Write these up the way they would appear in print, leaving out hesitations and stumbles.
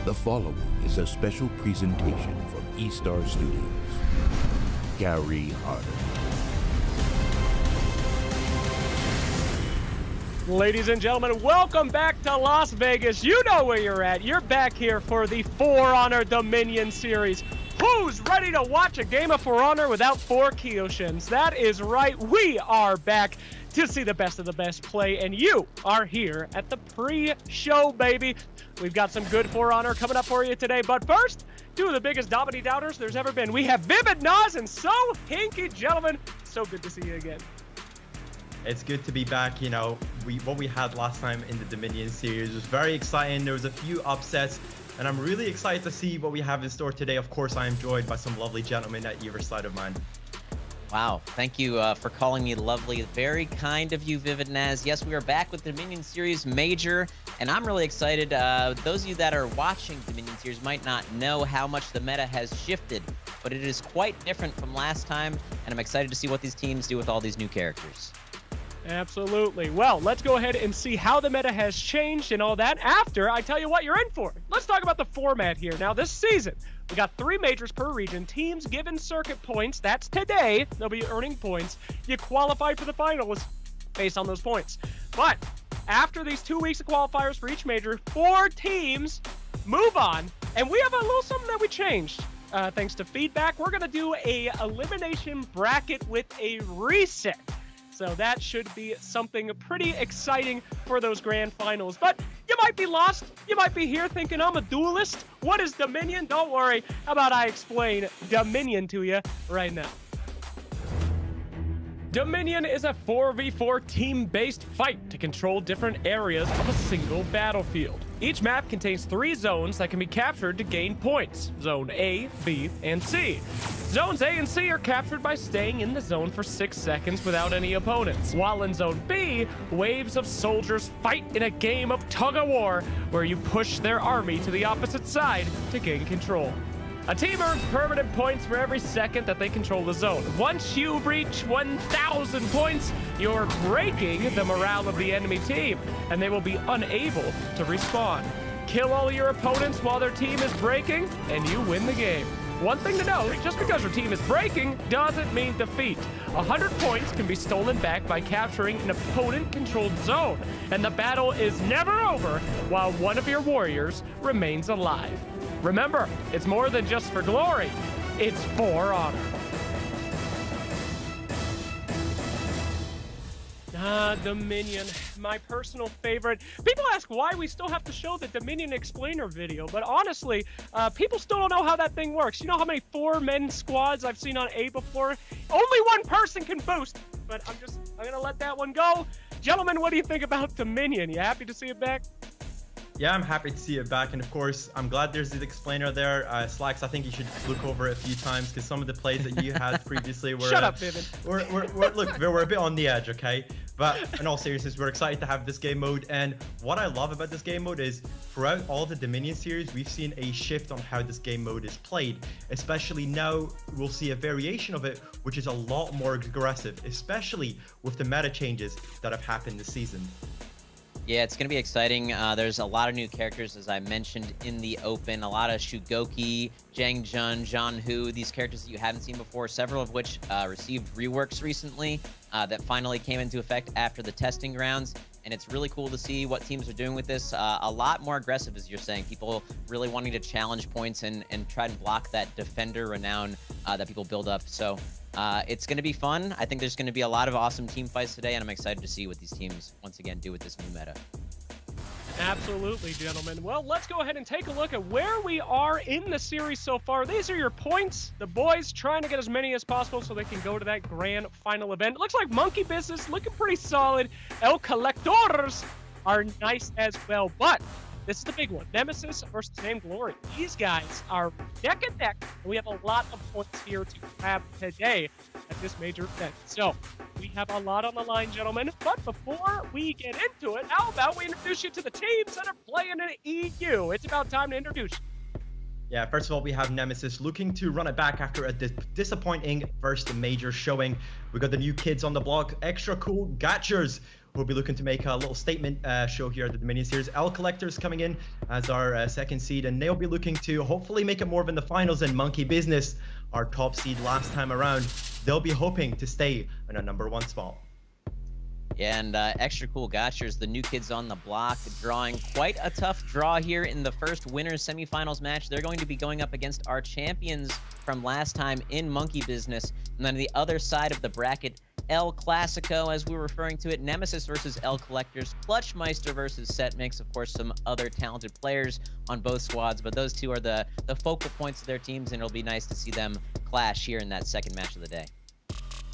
The following is a special presentation from E-Star Studios. Gary Harder. Ladies and gentlemen, welcome back to Las Vegas. You know where you're at. You're back here for the For Honor Dominion series. Who's ready to watch a game of For Honor without 4 Kyoshins? That is right. We are back to see the best of the best play, and you are here at the pre-show, baby. We've got some good For Honor coming up for you today, but first, 2 of the biggest Domini doubters there's ever been. We have Vivid Naz and So Hinky. Gentlemen, so good to see you again. It's good to be back. You know, what we had last time in the Dominion series was very exciting. There was a few upsets, and I'm really excited to see what we have in store today. Of course, I am joined by some lovely gentlemen at either side of mine. Wow, thank you for calling me lovely. Very kind of you, Vivid Naz. Yes, we are back with Dominion Series Major, and I'm really excited. Those of you that are watching Dominion Series might not know how much the meta has shifted, but it is quite different from last time, and I'm excited to see what these teams do with all these new characters. Absolutely. Well, let's go ahead and see how the meta has changed and all that after I tell you what you're in for. Let's talk about the format here. Now, this season, we got 3 majors per region. Teams given circuit points. That's today. They'll be earning points. You qualify for the finals based on those points. But after these 2 weeks of qualifiers for each major, 4 teams move on. And we have a little something that we changed. Thanks to feedback, we're going to do a elimination bracket with a reset. So that should be something pretty exciting for those grand finals. But you might be lost. You might be here thinking, I'm a duelist. What is Dominion? Don't worry. How about I explain Dominion to you right now? Dominion is a 4v4 team-based fight to control different areas of a single battlefield. Each map contains 3 zones that can be captured to gain points. Zone A, B, and C. Zones A and C are captured by staying in the zone for 6 seconds without any opponents. While in Zone B, waves of soldiers fight in a game of tug-of-war where you push their army to the opposite side to gain control. A team earns permanent points for every second that they control the zone. Once you reach 1,000 points, you're breaking the morale of the enemy team, and they will be unable to respawn. Kill all your opponents while their team is breaking, and you win the game. One thing to note, just because your team is breaking doesn't mean defeat. 100 points can be stolen back by capturing an opponent-controlled zone, and the battle is never over while one of your warriors remains alive. Remember, it's more than just for glory, it's for honor. Dominion, my personal favorite. People ask why we still have to show the Dominion explainer video, but honestly, people still don't know how that thing works. You know how many 4-man squads I've seen on A before? Only one person can boost, but I'm gonna let that one go. Gentlemen, what do you think about Dominion? You happy to see it back? Yeah, I'm happy to see it back, and of course, I'm glad there's the explainer there. Slacks, I think you should look over it a few times because some of the plays that you had previously were Shut up, Vivid. Look, we're a bit on the edge, okay? But in all seriousness, we're excited to have this game mode, and what I love about this game mode is throughout all the Dominion series, we've seen a shift on how this game mode is played. Especially now, we'll see a variation of it, which is a lot more aggressive, especially with the meta changes that have happened this season. Yeah, it's going to be exciting. There's a lot of new characters, as I mentioned in the open. A lot of Shugoki, Jang Jun, John Hu, these characters that you haven't seen before, several of which received reworks recently that finally came into effect after the testing grounds. And it's really cool to see what teams are doing with this. A lot more aggressive, as you're saying. People really wanting to challenge points and try and block that defender renown that people build up. So it's going to be fun. I think there's going to be a lot of awesome team fights today, and I'm excited to see what these teams once again do with this new meta. Absolutely, gentlemen. Well, let's go ahead and take a look at where we are in the series so far. These are your points. The boys trying to get as many as possible so they can go to that grand final event. It looks like Monkey Business looking pretty solid. El Collectors are nice as well, but this is the big one. Nemesis versus Name Glory. These guys are neck and neck, and we have a lot of points here to grab today at this major event. So we have a lot on the line, gentlemen. But before we get into it, how about we introduce you to the teams that are playing in EU? It's about time to introduce you. Yeah, first of all, we have Nemesis looking to run it back after a disappointing first major showing. We got the new kids on the block, Extra Cool Gatchers, we'll be looking to make a little statement show here at the Dominion Series. L Collectors coming in as our second seed, and they'll be looking to hopefully make it more in the finals. And Monkey Business, our top seed last time around, they'll be hoping to stay in a #1 spot. Yeah, and Extra Cool Gotchers, the new kids on the block, drawing quite a tough draw here in the first winners semifinals match. They're going to be going up against our champions from last time in Monkey Business. And then the other side of the bracket, El Clasico, as we were referring to it, Nemesis versus El Collectors, Clutchmeister versus Setmix. Of course, some other talented players on both squads, but those two are the focal points of their teams, and it'll be nice to see them clash here in that second match of the day.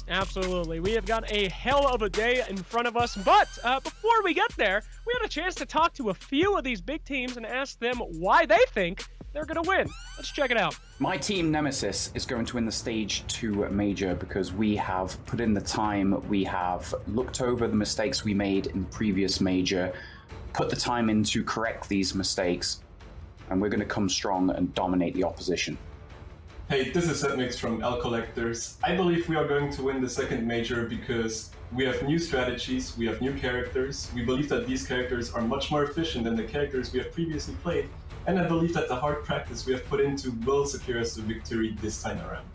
Absolutely. We have got a hell of a day in front of us, but before we get there, we had a chance to talk to a few of these big teams and ask them why they think they're going to win. Let's check it out. My team, Nemesis, is going to win the Stage 2 Major because we have put in the time, we have looked over the mistakes we made in previous Major, put the time in to correct these mistakes, and we're going to come strong and dominate the opposition. Hey, this is Setmix from L Collectors. I believe we are going to win the second major because we have new strategies, we have new characters. We believe that these characters are much more efficient than the characters we have previously played, and I believe that the hard practice we have put into will secure us the victory this time around.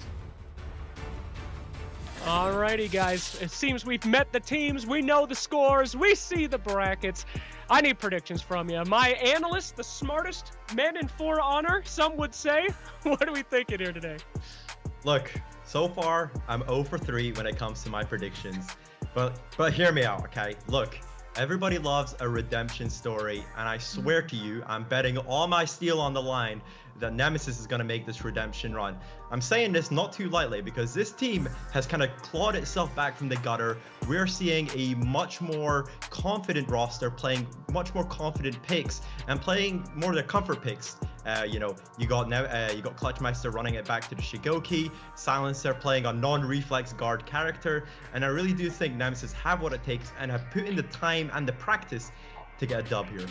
Alrighty, guys. It seems we've met the teams, we know the scores, we see the brackets. I need predictions from you. My analyst, the smartest men in For Honor, some would say. What are we thinking here today? Look, so far I'm 0 for 3 when it comes to my predictions, but hear me out, okay? Look, everybody loves a redemption story, and I swear to you, I'm betting all my steel on the line that Nemesis is going to make this redemption run. I'm saying this not too lightly because this team has kind of clawed itself back from the gutter. We're seeing a much more confident roster, playing much more confident picks and playing more of their comfort picks. You got Clutchmeister running it back to the Shigoki, Silencer playing a non-reflex guard character, and I really do think Nemesis have what it takes and have put in the time and the practice to get a dub here.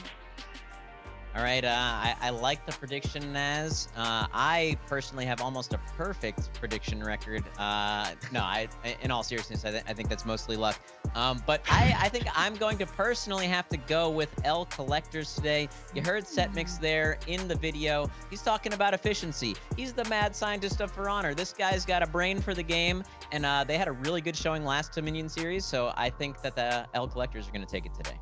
All right, I like the prediction, Naz. I personally have almost a perfect prediction record. In all seriousness, I think that's mostly luck. But I think I'm going to personally have to go with L Collectors today. You heard Setmix there in the video. He's talking about efficiency. He's the mad scientist of For Honor. This guy's got a brain for the game, and they had a really good showing last Dominion series, so I think that the L Collectors are going to take it today.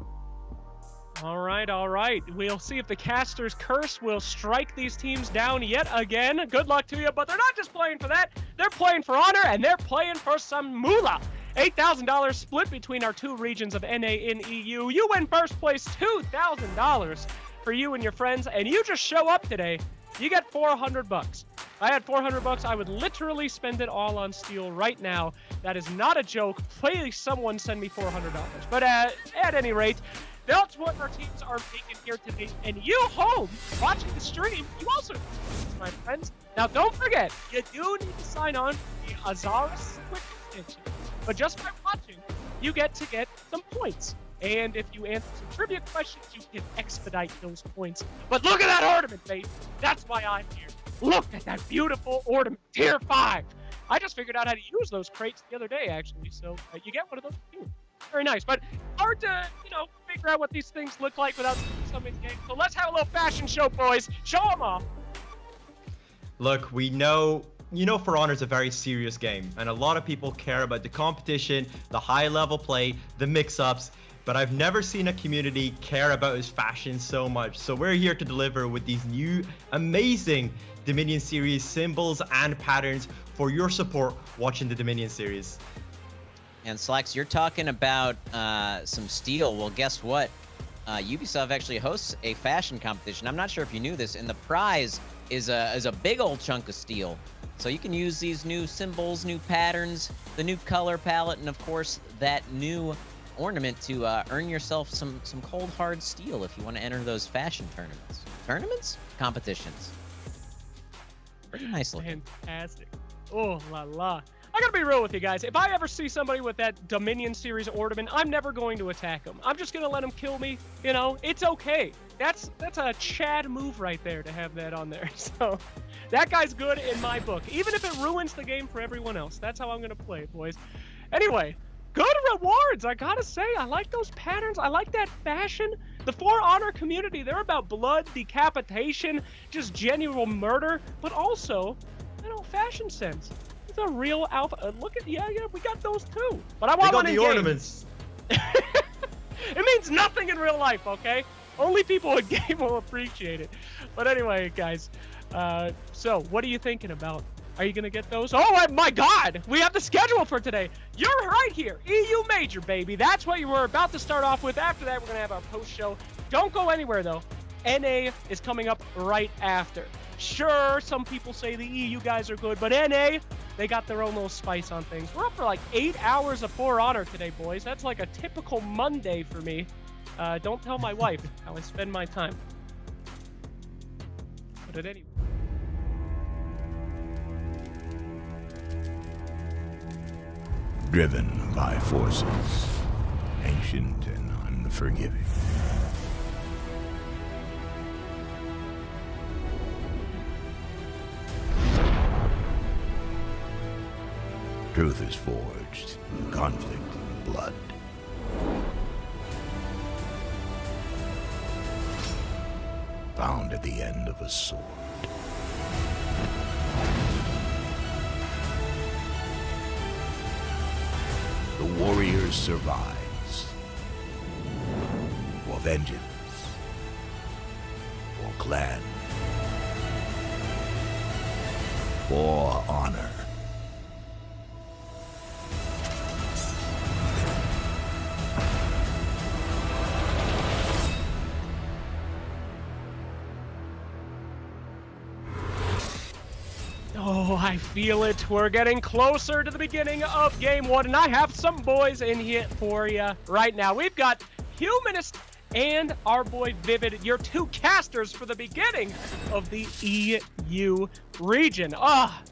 All right. We'll see if the caster's curse will strike these teams down yet again. Good luck to you, but they're not just playing for that. They're playing for honor, and they're playing for some moolah. $8,000 split between our two regions of NA and EU. You win first place, $2,000 for you and your friends, and you just show up today, you get $400. If I had $400, I would literally spend it all on steel right now. That is not a joke. Please, someone send me $400. But at any rate, that's what our teams are making here today. And you home watching the stream, you also need to, my friends. Now, don't forget, you do need to sign on to the Azaris Quick Extension. But just by watching, you get some points. And if you answer some trivia questions, you can expedite those points. But look at that ornament, baby. That's why I'm here. Look at that beautiful ornament, tier 5. I just figured out how to use those crates the other day, actually. So you get one of those too. Very nice, but hard to, figure out what these things look like without seeing some in game. So let's have a little fashion show, boys. Show them off. Look, we know, For Honor is a very serious game, and a lot of people care about the competition, the high-level play, the mix-ups, but I've never seen a community care about his fashion so much. So we're here to deliver with these new, amazing Dominion Series symbols and patterns for your support watching the Dominion Series. And Slacks, you're talking about some steel. Well, guess what? Ubisoft actually hosts a fashion competition. I'm not sure if you knew this, and the prize is a big old chunk of steel. So you can use these new symbols, new patterns, the new color palette, and of course that new ornament to earn yourself some cold hard steel if you want to enter those fashion tournaments. Competitions. Pretty nice looking. Fantastic. Oh la la. I gotta be real with you guys. If I ever see somebody with that Dominion Series ornament, I'm never going to attack them. I'm just gonna let them kill me. It's okay. That's a Chad move right there to have that on there. So that guy's good in my book, even if it ruins the game for everyone else. That's how I'm gonna play it, boys. Anyway, good rewards, I gotta say. I like those patterns. I like that fashion. The For Honor community, they're about blood, decapitation, just genuine murder, but also, you know, fashion sense. It's a real alpha. Look at, yeah, we got those too. But I want one in game. They got the ornaments. It means nothing in real life, okay? Only people in game will appreciate it. But anyway, guys, so what are you thinking about? Are you gonna get those? Oh my God! We have the schedule for today. You're right here, EU Major, baby. That's what you were about to start off with. After that, we're gonna have our post show. Don't go anywhere though. NA is coming up right after. Sure, some people say the EU guys are good, but NA, they got their own little spice on things. We're up for like 8 hours of For Honor today, boys. That's like a typical Monday for me. Don't tell my wife how I spend my time. But at any Driven by forces, ancient and unforgiving. Truth is forged, conflict and blood. Found at the end of a sword. The warrior survives. For vengeance. For clan. For honor. Oh, I feel it. We're getting closer to the beginning of Game 1, and I have some boys in here for you right now. We've got Humanist and our boy Vivid, your two casters for the beginning of the EU region.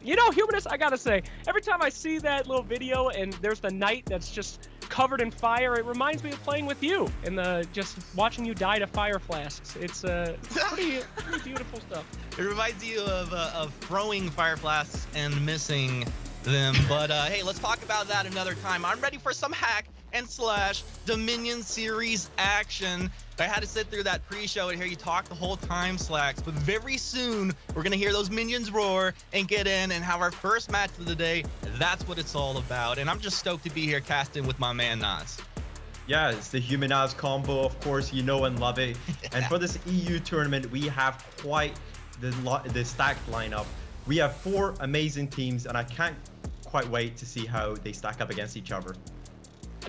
You know, Humanist, I gotta say, every time I see that little video and there's the knight that's just covered in fire, it reminds me of playing with you and just watching you die to fire flasks. It's pretty beautiful stuff. It reminds you of throwing fire flasks and missing them. But hey, let's talk about that another time. I'm ready for some hack and slash Dominion series action. I had to sit through that pre-show and hear you talk the whole time, Slacks. But very soon, we're gonna hear those minions roar and get in and have our first match of the day. That's what it's all about. And I'm just stoked to be here casting with my man Nas. Yeah, it's the Human Nas combo, of course, you know and love it. And for this EU tournament, we have quite the stacked lineup. We have 4 amazing teams, and I can't quite wait to see how they stack up against each other.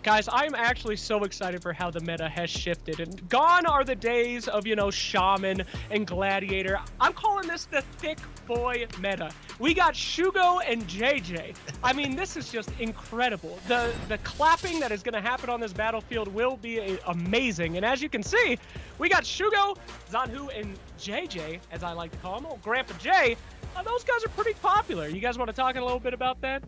Guys, I'm actually so excited for how the meta has shifted. And gone are the days of, you know, Shaman and Gladiator. I'm calling this the thick boy meta. We got Shugo and JJ. I mean, this is just incredible. The clapping that is going to happen on this battlefield will be amazing. And as you can see, we got Shugo, Zanhu, and JJ, as I like to call him, old Grandpa J. Those guys are pretty popular. You guys want to talk a little bit about that?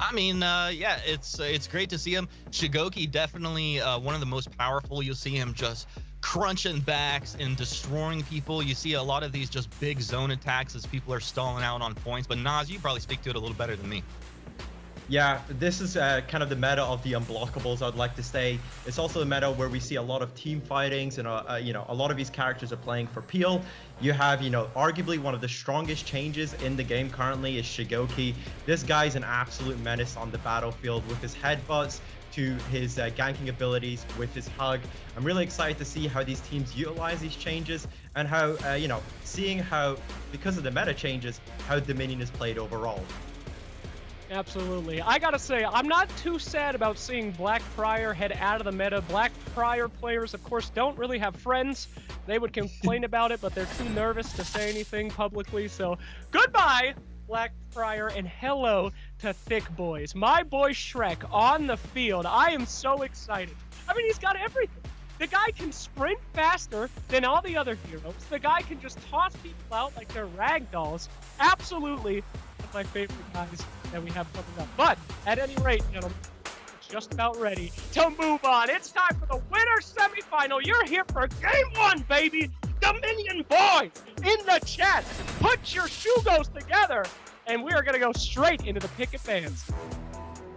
I mean, yeah, it's great to see him. Shigoki definitely one of the most powerful. You'll see him just crunching backs and destroying people. You see a lot of these just big zone attacks as people are stalling out on points. But Nas, you probably speak to it a little better than me. Yeah, this is kind of the meta of the unblockables, I'd like to say. It's also the meta where we see a lot of team fightings, and you know, a lot of these characters are playing for Peel. You have, you know, arguably one of the strongest changes in the game currently is Shigoki. This guy's an absolute menace on the battlefield with his headbutts to his ganking abilities, with his hug. I'm really excited to see how these teams utilize these changes and how, you know, seeing how, because of the meta changes, how Dominion is played overall. Absolutely. I gotta say, I'm not too sad about seeing Black Prior head out of the meta. Black Prior players, of course, don't really have friends. They would complain about it, but they're too nervous to say anything publicly. So, goodbye, Black Prior, and hello to Thick Boys. My boy Shrek on the field. I am so excited. I mean, he's got everything. The guy can sprint faster than all the other heroes. The guy can just toss people out like they're rag dolls. Absolutely one of my favorite guys that we have coming up. But at any rate, gentlemen, we're just about ready to move on. It's time for the winner semifinal. You're here for game 1, baby. Dominion boys in the chat. Put your Shugos together, and we are going to go straight into the picket bands.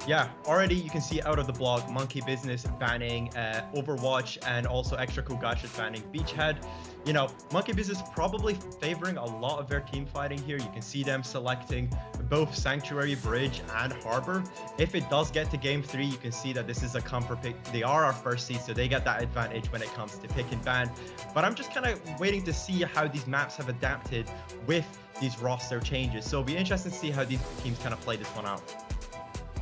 Yeah, already you can see out of the block, Monkey Business banning Overwatch and also Extra Cool Gadgets banning Beachhead. You know, Monkey Business probably favoring a lot of their team fighting here. You can see them selecting both Sanctuary, Bridge, and Harbor. If it does get to Game 3, you can see that this is a comfort pick. They are our first seed, so they get that advantage when it comes to pick and ban. But I'm just kind of waiting to see how these maps have adapted with these roster changes. So it'll be interesting to see how these teams kind of play this one out.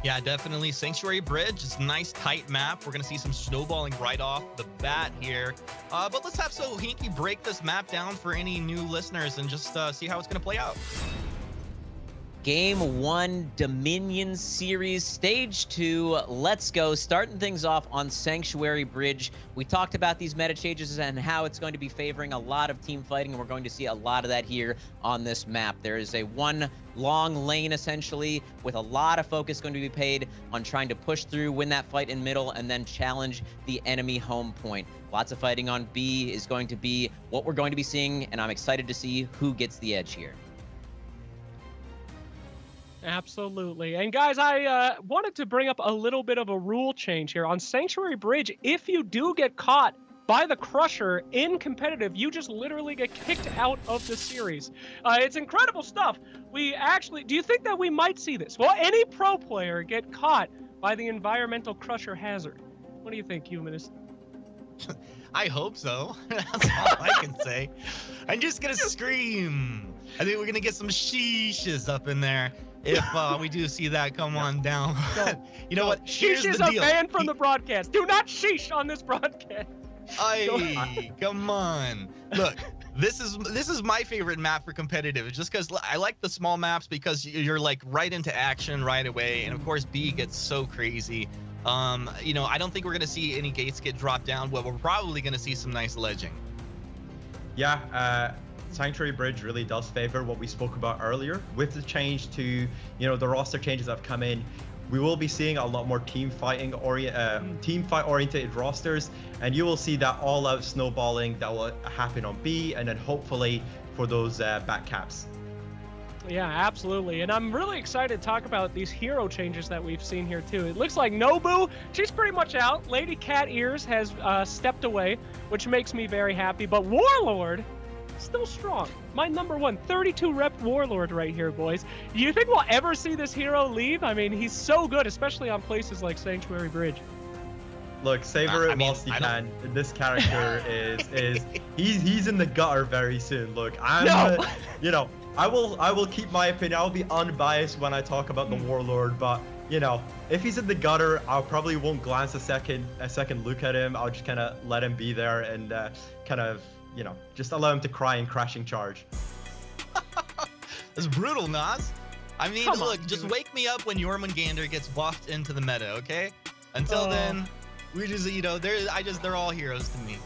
Yeah, definitely. Sanctuary Bridge is a nice, tight map. We're going to see some snowballing right off the bat here. But let's have Hinky break this map down for any new listeners and just see how it's going to play out. Game 1 Dominion Series Stage 2. Let's go. Starting things off on Sanctuary Bridge. We talked about these meta changes and how it's going to be favoring a lot of team fighting, and we're going to see a lot of that here on this map. There is a one long lane, essentially, with a lot of focus going to be paid on trying to push through, win that fight in middle, and then challenge the enemy home point. Lots of fighting on B is going to be what we're going to be seeing, and I'm excited to see who gets the edge here. Absolutely. And guys, I wanted to bring up a little bit of a rule change here. On Sanctuary Bridge, if you do get caught by the Crusher in competitive, you just literally get kicked out of the series. It's incredible stuff. Do you think that we might see this? Will any pro player get caught by the environmental Crusher hazard? What do you think, Humanist? I hope so. That's all I can say. I'm just going to scream. I think we're going to get some sheeshes up in there if we do see that come on down. You know what? Here's sheesh is the deal. banned from the broadcast. Do not sheesh on this broadcast. Come on. Look, this is my favorite map for competitive, just because I like the small maps because you're like right into action right away, and of course B gets so crazy. You know, I don't think we're gonna see any gates get dropped down, but we're probably gonna see some nice ledging. Yeah, Sanctuary Bridge really does favor what we spoke about earlier. With the change to, you know, the roster changes that have come in, we will be seeing a lot more team fight oriented rosters, and you will see that all out snowballing that will happen on B, and then hopefully for those back caps. Yeah, absolutely. And I'm really excited to talk about these hero changes that we've seen here too. It looks like Nobu, she's pretty much out. Lady Cat Ears has stepped away, which makes me very happy. But Warlord, still strong. My number one, 32 rep Warlord right here, boys. Do you think we'll ever see this hero leave? I mean, he's so good, especially on places like Sanctuary Bridge. Look, savor it whilst you can. This character he's in the gutter very soon. Look, you know, I will keep my opinion. I'll be unbiased when I talk about the Warlord, but you know, if he's in the gutter, I probably won't glance a second look at him. I'll just kind of let him be there and kind of, you know, just allow him to cry in crashing charge. That's brutal, Nas. I mean, Come look, on, just dude. wake me up when Jormungandr gets buffed into the meta, okay? Until then, we just, you know, they're all heroes to me.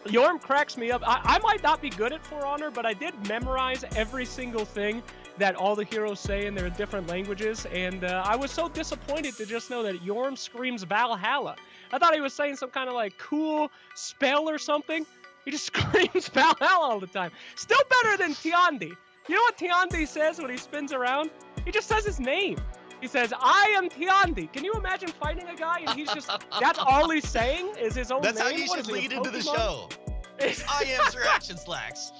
Yorm cracks me up. I might not be good at For Honor, but I did memorize every single thing that all the heroes say in their different languages, and I was so disappointed to just know that Yorm screams Valhalla. I thought he was saying some kind of like cool spell or something. He just screams Valhalla all the time. Still better than Tiandi. You know what Tiandi says when he spins around? He just says his name. He says, "I am Tiandi." Can you imagine fighting a guy and he's just, that's all he's saying is his own That's name? how you What should is he, a lead into the Pokemon? show. I am Sir Action Slacks.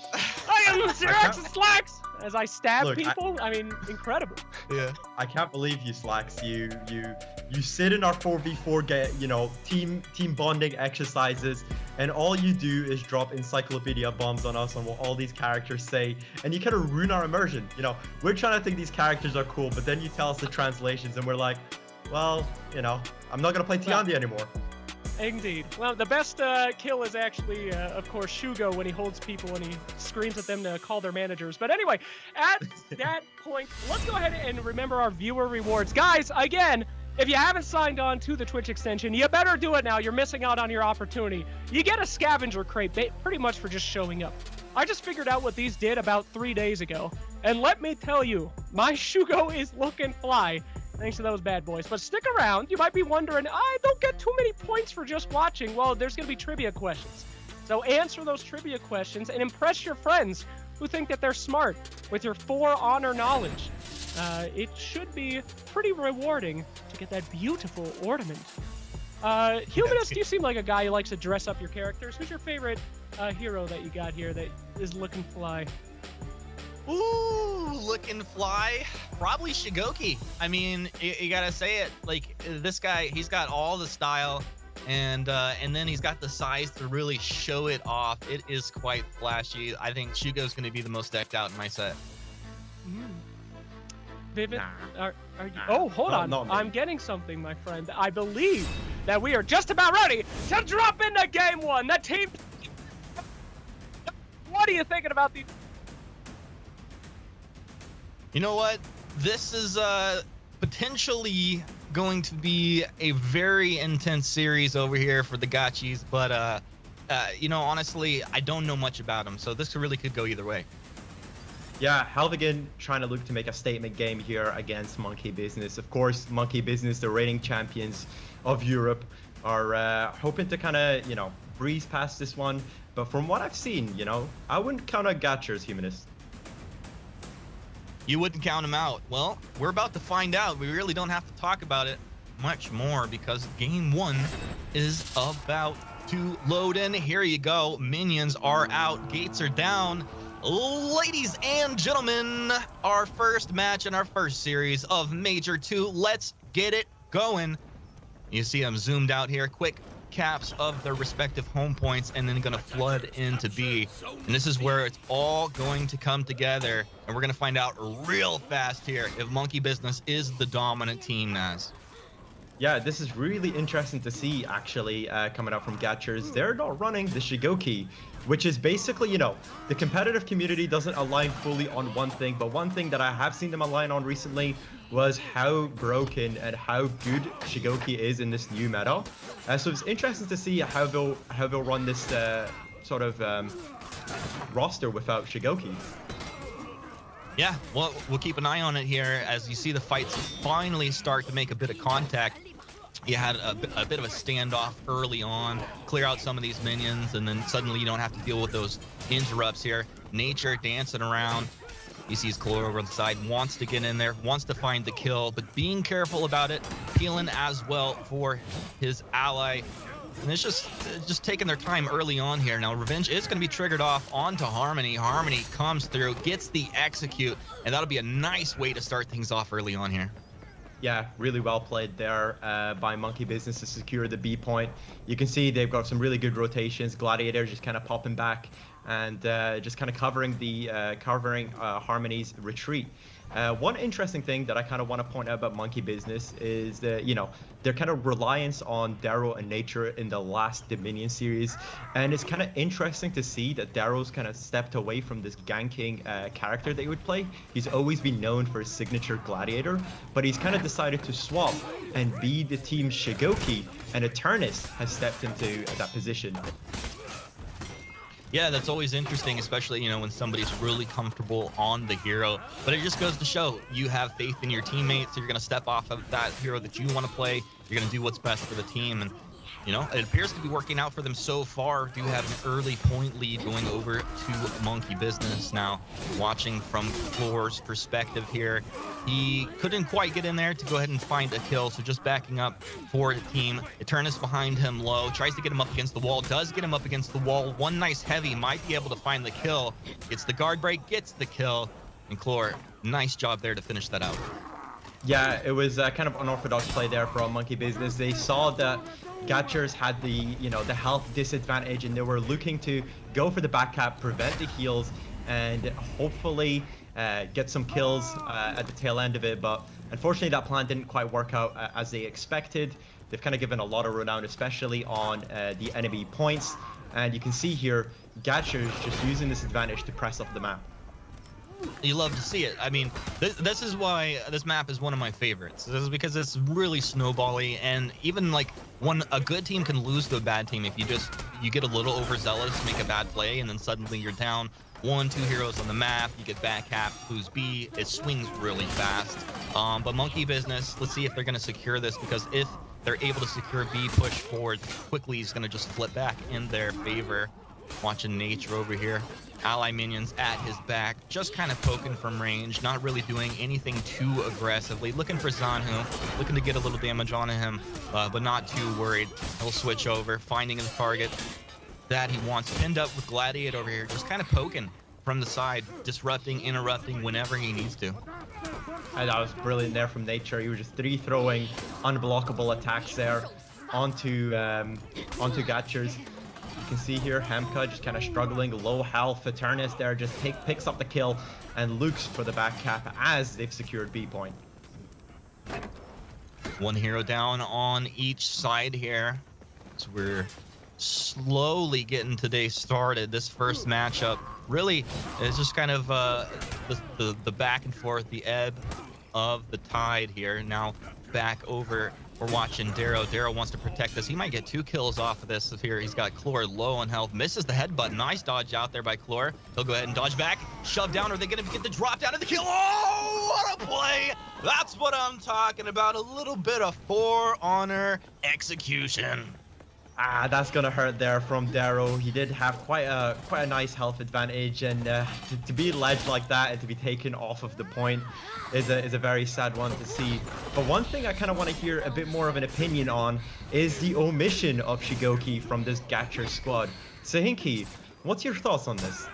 I am Sir Action Slacks! As I stab Look, people, I mean, incredible. Yeah. I can't believe you, Slacks. You sit in our 4v4 team bonding exercises, and all you do is drop encyclopedia bombs on us on what all these characters say, and you kind of ruin our immersion. You know, we're trying to think these characters are cool, but then you tell us the translations, and we're like, well, you know, I'm not gonna play Tiandi anymore. Indeed. Well, the best kill is actually, of course, Shugo when he holds people and he screams at them to call their managers. But anyway, at that point, let's go ahead and remember our viewer rewards. Guys, again, if you haven't signed on to the Twitch extension, you better do it now. You're missing out on your opportunity. You get a scavenger crate pretty much for just showing up. I just figured out what these did about 3 days ago. And let me tell you, my Shugo is looking fly. Thanks to those bad boys. But stick around. You might be wondering, I don't get too many points for just watching. Well, there's going to be trivia questions. So answer those trivia questions and impress your friends who think that they're smart with your For Honor knowledge. it should be pretty rewarding to get that beautiful ornament. Humanist, you seem like a guy who likes to dress up your characters. Who's your favorite hero that you got here that is looking fly? Ooh, looking fly. Probably Shigoki. I mean, you gotta say it. Like, this guy, he's got all the style, and then he's got the size to really show it off. It is quite flashy. I think Shugo's gonna be the most decked out in my set. Vivid, are you? Oh, hold on. I'm getting something, my friend. I believe that we are just about ready to drop into game one. The team. What are you thinking about these? You know what? This is potentially going to be a very intense series over here for the Gachis, but you know, honestly, I don't know much about them, so this really could go either way. Yeah, Helvigen trying to look to make a statement game here against Monkey Business. Of course, Monkey Business, the reigning champions of Europe, are hoping to kind of, you know, breeze past this one. But from what I've seen, you know, I wouldn't count out Gatcher's Humanist. You wouldn't count them out. Well, we're about to find out. We really don't have to talk about it much more because game one is about to load in. Here you go. Minions are out. Gates are down. Ladies and gentlemen, our first match in our first series of Major 2. Let's get it going. You see them zoomed out here. Quick caps of their respective home points and then gonna flood into B. And this is where it's all going to come together. And we're gonna find out real fast here if Monkey Business is the dominant team, Naz. Yeah, this is really interesting to see, actually, coming out from Gatchers. They're not running the Shigoki, which is basically, you know, the competitive community doesn't align fully on one thing, but one thing that I have seen them align on recently was how broken and how good Shigoki is in this new meta. So it's interesting to see how they'll run this sort of roster without Shigoki. Yeah, well, we'll keep an eye on it here as you see the fights finally start to make a bit of contact. You had a bit of a standoff early on, clear out some of these minions, and then suddenly you don't have to deal with those interrupts here. Nature dancing around. He sees Clore over the side, wants to get in there, wants to find the kill, but being careful about it, peeling as well for his ally. And it's just taking their time early on here. Now, Revenge is going to be triggered off onto Harmony. Harmony comes through, gets the execute, and that'll be a nice way to start things off early on here. Yeah, really well played there by Monkey Business to secure the B point. You can see they've got some really good rotations. Gladiator just kind of popping back and just kind of covering Harmony's retreat. One interesting thing that I kind of want to point out about Monkey Business is that, you know, their kind of reliance on Darrow and Nature in the last Dominion series, and it's kind of interesting to see that Darrow's kind of stepped away from this ganking character that he would play. He's always been known for his signature Gladiator, but he's kind of decided to swap and be the team Shigoki, and Eternus has stepped into that position. Yeah, that's always interesting, especially, you know, when somebody's really comfortable on the hero. But it just goes to show you have faith in your teammates. So you're going to step off of that hero that you want to play. You're going to do what's best for the team. And, you know, it appears to be working out for them so far. Do have an early point lead going over to Monkey Business. Now, watching from Floor's perspective here, he couldn't quite get in there to go ahead and find a kill. So just backing up for the team. Eternus behind him low, tries to get him up against the wall, does get him up against the wall. One nice heavy, might be able to find the kill. Gets the guard break, gets the kill. And Clore, nice job there to finish that out. Yeah, it was kind of unorthodox play there from Monkey Business. They saw that Gatchers had the, you know, the health disadvantage, and they were looking to go for the back cap, prevent the heals, and hopefully get some kills at the tail end of it. But unfortunately, that plan didn't quite work out as they expected. They've kind of given a lot of renown, especially on the enemy points. And you can see here, Gatchers just using this advantage to press up the map. You love to see it. I mean, this is why this map is one of my favorites. This is because it's really snowbally, and even like when a good team can lose to a bad team if you get a little overzealous, make a bad play, and then suddenly you're down 1-2 heroes on the map, you get back half, lose B, it swings really fast. But Monkey Business, let's see if they're going to secure this, because if they're able to secure B, push forward quickly, is going to just flip back in their favor. Watching Nature over here. Ally minions at his back, just kind of poking from range, not really doing anything too aggressively. Looking for Zanhu, looking to get a little damage on him, but not too worried. He'll switch over, finding the target that he wants. Pinned up with Gladiator over here, just kind of poking from the side, disrupting, interrupting whenever he needs to. And that was brilliant there from Nature. He was just throwing unblockable attacks there onto Gatchers. You can see here Hamka just kind of struggling, low health. Eternus there just picks up the kill and looks for the back cap as they've secured B point. One hero down on each side here. So we're slowly getting today started. This first matchup really is just kind of the back and forth, the ebb of the tide here. Now back over. We're watching Darrow. Darrow wants to protect this. He might get 2 kills off of this here. He's got Chlor low on health. Misses the headbutt. Nice dodge out there by Chlor. He'll go ahead and dodge back. Shove down. Are they going to get the drop down of the kill? Oh, what a play! That's what I'm talking about. A little bit of For Honor execution. That's gonna hurt there from Darrow. He did have quite a nice health advantage, and to be ledged like that and to be taken off of the point is a very sad one to see. But one thing I kind of want to hear a bit more of an opinion on is the omission of Shigoki from this Gatcher squad. Sahinki, what's your thoughts on this?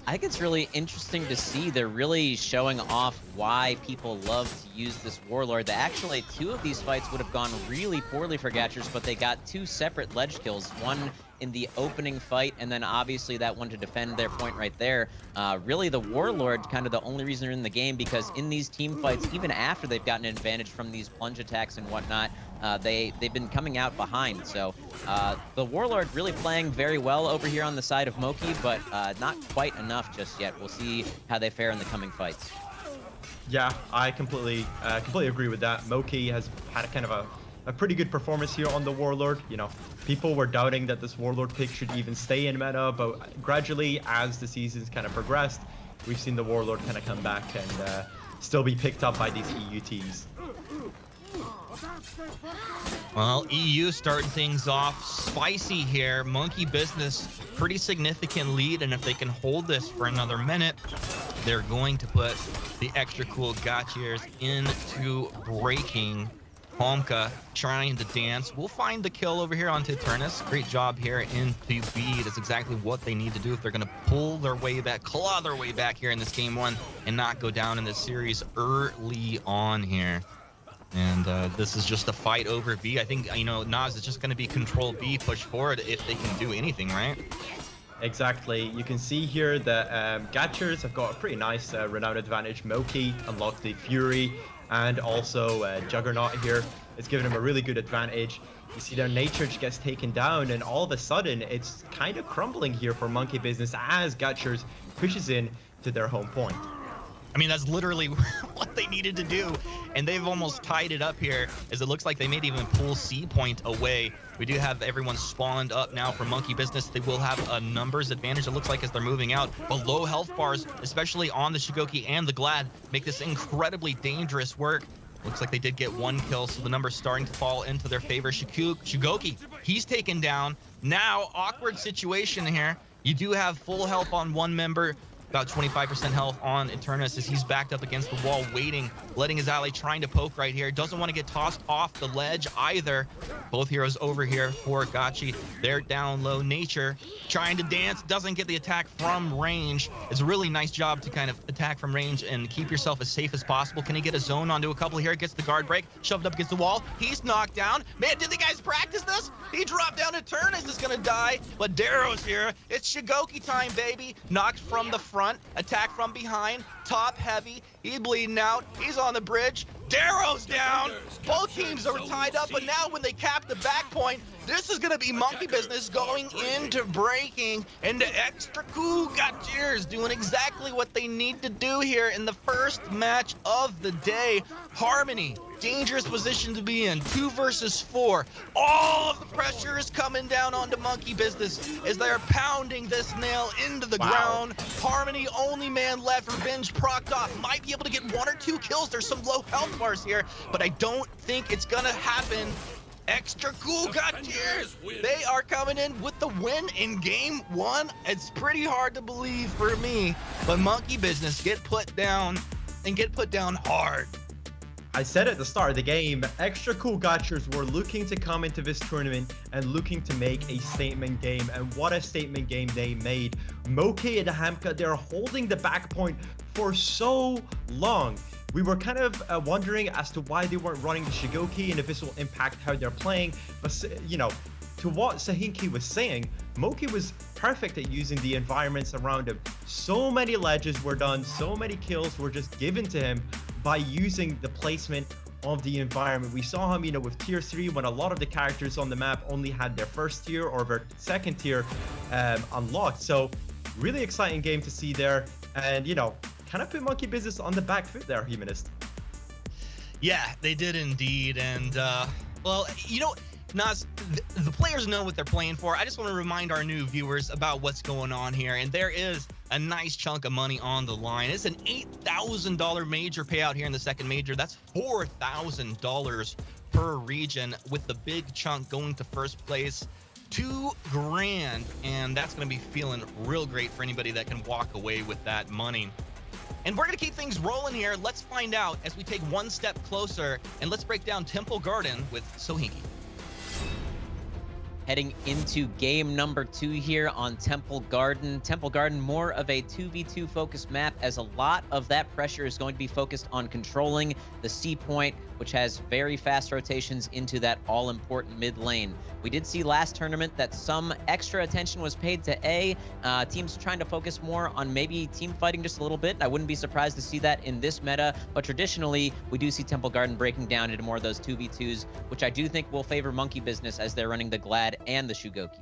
I think it's really interesting to see. They're really showing off why people love to use this Warlord. That actually 2 of these fights would have gone really poorly for Gatchers, but they got 2 separate ledge kills. One in the opening fight, and then obviously that one to defend their point right there. Really the Warlord kind of the only reason they're in the game, because in these team fights, even after they've gotten an advantage from these plunge attacks and whatnot, they've been coming out behind. So the Warlord really playing very well over here on the side of Moki, but not quite enough just yet. We'll see how they fare in the coming fights. Yeah, I completely agree with that. Moki has had a kind of a pretty good performance here on the Warlord. You know, people were doubting that this Warlord pick should even stay in meta, but gradually as the seasons kind of progressed, we've seen the Warlord kind of come back and still be picked up by these EUTs. Well, EU starting things off spicy here. Monkey Business, pretty significant lead, and if they can hold this for another minute, they're going to put the extra cool Gatchers into breaking. Homka trying to dance. We'll find the kill over here onto Eternus. Great job here into B. That's exactly what they need to do if they're going to pull their way back, claw their way back here in this game 1 and not go down in this series early on here. And this is just a fight over B. I think, you know, Nas is just going to be control B, push forward if they can do anything, right? Exactly. You can see here that Gatchers have got a pretty nice renown advantage. Moki unlocked the Fury, and also Juggernaut here. It's given him a really good advantage. You see their Nature just gets taken down, and all of a sudden it's kind of crumbling here for Monkey Business as Gatchers pushes in to their home point. I mean, that's literally what they needed to do, and they've almost tied it up here, as it looks like they may even pull C point away. We do have everyone spawned up now for Monkey Business. They will have a numbers advantage, it looks like, as they're moving out. But low health bars, especially on the Shigoki and the Glad, make this incredibly dangerous work. Looks like they did get 1 kill, so the number's starting to fall into their favor. Shigoki, he's taken down. Now, awkward situation here. You do have full health on one member, about 25% health on Eternus as he's backed up against the wall, waiting, letting his ally trying to poke right here. Doesn't want to get tossed off the ledge either. Both heroes over here for Gachi. They're down low. Nature trying to dance, doesn't get the attack from range. It's a really nice job to kind of attack from range and keep yourself as safe as possible. Can he get a zone onto a couple here? Gets the guard break, shoved up against the wall. He's knocked down. Man, did the guys practice this? He dropped down. Eternus is gonna die, but Darrow's here. It's Shigoki time, baby. Knocked from the front, attack from behind, top heavy. He's bleeding out. He's on the bridge. Darrow's down. Both teams are tied up, but now when they cap the back point, this is going to be Monkey Business going into breaking, and the extra cool Gatchers doing exactly what they need to do here in the first match of the day. Harmony, dangerous position to be in, 2 versus 4. All of the pressure is coming down onto Monkey Business as they're pounding this nail into the ground. Harmony, only man left, revenge procced off, might be able to get 1 or 2 kills. There's some low health bars here, but I don't think it's gonna happen Extra Cool Gotchers! They are coming in with the win in game 1. It's pretty hard to believe for me, but Monkey Business get put down and get put down hard. I said at the start of the game, Extra Cool Gotchers were looking to come into this tournament and looking to make a statement game, and what a statement game they made. Moke and Hamka, they're holding the back point for so long. We were kind of wondering as to why they weren't running the Shigoki and if this will impact how they're playing, but you know, to what Sahinki was saying, Moki was perfect at using the environments around him. So many ledges were done, so many kills were just given to him by using the placement of the environment. We saw him, you know, with tier 3 when a lot of the characters on the map only had their first tier or their second tier unlocked. So really exciting game to see there, and you know, kind of put Monkey Business on the back foot there, Humanist. Yeah, they did indeed, and well, you know, Nas, the players know what they're playing for. I just want to remind our new viewers about what's going on here, and there is a nice chunk of money on the line. It's an $8,000 major payout here in the second major. That's $4,000 per region, with the big chunk going to first place. $2 grand, and that's going to be feeling real great for anybody that can walk away with that money. And we're going to keep things rolling here. Let's find out as we take one step closer, and let's break down Temple Garden with Sohinki. Heading into game number 2 here on Temple Garden. Temple Garden, more of a 2v2 focused map, as a lot of that pressure is going to be focused on controlling the C point, which has very fast rotations into that all-important mid lane. We did see last tournament that some extra attention was paid to A. Teams trying to focus more on maybe team fighting just a little bit. I wouldn't be surprised to see that in this meta, but traditionally, we do see Temple Garden breaking down into more of those 2v2s, which I do think will favor Monkey Business as they're running the Glad and the Shugoki.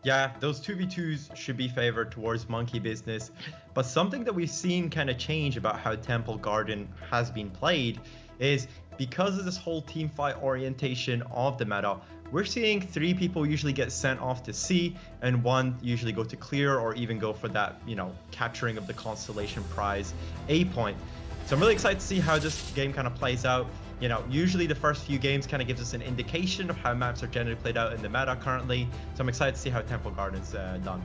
Yeah, those 2v2s should be favored towards Monkey Business, but something that we've seen kind of change about how Temple Garden has been played is because of this whole team fight orientation of the meta, we're seeing 3 people usually get sent off to C and 1 usually go to clear or even go for that, you know, capturing of the constellation prize A point. So I'm really excited to see how this game kind of plays out. You know, usually the first few games kind of gives us an indication of how maps are generally played out in the meta currently. So I'm excited to see how Temple Garden's done.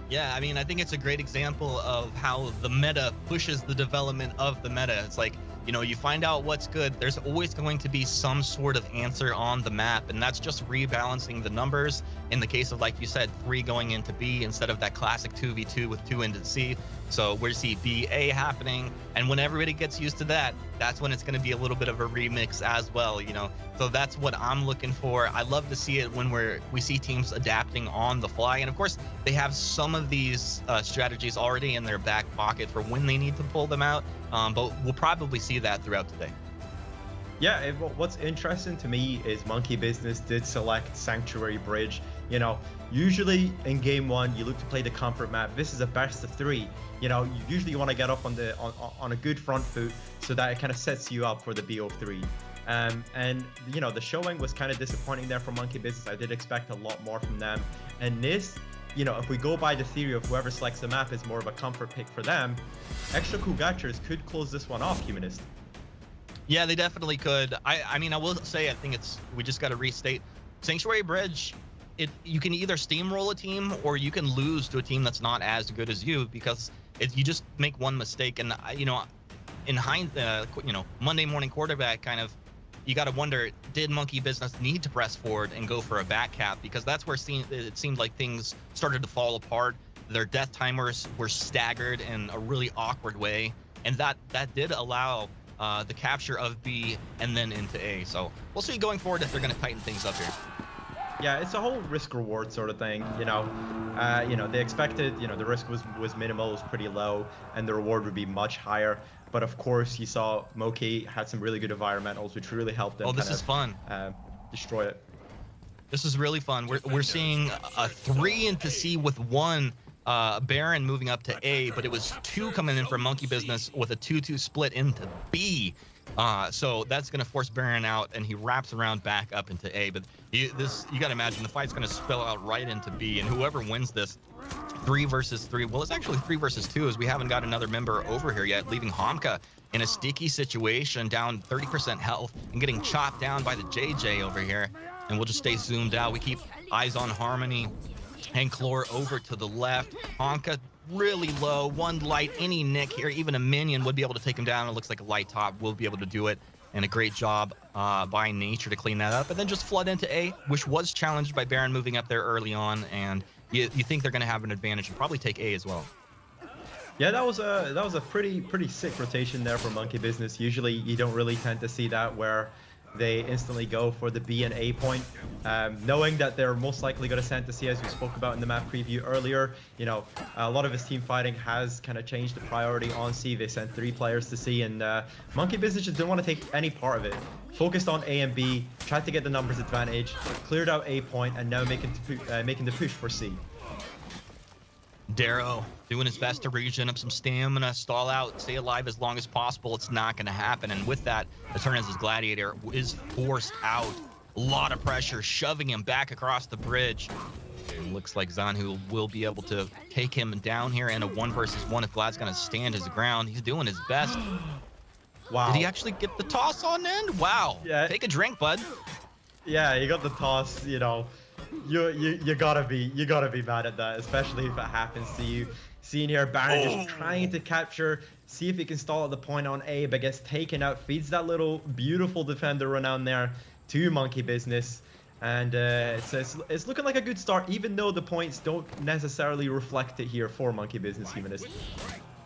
Yeah, I mean, I think it's a great example of how the meta pushes the development of the meta. It's like, you know, you find out what's good, there's always going to be some sort of answer on the map, and that's just rebalancing the numbers. In the case of, like you said, 3 going into B instead of that classic 2v2 with 2 into C. So we see BA happening, and when everybody gets used to that, that's when it's going to be a little bit of a remix as well, you know. So that's what I'm looking for. I love to see it when we see teams adapting on the fly, and of course they have some of these strategies already in their back pocket for when they need to pull them out. But we'll probably see that throughout today. Yeah, what's interesting to me is Monkey Business did select Sanctuary Bridge. You know, usually in game 1 you look to play the comfort map. This is a best of 3. You know, usually you want to get up on a good front foot so that it kind of sets you up for the BO3. And you know, the showing was kind of disappointing there for Monkey Business. I did expect a lot more from them. And this, you know, if we go by the theory of whoever selects the map is more of a comfort pick for them, Extra Cool Gotchers could close this one off, Humanist. Yeah, they definitely could. I mean, I will say, I think we just got to restate Sanctuary Bridge. You can either steamroll a team or you can lose to a team that's not as good as you, because you just make one mistake. And you know, in you know, Monday morning quarterback kind of, you got to wonder, did Monkey Business need to press forward and go for a back cap? Because that's where it seemed like things started to fall apart. Their death timers were staggered in a really awkward way, and that did allow the capture of B and then into A. So we'll see going forward if they're going to tighten things up here. Yeah, it's a whole risk reward sort of thing, you know. They expected, you know, the risk was minimal, was pretty low, and the reward would be much higher. But of course, you saw Moki had some really good environmentals, which really helped them. Oh, this is fun. Destroy it. This is really fun. We're seeing a 3 into C with 1 Baron moving up to A, but it was 2 coming in from Monkey Business with a 2-2 split into B. So that's going to force Baron out, and he wraps around back up into A. But you got to imagine the fight's going to spill out right into B, and whoever wins this 3 versus 3. Well, it's actually 3 versus 2 as we haven't got another member over here yet, leaving Hamka in a sticky situation, down 30% health and getting chopped down by the JJ over here. And we'll just stay zoomed out. We keep eyes on Harmony and Chlor over to the left. Hamka really low, 1 light, any nick here, even a minion would be able to take him down. It looks like a light top will be able to do it. And a great job by Nature to clean that up. And then just flood into A, which was challenged by Baron moving up there early on. And you think they're going to have an advantage and probably take A as well. Yeah, that was a pretty sick rotation there for Monkey Business. Usually you don't really tend to see that where they instantly go for the B and A point, knowing that they're most likely going to send to C, as we spoke about in the map preview earlier. You know, a lot of his team fighting has kind of changed the priority on C. They sent 3 players to C, and Monkey Business just didn't want to take any part of it. Focused on A and B, tried to get the numbers advantage, cleared out A point, and now making the push for C. Darrow doing his best to regen up some stamina, stall out, stay alive as long as possible. It's not going to happen. And with that, Eternus' Gladiator is forced out. A lot of pressure, shoving him back across the bridge. And looks like Zanhu will be able to take him down here in a 1 versus 1 if Vlad's going to stand his ground. He's doing his best. Wow. Did he actually get the toss on end? Wow. Yeah. Take a drink, bud. Yeah, you got the toss, you know. You gotta be mad at that, especially if it happens to you. Seeing here Baron just trying to capture, see if he can stall at the point on A, but gets taken out, feeds that little beautiful defender run down there to Monkey Business. And it's looking like a good start, even though the points don't necessarily reflect it here for Monkey Business Humanist.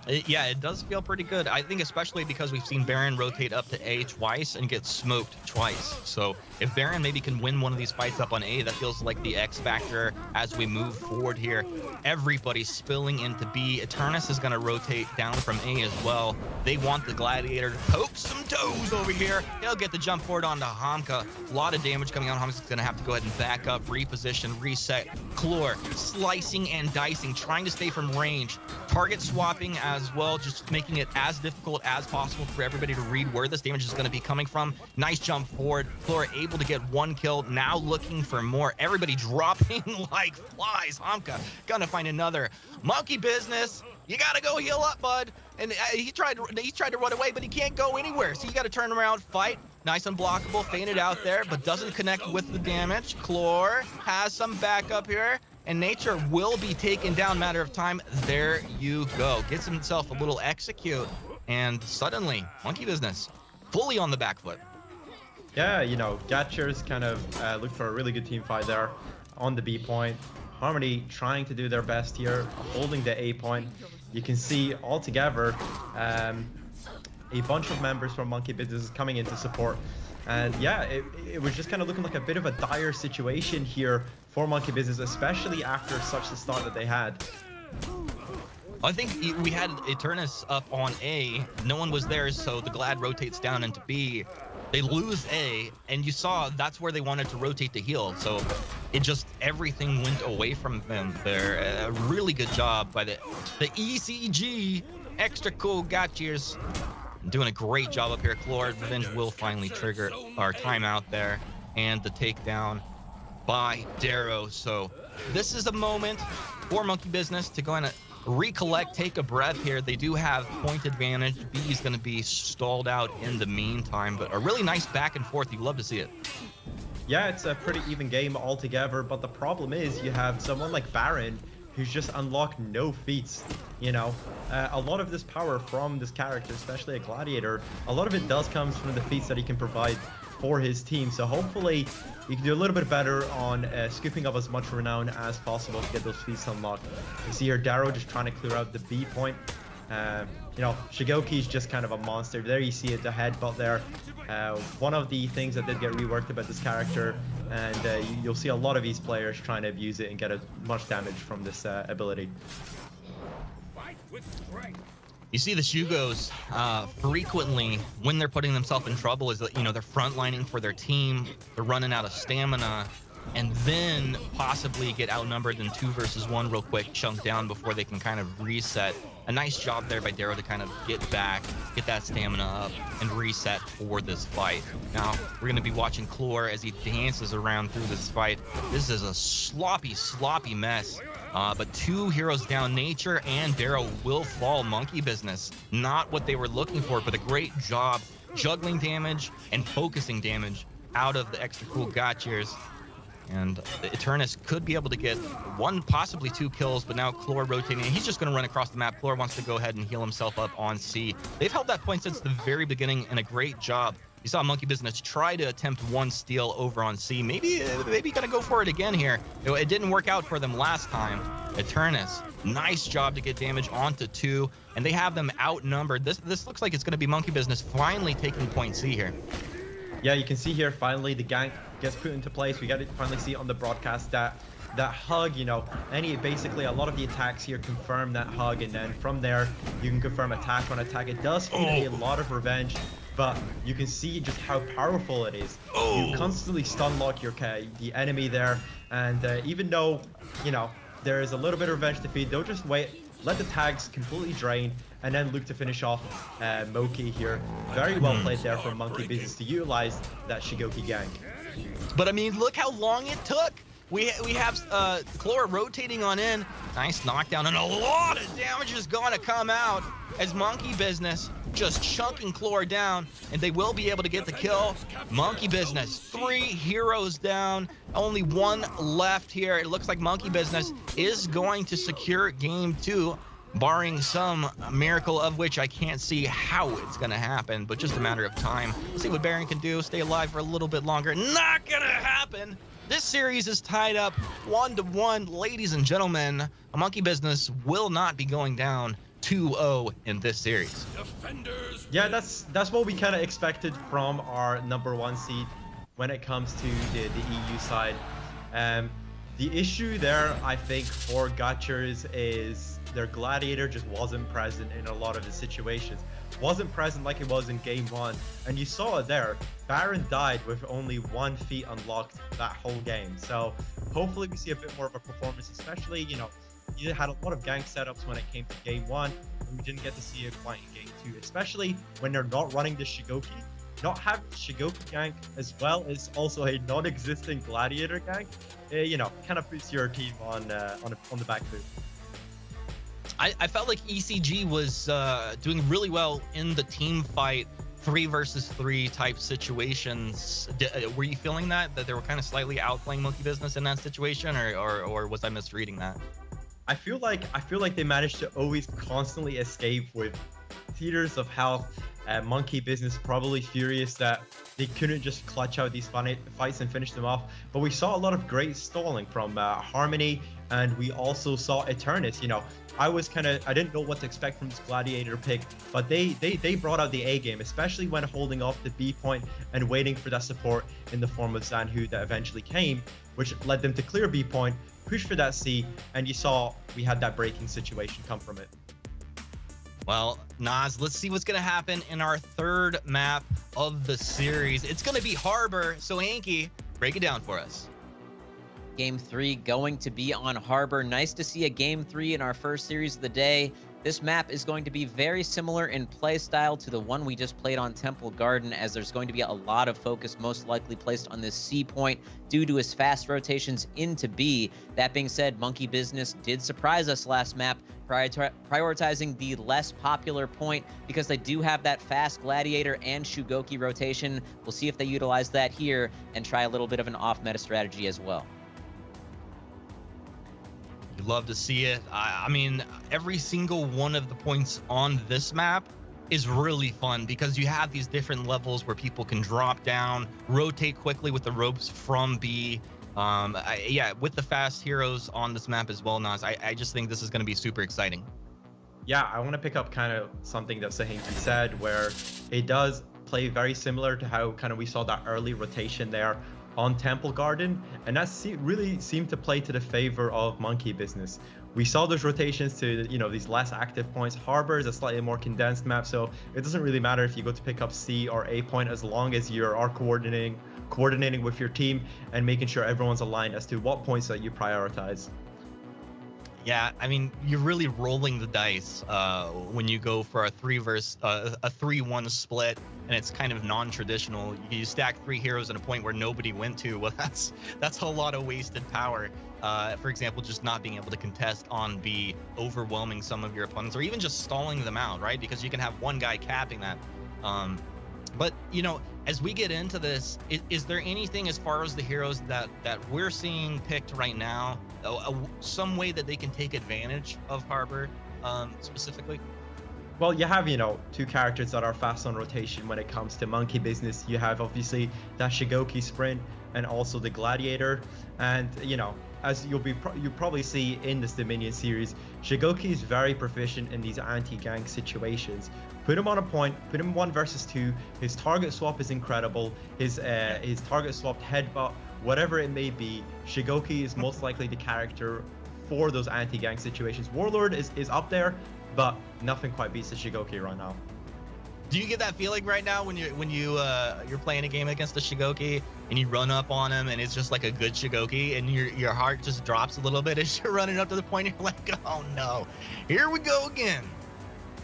Yeah, it does feel pretty good. I think especially because we've seen Baron rotate up to A twice and get smoked twice. So if Baron maybe can win one of these fights up on A, that feels like the X factor as we move forward here. Everybody's spilling into B. Eternus is going to rotate down from A as well. They want the Gladiator to poke some toes over here. He'll get the jump forward onto Hamka. A lot of damage coming on. Hamka's going to have to go ahead and back up, reposition, reset. Chlor slicing and dicing, trying to stay from range. Target swapping as well, just making it as difficult as possible for everybody to read where this damage is going to be coming from. Nice jump forward. Chlor able to get 1 kill, now looking for more. Everybody dropping like flies. Hamka gonna find another. Monkey Business, you gotta go heal up, bud. And he tried to run away, but he can't go anywhere, so you gotta turn around, fight. Nice unblockable, fainted out there, but doesn't connect with the damage. Chlor has some backup here, and Nature will be taken down, matter of time. There you go. Gets himself a little execute, and suddenly, Monkey Business fully on the back foot. Yeah, you know, Gatchers kind of looked for a really good team fight there on the B point. Harmony trying to do their best here, holding the A point. You can see altogether a bunch of members from Monkey Business coming in to support. And yeah, it was just kind of looking like a bit of a dire situation here for Monkey Business, especially after such the start that they had. I think we had Eternus up on A. No one was there, so the Glad rotates down into B. They lose A, and you saw that's where they wanted to rotate to heal. So it just, everything went away from them there. A really good job by the ECG. Extra cool Gatchers. Doing a great job up here. Chlor Revenge will finally trigger our timeout there, and the takedown by Darrow. So this is a moment for Monkey Business to go and recollect, take a breath here. They do have point advantage. B is going to be stalled out in the meantime, but a really nice back and forth. You love to see it. Yeah, it's a pretty even game altogether, but the problem is you have someone like Baron who's just unlocked no feats, you know. A lot of this power from this character, especially a Gladiator, a lot of it does come from the feats that he can provide for his team. So hopefully you can do a little bit better on scooping up as much renown as possible to get those feats unlocked. You see here Darrow just trying to clear out the B point. You know, Shigoki's just kind of a monster. There you see it, the headbutt there. One of the things that did get reworked about this character, and you'll see a lot of these players trying to abuse it and get as much damage from this ability. You see the Shugos frequently, when they're putting themselves in trouble, is that, you know, they're frontlining for their team, they're running out of stamina, and then possibly get outnumbered in 2 versus 1 real quick, chunk down before they can kind of reset. a nice job there by Darrow to kind of get back, get that stamina up, and reset for this fight. Now, we're going to be watching Clore as he dances around through this fight. This is a sloppy mess. But 2 heroes down, Nature and Darrow will fall. Monkey Business, not what they were looking for, but a great job juggling damage and focusing damage out of the extra cool gotchas. And the Eternus could be able to get 1, possibly 2 kills, but now Clore rotating. He's just going to run across the map. Clore wants to go ahead and heal himself up on C. They've held that point since the very beginning, and a great job. You saw Monkey Business try to attempt 1 steal over on C. Maybe gonna go for it again here. It didn't work out for them last time. Eternus, nice job to get damage onto 2, and they have them outnumbered. This looks like it's gonna be Monkey Business finally taking point C here. Yeah, you can see here finally the gank gets put into place. We got to finally see on the broadcast that hug, you know, basically a lot of the attacks here confirm that hug, and then from there you can confirm attack on attack. It does feed a lot of revenge, but you can see just how powerful it is. You constantly stun lock the enemy there, and even though, you know, there is a little bit of revenge to feed, they'll just wait, let the tags completely drain, and then look to finish off Moki here. Very well played there from Monkey Business to utilize that Shigoki gank. But I mean, look how long it took. We have Clore rotating on in. Nice knockdown, and a lot of damage is going to come out as Monkey Business just chunking Clore down, and they will be able to get the kill. Monkey Business, 3 heroes down, only 1 left here. It looks like Monkey Business is going to secure game 2, barring some miracle of which I can't see how it's going to happen, but just a matter of time. See what Baron can do, stay alive for a little bit longer. Not going to happen. This series is tied up 1-1. Ladies and gentlemen, a Monkey Business will not be going down 2-0 in this series. Yeah, that's what we kind of expected from our #1 seed when it comes to the EU side. The issue there, I think, for Gotchers is their Gladiator just wasn't present in a lot of the situations. Wasn't present like it was in game 1, and you saw it there. Baron died with only 1 feat unlocked that whole game. So hopefully we see a bit more of a performance, especially, you know, you had a lot of gank setups when it came to game 1, and we didn't get to see it quite in game 2, especially when they're not running the Shigoki. Not having Shigoki gank as well as also a non-existing Gladiator gank, you know, kind of puts your team on the back foot. I felt like ECG was doing really well in the team fight, 3 versus 3 type situations. Were you feeling that they were kind of slightly outplaying Monkey Business in that situation, or was I misreading that? I feel like they managed to always constantly escape with theaters of health. Monkey Business probably furious that they couldn't just clutch out these fights and finish them off. But we saw a lot of great stalling from Harmony, and we also saw Eternus. You know, I didn't know what to expect from this Gladiator pick, but they brought out the A game, especially when holding off the B point and waiting for that support in the form of Zanhu that eventually came, which led them to clear B point, push for that C, and you saw we had that breaking situation come from it. Well, Nas, let's see what's going to happen in our 3rd map of the series. It's going to be Harbor, so Hanky, break it down for us. Game 3 going to be on Harbor. Nice to see a Game 3 in our first series of the day. This map is going to be very similar in play style to the one we just played on Temple Garden, as there's going to be a lot of focus most likely placed on this C point due to his fast rotations into B. That being said, Monkey Business did surprise us last map, prioritizing the less popular point because they do have that fast Gladiator and Shugoki rotation. We'll see if they utilize that here and try a little bit of an off-meta strategy as well. You love to see it. I mean, every single one of the points on this map is really fun because you have these different levels where people can drop down, rotate quickly with the ropes from B. Yeah, with the fast heroes on this map as well, Nas, I just think this is going to be super exciting. Yeah, I want to pick up kind of something that Sahinki said, where it does play very similar to how kind of we saw that early rotation there on Temple Garden, and that really seemed to play to the favor of Monkey Business. We saw those rotations to, you know, these less active points. Harbor is a slightly more condensed map, so it doesn't really matter if you go to pick up C or A point as long as you are coordinating with your team and making sure everyone's aligned as to what points that you prioritize. Yeah, I mean, you're really rolling the dice when you go for a 3-1 split, and it's kind of non-traditional. You stack 3 heroes at a point where nobody went to. Well, that's a lot of wasted power. For example, just not being able to contest on B, overwhelming some of your opponents, or even just stalling them out, right? Because you can have one guy capping that. But you know, as we get into this, is there anything as far as the heroes that we're seeing picked right now, some way that they can take advantage of Harbor specifically? Well, you have, 2 characters that are fast on rotation when it comes to monkey business. You have obviously that Shigoki sprint and also the Gladiator. And, as you'll probably see in this Dominion series, Shigoki is very proficient in these anti-gank situations. Put him on a point, put him 1 versus 2. His target swap is incredible. His target swapped headbutt, whatever it may be, Shigoki is most likely the character for those anti-gank situations. Warlord is up there, but nothing quite beats the Shigoki right now. Do you get that feeling right now when you're playing a game against a Shigoki and you run up on him and it's just like a good Shigoki and your heart just drops a little bit as you're running up to the point, you're like, oh no, here we go again.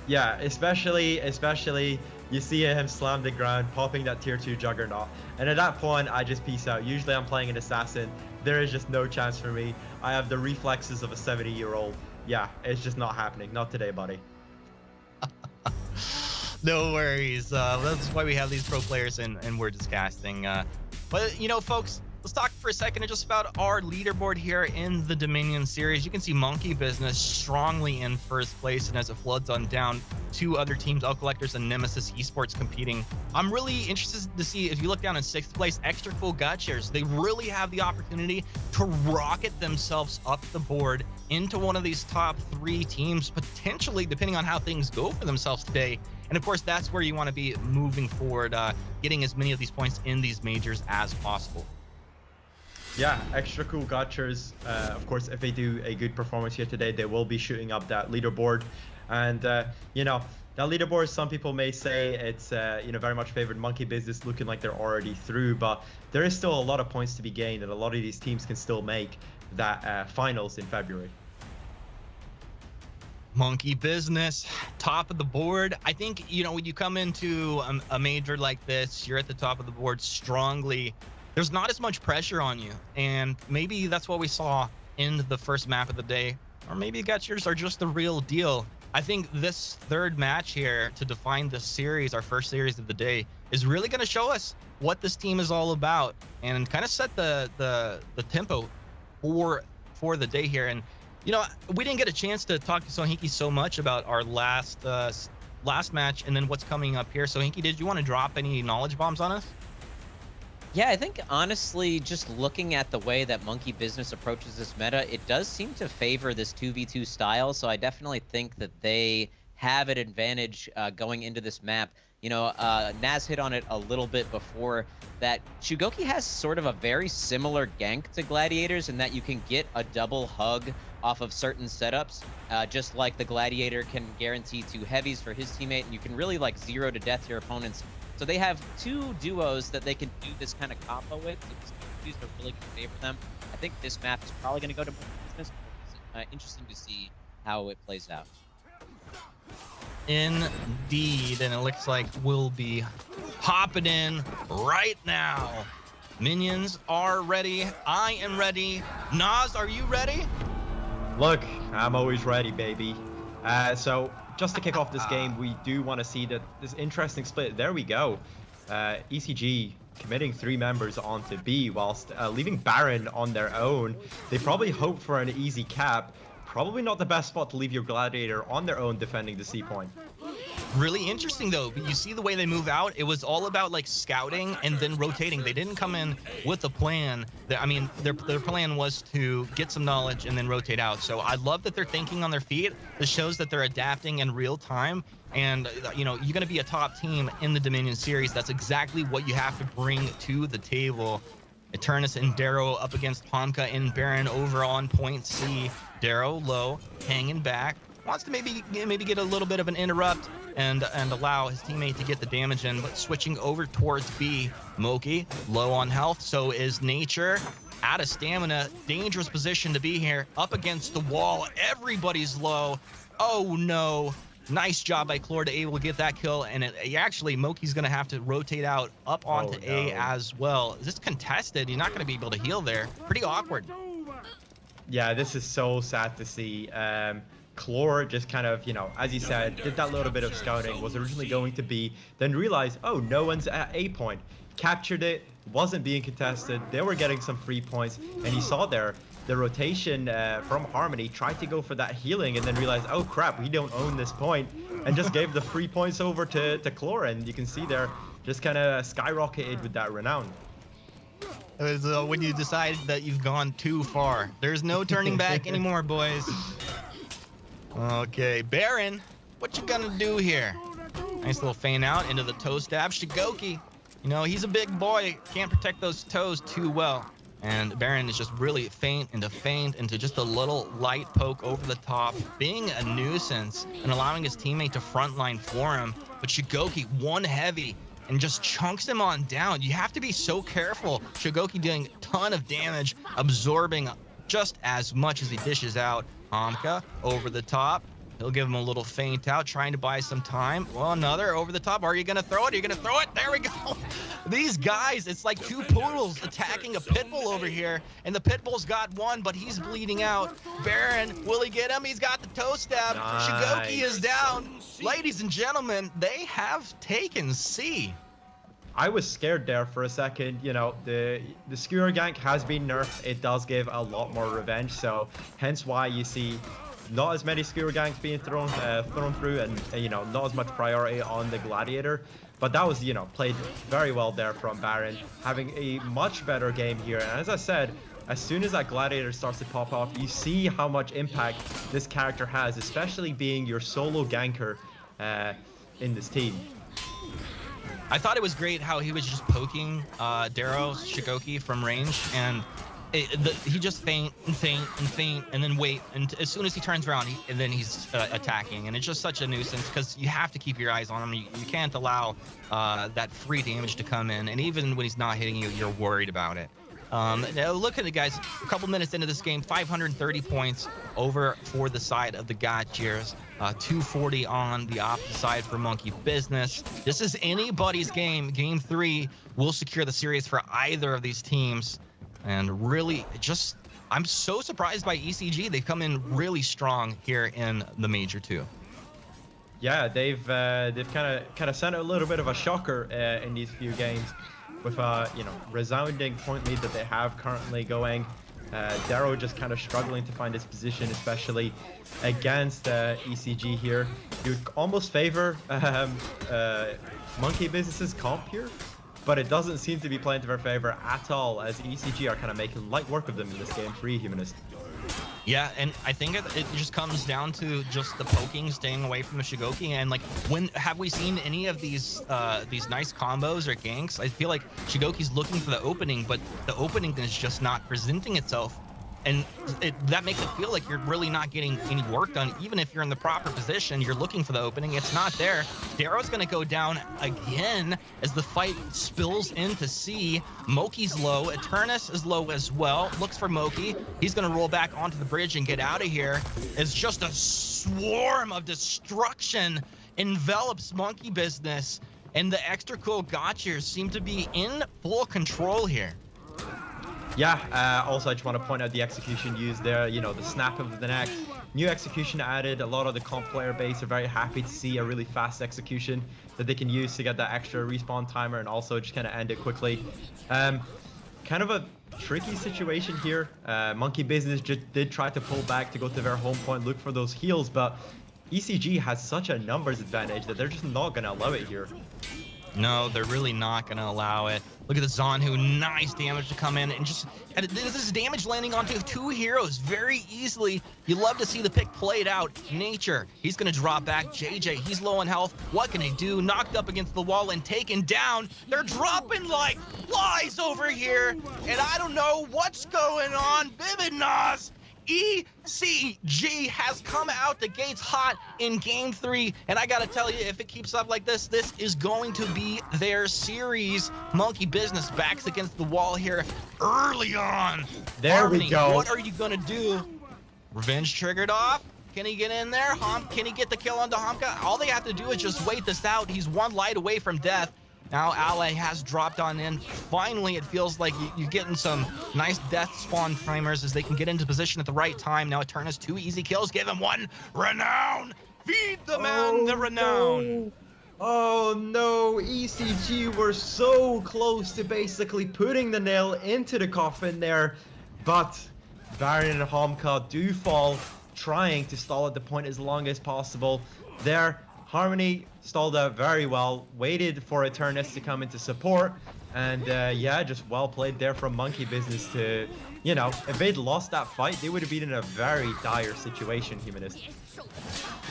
Yeah, especially you see him slam the ground, popping that tier 2 Juggernaut, and at that point I just peace out. Usually I'm playing an assassin. There is just no chance for me. I have the reflexes of a 70-year-old. Yeah, it's just not happening. Not today, buddy. No worries. That's why we have these pro players and we're discussing. But folks, let's talk for a second just about our leaderboard here in the Dominion series. You can see Monkey Business strongly in first place, and as it floods on down, 2 other teams, Elk Collectors and Nemesis Esports, competing. I'm really interested to see, if you look down in 6th place, Extra Cool Gutchers. They really have the opportunity to rocket themselves up the board into one of these top 3 teams, potentially, depending on how things go for themselves today. And of course, that's where you want to be moving forward, getting as many of these points in these majors as possible. Yeah, Extra Cool Gotchers, of course, if they do a good performance here today, they will be shooting up that leaderboard. And, that leaderboard, some people may say it's, very much favored Monkey Business, looking like they're already through. But there is still a lot of points to be gained, and a lot of these teams can still make that finals in February. Monkey Business, top of the board. I think, when you come into a major like this, you're at the top of the board strongly. There's not as much pressure on you, and maybe that's what we saw in the first map of the day, or maybe Gutchers are just the real deal. I think this 3rd match here to define this series, our first series of the day, is really going to show us what this team is all about and kind of set the tempo for the day here. And we didn't get a chance to talk to Sohinki so much about our last match and then what's coming up here. Sohinki, did you want to drop any knowledge bombs on us? Yeah, I think honestly, just looking at the way that Monkey Business approaches this meta, it does seem to favor this 2v2 style. So I definitely think that they have an advantage going into this map. Naz hit on it a little bit before that Shigoki has sort of a very similar gank to Gladiators in that you can get a double hug off of certain setups, just like the Gladiator can guarantee 2 heavies for his teammate, and you can really like 0 to death your opponents. So they have 2 duos that they can do this kind of combo with. So these are really going to favor them. I think this map is probably going to go to Monkey Business. Interesting to see how it plays out. Indeed, and it looks like we'll be hopping in right now. Minions are ready. I am ready. Naz, are you ready? Look, I'm always ready, baby. So just to kick off this game, we do want to see that this interesting split. There we go. ECG committing 3 members onto B whilst leaving Baron on their own. They probably hope for an easy cap. Probably not the best spot to leave your Gladiator on their own defending the C point. Really interesting though, but you see the way they move out, it was all about like scouting and then rotating. They didn't come in with a plan. Their plan was to get some knowledge and then rotate out. So I love that they're thinking on their feet. This shows that they're adapting in real time. And you're going to be a top team in the Dominion series. That's exactly what you have to bring to the table. Eternus and Darrow up against Pomka and Baron over on point C. Darrow low, hanging back. Wants to maybe get a little bit of an interrupt, and allow his teammate to get the damage in. But switching over towards B, Moki low on health, so is Nature. Out of stamina, dangerous position to be here. Up against the wall, everybody's low. Oh no. Nice job by Chlor to able to get that kill, and actually Moki's gonna have to rotate out up onto A as well. Is this contested? You're not gonna be able to heal there. Pretty awkward. Yeah, this is so sad to see. Chlor just kind of, you know, as you said, did that little bit of scouting, was originally going to B, then realized, oh, no one's at A point. Captured it, wasn't being contested, they were getting some free points, and you saw there, the rotation from Harmony tried to go for that healing and then realized, oh crap, we don't own this point, and just gave the free points over to Chlor, and you can see there, just kind of skyrocketed with that renown. It was when you decide that you've gone too far. There's no turning back anymore, boys. Okay, Baron, what you gonna do here? Nice little feint out into the toe stab. Shigoki, you know, he's a big boy, can't protect those toes too well. And Baron is just really feint into just a little light poke over the top, being a nuisance and allowing his teammate to frontline for him. But Shigoki, one heavy, and just chunks him on down. You have to be so careful. Shigoki doing a ton of damage, absorbing just as much as he dishes out. Hamka over the top. He'll give him a little feint out, trying to buy some time. Well, another over the top. Are you gonna throw it? Are you gonna throw it? There we go. These guys, it's like two poodles attacking a pit bull over here, and the pit bull's got one, but he's bleeding out. Baron, will he get him? He's got the toe stab. Nice. Shigoki is down. Ladies and gentlemen, they have taken C. I was scared there for a second. You know, the skewer gank has been nerfed. It does give a lot more revenge, so hence why you see not as many skewer ganks being thrown through, and you know, not as much priority on the gladiator. But that was, you know, played very well there from Baron, having a much better game here. And as I said, as soon as that gladiator starts to pop off, you see how much impact this character has, especially being your solo ganker in this team. I thought it was great how he was just poking Darrow Shigoki from range, and he just feint, and then wait, and as soon as he turns around, and then he's attacking, and it's just such a nuisance because you have to keep your eyes on him. You can't allow that free damage to come in, and even when he's not hitting you, you're worried about it. Now look at it, guys. A couple minutes into this game, 530 points over for the side of the Gothiers. 240 on the opposite side for Monkey Business. This is anybody's game. Game 3 will secure the series for either of these teams. And really, I'm so surprised by ECG. They've come in really strong here in the Major 2. Yeah, they've kind of sent a little bit of a shocker in these few games, with you know, resounding point lead that they have currently going. Darrow just kind of struggling to find his position, especially against ECG here. You would almost favor Monkey Business's comp here, but it doesn't seem to be playing to their favor at all, as ECG are kind of making light work of them in this game for Humanist. Yeah, and I think it just comes down to just the poking, staying away from the Shigoki, and like, when have we seen any of these nice combos or ganks? I feel like Shigoki's looking for the opening, but the opening is just not presenting itself, and that makes it feel like you're really not getting any work done. Even if you're in the proper position, you're looking for the opening, it's not there. Darrow's gonna go down again as the fight spills into C. Moki's low, Eternus is low as well. Looks for Moki. He's gonna roll back onto the bridge and get out of here. It's just a swarm of destruction envelops Monkey Business, and the extra cool Gothiers seem to be in full control here. Yeah, also I just want to point out the execution used there, you know, the snap of the neck. New execution added. A lot of the comp player base are very happy to see a really fast execution that they can use to get that extra respawn timer and also just kind of end it quickly. Kind of a tricky situation here. Monkey Business just did try to pull back to go to their home point, look for those heals, but ECG has such a numbers advantage that they're just not going to allow it here. No, they're really not going to allow it. Look at the Zanhu, nice damage to come in, and this is damage landing onto two heroes very easily. You love to see the pick played out. Nature, he's going to drop back. JJ, he's low on health. What can he do? Knocked up against the wall and taken down. They're dropping like flies over here, and I don't know what's going on. Vivid Nas ECG has come out the gates hot in Game 3, and I gotta tell you, if it keeps up like this, this is going to be their series. Monkey Business backs against the wall here early on. There Harmony, we go. what are you gonna do? Revenge triggered off. Can he get in there? Can he get the kill onto Homka? All they have to do is just wait this out. He's one light away from death. Now Ally has dropped on in. Finally, it feels like you're getting some nice death spawn timers as they can get into position at the right time. Now Eternus, 2 easy kills. Give him 1 renown. Feed the man the renown. No. Oh no, ECG were so close to basically putting the nail into the coffin there, but Baron and Homka do fall, trying to stall at the point as long as possible. There, Harmony stalled out very well, waited for Eternus to come into support, and yeah, just well played there from Monkey Business to, you know, if they'd lost that fight, they would have been in a very dire situation, Humanist.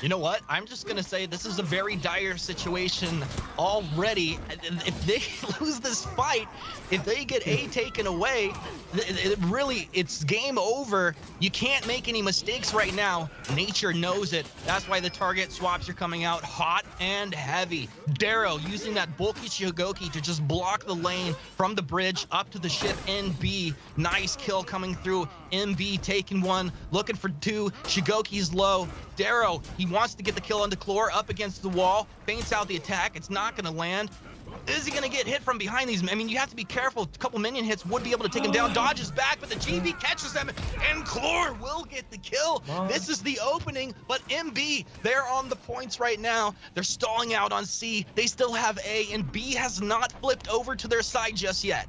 You know what? I'm just going to say this is a very dire situation already. If they lose this fight, if they get A taken away, it's game over. You can't make any mistakes right now. Nature knows it. That's why the target swaps are coming out hot and heavy. Darrow using that bulky Shigoki to just block the lane from the bridge up to the ship NB. Nice kill coming through. MB taking 1, looking for 2. Shigoki's low. Darrow, he wants to get the kill on the Chlor up against the wall, feints out the attack. It's not going to land. Is he going to get hit from behind these? I mean, you have to be careful. A couple minion hits would be able to take him down. Dodges back, but the GB catches him, and Chlor will get the kill. This is the opening, but MB, they're on the points right now. They're stalling out on C. They still have A, and B has not flipped over to their side just yet.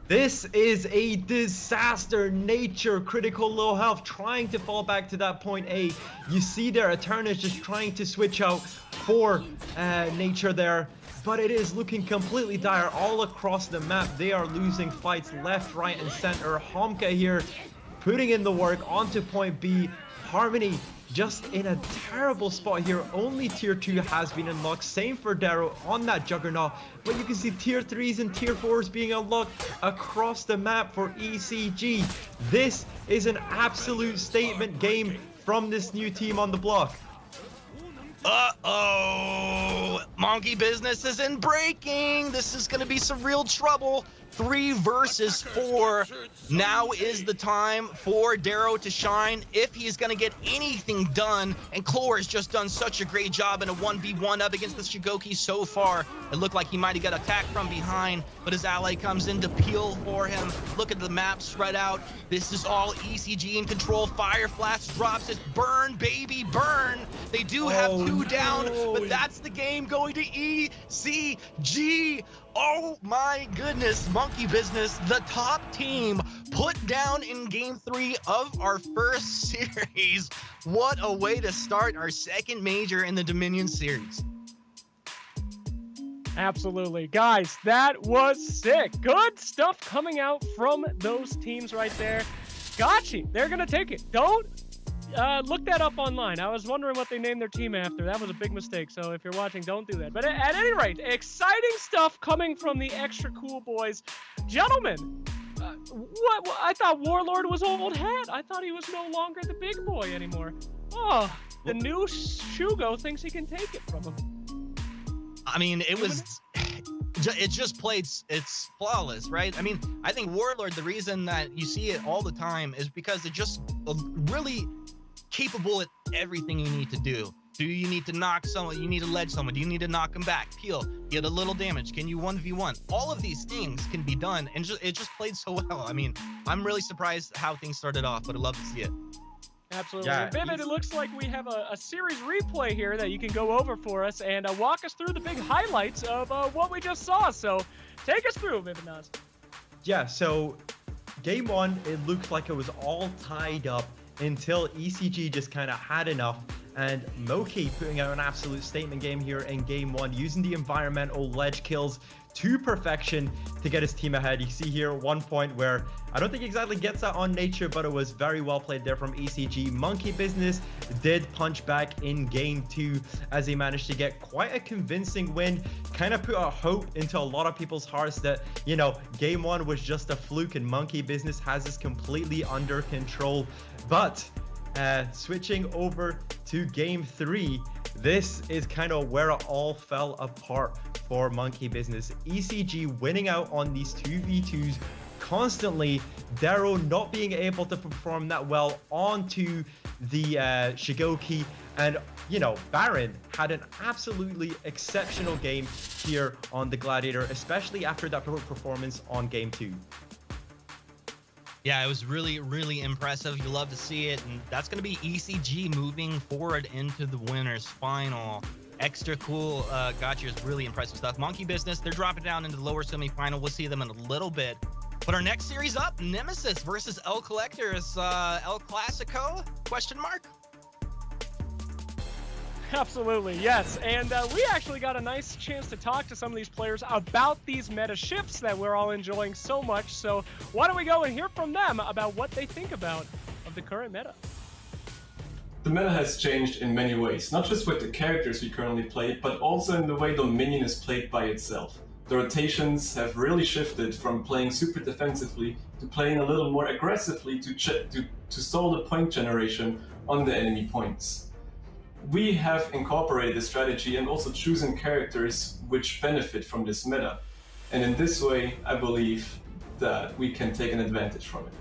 This is a disaster. Nature, critical low health, trying to fall back to that point A. You see there, Eternus just trying to switch out for Nature there. But it is looking completely dire all across the map. They are losing fights left, right, and center. Homka here putting in the work onto point B. Harmony just in a terrible spot here. Only tier 2 has been unlocked. Same for Darrow on that Juggernaut. But you can see tier 3s and tier 4s being unlocked across the map for ECG. This is an absolute statement game from this new team on the block. Uh-oh! Monkey Business is in breaking. This is going to be some real trouble. 3 versus 4. Now is the time for Darrow to shine if he's going to get anything done. And Chlor has just done such a great job in a 1v1 up against the Shigoki so far. It looked like he might have got attacked from behind, but his ally comes in to peel for him. Look at the map spread out. This is all ECG in control. Fire Flash drops it. Burn, baby, burn. They do have 2 down, but that's the game going to ECG. Oh my goodness, Monkey Business, the top team put down in game 3 of our first series. What a way to start our second major in the Dominion series. Absolutely. Guys, that was sick. Good stuff coming out from those teams right there. Gotchi, they're going to take it. Don't look that up online. I was wondering what they named their team after. That was a big mistake. So if you're watching, don't do that. But at any rate, exciting stuff coming from the extra cool boys. Gentlemen, what I thought Warlord was old hat. I thought he was no longer the big boy anymore. Oh, the new Shugo thinks he can take it from him. I mean, it just played, it's flawless, right? I mean, I think Warlord, the reason that you see it all the time is because it's just really capable at everything you need to do. Do you need to knock someone? You need to ledge someone. Do you need to knock them back? Peel, get a little damage. Can you 1v1? All of these things can be done, and it just played so well. I mean, I'm really surprised how things started off, but I'd love to see it. Absolutely. Yeah, Vivid, it looks like we have a series replay here that you can go over for us and walk us through the big highlights of what we just saw. So take us through, Vivid Nas. Yeah, so game 1, it looked like it was all tied up until ECG just kind of had enough. and Moki putting out an absolute statement game here in game 1, using the environmental ledge kills to perfection to get his team ahead. You see here one point where I don't think he exactly gets that on nature, but it was very well played there from ECG. Monkey Business did punch back in game 2 as he managed to get quite a convincing win. Kind of put a hope into a lot of people's hearts that, you know, game 1 was just a fluke and Monkey Business has this completely under control. But switching over to game 3, this is kind of where it all fell apart for Monkey Business. ECG winning out on these 2v2s constantly. Darrow not being able to perform that well onto the Shigoki, and you know, Baron had an absolutely exceptional game here on the Gladiator, especially after that performance on game 2. Yeah, it was really, really impressive. You love to see it, and that's going to be ECG moving forward into the winners final. Extra cool. Gotcha, is really impressive stuff. Monkey Business, they're dropping down into the lower semifinal. We'll see them in a little bit. But our next series up, Nemesis versus El Collectors. El Clasico? Question mark? Absolutely, yes. And we actually got a nice chance to talk to some of these players about these meta shifts that we're all enjoying so much. So why don't we go and hear from them about what they think about of the current meta. The meta has changed in many ways, not just with the characters we currently play, but also in the way Dominion is played by itself. The rotations have really shifted from playing super defensively to playing a little more aggressively to stall the point generation on the enemy points. We have incorporated this strategy and also chosen characters which benefit from this meta. And in this way, I believe that we can take an advantage from it.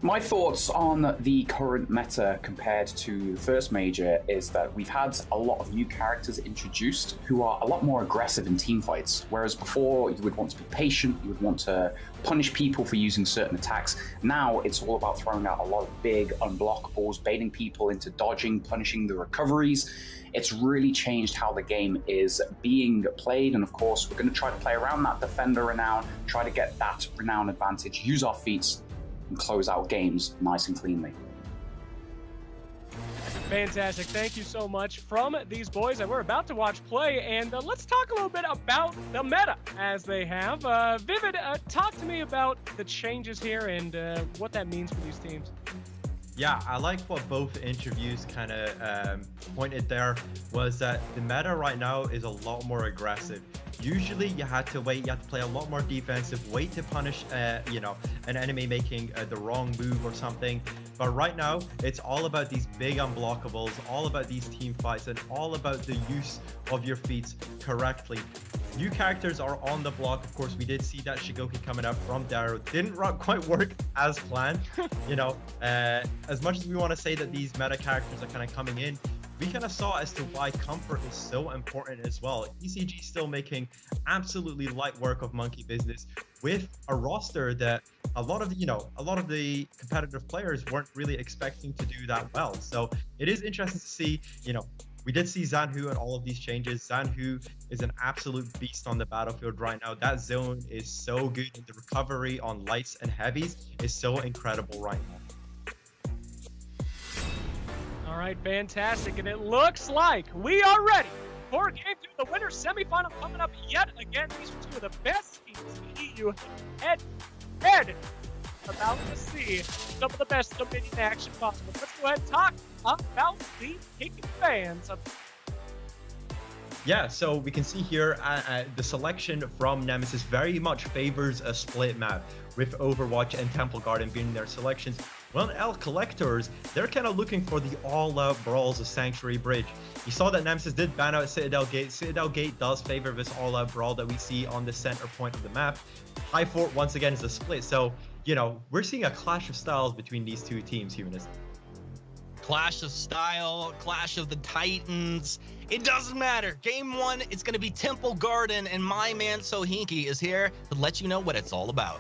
My thoughts on the current meta compared to the first major is that we've had a lot of new characters introduced who are a lot more aggressive in team fights, whereas before you would want to be patient, you would want to punish people for using certain attacks. Now it's all about throwing out a lot of big unblockables, baiting people into dodging, punishing the recoveries. It's really changed how the game is being played, and of course we're going to try to play around that defender renown, try to get that renown advantage, use our feats, and close out games nice and cleanly. Fantastic. Thank you so much from these boys that we're about to watch play. And let's talk a little bit about the meta as they have. Vivid, talk to me about the changes here and what that means for these teams. Yeah, I like what both interviews kind of pointed there, was that the meta right now is a lot more aggressive. Usually you had to wait, you had to play a lot more defensive, wait to punish you know, an enemy making the wrong move or something. But right now, it's all about these big unblockables, all about these team fights, and all about the use of your feats correctly. New characters are on the block. Of course, we did see that Shigoki coming up from Darrow. Didn't quite work as planned. You know, as much as we want to say that these meta characters are kind of coming in, we kind of saw as to why comfort is so important as well. ECG still making absolutely light work of Monkey Business with a roster that a lot of the competitive players weren't really expecting to do that well. So it is interesting to see, you know, we did see Zanhu and all of these changes. Zanhu is an absolute beast on the battlefield right now. That zone is so good. The recovery on lights and heavies is so incredible right now. All right, fantastic. And it looks like we are ready for game 2, the winner's semifinal coming up yet again. These are two of the best teams in the EU head about to see some of the best Dominion action possible. Let's go ahead and talk about the kicking fans. Yeah, so we can see here the selection from Nemesis very much favors a split map, with Overwatch and Temple Garden being their selections. Well, El Collectors, they're kind of looking for the all-out brawls of Sanctuary Bridge. You saw that Nemesis did ban out Citadel Gate. Citadel Gate does favor this all-out brawl that we see on the center point of the map. High Fort, once again, is a split. So, you know, we're seeing a clash of styles between these two teams here in this. Clash of style, clash of the titans. It doesn't matter. Game 1, it's going to be Temple Garden, and my man Sohinki is here to let you know what it's all about.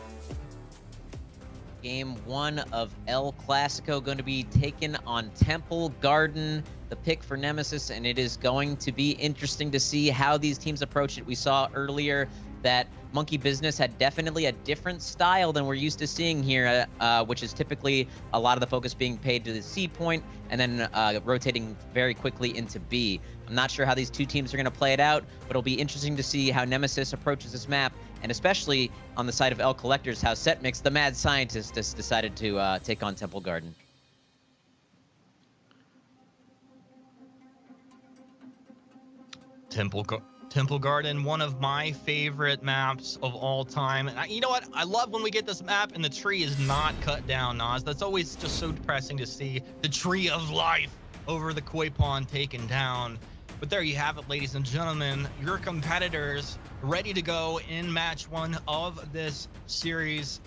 Game 1 of El Clasico going to be taken on Temple Garden, the pick for Nemesis, and it is going to be interesting to see how these teams approach it. We saw earlier that Monkey Business had definitely a different style than we're used to seeing here, which is typically a lot of the focus being paid to the C point and then rotating very quickly into B. I'm not sure how these two teams are going to play it out, but it'll be interesting to see how Nemesis approaches this map, and especially on the side of L Collectors, how Setmix, the mad scientist, has decided to take on Temple Garden. Temple Garden, one of my favorite maps of all time. You know what? I love when we get this map and the tree is not cut down, Nas. That's always just so depressing to see the tree of life over the koi pond taken down. But there you have it, ladies and gentlemen. Your competitors ready to go in match 1 of this series.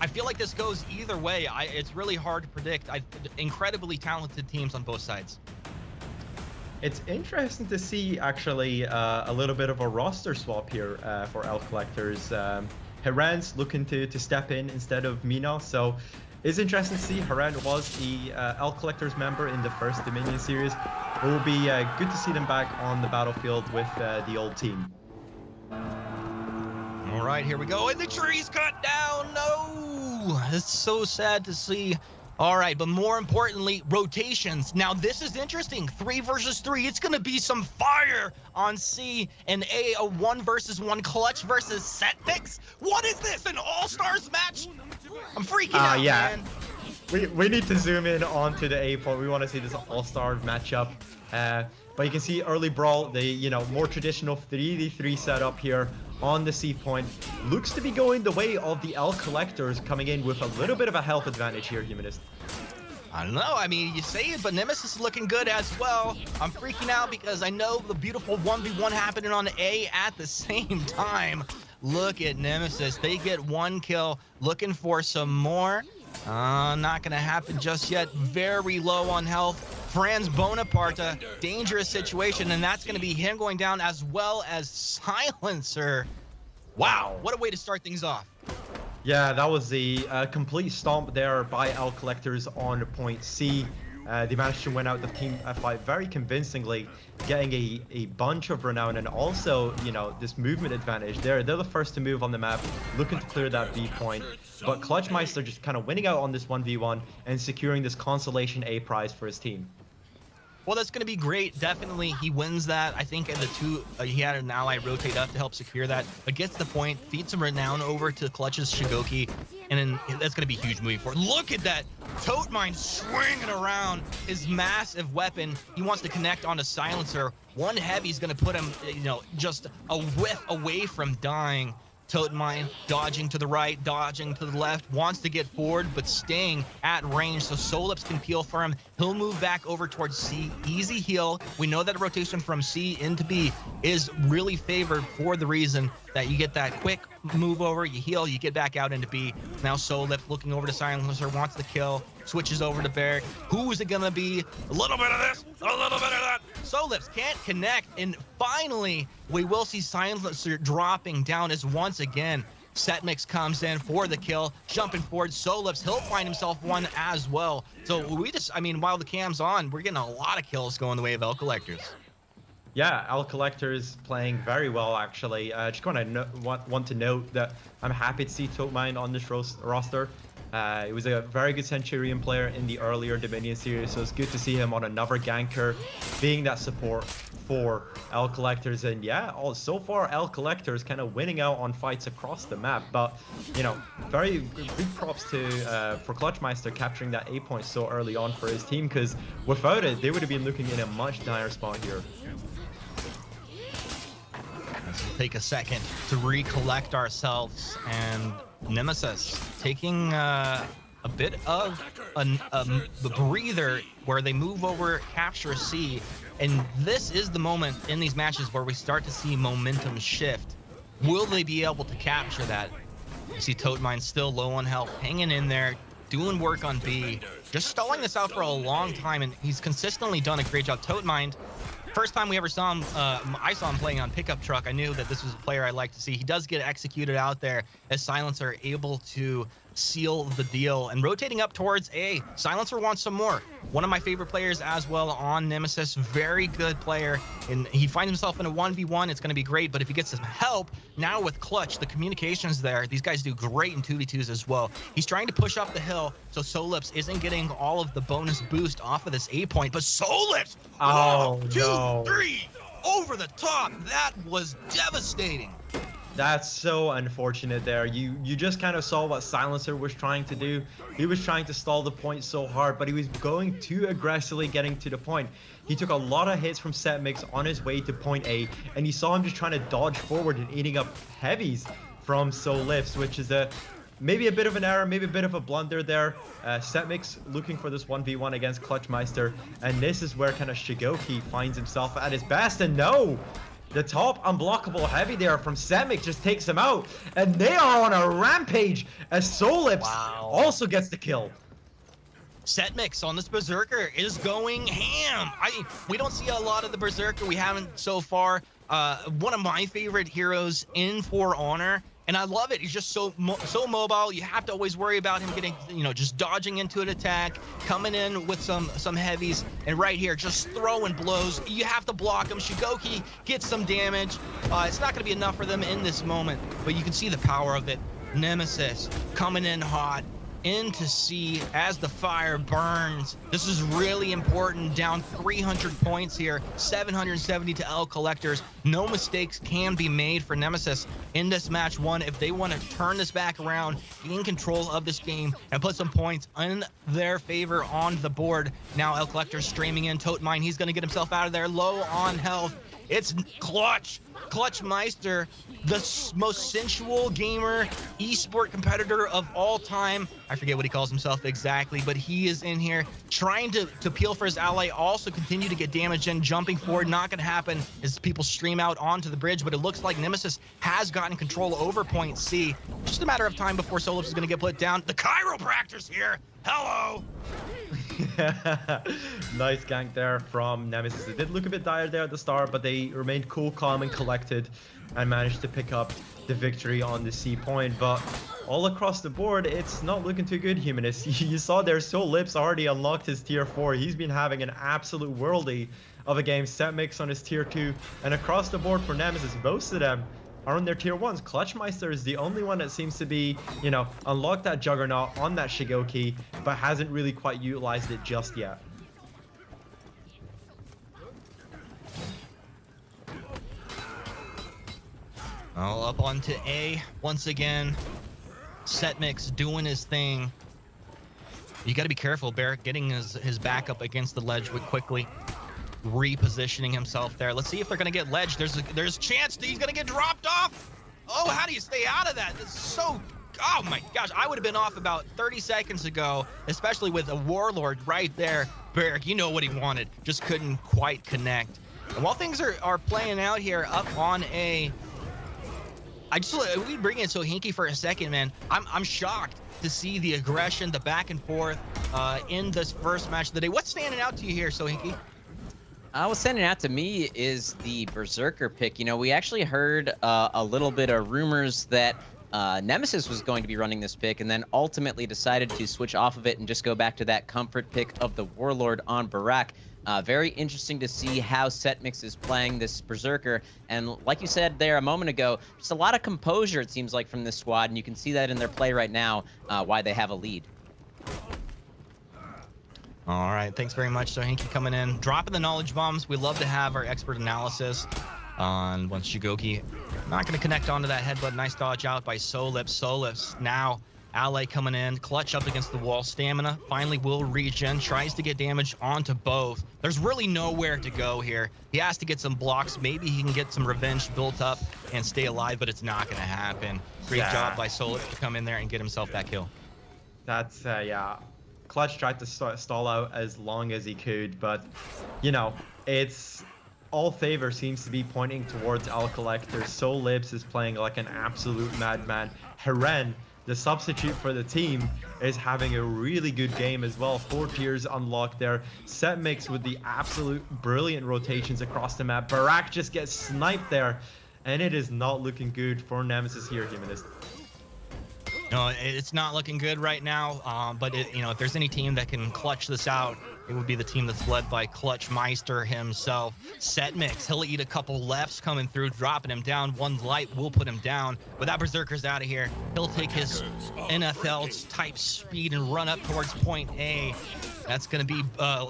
I feel like this goes either way. It's really hard to predict. Incredibly talented teams on both sides. It's interesting to see, actually, a little bit of a roster swap here for L Collectors. Haran's looking to step in instead of Mina, so it's interesting to see. Haran was the L Collectors member in the first Dominion series. It will be good to see them back on the battlefield with the old team. All right, here we go, and the tree's cut down. No, it's so sad to see. All right, but more importantly, rotations. Now, this is interesting. 3 versus 3. It's going to be some fire on C and A. A 1 versus 1 Clutch versus Setmix. What is this? An all-stars match? I'm freaking out, yeah. man. We need to zoom in onto the A point. We want to see this all-star matchup. But you can see early brawl, the more traditional 3v3 setup here on the C point. Looks to be going the way of the L Collectors, coming in with a little bit of a health advantage here, Humanist. I don't know. I mean, you say it, but Nemesis is looking good as well. I'm freaking out because I know the beautiful 1v1 happening on A at the same time. Look at Nemesis. They get 1 kill, looking for some more. Not gonna happen just yet. Very low on health. Franz Bonaparte, dangerous situation, and that's gonna be him going down as well as Silencer. Wow, what a way to start things off. Yeah, that was the complete stomp there by L Collectors on point C. They managed to win out the team fight very convincingly, getting a bunch of renown and also, this movement advantage. They're the first to move on the map, looking to clear that B point. But Clutchmeister just kind of winning out on this 1v1 and securing this consolation A prize for his team. Well, that's going to be great. Definitely, he wins that. I think in the 2, he had an ally rotate up to help secure that, but gets the point, feeds some renown over to Clutch's Shigoki, and then that's going to be huge moving forward. Look at that Tote Mine swinging around his massive weapon. He wants to connect onto Silencer. 1 heavy's going to put him, just a whiff away from dying. Tote Mine dodging to the right, dodging to the left, wants to get forward, but staying at range so Solips can peel for him. He'll move back over towards C. Easy heal. We know that a rotation from C into B is really favored for the reason that you get that quick move over, you heal, you get back out into B. Now Solips looking over to Silencer, wants the kill, switches over to Barrick. Who is it gonna be? A little bit of this, a little bit of that. Solips can't connect, and finally we will see Silencer dropping down as once again Setmix comes in for the kill, jumping forward. Solips, he'll find himself 1 as well. So while the cam's on, we're getting a lot of kills going the way of L Collectors. Yeah, L Collectors playing very well, actually. Just want to note that I'm happy to see Tote Mine on this roster. He was a very good Centurion player in the earlier Dominion series, so it's good to see him on another ganker, being that support for L Collectors. And yeah, so far L Collectors kind of winning out on fights across the map. But very big props to for Clutchmeister capturing that A point so early on for his team, because without it, they would have been looking in a much dire spot here. Let's take a second to recollect ourselves, and Nemesis taking a bit of a breather where they move over, capture C, and this is the moment in these matches where we start to see momentum shift. Will they be able to capture that? You see Tote Mine still low on health, hanging in there, doing work on B, just stalling this out for a long time, and he's consistently done a great job. Tote Mine, first time we ever saw him, I saw him playing on Pickup Truck. I knew that this was a player I like to see. He does get executed out there as Silencer are able to seal the deal and rotating up towards A. Silencer wants some more. One of my favorite players as well on Nemesis. Very good player. And he finds himself in a 1v1. It's going to be great. But if he gets some help, now with Clutch, the communications there, these guys do great in 2v2s as well. He's trying to push up the hill so Solips isn't getting all of the bonus boost off of this A point. But Solips, Oh, 2, no. 3, over the top. That was devastating. That's so unfortunate there. You just kind of saw what Silencer was trying to do. He was trying to stall the point so hard, but he was going too aggressively getting to the point. He took a lot of hits from Setmix on his way to point A, and you saw him just trying to dodge forward and eating up heavies from Solips, which is maybe a bit of an error, maybe a bit of a blunder there. Setmix looking for this 1v1 against Clutchmeister, and this is where kind of Shigoki finds himself at his best, and no! The top unblockable heavy there from Setmix just takes him out, and they are on a rampage as Solips also gets the kill. Setmix on this Berserker is going ham. We don't see a lot of the Berserker. We haven't so far. One of my favorite heroes in For Honor, and I love it. He's just so mobile. You have to always worry about him getting, just dodging into an attack, coming in with some heavies, and right here, just throwing blows. You have to block him. Shigoki gets some damage. It's not going to be enough for them in this moment, but you can see the power of it. Nemesis coming in hot into C as the fire burns. This is really important. Down 300 points here, 770 to L Collectors. No mistakes can be made for Nemesis in this match one if they want to turn this back around, gain control of this game, and put some points in their favor on the board. Now L Collector's streaming in. Tote Mine, he's going to get himself out of there, low on health. It's Clutchmeister, the most sensual gamer, esport competitor of all time. I forget what he calls himself exactly, but he is in here trying to peel for his ally, also continue to get damage and jumping forward. Not going to happen as people stream out onto the bridge, but it looks like Nemesis has gotten control over point C. Just a matter of time before Solips is going to get put down. The chiropractor's here. Hello. Nice gank there from Nemesis. It did look a bit dire there at the start, but they remained cool, calm, and collected and managed to pick up the victory on the C point. But all across the board, it's not looking too good, Humanist. You saw there, Solips already unlocked his tier 4. He's been having an absolute worldie of a game. Setmix on his tier 2, and across the board for Nemesis, most of them are on their tier 1s. Clutchmeister is the only one that seems to be, unlocked that Juggernaut on that Shigoki, but hasn't really quite utilized it just yet. All up onto A once again. Setmix doing his thing. You got to be careful, Barrick getting his back up against the ledge quickly. Repositioning himself there. Let's see if they're going to get ledge. There's a chance that he's going to get dropped off. Oh, how do you stay out of that? It's so... Oh my gosh, I would have been off about 30 seconds ago, especially with a Warlord right there. Barrick, you know what he wanted. Just couldn't quite connect. And while things are playing out here up on A, we bring in Sohinki for a second, man. I'm shocked to see the aggression, the back and forth in this first match of the day. What's standing out to you here, Sohinki? What's standing out to me is the Berserker pick. We actually heard a little bit of rumors that Nemesis was going to be running this pick, and then ultimately decided to switch off of it and just go back to that comfort pick of the Warlord on Barak. Very interesting to see how Setmix is playing this Berserker, and like you said there a moment ago, just a lot of composure, it seems like, from this squad, and you can see that in their play right now, why they have a lead. All right, thanks very much, Sohinki, coming in, dropping the knowledge bombs. We love to have our expert analysis on once Shigoki. Not going to connect onto that headbutt. Nice dodge out by Solips. Solips now, ally coming in, clutch up against the wall. Stamina finally will regen, tries to get damage onto both. There's really nowhere to go here. He has to get some blocks. Maybe he can get some revenge built up and stay alive, but it's not going to happen. Great job by Solips to come in there and get himself that kill. That's, yeah. Clutch tried to stall out as long as he could, but, it's... all favor seems to be pointing towards Al Collector. Solips is playing like an absolute madman. Heren, the substitute for the team, is having a really good game as well. 4 tiers unlocked there. Setmix with the absolute brilliant rotations across the map. Barak just gets sniped there, and it is not looking good for Nemesis here, Humanist. No, it's not looking good right now, but if there's any team that can clutch this out it would be the team that's led by Clutchmeister himself. Set Mix, he'll eat a couple lefts coming through, dropping him down. One light will put him down. But that Berserker's out of here. He'll take his NFL-type speed and run up towards point A. That's going to be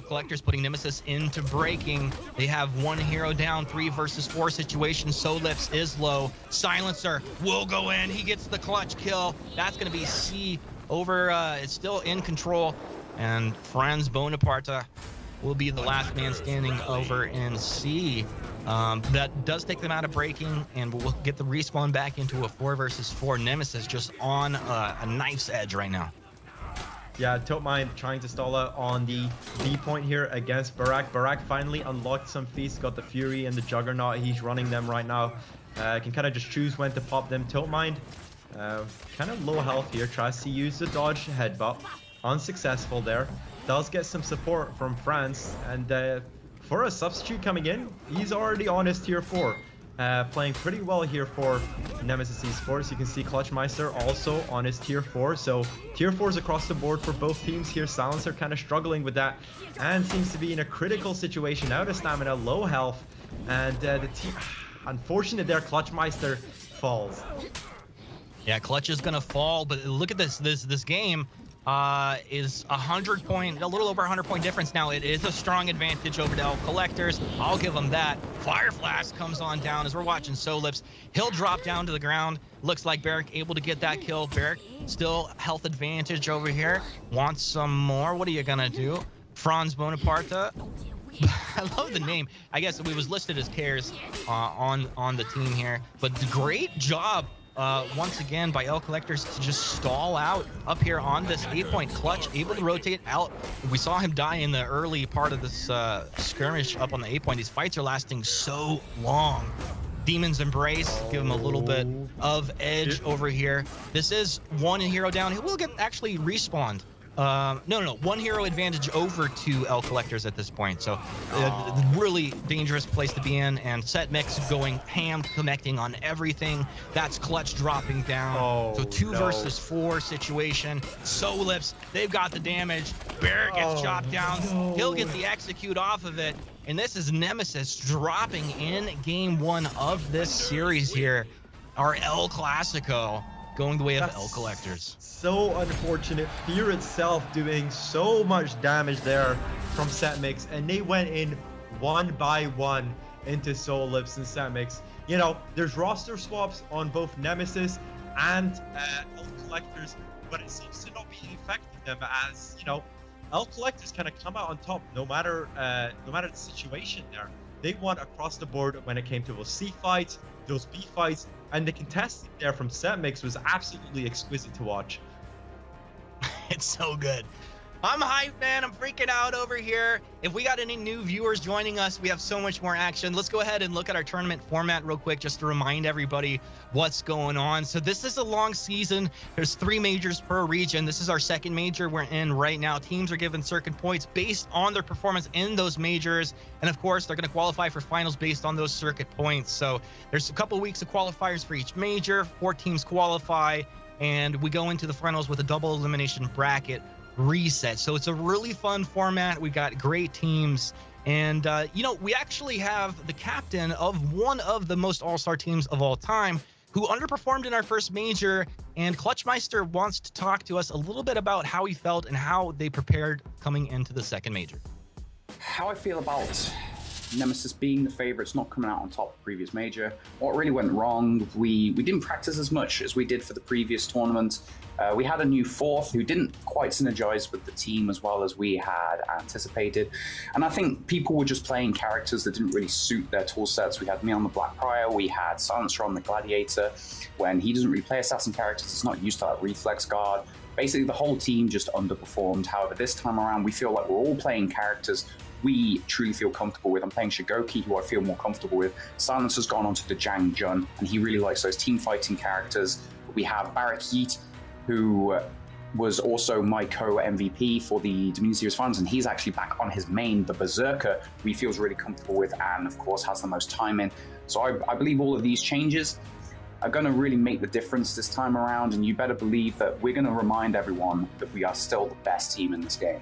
Collectors putting Nemesis into breaking. They have one hero down, 3 versus 4 situation. Solips is low. Silencer will go in. He gets the clutch kill. That's going to be C over. It's still in control. And Franz Bonaparte will be the last man standing over in C. That does take them out of breaking, and we'll get the respawn back into a 4 versus 4. Nemesis just on a knife's edge right now. Yeah, Topmind trying to stall out on the B point here against Barak. Barak finally unlocked some feats, got the Fury and the Juggernaut. He's running them right now. Can kind of just choose when to pop them. Topmind, kind of low health here, tries to use the dodge headbutt. Unsuccessful there. Does get some support from France, and for a substitute coming in, he's already on his tier 4. Playing pretty well here for Nemesis Esports. You can see Clutchmeister also on his tier 4. So tier 4s across the board for both teams here. Silencer kind of struggling with that and seems to be in a critical situation. Out of stamina, low health, and the team, unfortunate there, Clutchmeister falls. Yeah, Clutch is gonna fall, but look at this game. Is a little over 100 point difference now. It is a strong advantage over the Collectors. I'll give them that. Fire Flash comes on down as we're watching Solips. He'll drop down to the ground. Looks like Barrick able to get that kill. Barrick still health advantage over here. Wants some more. What are you gonna do? Franz Bonaparte. I love the name. I guess it was listed as Cares on the team here, but great job. Once again by L Collectors to just stall out up here on this 8-point. Clutch able to rotate out. We saw him die in the early part of this skirmish up on the 8-point. These fights are lasting so long. Demon's Embrace, give him a little bit of edge over here. This is one hero down. He will get actually respawned. No, one hero advantage over to L Collectors at this point. So really dangerous place to be in, and Set Mix going ham, connecting on everything. That's Clutch dropping down. So 2 versus 4 situation. Solips, they've got the damage. Barrett gets chopped down. He'll get the execute off of it. And this is Nemesis dropping in game 1 of this series here. Our El Clasico going the way of L Collectors. So unfortunate. Fear itself doing so much damage there from Setmix, and they went in one by one into Solips and Setmix. You know, there's roster swaps on both Nemesis and L Collectors, but it seems to not be affecting them, as you know, L Collectors kind of come out on top no matter the situation there. They won across the board when it came to those C fights, those B fights, and the contestant there from Setmix was absolutely exquisite to watch. It's so good. I'm hyped, man. I'm freaking out over here. If we got any new viewers joining us, we have so much more action. Let's go ahead and look at our tournament format real quick, just to remind everybody what's going on. So this is a long season. There's 3 majors per region. This is our second major we're in right now. Teams are given circuit points based on their performance in those majors. And of course, they're going to qualify for finals based on those circuit points. So there's a couple weeks of qualifiers for each major. 4 teams qualify, and we go into the finals with a double elimination bracket reset. So it's a really fun format. We got great teams, and you know, we actually have the captain of one of the most all-star teams of all time who underperformed in our first major, and Clutchmeister wants to talk to us a little bit about how he felt and how they prepared coming into the second major. How I feel about Nemesis being the favorites, not coming out on top of the previous major. What really went wrong, we didn't practice as much as we did for the previous tournament. We had a new 4th who didn't quite synergize with the team as well as we had anticipated. And I think people were just playing characters that didn't really suit their tool sets. We had me on the Black Prior, we had Silencer on the Gladiator. When he doesn't really play assassin characters, he's not used to that reflex guard. Basically, the whole team just underperformed. However, this time around, we feel like we're all playing characters we truly feel comfortable with. I'm playing Shigoki, who I feel more comfortable with. Silencer's gone on to the Jang Jun, and he really likes those team fighting characters. We have Barrack Heat, who was also my co-MVP for the Dominion Series Finals, and he's actually back on his main, the Berserker, who he feels really comfortable with, and of course has the most time in. So I believe all of these changes are going to really make the difference this time around, and you better believe that we're going to remind everyone that we are still the best team in this game.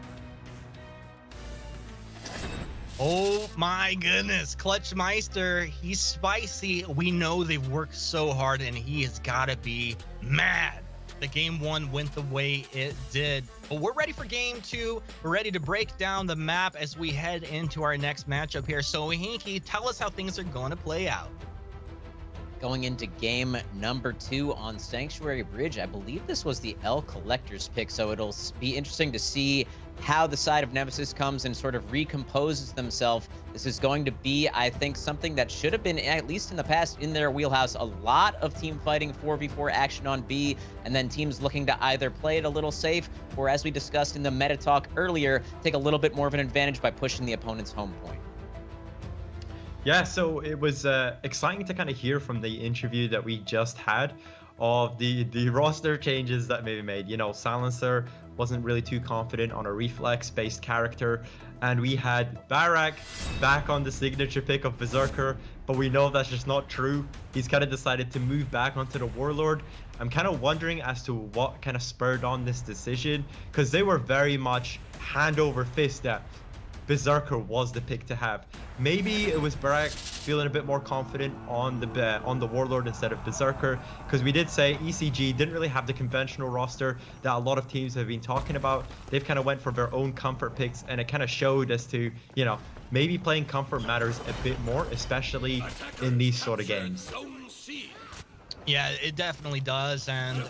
Oh my goodness, Clutch Meister, he's spicy. We know they've worked so hard, and he has got to be mad that game 1 went the way it did. But we're ready for game 2. We're ready to break down the map as we head into our next matchup here. So Hinky, tell us how things are going to play out. Going into game number 2 on Sanctuary Bridge, I believe this was the L Collector's pick, so it'll be interesting to see how the side of Nemesis comes and sort of recomposes themselves. This is going to be, I think, something that should have been, at least in the past, in their wheelhouse. A lot of team fighting 4v4 action on B, and then teams looking to either play it a little safe, or as we discussed in the meta talk earlier, take a little bit more of an advantage by pushing the opponent's home point. Yeah, so it was exciting to kind of hear from the interview that we just had of the roster changes that may be made. You know, Silencer wasn't really too confident on a reflex-based character, and we had Barak back on the signature pick of Berserker, but we know that's just not true. He's kind of decided to move back onto the Warlord. I'm kind of wondering as to what kind of spurred on this decision, because they were very much hand over fist that Berserker was the pick to have. Maybe it was Barak feeling a bit more confident on the Warlord instead of Berserker, because we did say ECG didn't really have the conventional roster that a lot of teams have been talking about. They've kind of went for their own comfort picks, and it kind of showed as to, you know, maybe playing comfort matters a bit more, especially in these sort of games. Yeah, it definitely does. And,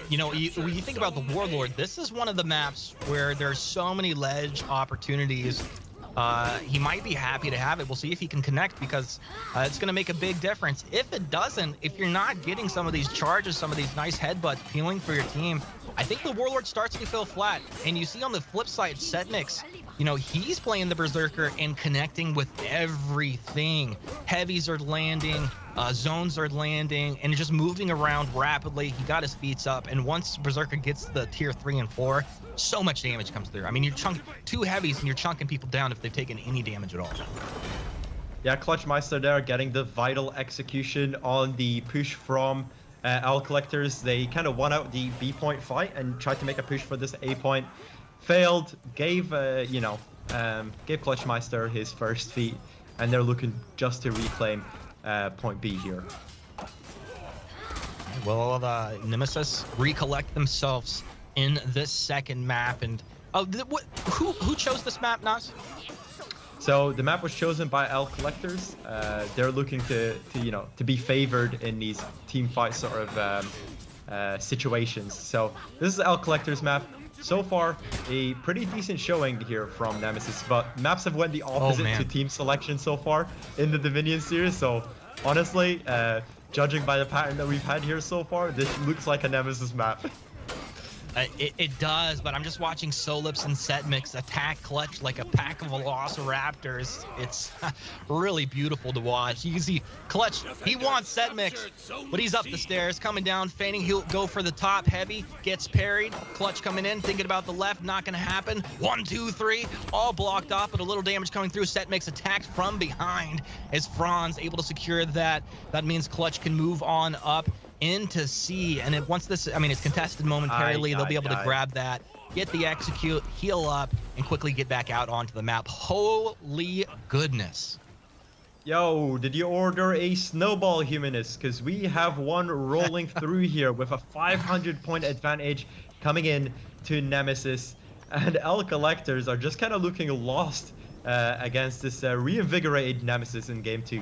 you know, when you think about the Warlord, this is one of the maps where there's so many ledge opportunities. He might be happy to have it. We'll see if he can connect, because it's going to make a big difference. If it doesn't, if you're not getting some of these charges, some of these nice headbutts peeling for your team, I think the Warlord starts to feel flat. And you see on the flip side, Setmix, you know, he's playing the Berserker and connecting with everything. Heavies are landing, zones are landing, and just moving around rapidly. He got his feet up, and once Berserker gets the tier 3 and 4, so much damage comes through. I mean, you're chunking 2 heavies and you're chunking people down if they've taken any damage at all. Yeah, Clutch Meister there getting the vital execution on the push from L Collectors. They kind of won out the B point fight and tried to make a push for this A point. Failed, gave Clutch Meister his first feat, and they're looking just to reclaim point B here. Well, the Nemesis recollect themselves in this second map, and who chose this map, Nas? So the map was chosen by L Collectors. They're looking to be favored in these team fight sort of situations. So this is L Collectors map. So far, a pretty decent showing here from Nemesis, but maps have went the opposite to team selection so far in the Dominion series. So honestly, judging by the pattern that we've had here so far, this looks like a Nemesis map. It does, but I'm just watching Solips and Setmix attack Clutch like a pack of velociraptors. It's really beautiful to watch. You can see Clutch, he wants Setmix, but he's up the stairs, coming down, feigning he'll go for the top heavy, gets parried. Clutch coming in, thinking about the left, not gonna happen. 1, 2, 3, all blocked off, but a little damage coming through. Setmix attacked from behind as Franz able to secure that. That means Clutch can move on up into C, and once this, I mean, it's contested momentarily, they'll be able to grab that, get the execute, heal up, and quickly get back out onto the map. Holy goodness. Yo, did you order a snowball, Humanist? Because we have one rolling through here with a 500-point advantage coming in to Nemesis, and L Collectors are just kind of looking lost against this reinvigorated Nemesis in game 2.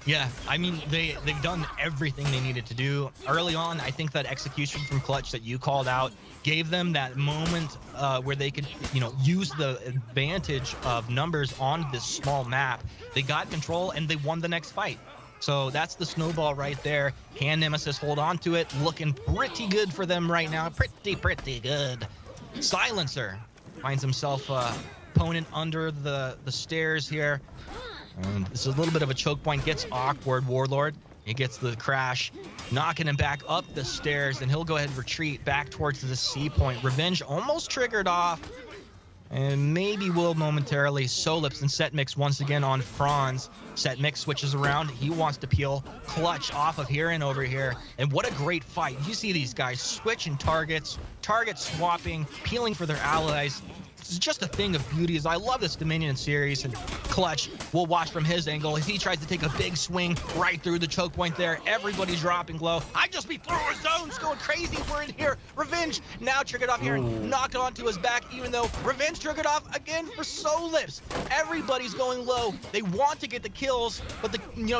Yeah, I mean, they've done everything they needed to do. Early on, I think that execution from Clutch that you called out gave them that moment where they could, you know, use the advantage of numbers on this small map. They got control and they won the next fight. So that's the snowball right there. Can Nemesis hold on to it? Looking pretty good for them right now. Pretty good. Silencer finds himself opponent under the stairs here. And this is a little bit of a choke point. Gets awkward, Warlord. He gets the crash, knocking him back up the stairs, and he'll go ahead and retreat back towards the C point. Revenge almost triggered off, and maybe will momentarily. Solips and Setmix once again on Franz. Set Mix switches around. He wants to peel Clutch off of here and over here. And what a great fight. You see these guys switching targets, target swapping, peeling for their allies. It's just a thing of beauty. I love this Dominion series, and Clutch will watch from his angle as he tries to take a big swing right through the choke point there. Everybody's dropping low. I just be throwing zones, going crazy. We're in here. Revenge now triggered off here and knock it onto his back, even though Revenge triggered off again for Solips. Everybody's going low. They want to get the kills, but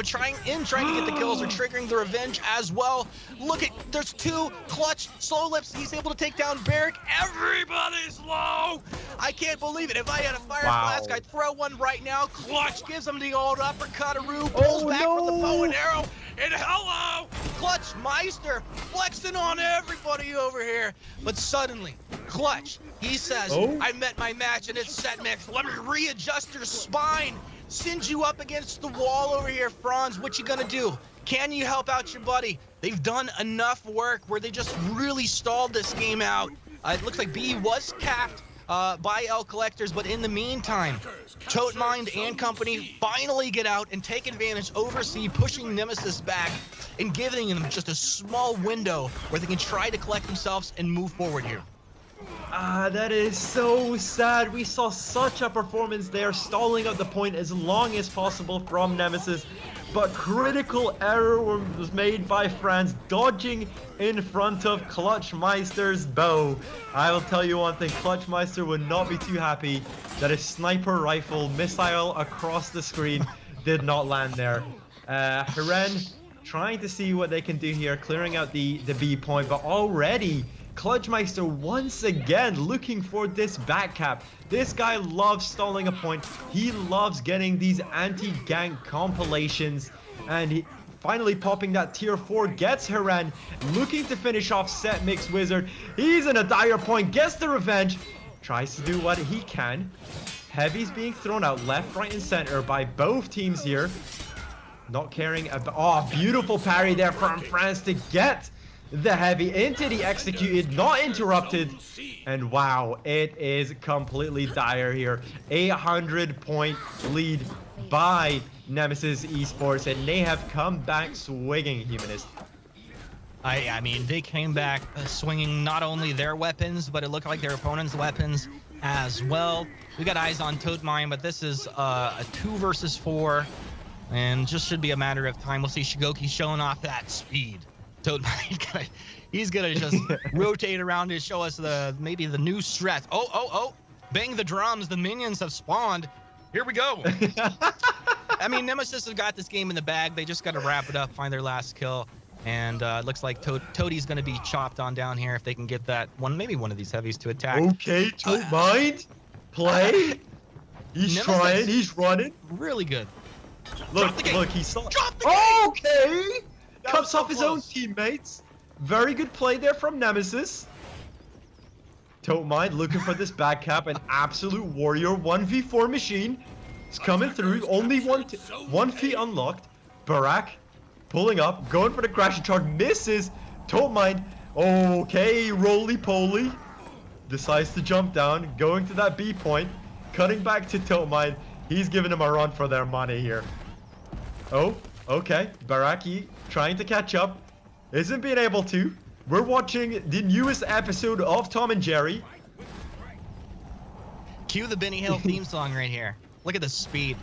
trying to get the kills are triggering the Revenge as well. Look at, there's two Clutch Solips. He's able to take down Barrick. Everybody's low. I can't believe it. If I had a fire flask, I'd throw one right now. Clutch gives him the old uppercut-a-roo, pulls back from the bow and arrow, and hello! Clutch Meister flexing on everybody over here. But suddenly, Clutch, he says, I met my match and it's Set Mix. Let me readjust your spine. Send you up against the wall over here, Franz. What you gonna do? Can you help out your buddy? They've done enough work where they just really stalled this game out. It looks like B was capped by L Collectors, but in the meantime, Totemind and company finally get out and take advantage over C, pushing Nemesis back and giving them just a small window where they can try to collect themselves and move forward here. That is so sad. We saw such a performance there, stalling up the point as long as possible from Nemesis, but critical error was made by Franz, dodging in front of Clutchmeister's bow. I will tell you one thing, Clutchmeister would not be too happy that a sniper rifle missile across the screen did not land there. Hiren trying to see what they can do here, clearing out the B point, but already Clutchmeister once again looking for this back cap. This guy loves stalling a point. He loves getting these anti-gank compilations, and he finally popping that tier 4 gets Hiren, looking to finish off Set Mix Wizard. He's in a dire point, gets the revenge, tries to do what he can. Heavy's being thrown out left, right, and center by both teams here. Not caring about, oh, beautiful parry there from France to get the Heavy into the executed, not interrupted, and wow, it is completely dire here. 800-point lead by Nemesis Esports, and they have come back swinging, Humanist. I mean, they came back swinging not only their weapons, but it looked like their opponent's weapons as well. We got eyes on Totemind, but this is a 2 versus 4, and just should be a matter of time. We'll see Shigoki showing off that speed. Totemind, he's gonna just rotate around to show us maybe the new strat. Oh! Bang the drums! The minions have spawned. Here we go. I mean, Nemesis have got this game in the bag. They just got to wrap it up, find their last kill, and it looks like Toadie's gonna be chopped on down here if they can get that one, maybe one of these heavies to attack. Okay, Totemind, play. He's Nemesis, trying. He's running. Really good. Look, he saw. Drop the game. Okay. Cuts so off his own teammates. Very good play there from Nemesis. Totemind looking for this back cap. An absolute warrior 1v4 machine. It's coming through. Only one feet unlocked. Barak pulling up, going for the crash and charge. Misses. Totemind. Okay, roly-poly. Decides to jump down, going to that B point. Cutting back to Totemind. He's giving him a run for their money here. Oh, okay. Baraki trying to catch up, isn't being able to. We're watching the newest episode of Tom and Jerry. Cue the Benny Hill theme song right here. Look at the speed.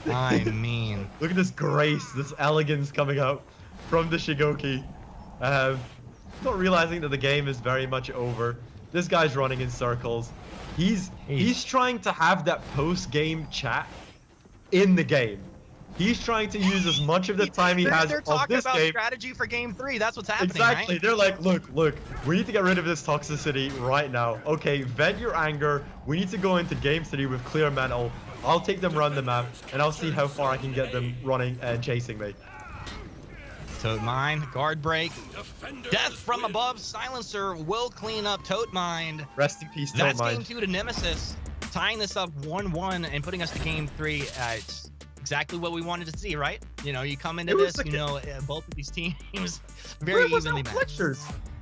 I mean, look at this grace, this elegance coming out from the Shigoki. Not realizing that the game is very much over. This guy's running in circles. He's trying to have that post-game chat in the game. He's trying to use as much of the time he has they're of talking this about game. strategy for game 3. That's what's happening, Exactly. right? They're like, look, we need to get rid of this toxicity right now. Okay, vent your anger. We need to go into game 3 with clear mental. I'll take them around the map, and I'll see how far I can get them running and chasing me. Totemind, guard break. Death from above. Silencer will clean up Totemind. Rest in peace, That's Totemind. game 2 to Nemesis. Tying this up 1-1 and putting us to game 3. It's exactly what we wanted to see, right? You know, you come into this, you know, both of these teams very evenly matched.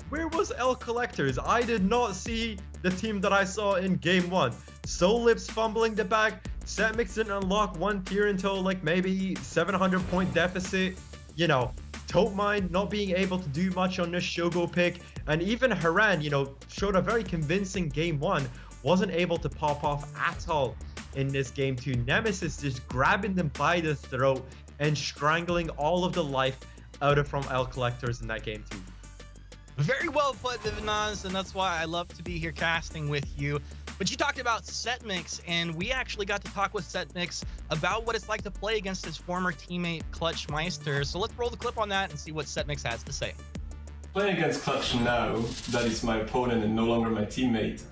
Where was L Collectors? I did not see the team that I saw in game 1. Solips fumbling the bag, Setmix didn't unlock 1 tier until like maybe 700 point deficit. You know, Topemind not being able to do much on this Shogo pick, and even Haran, you know, showed a very convincing game 1, wasn't able to pop off at all in this game 2. Nemesis just grabbing them by the throat and strangling all of the life out of from L Collectors in that game 2. Very well put, Vivinaz, and that's why I love to be here casting with you. But you talked about Setmix, and we actually got to talk with Setmix about what it's like to play against his former teammate Clutch Meister. So let's roll the clip on that and see what Setmix has to say. Playing against Clutch now, that is my opponent and no longer my teammate,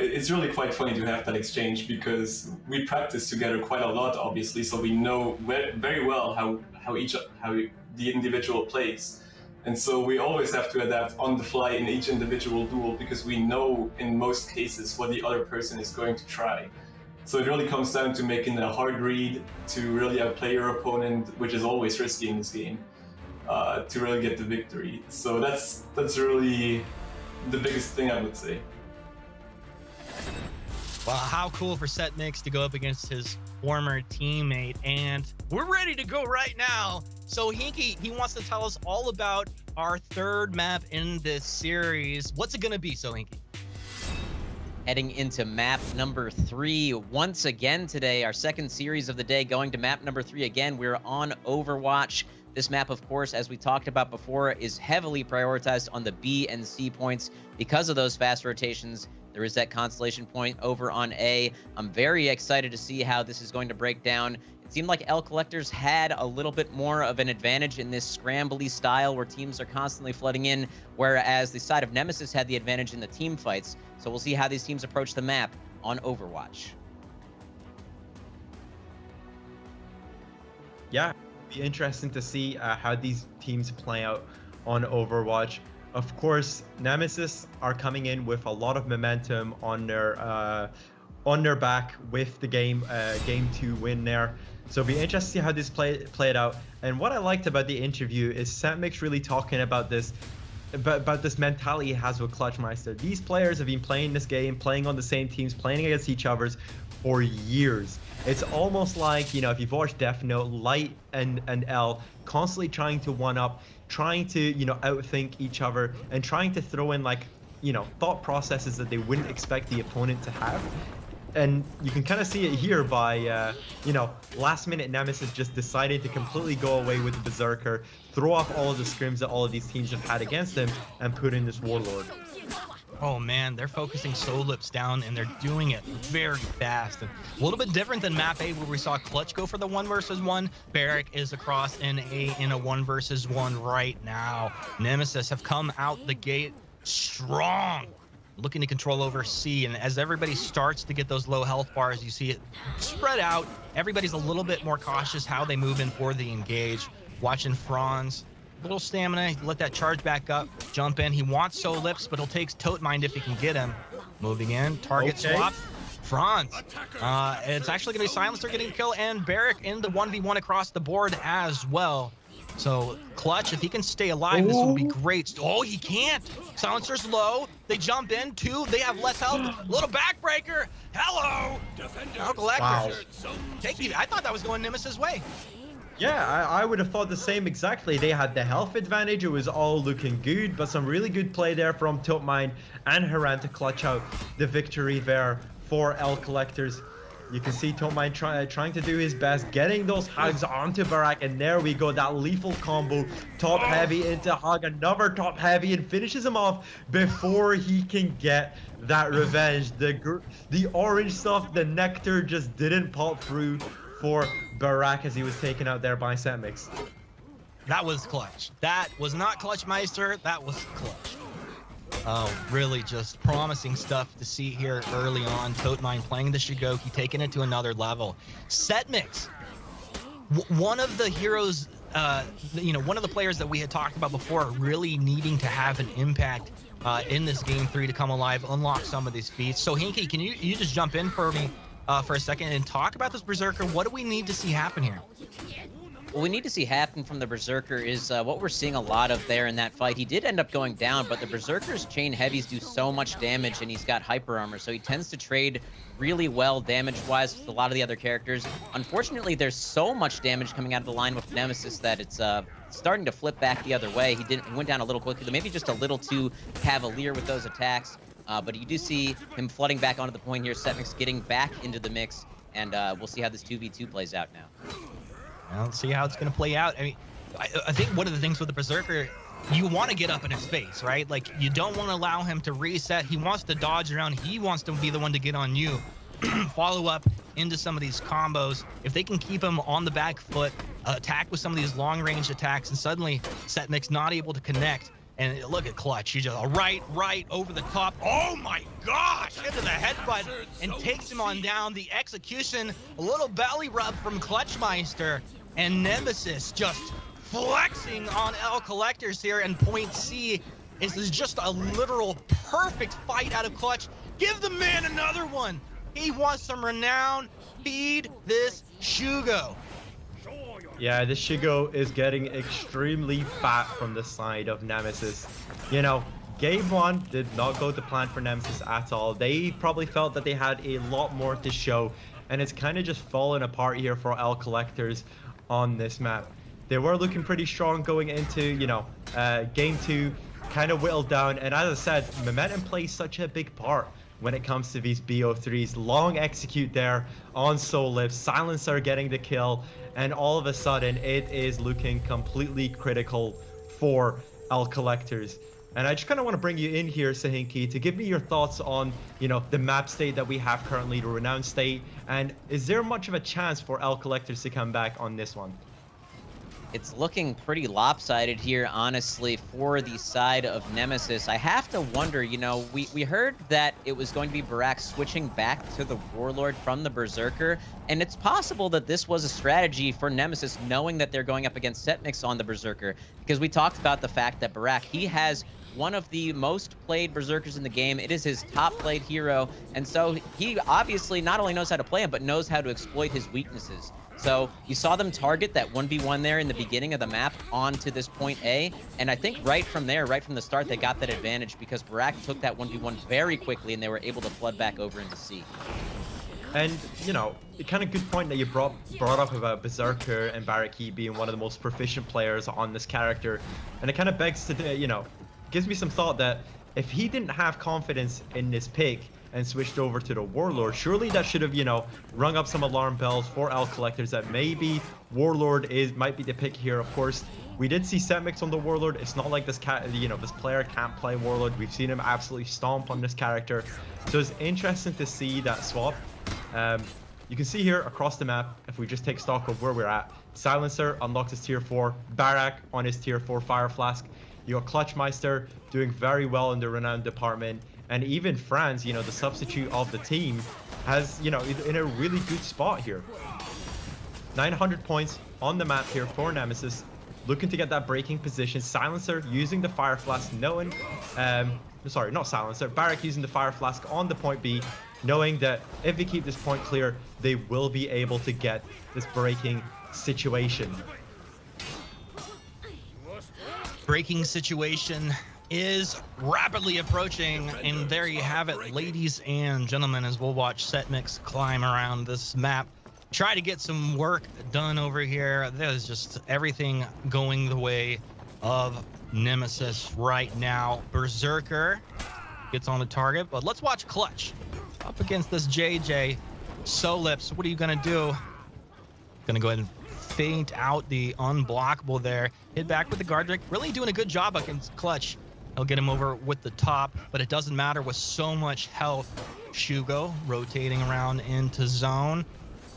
it's really quite funny to have that exchange because we practice together quite a lot, obviously, so we know very well how the individual plays. And so we always have to adapt on the fly in each individual duel because we know in most cases what the other person is going to try. So it really comes down to making a hard read to really outplay your opponent, which is always risky in this game, to really get the victory. So that's really the biggest thing I would say. Well, how cool for Setmix to go up against his former teammate, and we're ready to go right now. So Hinky, he wants to tell us all about our 3rd map in this series. What's it gonna be, So Hinky? Heading into map number 3 once again today, our 2nd series of the day, going to map number 3 again. We're on Overwatch. This map, of course, as we talked about before, is heavily prioritized on the B and C points because of those fast rotations. There is that constellation point over on A. I'm very excited to see how this is going to break down. It seemed like L Collectors had a little bit more of an advantage in this scrambly style where teams are constantly flooding in, whereas the side of Nemesis had the advantage in the team fights. So we'll see how these teams approach the map on Overwatch. Yeah, it'll be interesting to see how these teams play out on Overwatch. Of course, Nemesis are coming in with a lot of momentum on their back with the game 2 win there. So it'll be interesting to see how this played out. And what I liked about the interview is Setmix really talking about this mentality he has with Clutchmeister. These players have been playing this game, playing on the same teams, playing against each other's for years. It's almost like, you know, if you've watched Death Note, Light and L constantly trying to one-up, trying to, you know, outthink each other and trying to throw in, like, you know, thought processes that they wouldn't expect the opponent to have. And you can kind of see it here by, you know, last minute Nemesis just decided to completely go away with the Berserker, throw off all of the scrims that all of these teams have had against him, and put in this Warlord. Oh man, they're focusing Solips down and they're doing it very fast. And a little bit different than map A where we saw Clutch go for the 1 versus 1. Barrack is across in a 1 versus 1 right now. Nemesis have come out the gate strong, looking to control over C. And as everybody starts to get those low health bars, you see it spread out. Everybody's a little bit more cautious how they move in for the engage. Watching Franz. Little stamina, let that charge back up, jump in. He wants Solips, but he'll take Topemind if he can get him. Moving in, target swap. Franz. It's actually going to be Silencer getting kill and Barrack in the 1v1 across the board as well. So Clutch, if he can stay alive, this would be great. Oh, he can't. Silencer's low. They jump in, 2. They have less health. Little backbreaker. Hello. L Collector. Wow. I thought that was going Nemesis' way. Yeah, I would have thought the same exactly. They had the health advantage. It was all looking good, but some really good play there from Topemind and Haran to clutch out the victory there for L Collectors. You can see Topemind trying to do his best, getting those hugs onto Barrack, and there we go, that lethal combo. Top heavy into hug, another top heavy, and finishes him off before he can get that revenge. The orange stuff, the nectar just didn't pop through for Barrack as he was taken out there by Setmix. That was clutch. That was not Clutchmeister, that was clutch. Oh, really just promising stuff to see here early on. Topemind playing the Shigoki, taking it to another level. Setmix, one of the heroes, you know, one of the players that we had talked about before really needing to have an impact in this game 3 to come alive, unlock some of these feats. So Hinky, can you just jump in for me for a second and talk about this Berserker? What do we need to see happen here? What we need to see happen from the Berserker is what we're seeing a lot of there in that fight. He did end up going down, but the Berserker's chain heavies do so much damage, and he's got hyper armor, so he tends to trade really well damage-wise with a lot of the other characters. Unfortunately, there's so much damage coming out of the line with Nemesis that it's starting to flip back the other way. He went down a little quickly, maybe just a little too cavalier with those attacks, but you do see him flooding back onto the point here. Setmix getting back into the mix, and we'll see how this 2v2 plays out now. Well, let's see how it's going to play out. I mean, I think one of the things with the Berserker, you want to get up in his face, right? Like, you don't want to allow him to reset. He wants to dodge around. He wants to be the one to get on you. Follow up into some of these combos. If they can keep him on the back foot, attack with some of these long-range attacks, and suddenly Setmix not able to connect. And look at Clutch. He just right over the top. Oh my gosh! Into the headbutt and takes him on down. The execution, a little belly rub from Clutchmeister, and Nemesis just flexing on L Collectors here. And point C is just a literal perfect fight out of Clutch. Give the man another one. He wants some renown. Feed this Shugo. Yeah, this Shigo is getting extremely fat from the side of Nemesis. You know, game one did not go to plan for Nemesis at all. They probably felt that they had a lot more to show, and it's kind of just fallen apart here for L Collectors on this map. They were looking pretty strong going into, you know, game two, kind of whittled down, and as I said, momentum plays such a big part when it comes to these BO3s. Long execute there on Solip, Silencer getting the kill, and all of a sudden it is looking completely critical for L Collectors. And I just kind of want to bring you in here, Sahinki, to give me your thoughts on, you know, the map state that we have currently, the renowned state, and is there much of a chance for L Collectors to come back on this one? It's looking pretty lopsided here, honestly, for the side of Nemesis. I have to wonder, you know, we heard that it was going to be Barak switching back to the Warlord from the Berserker, and it's possible that this was a strategy for Nemesis, knowing that they're going up against Setmix on the Berserker, because we talked about the fact that Barak, he has one of the most played Berserkers in the game. It is his top played hero, and so he obviously not only knows how to play him, but knows how to exploit his weaknesses. So you saw them target that 1v1 there in the beginning of the map onto this point A, and I think right from there, right from the start, they got that advantage because Barak took that 1v1 very quickly and they were able to flood back over into C. And, you know, a kind of good point that you brought up about Berserker and Baraki being one of the most proficient players on this character. And it kind of begs to, you know, gives me some thought that if he didn't have confidence in this pick and switched over to the Warlord, surely that should have, you know, rung up some alarm bells for L Collectors that maybe Warlord might be the pick here. Of course, we did see Setmix on the Warlord. It's not like this this player can't play Warlord. We've seen him absolutely stomp on this character. So it's interesting to see that swap. You can see here across the map, if we just take stock of where we're at, Silencer unlocks his tier 4, Barak on his tier 4 Fire Flask. You got Clutchmeister doing very well in the renowned department. And even Franz, you know, the substitute of the team, has, you know, in a really good spot here. 900 points on the map here for Nemesis, looking to get that breaking position. Silencer using the Fire Flask, knowing, sorry, not Silencer, Barak using the Fire Flask on the point B, knowing that if they keep this point clear, they will be able to get this breaking situation. Breaking situation is rapidly approaching, and there you have it, ladies and gentlemen, as we'll watch Setmix climb around this map, try to get some work done over here. There's just everything going the way of Nemesis right now. Berserker gets on the target, but let's watch Clutch up against this JJ. Solips, what are you gonna do? Gonna go ahead and feint out the unblockable there. Hit back with the guard trick, really doing a good job against Clutch. He'll get him over with the top, but it doesn't matter with so much health. Shugo rotating around into zone.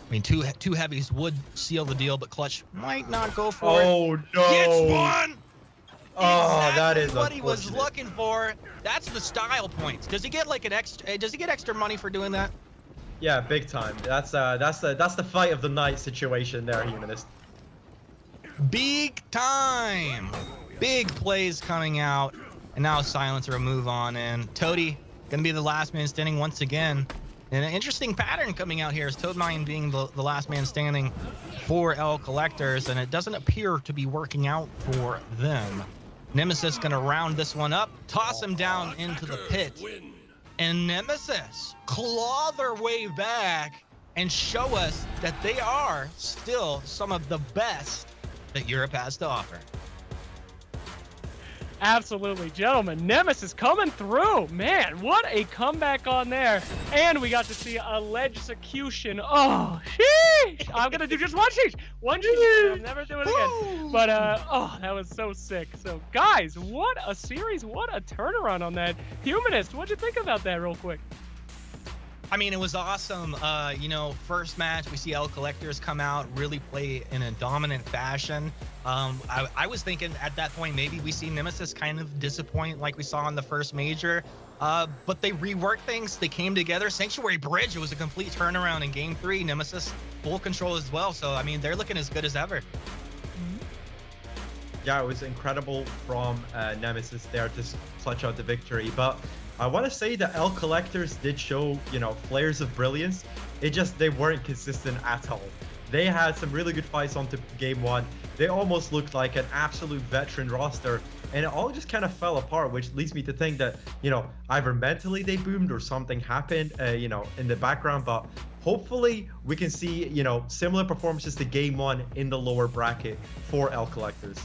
I mean, two heavies would seal the deal, but Clutch might not go for it. Oh no! Gets one! Oh, Exactly that is what he was unfortunate. looking for. That's the style points. Does he get like an extra? Does he get extra money for doing that? Yeah, big time. That's the fight of the night situation there, Humanist. Big time! Big plays coming out. And now Silencer will move on in. Toady gonna be the last man standing once again. And an interesting pattern coming out here is Toadmine being the last man standing for L Collectors, and it doesn't appear to be working out for them. Nemesis gonna round this one up, toss him down into the pit, and Nemesis claw their way back and show us that they are still some of the best that Europe has to offer. Absolutely, gentlemen. Nemesis coming through. Man, what a comeback on there. And we got to see a execution. Oh, sheesh. I'm going to do just one sheesh. One sheesh. I'm never doing it again. But, oh, that was so sick. So, guys, what a series. What a turnaround on that. Humanist, what'd you think about that real quick? I mean, it was awesome. You know, first match, we see L Collectors come out, really play in a dominant fashion. I was thinking at that point, maybe we see Nemesis kind of disappoint like we saw in the first major. But they reworked things. They came together. Sanctuary Bridge, it was a complete turnaround in Game 3. Nemesis full control as well. So, I mean, they're looking as good as ever. Yeah, it was incredible from Nemesis there to clutch out the victory. But I want to say that L Collectors did show, you know, flares of brilliance. It just, they weren't consistent at all. They had some really good fights on to Game 1. They almost looked like an absolute veteran roster, and it all just kind of fell apart, which leads me to think that, you know, either mentally they boomed or something happened, you know, in the background. But hopefully we can see, you know, similar performances to Game 1 in the lower bracket for L Collectors.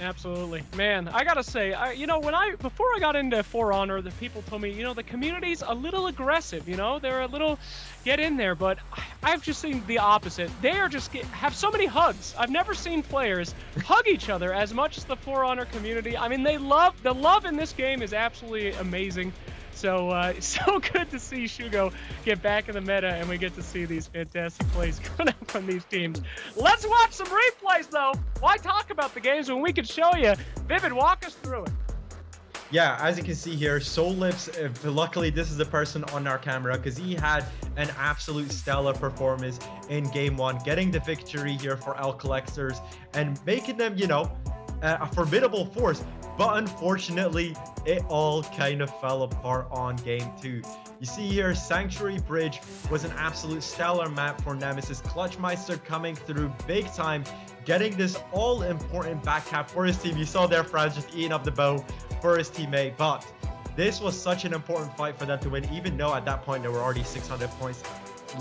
Absolutely, man. I gotta say, you know, before I got into For Honor, the people told me, you know, the community's a little aggressive. You know, they're a little get in there, but I've just seen the opposite. They are just have so many hugs. I've never seen players hug each other as much as the For Honor community. I mean, the love in this game is absolutely amazing. So, so good to see Shugo get back in the meta, and we get to see these fantastic plays coming out from these teams. Let's watch some replays, though. Why talk about the games when we can show you? Vivid, walk us through it. Yeah, as you can see here, Soulips, luckily this is the person on our camera because he had an absolute stellar performance in Game 1, getting the victory here for L Collectors and making them, you know, a formidable force. But unfortunately, it all kind of fell apart on Game 2. You see here, Sanctuary Bridge was an absolute stellar map for Nemesis. Clutchmeister coming through big time, getting this all-important back cap for his team. You saw there, Franz just eating up the bow for his teammate. But this was such an important fight for them to win, even though at that point they were already 600 points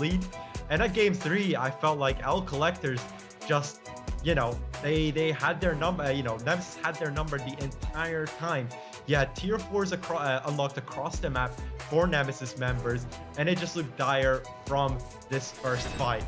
lead. And at Game 3, I felt like L Collectors just, you know, they had their number, you know, Nemesis had their number the entire time. Yeah, tier 4s unlocked across the map for Nemesis members, and it just looked dire from this first fight.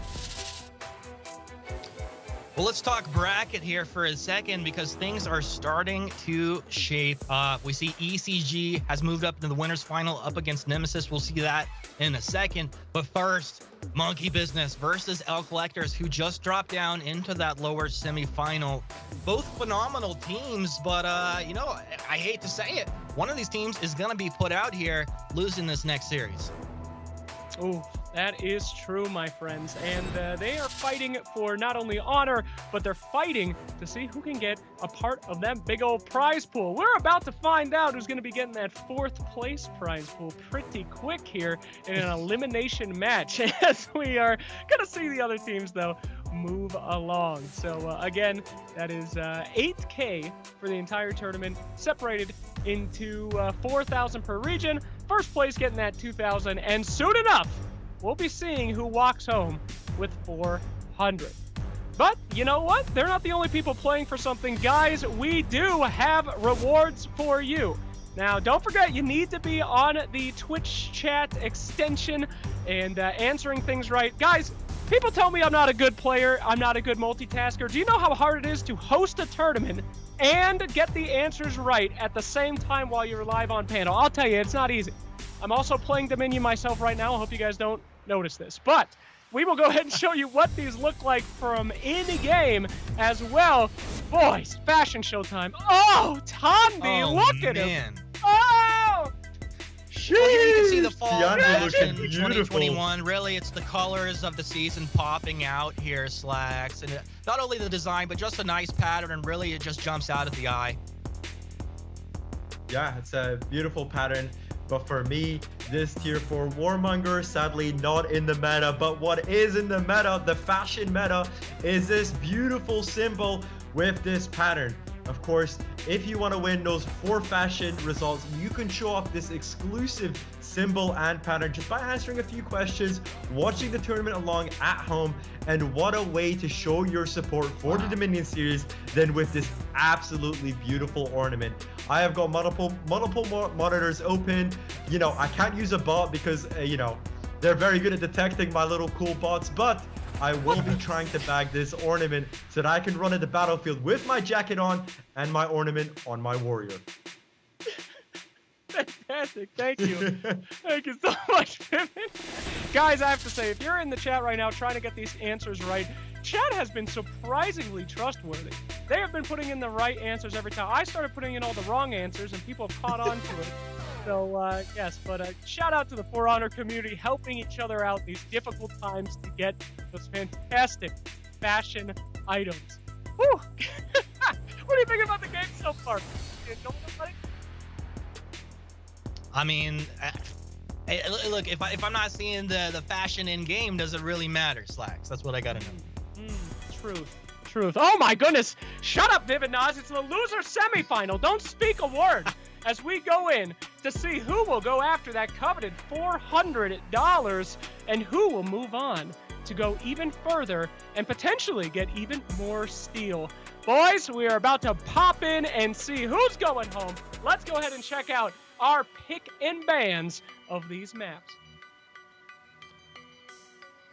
Well, let's talk bracket here for a second because things are starting to shape up. We see ECG has moved up into the winners final up against Nemesis. We'll see that in a second. But first, Monkey Business versus L Collectors, who just dropped down into that lower semifinal. Both phenomenal teams, but you know, I hate to say it, one of these teams is going to be put out here losing this next series. Ooh, that is true, my friends. And they are fighting for not only honor, but they're fighting to see who can get a part of that big old prize pool. We're about to find out who's going to be getting that 4th place prize pool pretty quick here in an elimination match, as we are going to see the other teams, though, move along. So again, that is 8K for the entire tournament, separated into 4,000 per region. First place getting that 2,000, and soon enough, we'll be seeing who walks home with 400. But you know what? They're not the only people playing for something. Guys, we do have rewards for you. Now, don't forget, you need to be on the Twitch chat extension and answering things right. Guys, people tell me I'm not a good player, I'm not a good multitasker. Do you know how hard it is to host a tournament and get the answers right at the same time while you're live on panel? I'll tell you, it's not easy. I'm also playing Dominion myself right now. I hope you guys don't notice this. But we will go ahead and show you what these look like from in-game as well. Boys, fashion show time. Oh, Tanvi, look at him. Oh! Well, here you can see the fall Tiana fashion looking beautiful. 2021. Really, it's the colors of the season popping out here, Slacks. And not only the design, but just a nice pattern, and really it just jumps out at the eye. Yeah, it's a beautiful pattern. But for me, this tier 4 Warmonger, sadly not in the meta. But what is in the meta, the fashion meta, is this beautiful symbol with this pattern. Of course, if you want to win those 4 fashion results, you can show off this exclusive symbol and pattern just by answering a few questions, watching the tournament along at home, and what a way to show your support for the Dominion series than with this absolutely beautiful ornament. I have got multiple monitors open. You know, I can't use a bot because, you know, they're very good at detecting my little cool bots, but I will be trying to bag this ornament so that I can run at the battlefield with my jacket on and my ornament on my warrior. Fantastic. Thank you. Thank you so much, Pippin. Guys, I have to say, if you're in the chat right now trying to get these answers right, chat has been surprisingly trustworthy. They have been putting in the right answers every time. I started putting in all the wrong answers, and people have caught on to it. So, yes, but shout out to the For Honor community helping each other out these difficult times to get those fantastic fashion items. Whew. What do you think about the game so far? You enjoy it, buddy? I mean, look, if I'm not seeing the fashion in game, does it really matter, Slacks? That's what I gotta know. Truth. Oh my goodness! Shut up, Vivid Nas. It's the loser semifinal. Don't speak a word as we go in to see who will go after that coveted $400 and who will move on to go even further and potentially get even more steel. Boys, we are about to pop in and see who's going home. Let's go ahead and check out our pick and bans of these maps.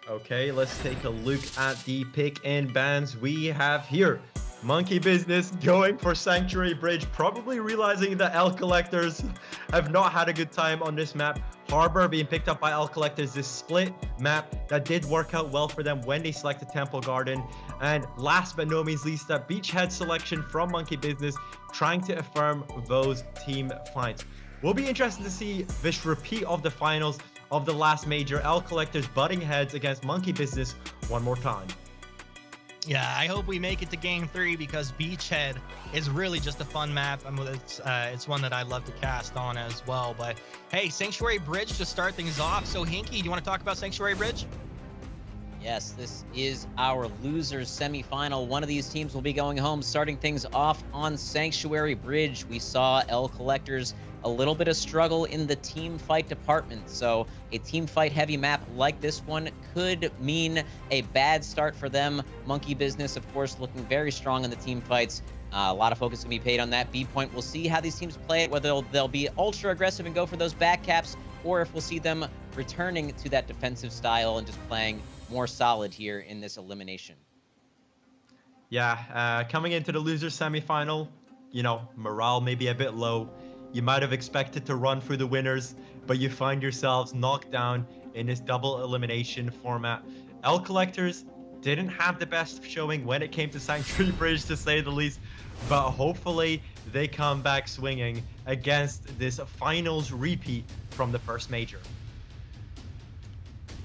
Okay, let's take a look at the pick and bans we have here. Monkey Business going for Sanctuary Bridge, probably realizing that L Collectors have not had a good time on this map. Harbor being picked up by L Collectors, this split map that did work out well for them when they selected Temple Garden. And last but no means least, that Beachhead selection from Monkey Business, trying to affirm those team fights. We'll be interested to see this repeat of the finals of the last major, L Collectors butting heads against Monkey Business one more time. Yeah, I hope we make it to game 3 because Beachhead is really just a fun map. I mean, it's one that I love to cast on as well. But hey, Sanctuary Bridge to start things off. So Hinky, do you want to talk about Sanctuary Bridge? Yes, this is our losers semifinal. One of these teams will be going home, starting things off on Sanctuary Bridge. We saw L Collectors a little bit of struggle in the team fight department. So a team fight heavy map like this one could mean a bad start for them. Monkey Business, of course, looking very strong in the team fights. A lot of focus can be paid on that B point. We'll see how these teams play it, whether they'll be ultra aggressive and go for those back caps, or if we'll see them returning to that defensive style and just playing more solid here in this elimination. Yeah, coming into the losers semifinal, you know, morale may be a bit low. You might have expected to run through the winners, but you find yourselves knocked down in this double elimination format. L Collectors didn't have the best showing when it came to Sanctuary Bridge, to say the least, but hopefully they come back swinging against this finals repeat from the first major.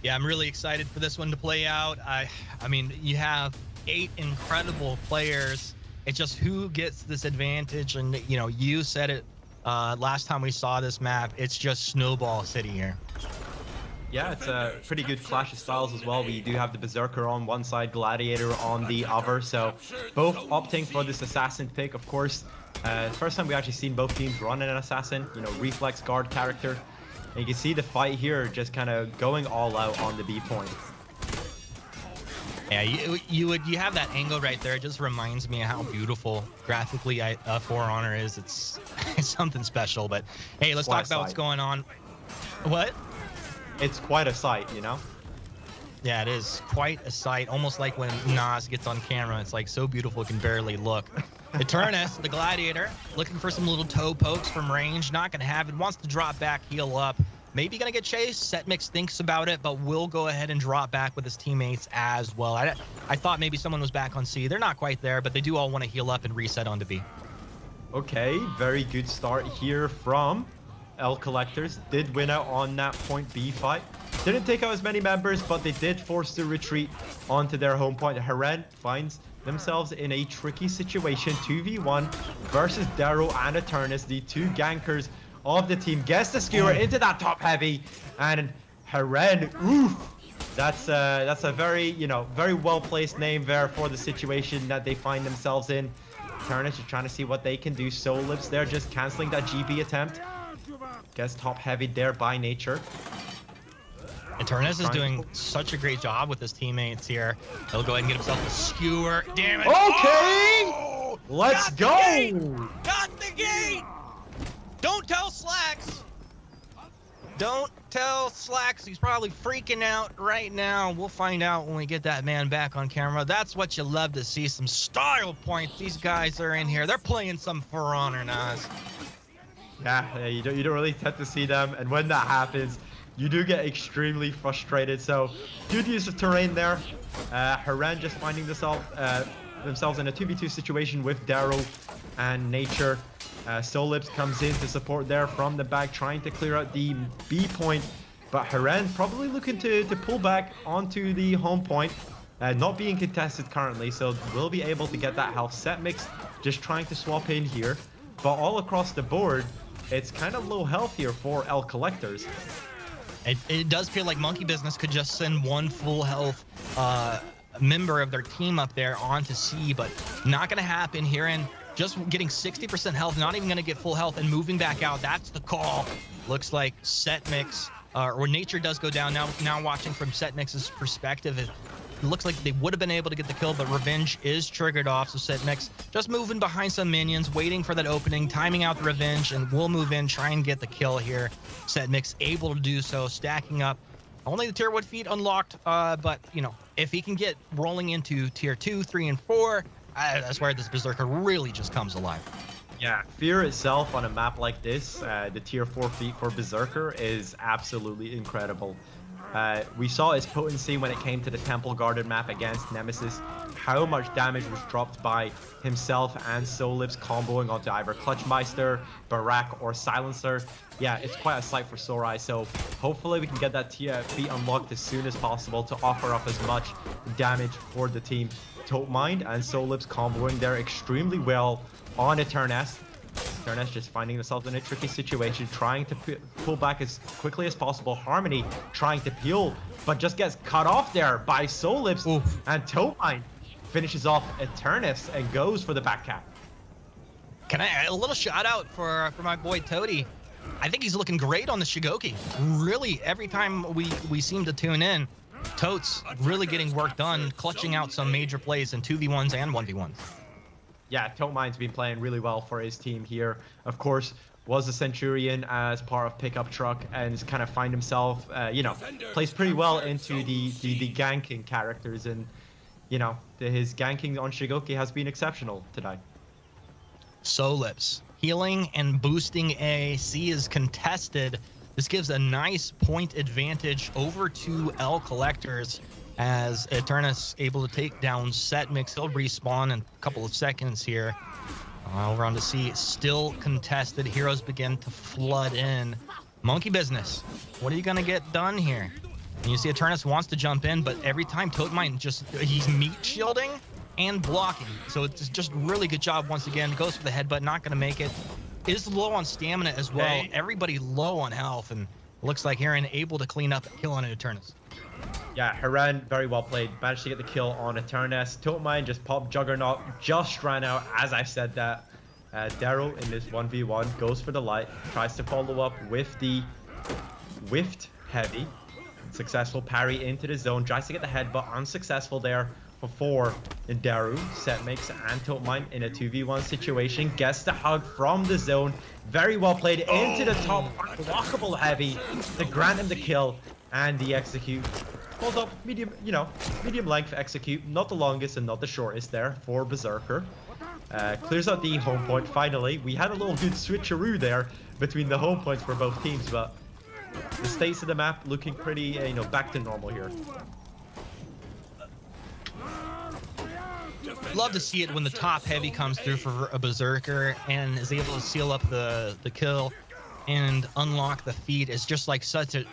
Yeah, I'm really excited for this one to play out. I mean, you have 8 incredible players. It's just who gets this advantage, and you know, you said it last time we saw this map. It's just Snowball City here. Yeah, it's a pretty good clash of styles as well. We do have the Berserker on one side, Gladiator on the other, so both opting for this Assassin pick. Of course, first time we actually seen both teams run an Assassin, you know, reflex guard character. And you can see the fight here just kind of going all out on the B point. Yeah, you have that angle right there. It just reminds me of how beautiful graphically For Honor is. It's something special. But hey, let's talk about what's going on. What? It's quite a sight, you know? Yeah, it is quite a sight. Almost like when Nas gets on camera. It's like so beautiful it can barely look. Eternus, the Gladiator, looking for some little toe pokes from range. Not going to have it. Wants to drop back, heal up. Maybe going to get chased. Setmix thinks about it, but will go ahead and drop back with his teammates as well. I thought maybe someone was back on C. They're not quite there, but they do all want to heal up and reset onto B. Okay, very good start here from L Collectors. Did win out on that point B fight. Didn't take out as many members, but they did force the retreat onto their home point. Haren finds themselves in a tricky situation. 2v1 versus Darrow and Eternus, the two gankers of the team. Gets the skewer into that top heavy, and Heren, oof. That's a very, very well-placed name there for the situation that they find themselves in. Eternus is trying to see what they can do. Solibs there just canceling that GB attempt. Gets top heavy there by nature. Eternus is doing such a great job with his teammates here. He'll go ahead and get himself a skewer. Damn it. Okay! Oh! Let's go! Got the gate! Don't tell Slacks. Don't tell Slacks. He's probably freaking out right now. We'll find out when we get that man back on camera. That's what you love to see, some style points. These guys are in here. They're playing some For Honor, Nas. Yeah, you don't really tend to see them, and when that happens, you do get extremely frustrated. So, good use of terrain there. Heren just finding themselves in a 2v2 situation with Daryl and Nature. Solibs comes in to support there from the back, trying to clear out the B point, but Heren probably looking to pull back onto the home point, not being contested currently, so will be able to get that health. Set Mix just trying to swap in here, but all across the board, it's kind of low health here for L Collectors. It does feel like Monkey Business could just send one full health member of their team up there onto C, but not going to happen here. And just getting 60% health, not even going to get full health, and moving back out. That's the call. Looks like Set Mix, or Nature does go down. Now watching from Set Mix's perspective, it looks like they would have been able to get the kill, but Revenge is triggered off. So Set Mix just moving behind some minions, waiting for that opening, timing out the Revenge, and we'll move in, try and get the kill here. Set Mix able to do so, stacking up. Only the tier 1 feat unlocked, but, if he can get rolling into tier 2, 3, and 4, that's where this Berserker really just comes alive. Yeah, Fear itself on a map like this, the tier 4 feat for Berserker is absolutely incredible. We saw its potency when it came to the Temple Guarded map against Nemesis, how much damage was dropped by himself and Solibs comboing onto either Clutchmeister, Barak, or Silencer. Yeah, it's quite a sight for sore eyes, so hopefully we can get that tier feat unlocked as soon as possible to offer up as much damage for the team. Topemind and Solibs comboing there extremely well on Eternus. Eternus just finding themselves in a tricky situation, trying to pull back as quickly as possible. Harmony trying to peel, but just gets cut off there by Solibs. And Topemind finishes off Eternus and goes for the back cap. Can I a little shout out for my boy Toady? I think he's looking great on the Shigoki. Really, every time we seem to tune in, Totes really getting work done, clutching out some major plays in 2v1s and 1v1s. Yeah, Topemind's been playing really well for his team here. Of course, was a Centurion as part of Pickup Truck and kind of find himself, plays pretty well into the ganking characters, and, his ganking on Shigoki has been exceptional today. Solibs healing and boosting A. C is contested. This gives a nice point advantage over to L Collectors as Eternus able to take down Set Mix. He'll respawn in a couple of seconds here. Over on to C, still contested. Heroes begin to flood in. Monkey Business, what are you gonna get done here? And you see Eternus wants to jump in, but every time Topemind he's meat shielding and blocking. So it's just really good job once again. Goes for the headbutt, not gonna make it. Is low on stamina as well. Hey. Everybody low on health, and looks like Heron able to clean up a kill on Eternus. Yeah, Heron, very well played. Managed to get the kill on Eternus. Topemind just popped Juggernaut, just ran out as I said that. Daryl in this 1v1 goes for the light, tries to follow up with the Whiffed Heavy. Successful parry into the zone, tries to get the headbutt, unsuccessful there for 4 in Daru. Set Mix and Topemind in a 2v1 situation. Gets the hug from the zone. Very well played into the top. Unblockable heavy to grant him the kill and the execute. Hold up, medium length execute. Not the longest and not the shortest there for Berserker. Clears out the home point finally. We had a little good switcheroo there between the home points for both teams, but the states of the map looking pretty, back to normal here. Love to see it when the top heavy comes through for a Berserker and is able to seal up the kill and unlock the feed. It's just like such a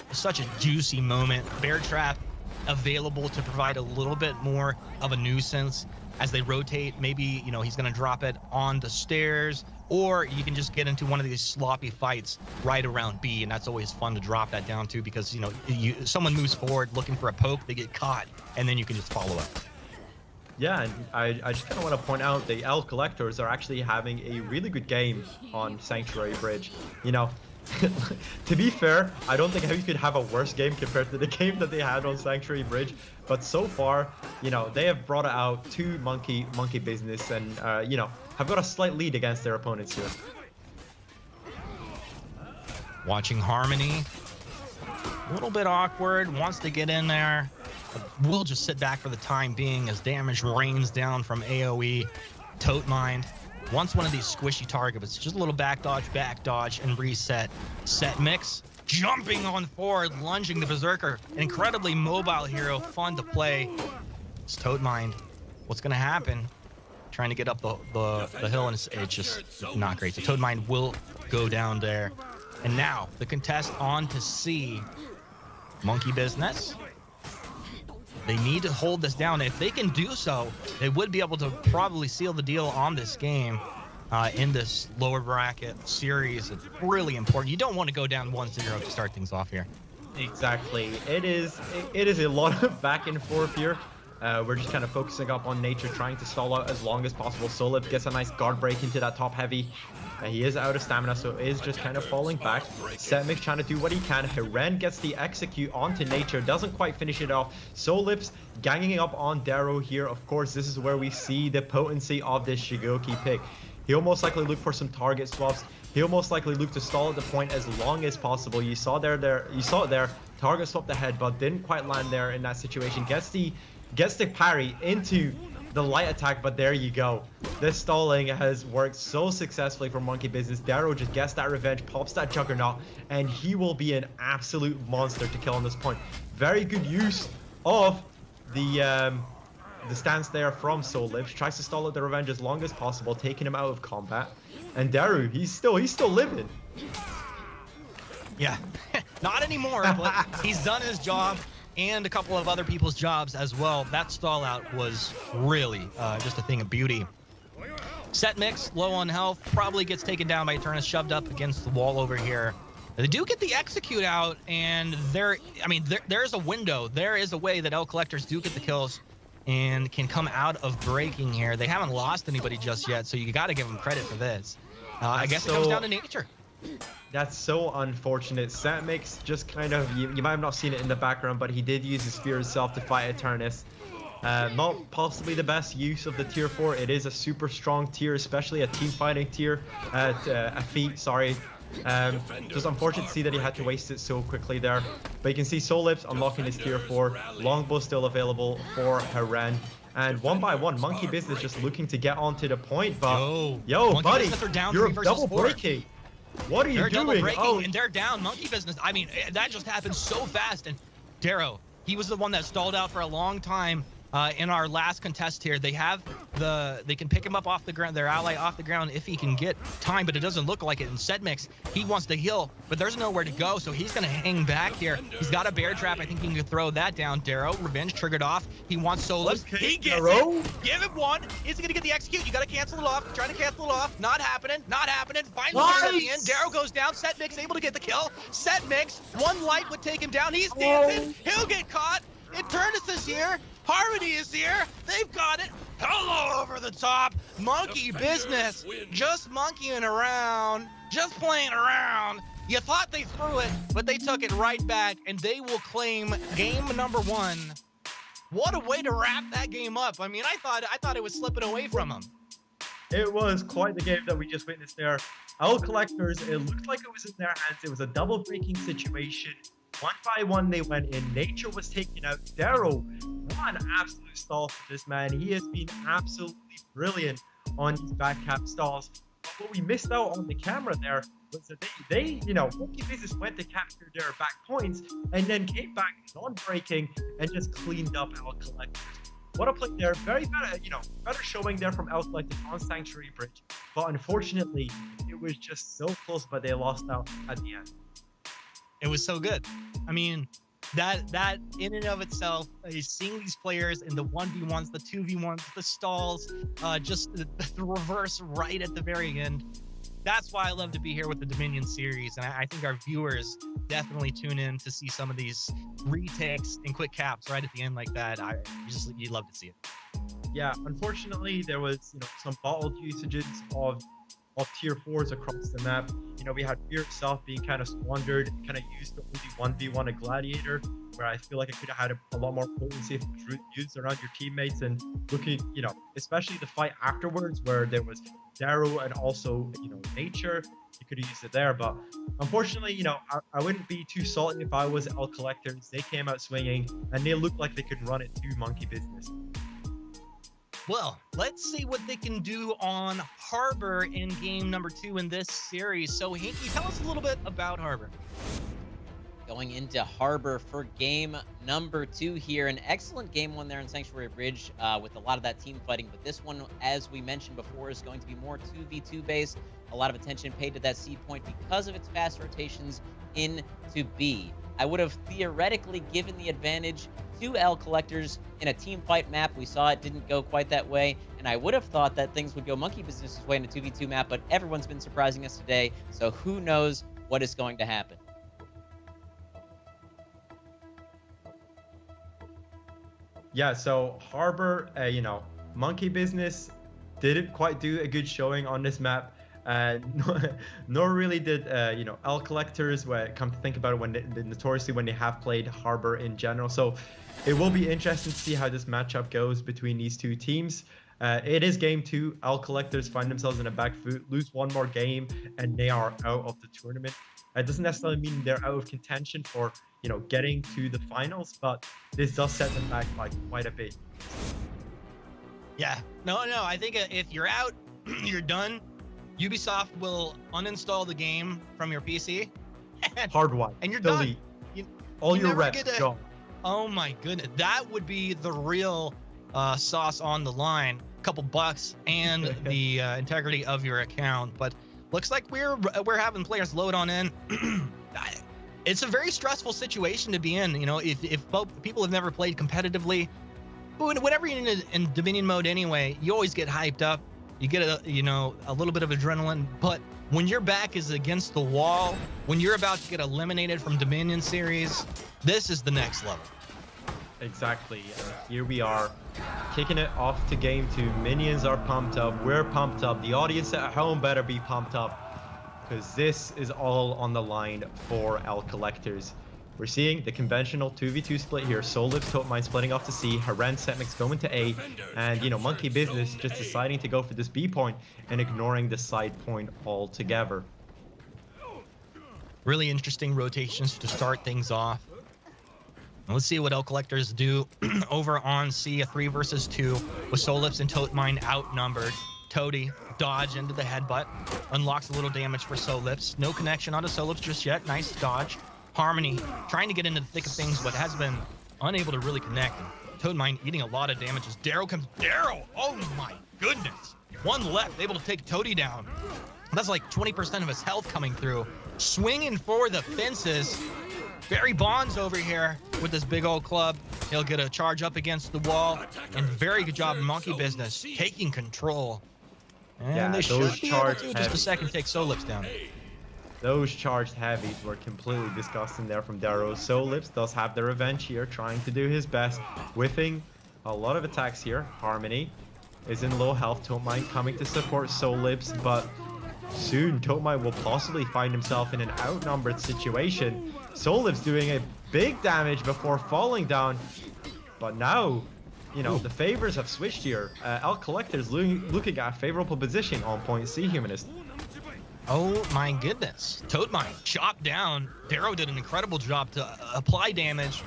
juicy moment. Bear Trap available to provide a little bit more of a nuisance. as they rotate, maybe, you know, he's going to drop it on the stairs, or you can just get into one of these sloppy fights right around B, and that's always fun to drop that down too, because, you know, someone moves forward looking for a poke, they get caught, and then you can just follow up. Yeah, and I just kind of want to point out the L Collectors are actually having a really good game on Sanctuary Bridge. You know, to be fair, I don't think how you could have a worse game compared to the game that they had on Sanctuary Bridge. But so far, you know, they have brought it out to Monkey Business, and you know, have got a slight lead against their opponents here. Watching Harmony, a little bit awkward, wants to get in there. We'll just sit back for the time being as damage rains down from AoE. Tote Mind wants one of these squishy targets, just a little back dodge, and reset. Set Mix jumping on forward, lunging the Berserker. An incredibly mobile hero, fun to play. It's Tote Mind. What's going to happen? Trying to get up the hill, and it's just not great. So Tote Mind will go down there. And now the contest on to C. Monkey Business. They need to hold this down. If they can do so, they would be able to probably seal the deal on this game in this lower bracket series. It's really important. You don't want to go down 1-0 to start things off here. Exactly. It is a lot of back and forth here. We're just kind of focusing up on Nature, trying to stall out as long as possible. Solip gets a nice guard break into that top heavy. He is out of stamina, so is just kind of falling back. Setmix trying to do what he can. Hiren gets the execute onto Nature, doesn't quite finish it off. Solips ganging up on Darrow here. Of course, this is where we see the potency of this Shigoki pick. He'll most likely look for some target swaps. He'll most likely look to stall at the point as long as possible. You saw it there. Target swapped ahead, but didn't quite land there in that situation. Gets the parry into the light attack, but there you go. This stalling has worked so successfully for Monkey Business. Darrow just gets that revenge, pops that Juggernaut, and he will be an absolute monster to kill on this point. Very good use of the stance there from Solips. Tries to stall out the revenge as long as possible, taking him out of combat. And Darrow, he's still living. Yeah, not anymore, but he's done his job, and a couple of other people's jobs as well. That stall out was really just a thing of beauty. Set Mix, low on health, probably gets taken down by Eternus, shoved up against the wall over here. They do get the execute out, and there's a window. There is a way that L Collectors do get the kills and can come out of breaking here. They haven't lost anybody just yet, so you got to give them credit for this. I guess it comes down to Nature. That's so unfortunate. Setmix just kind of, you might have not seen it in the background, but he did use his Spear itself to fight Eternus. Not possibly the best use of the tier 4. It is a super strong tier, especially a team fighting tier, a feat, sorry. Just unfortunate to see that he had to waste it so quickly there. But you can see Solips unlocking his tier 4. Longbow still available for Hiren. And one by one, Monkey Business just looking to get onto the point, but yo buddy, you're double breaking. What are you doing? They're double breaking, and they're down. Monkey Business, I mean, that just happened so fast. And Darrow, he was the one that stalled out for a long time in our last contest here. They can pick him up off the ground, their ally off the ground, if he can get time, but it doesn't look like it. And Setmix, he wants to heal, but there's nowhere to go, so he's gonna hang back here. He's got a bear trap. I think he can throw that down. Darrow, revenge triggered off. He wants Solus. He gets it. Give him one. Is he gonna get the execute? You gotta cancel it off. Trying to cancel it off. Not happening. Not happening. Finally at the end. Darrow goes down. Setmix able to get the kill. Setmix, one light would take him down. He's dancing. He'll get caught. Eternus is here. Harmony is here. They've got it. Hello over the top. Monkey Business. Just monkeying around. Just playing around. You thought they threw it, but they took it right back, and they will claim game number 1. What a way to wrap that game up. I mean, I thought it was slipping away from them. It was quite the game that we just witnessed there. L Collectors, it looked like it was in their hands. It was a double breaking situation. One by one, they went in. Nature was taken out. Darrow, what an absolute stall for this man. He has been absolutely brilliant on his back cap stalls. But what we missed out on the camera there was that they Monkey Business went to capture their back points and then came back non-breaking and just cleaned up L Collectors. What a play there. Very better showing there from L Collectors on Sanctuary Bridge. But unfortunately, it was just so close, but they lost out at the end. It was so good. I mean, that in and of itself, seeing these players in the 1v1s, the 2v1s, the stalls, just the reverse right at the very end. That's why I love to be here with the Dominion series, and I think our viewers definitely tune in to see some of these retakes and quick caps right at the end like that. You'd love to see it. Yeah, unfortunately, there was some bottled usages of tier 4s across the map. We had Fear itself being kind of squandered, kind of used to only 1v1 a gladiator, where I feel like it could have had a lot more potency if it was used around your teammates. And looking, especially the fight afterwards where there was Darrow and also, Nature, you could have used it there. But unfortunately, I wouldn't be too salty if I was L Collectors. They came out swinging and they looked like they could run it to Monkey Business. Well, let's see what they can do on Harbor in game number 2 in this series. So, Hinky, tell us a little bit about Harbor. Going into Harbor for game number 2 here. An excellent game one there in Sanctuary Bridge with a lot of that team fighting. But this one, as we mentioned before, is going to be more 2v2 based. A lot of attention paid to that C point because of its fast rotations into B. I would have theoretically given the advantage to L Collectors in a team fight map. We saw it didn't go quite that way, and I would have thought that things would go Monkey Business's way in a 2v2 map, but everyone's been surprising us today, so who knows what is going to happen. Yeah, so Harbor, Monkey Business didn't quite do a good showing on this map. Nor really did L Collectors, where come to think about it, when notoriously when they have played Harbor in general. So it will be interesting to see how this matchup goes between these two teams. It is game 2. L Collectors find themselves in a back foot, lose one more game, and they are out of the tournament. It doesn't necessarily mean they're out of contention for getting to the finals, but this does set them back by quite a bit. Yeah, no, I think if you're out, you're done. Ubisoft will uninstall the game from your PC. Hardwired. And you're delete. done. All you your never reps get gone. Oh my goodness, that would be the real sauce on the line. A couple bucks and the integrity of your account. But looks like we're having players load on in. It's a very stressful situation to be in. If people have never played competitively, whenever you're in Dominion mode anyway, you always get hyped up. You get a little bit of adrenaline, but when your back is against the wall, when you're about to get eliminated from Dominion series, this is the next level. Exactly. And here we are, kicking it off to game 2. Minions are pumped up. We're pumped up. The audience at home better be pumped up, because this is all on the line for L Collectors. We're seeing the conventional 2v2 split here. Solibs, Totmine splitting off to C, Haren, Setmix going to A, and Monkey Business just deciding to go for this B point and ignoring the side point altogether. Really interesting rotations to start things off. Let's see what L Collectors do over on C, a 3 versus 2 with Solibs and Totmine outnumbered. Toady dodge into the headbutt, unlocks a little damage for Solibs. No connection onto Solibs just yet. Nice dodge. Harmony trying to get into the thick of things, but has been unable to really connect. Toadmine eating a lot of damage as Darrow comes. Darrow! Oh my goodness! One left, able to take Toady down. That's like 20% of his health coming through. Swinging for the fences. Barry Bonds over here with this big old club. He'll get a charge up against the wall. And very good job, Monkey Business, taking control. And they should be able to, just a second, take Solibs down. Those charged heavies were completely disgusting there from Darrow. Solibs does have the revenge here, trying to do his best, whiffing a lot of attacks here. Harmony is in low health. Totmine coming to support Solibs, but soon Totmine will possibly find himself in an outnumbered situation. Solibs doing a big damage before falling down, but now, the favors have switched here. L Collectors looking at a favorable position on point C, Humanist. Oh my goodness. Toadmine chopped down. Darrow did an incredible job to apply damage.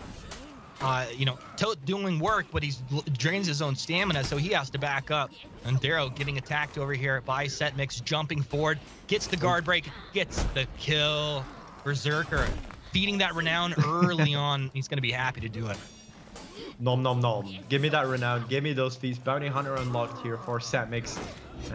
Toad doing work, but he drains his own stamina, so he has to back up. And Darrow getting attacked over here by Setmix, jumping forward, gets the guard break, gets the kill. Berserker feeding that renown early on. He's going to be happy to do it. Nom nom nom. Give me that renown. Give me those feats. Bounty Hunter unlocked here for Setmix.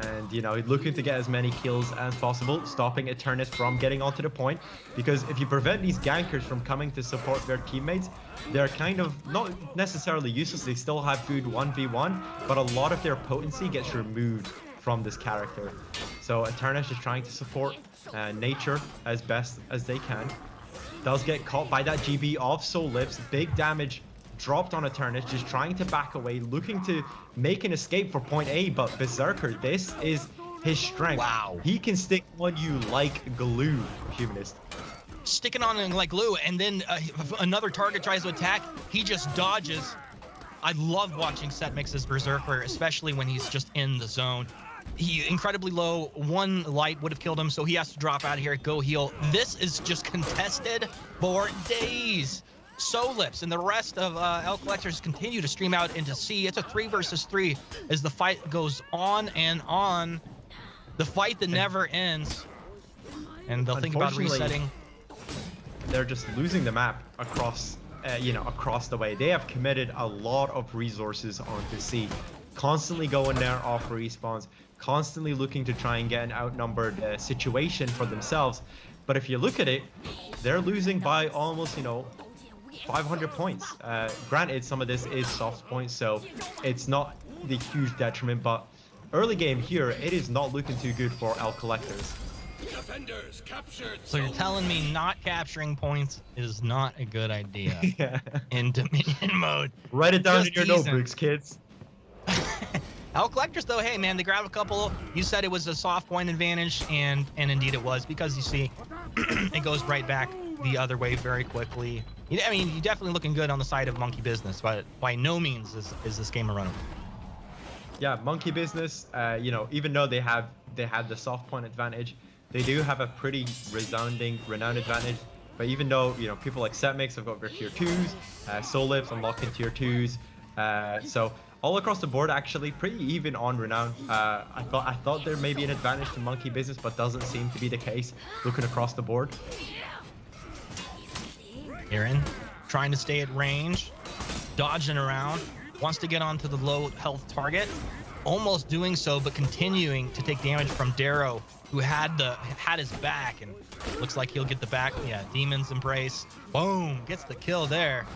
And, you know, looking to get as many kills as possible, stopping Eternus from getting onto the point. Because if you prevent these gankers from coming to support their teammates, they're kind of not necessarily useless. They still have good 1v1, but a lot of their potency gets removed from this character. So Eternus is trying to support nature as best as they can. Does get caught by that GB of Soul Lips. Big damage dropped on Eternus, just trying to back away, looking to make an escape for point A, but Berserker, this is his strength. Wow. He can stick on you like glue, Humanist. Sticking on like glue, and then another target tries to attack, he just dodges. I love watching Setmix's Berserker, especially when he's just in the zone. He incredibly low, one light would have killed him, so he has to drop out of here, go heal. This is just contested for days. Solips and the rest of L Collectors continue to stream out into C. It's a 3 versus 3 as the fight goes on and on. The fight that never ends. And they'll think about resetting. They're just losing the map across, across the way. They have committed a lot of resources onto C. Constantly going there off respawns, constantly looking to try and get an outnumbered situation for themselves. But if you look at it, they're losing by almost, 500 points. Granted, some of this is soft points, so it's not the huge detriment, but early game here, it is not looking too good for L Collectors. Defenders captured. So you're telling me not capturing points is not a good idea Yeah. in Dominion mode. Write it down Just in your teasing. notebooks, kids. L Collectors, though, hey man, they grabbed a couple. You said it was a soft point advantage, and indeed it was, because you see, it goes right back the other way very quickly. I mean, you're definitely looking good on the side of Monkey Business, but by no means is this game a run. Yeah, Monkey Business, even though they had the soft point advantage, they do have a pretty resounding renown advantage. But even though, people like Setmix have got their tier 2s, Solips unlocking tier 2s, so all across the board actually pretty even on renown. I thought there may be an advantage to Monkey Business, but doesn't seem to be the case looking across the board. Aaron trying to stay at range, dodging around, wants to get onto the low health target, almost doing so, but continuing to take damage from Darrow, who had his back, and looks like he'll get the back. Yeah, Demon's Embrace, boom, gets the kill there.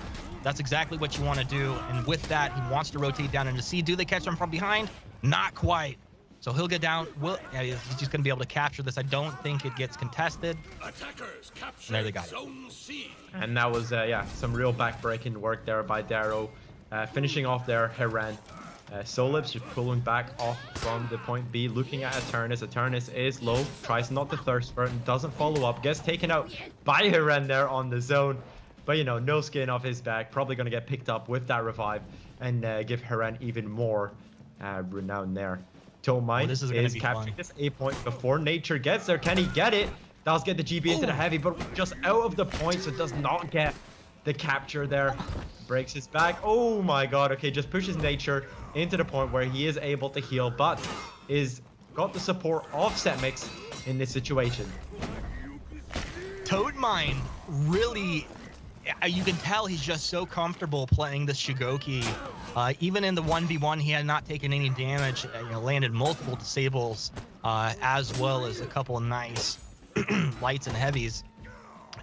That's exactly what you want to do, and with that, he wants to rotate down into C. Do they catch him from behind? Not quite. So he'll get down. He's just going to be able to capture this. I don't think it gets contested. Attackers captured. And there they got it. Zone C. And that was, some real back-breaking work there by Darrow. Finishing off there, Heran. Solips just pulling back off from the point B, looking at Eternus. Eternus is low, tries not to thirst for it, and doesn't follow up. Gets taken out by Heran there on the zone. But, no skin off his back. Probably going to get picked up with that revive and give Heran even more renown there. Tomine this is capturing this A point before Nature gets there. Can he get it? Does get the GB into the heavy, but just out of the point, so does not get the capture there. Breaks his back. Oh my god. Okay, just pushes Nature into the point where he is able to heal, but is got the support of Setmix in this situation. Toadmine really, you can tell he's just so comfortable playing the Shigoki. Even in the 1v1, he had not taken any damage. Landed multiple disables, as well as a couple of nice lights and heavies.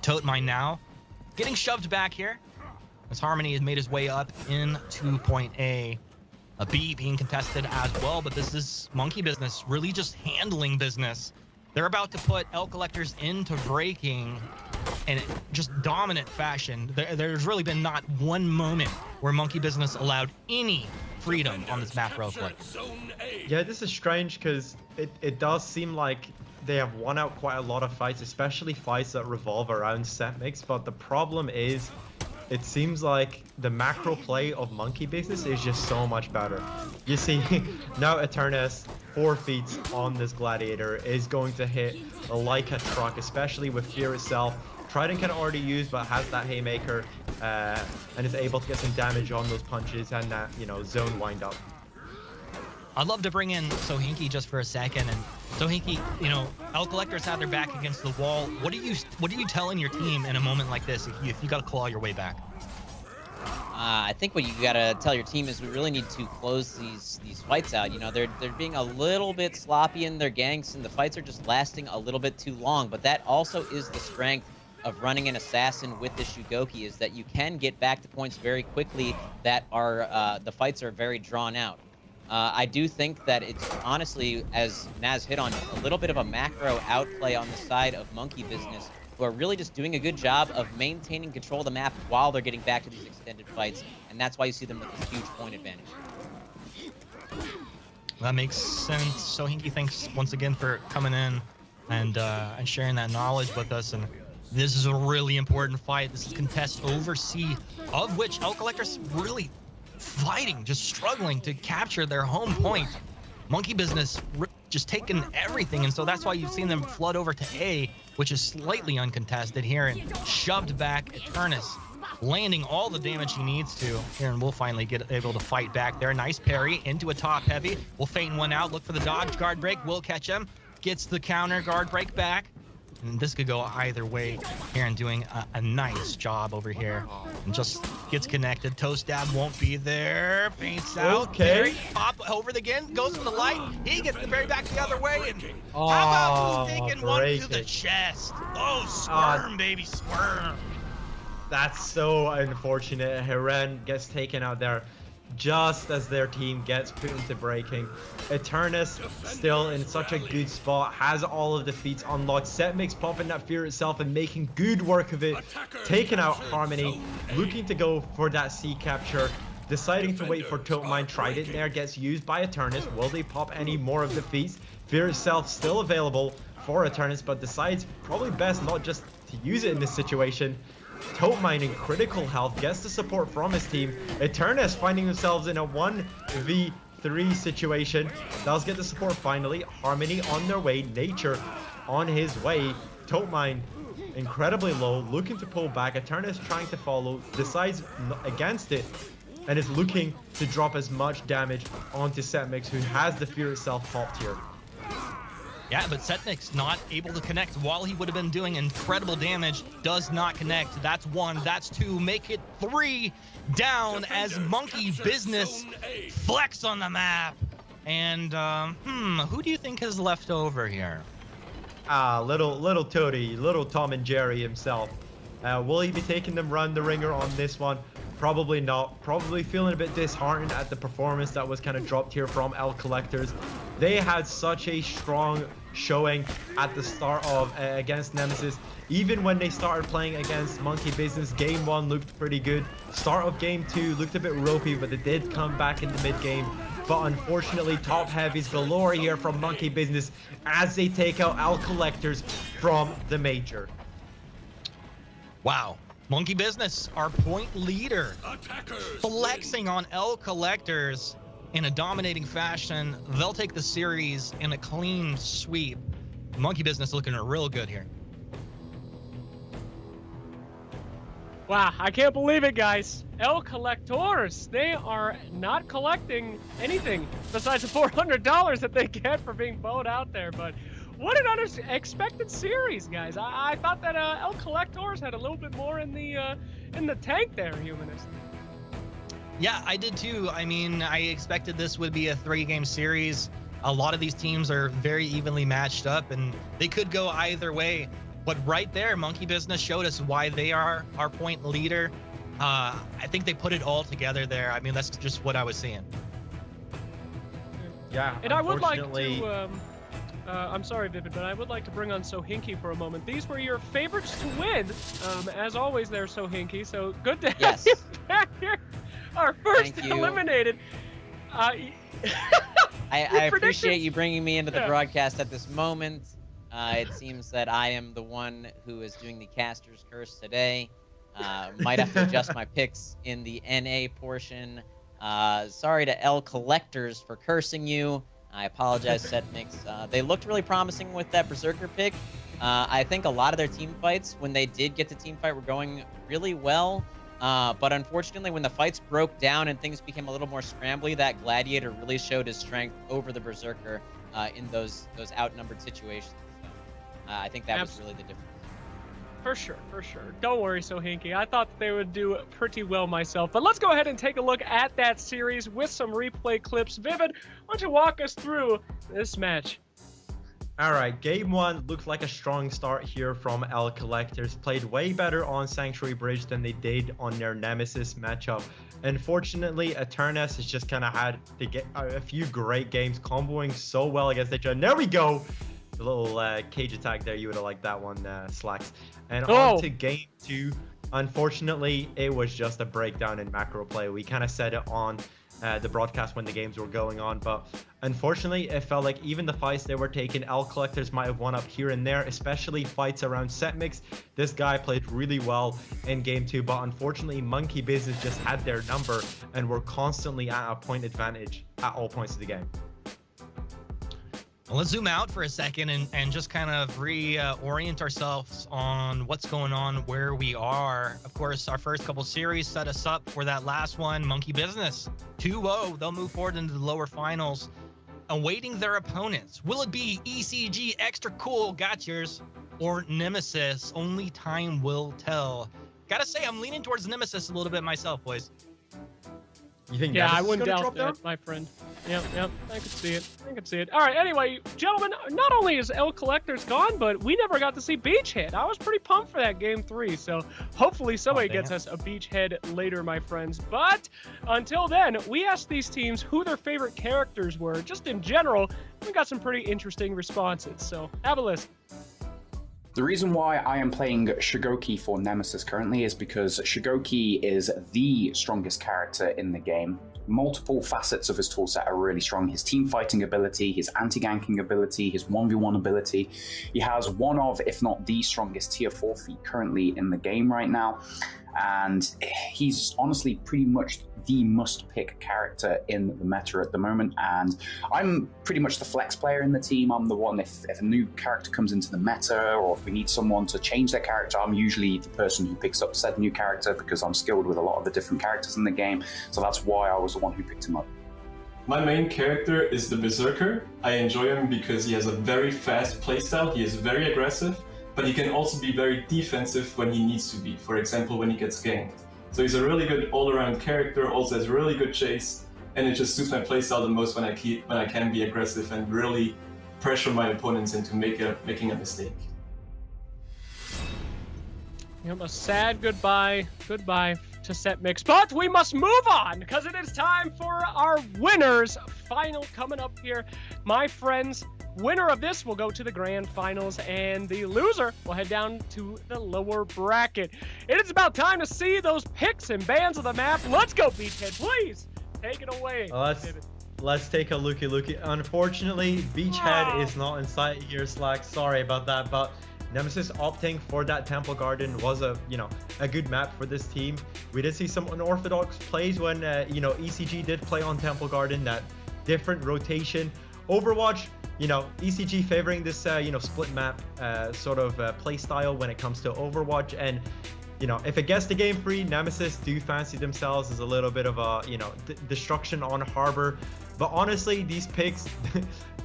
Toadmine now getting shoved back here as Harmony has made his way up into point A. A B being contested as well, but this is Monkey Business really just handling business. They're about to put L Collectors into breaking in just dominant fashion. There's really been not one moment where Monkey Business allowed any freedom on this map real quick. Yeah, this is strange because it does seem like they have won out quite a lot of fights, especially fights that revolve around Setmix, but the problem is it seems like the macro play of Monkey Business is just so much better. You see, now Eternus, 4 feet on this Gladiator, is going to hit like a truck, especially with Fear itself. Trident can already use, but has that Haymaker, and is able to get some damage on those punches and that, zone wind up. I'd love to bring in Sohinki just for a second, and Sohinki, L Collectors have their back against the wall. What are you telling your team in a moment like this if you got to claw your way back? I think what you gotta tell your team is we really need to close these fights out. You know, they're being a little bit sloppy in their ganks, and the fights are just lasting a little bit too long. But that also is the strength of running an assassin with the Shugoki, is that you can get back to points very quickly that are the fights are very drawn out. I do think that it's honestly, as Naz hit on, a little bit of a macro outplay on the side of Monkey Business, who are really just doing a good job of maintaining control of the map while they're getting back to these extended fights, and that's why you see them with this huge point advantage. That makes sense. So Hinky, thanks once again for coming in and sharing that knowledge with us. And this is a really important fight. This is contest over C, of which El Collector's really fighting, just struggling to capture their home point. Monkey Business just taking everything, and so that's why you've seen them flood over to A, which is slightly uncontested here, and shoved back Eternus, landing all the damage he needs to here, and we'll finally get able to fight back there. Nice parry into a top heavy. We'll feign one out, look for the dodge, guard break, will catch him, gets the counter, guard break back. And this could go either way. Aaron doing a nice job over here. And just gets connected. Toe stab won't be there. Feints out. Okay. Parry, pop over again. Goes for the light. He gets the parry back the other way. And how about just taking one to the chest? Oh, squirm, baby, squirm. That's so unfortunate. Hiren gets taken out there just as their team gets put into breaking. Eternus still in such a good spot, has all of the feats unlocked. Setmix popping that fear itself and making good work of it, taking out Harmony, looking to go for that C capture, deciding to wait for Tote Mine. Trident there gets used by Eternus. Will they pop any more of the feats? Fear itself still available for Eternus, but decides probably best not just to use it in this situation. Tote Mine in critical health, gets the support from his team. Eternus finding themselves in a 1v3 situation. Does get the support finally. Harmony on their way. Nature on his way. Tote Mine incredibly low, looking to pull back. Eternus trying to follow, decides against it, and is looking to drop as much damage onto Setmix, who has the fear itself popped here. Yeah, but Setmix not able to connect while he would have been doing incredible damage. Does not connect. That's one. That's two. Make it three down as Monkey Business flex on the map. And, who do you think is left over here? Little Toadie, little Tom and Jerry himself. Will he be taking them round the ringer on this one? Probably not. Probably feeling a bit disheartened at the performance that was kind of dropped here from El Collectors. They had such a strong showing at the start of against Nemesis. Even when they started playing against Monkey Business, game 1 looked pretty good. Start of game 2 looked a bit ropey, but they did come back in the mid game. But unfortunately, top heavies galore here from Monkey Business as they take out El Collectors from the major. Wow. Monkey Business, our point leader, flexing on El Collectors in a dominating fashion. They'll take the series in a clean sweep. Monkey Business looking real good here. Wow, I can't believe it, guys. El Collectors, they are not collecting anything besides the $400 that they get for being bowed out there, but what an unexpected series, guys. I thought that El Collectors had a little bit more in the tank there, Humanist. Yeah, I did too. I mean, I expected this would be a 3-game series. A lot of these teams are very evenly matched up, and they could go either way. But right there, Monkey Business showed us why they are our point leader. I think they put it all together there. I mean, that's just what I was seeing. Yeah, and I would like to... I'm sorry, Vivid, but I would like to bring on Sohinky for a moment. These were your favorites to win. As always, they're Sohinky, so good to have you back here. Our first eliminated. I appreciate you bringing me into the broadcast at this moment. It seems that I am the one who is doing the caster's curse today. Might have to adjust my picks in the NA portion. Sorry to El Collectors for cursing you. I apologize, Setmix. They looked really promising with that Berserker pick. I think a lot of their team fights, when they did get to team fight, were going really well. But unfortunately, when the fights broke down and things became a little more scrambly, that Gladiator really showed his strength over the Berserker in those outnumbered situations. So, I think that was really the difference. For sure, for sure. Don't worry, Sohinki. I thought that they would do pretty well myself. But let's go ahead and take a look at that series with some replay clips. Vivid, why don't you walk us through this match? All right, game one looked like a strong start here from L Collectors. Played way better on Sanctuary Bridge than they did on their Nemesis matchup. Unfortunately, Eternus has just kind of had to get a few great games, comboing so well against each other. And there we go. The little cage attack there, you would have liked that one, Slacks. And on to game two. Unfortunately, it was just a breakdown in macro play. We kind of said it on the broadcast when the games were going on, but unfortunately, it felt like even the fights they were taking, L Collectors might have won up here and there, especially fights around set mix. This guy played really well in game two, but unfortunately, Monkey Business just had their number and were constantly at a point advantage at all points of the game. Well, let's zoom out for a second and just kind of reorient ourselves on what's going on, where we are. Of course, our first couple series set us up for that last one, Monkey Business. 2-0, they'll move forward into the lower finals, awaiting their opponents. Will it be ECG Extra Cool Gotchers or Nemesis? Only time will tell. Gotta say, I'm leaning towards Nemesis a little bit myself, boys. You think yeah, Nemesis I wouldn't is gonna doubt drop that, down? my friend. Yep, I could see it. I could see it. All right, anyway, gentlemen, not only is L Collectors gone, but we never got to see Beachhead. I was pretty pumped for that game 3, so hopefully somebody gets us a Beachhead later, my friends. But until then, we asked these teams who their favorite characters were, just in general. We got some pretty interesting responses, so have a listen. The reason why I am playing Shigoki for Nemesis currently is because Shigoki is the strongest character in the game. Multiple facets of his toolset are really strong. His team fighting ability, his anti-ganking ability, his 1v1 ability. He has one of, if not the strongest tier 4 feat currently in the game right now. And he's honestly pretty much the must-pick character in the meta at the moment. And I'm pretty much the flex player in the team. I'm the one, if a new character comes into the meta, or if we need someone to change their character, I'm usually the person who picks up said new character because I'm skilled with a lot of the different characters in the game. So that's why I was the one who picked him up. My main character is the Berserker. I enjoy him because he has a very fast playstyle, he is very aggressive, but he can also be very defensive when he needs to be, for example, when he gets ganked. So he's a really good all-around character, also has really good chase, and it just suits my playstyle the most when I can be aggressive and really pressure my opponents into making a mistake. Yep, a sad goodbye to set mix, but we must move on because it is time for our winners final coming up here, my friends. Winner of this will go to the grand finals, and the loser will head down to the lower bracket. It is about time to see those picks and bans of the map. Let's go, Beachhead, please take it away. Let's take a looky. Unfortunately, Beachhead is not in sight here, Slack. Sorry about that, but Nemesis opting for that Temple Garden was a good map for this team. We did see some unorthodox plays when ECG did play on Temple Garden, that different rotation. Overwatch, ECG favoring this split map sort of play style when it comes to Overwatch, and if it gets to game 3, Nemesis do fancy themselves as a little bit of a destruction on Harbor. But honestly, these picks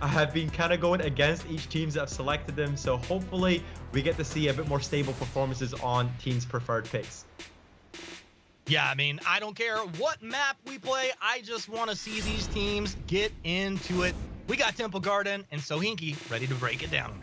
have been kind of going against each teams that have selected them, so hopefully we get to see a bit more stable performances on teams' preferred picks. Yeah, I mean, I don't care what map we play, I just want to see these teams get into it. We got Temple Garden and Sohinki ready to break it down.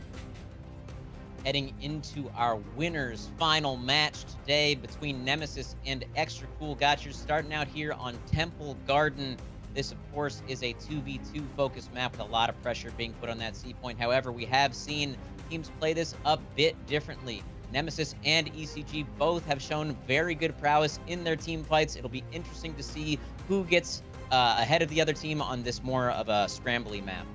Heading into our winners final match today between Nemesis and Extra Cool Gotchers, starting out here on Temple Garden. This, of course, is a 2v2 focused map with a lot of pressure being put on that C point. However, we have seen teams play this a bit differently. Nemesis and ECG both have shown very good prowess in their team fights. It'll be interesting to see who gets ahead of the other team on this more of a scrambly map.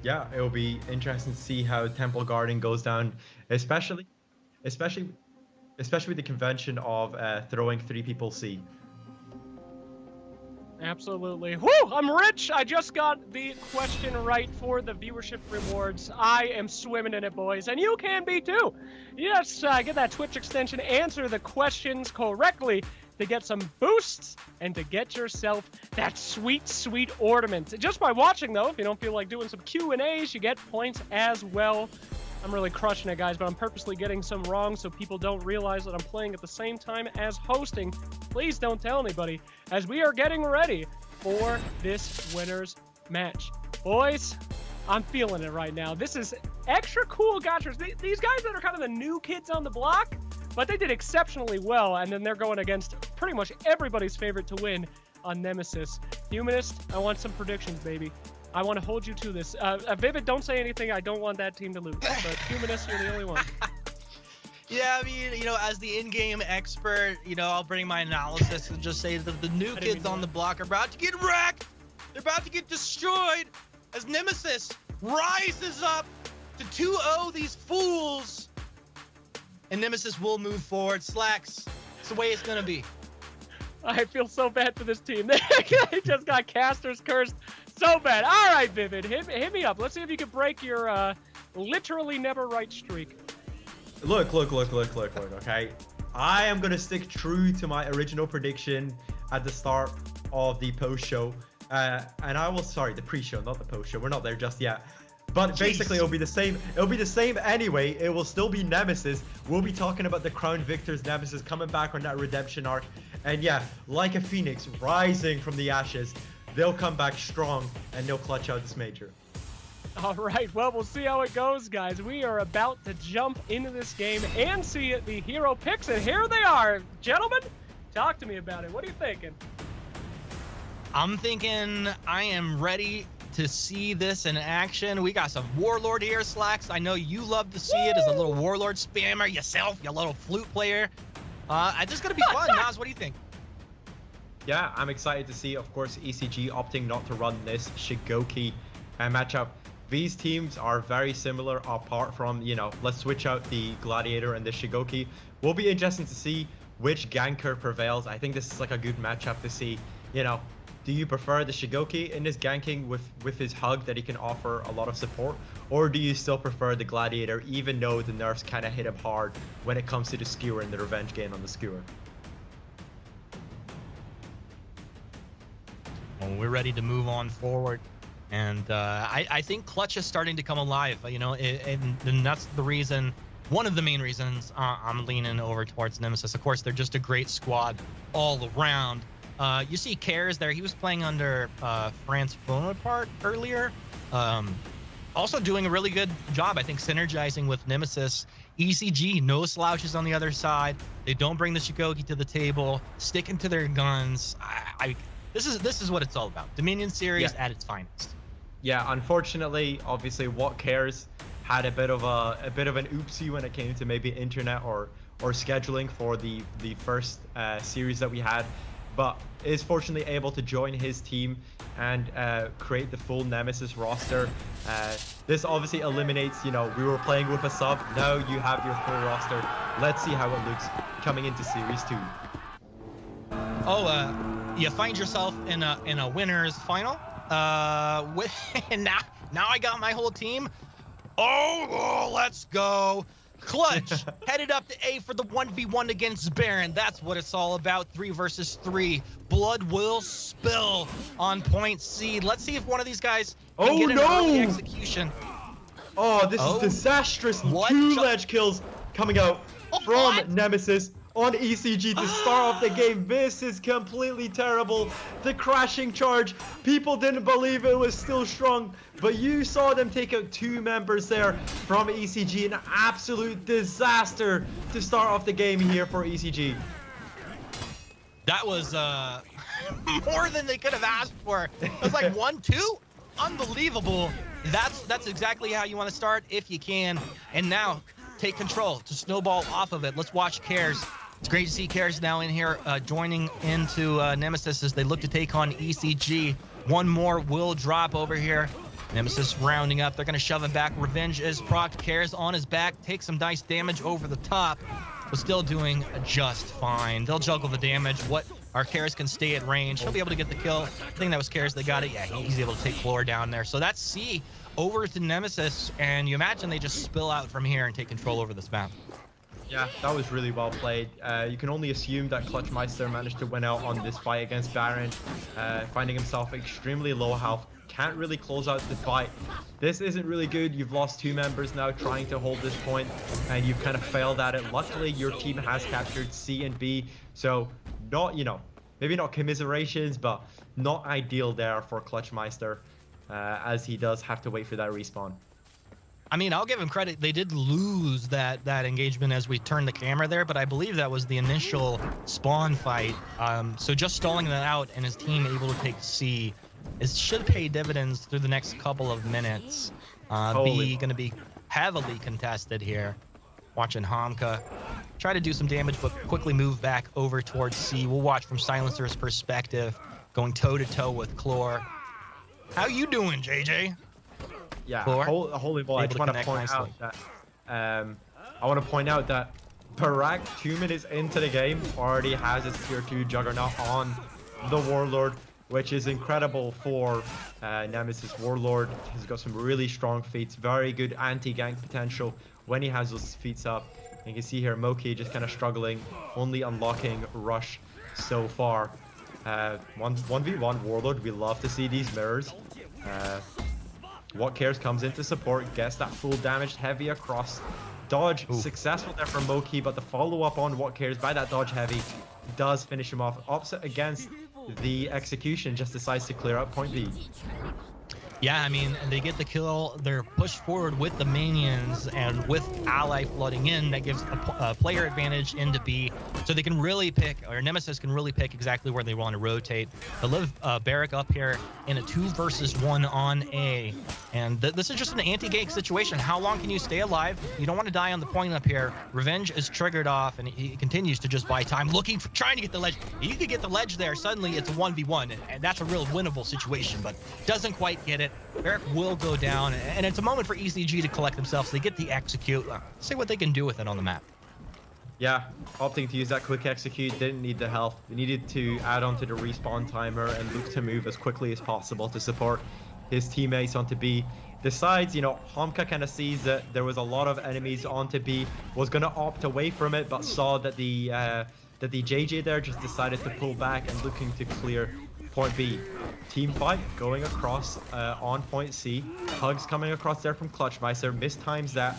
Yeah, it will be interesting to see how Temple Garden goes down, especially with the convention of throwing 3 people C. Absolutely. Woo! I'm rich! I just got the question right for the viewership rewards. I am swimming in it, boys, and you can be too. You just get that Twitch extension, answer the questions correctly to get some boosts and to get yourself that sweet ornament. Just by watching, though, if you don't feel like doing some Q&As, you get points as well. I'm really crushing it, guys, but I'm purposely getting some wrong so people don't realize that I'm playing at the same time as hosting. Please don't tell anybody, as we are getting ready for this winner's match. Boys, I'm feeling it right now. This is extra cool gotchas. These guys that are kind of the new kids on the block, but they did exceptionally well, and then they're going against pretty much everybody's favorite to win on Nemesis. Humanist, I want some predictions, baby. I want to hold you to this. Vivid, don't say anything. I don't want that team to lose. But Humanist, you're the only one. Yeah, I mean, you know, as the in-game expert, you know, I'll bring my analysis and just say that the new kids on the block are about to get wrecked. They're about to get destroyed as Nemesis rises up to 2-0 these fools. And Nemesis will move forward. Slacks. It's the way it's going to be. I feel so bad for this team. They just got casters cursed so bad. All right, Vivid, hit me up. Let's see if you can break your literally never right streak. Look, okay? I am going to stick true to my original prediction at the start of the post-show. And I will, sorry, the pre-show, not the post-show. We're not there just yet. But basically, it'll be the same. It'll be the same anyway. It will still be Nemesis. We'll be talking about the Crown Victor's Nemesis coming back on that redemption arc. And yeah, like a phoenix rising from the ashes, they'll come back strong and they'll clutch out this major. All right, well, we'll see how it goes, guys. We are about to jump into this game and see the hero picks, and here they are. Gentlemen, talk to me about it. What are you thinking? I'm thinking I am ready to see this in action. We got some Warlord here, Slacks. I know you love to see it as a little Warlord spammer yourself, you little flute player. It's just gonna be fun. Nas, what do you think? Yeah, I'm excited to see, of course, ECG opting not to run this Shigoki matchup. These teams are very similar apart from, you know, let's switch out the Gladiator and the Shigoki. Will be interesting to see which ganker prevails. I think this is like a good matchup to see, you know, do you prefer the Shigoki in this ganking with his hug that he can offer a lot of support? Or do you still prefer the Gladiator even though the nerfs kind of hit him hard when it comes to the Skewer and the revenge gain on the Skewer? Well, we're ready to move on forward. And I think Clutch is starting to come alive, you know, and that's the reason, one of the main reasons I'm leaning over towards Nemesis. Of course, they're just a great squad all around. You see Cares there. He was playing under France Bonaparte earlier. Also doing a really good job, I think, synergizing with Nemesis. ECG, no slouches on the other side. They don't bring the Shigoki to the table, sticking to their guns. This is what it's all about. Dominion series at its finest. Yeah, unfortunately, obviously, What Cares had a bit of an oopsie when it came to maybe internet or scheduling for the first series that we had, but is fortunately able to join his team and create the full Nemesis roster. This obviously eliminates, you know, we were playing with a sub. Now you have your full roster. Let's see how it looks coming into Series 2. You find yourself in a winner's final. Now I got my whole team. Oh, let's go. Clutch headed up to A for the 1v1 against Baron. That's what it's all about. 3 versus 3. Blood will spill on point C. Let's see if one of these guys can get an early execution. Oh, this is disastrous. 2 ledge kills coming out from Nemesis on ECG to start off the game. This is completely terrible. The crashing charge, people didn't believe it was still strong, but you saw them take out 2 members there from ECG. An absolute disaster to start off the game here for ECG. That was more than they could have asked for. It was like 1-2. Unbelievable. That's exactly how you want to start if you can. And now take control to snowball off of it. Let's watch Cares. It's great to see Cares now in here joining into Nemesis as they look to take on ECG. One more will drop over here. Nemesis rounding up. They're going to shove him back. Revenge is procced. Cares on his back. Takes some nice damage over the top, but still doing just fine. They'll juggle the damage. Our Cares can stay at range. He'll be able to get the kill. I think that was Cares that got it. Yeah, he's able to take floor down there. So that's C over to Nemesis, and you imagine they just spill out from here and take control over this map. Yeah, that was really well played. You can only assume that Clutchmeister managed to win out on this fight against Baron, finding himself extremely low health. Can't really close out the fight. This isn't really good. You've lost 2 members now trying to hold this point, and you've kind of failed at it. Luckily, your team has captured C and B, so not, maybe not commiserations, but not ideal there for Clutchmeister, as he does have to wait for that respawn. I mean, I'll give him credit. They did lose that engagement as we turned the camera there, but I believe that was the initial spawn fight. So just stalling that out and his team able to take C, it should pay dividends through the next couple of minutes. B going to be heavily contested here. Watching Hamka try to do some damage, but quickly move back over towards C. We'll watch from Silencer's perspective, going toe-to-toe with Chlor. How you doing, JJ? Yeah, Chlor, holy ball. I just want to point out that Barak, 2 minutes into the game, already has his tier 2 Juggernaut on the Warlord, which is incredible for Nemesis. Warlord has got some really strong feats, very good anti-gank potential when he has those feats up. You can see here Moki just kind of struggling, only unlocking Rush so far. 1v1 Warlord, we love to see these mirrors. What Cares comes in to support, gets that full damaged heavy across. Dodge successful there for Moki, but the follow-up on What Cares by that dodge heavy does finish him off. Opposite against the execution, just decides to clear out point B. Yeah, I mean, they get the kill. They're pushed forward with the minions, and with ally flooding in, that gives a player advantage into B, so they can really pick, or Nemesis can really pick exactly where they want to rotate. They live Barrack up here in a 2 versus 1 on A, and this is just an anti-gank situation. How long can you stay alive? You don't want to die on the point up here. Revenge is triggered off, and he continues to just buy time, trying to get the ledge. You could get the ledge there. Suddenly, it's a 1v1, and that's a real winnable situation, but doesn't quite get it. Barrack will go down, and it's a moment for ECG to collect themselves. They get the execute. See what they can do with it on the map. Yeah, opting to use that quick execute, didn't need the health. They needed to add on to the respawn timer and look to move as quickly as possible to support his teammates onto B. Decides, Hamka kind of sees that there was a lot of enemies onto B, was going to opt away from it, but saw that the JJ there just decided to pull back and looking to clear point B. Team fight going across on point C. Hugs coming across there from Clutchmeister. Mistimes that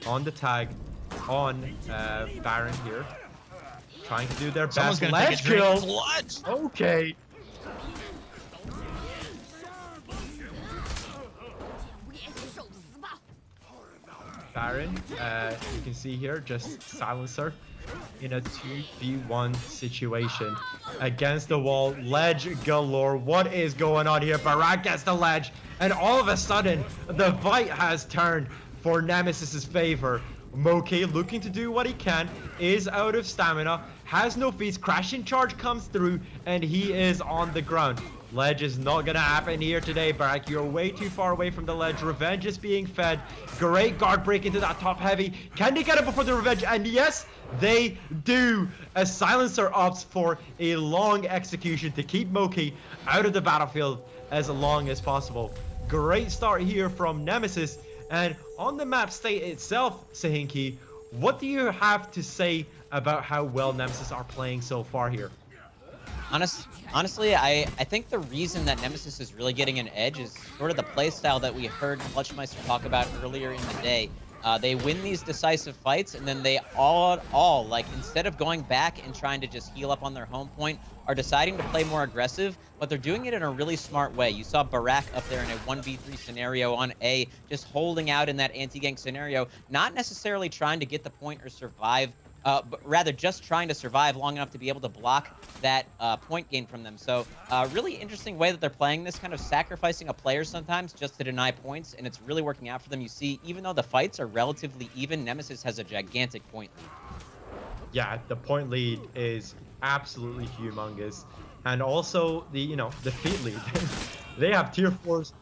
on the tag on Baron here. Trying to do their best. Ledge kill. What? Okay. Baron, you can see here, just Silencer in a 2v1 situation against the wall. Ledge galore. What is going on here? Barak gets the ledge, and all of a sudden, the fight has turned for Nemesis's favor. Moki, looking to do what he can, is out of stamina, has no feats. Crashing charge comes through, and he is on the ground. Ledge is not gonna happen here today, Barak. You're way too far away from the ledge. Revenge is being fed. Great guard break into that top heavy. Can they get it before the revenge? And yes, they do. A Silencer opts for a long execution to keep Moki out of the battlefield as long as possible. Great start here from Nemesis. And on the map state itself, Sahinki, what do you have to say about how well Nemesis are playing so far here? Honestly, I think the reason that Nemesis is really getting an edge is sort of the playstyle that we heard Clutchmeister talk about earlier in the day. They win these decisive fights, and then they all like, instead of going back and trying to just heal up on their home point, are deciding to play more aggressive, but they're doing it in a really smart way. You saw Barak up there in a 1v3 scenario on A, just holding out in that anti-gank scenario, not necessarily trying to get the point or survive, but rather just trying to survive long enough to be able to block that point gain from them. So really interesting way that they're playing this, kind of sacrificing a player sometimes just to deny points, and it's really working out for them. You see, even though the fights are relatively even, Nemesis has a gigantic point lead. Yeah, the point lead is absolutely humongous. And also the feat lead. They have tier 4s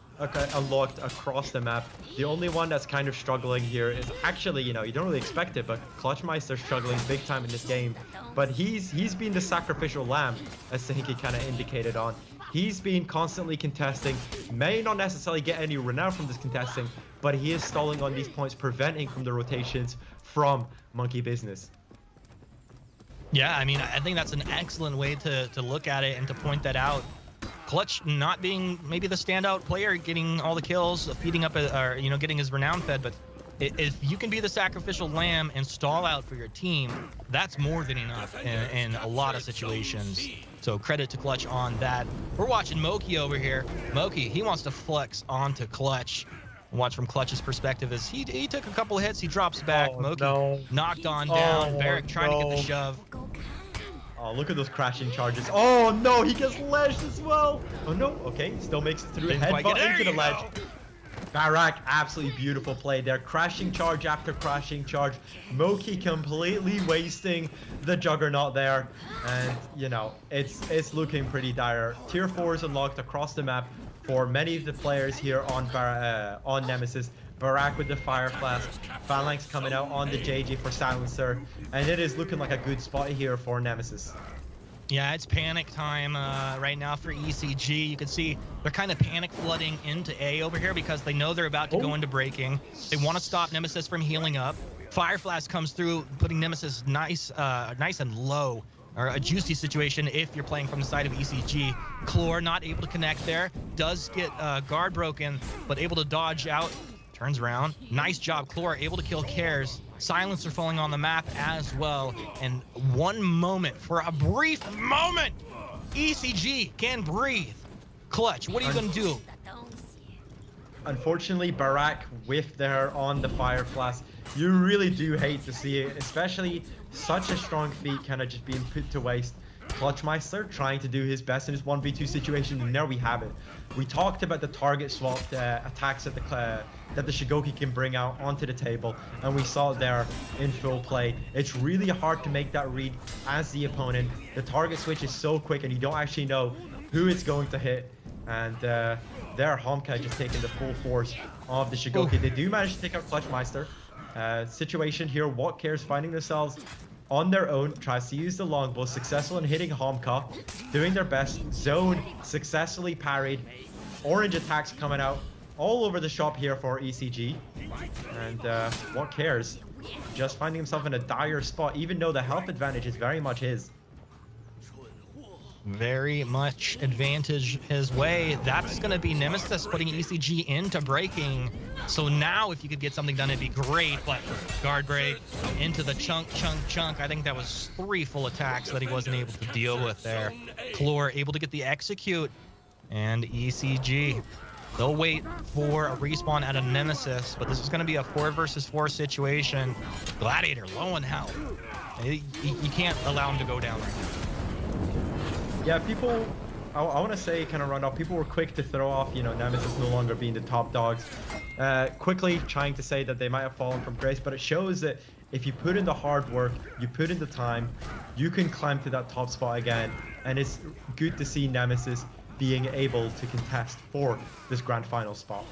unlocked across the map. The only one that's kind of struggling here is actually, you don't really expect it, but Clutchmeister's struggling big time in this game. But he's been the sacrificial lamb, as Sahinki kind of indicated on. He's been constantly contesting, may not necessarily get any renown from this contesting, but he is stalling on these points, preventing from the rotations from Monkey Business. Yeah, I mean, I think that's an excellent way to look at it and to point that out. Clutch not being maybe the standout player, getting all the kills, feeding up, or you know, getting his renown fed, but if you can be the sacrificial lamb and stall out for your team, that's more than enough in a lot of situations. So credit to Clutch on that. We're watching Moki over here. Moki, he wants to flex onto Clutch. Watch from Clutch's perspective as he took a couple of hits, he drops back. Moki knocked on down. Varric trying to get the shove. Oh, look at those crashing charges. Oh no, he gets ledged as well. Oh no, okay, still makes it through. Headbutt into the ledge. Barak, absolutely beautiful play there. Crashing charge after crashing charge. Moki completely wasting the Juggernaut there. And, you know, it's looking pretty dire. Tier 4 is unlocked across the map for many of the players here on Nemesis. Barak with the Fire Flask. Phalanx coming out on the JJ for Silencer. And it is looking like a good spot here for Nemesis. Yeah, it's panic time right now for ECG. You can see they're kind of panic flooding into A over here because they know they're about to go into breaking. They want to stop Nemesis from healing up. Fire Flask comes through, putting Nemesis nice and low, or a juicy situation if you're playing from the side of ECG. Chlor not able to connect there, does get guard broken, but able to dodge out. Turns around. Nice job, Chlor, able to kill Cares. Silencer falling on the map as well. And one moment, for a brief moment, ECG can breathe. Clutch, what are you going to do? Unfortunately, Barak whiffed there on the Fire Flask. You really do hate to see it, especially such a strong feat kind of just being put to waste. Clutchmeister trying to do his best in his 1v2 situation, and there we have it. We talked about the target swapped attacks that the Shigoki can bring out onto the table, and we saw it there in full play. It's really hard to make that read as the opponent. The target switch is so quick, and you don't actually know who it's going to hit. And there, Homka just taking the full force of the Shigoki. They do manage to take out Clutchmeister. Situation here, What Cares finding themselves on their own, tries to use the longbow, successful in hitting Homka, doing their best. Zone successfully parried. Orange attacks coming out all over the shop here for ECG. And What Cares just finding himself in a dire spot, even though the health advantage is very much his. Very much advantage his way. That's going to be Nemesis putting ECG into breaking. So now if you could get something done, it'd be great. But guard break into the chunk. I think that was 3 full attacks that he wasn't able to deal with there. Chlor able to get the execute. And ECG, they'll wait for a respawn at a Nemesis. But this is going to be a 4 versus 4 situation. Gladiator low in health. You can't allow him to go down right now. Yeah, people, I want to say, kind of run off, people were quick to throw off, you know, Nemesis no longer being the top dogs. Quickly trying to say that they might have fallen from grace, but it shows that if you put in the hard work, you put in the time, you can climb to that top spot again. And it's good to see Nemesis being able to contest for this grand final spot.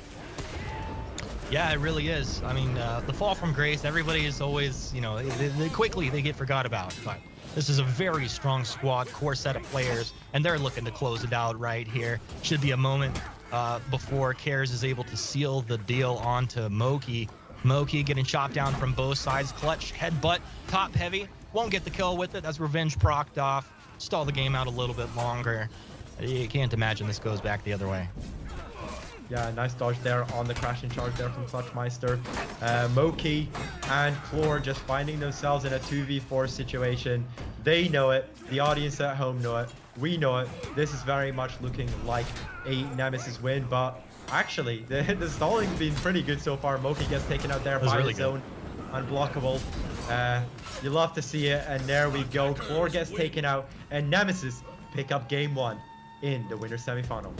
Yeah, it really is. I mean, the fall from grace, everybody is always, you know, they quickly get forgot about. But this is a very strong squad, core set of players, and they're looking to close it out right here. Should be a moment before Cares is able to seal the deal onto Moki. Moki getting chopped down from both sides. Clutch, headbutt, top heavy. Won't get the kill with it. That's Revenge procced off. Stall the game out a little bit longer. You can't imagine this goes back the other way. Yeah, nice dodge there on the crashing charge there from Clutchmeister. Moki and Chlor just finding themselves in a 2v4 situation. They know it. The audience at home know it. We know it. This is very much looking like a Nemesis win, but actually, the stalling's been pretty good so far. Moki gets taken out there by his own unblockable. You love to see it, and there we go. Chlor gets taken out, and Nemesis pick up game 1 in the winner's semifinal.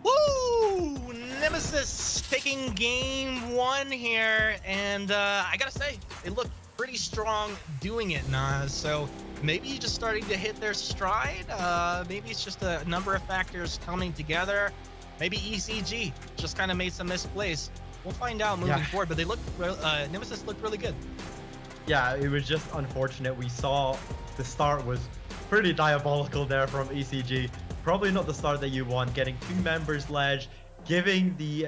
Woo! Nemesis taking game 1 here, and I gotta say, they look pretty strong doing it, Nas. So maybe just starting to hit their stride. Maybe it's just a number of factors coming together. Maybe ECG just kind of made some misplays. We'll find out moving forward, but they look Nemesis looked really good. Yeah, it was just unfortunate. We saw the start was pretty diabolical there from ECG. Probably not the start that you want. Getting 2 members ledge, giving the,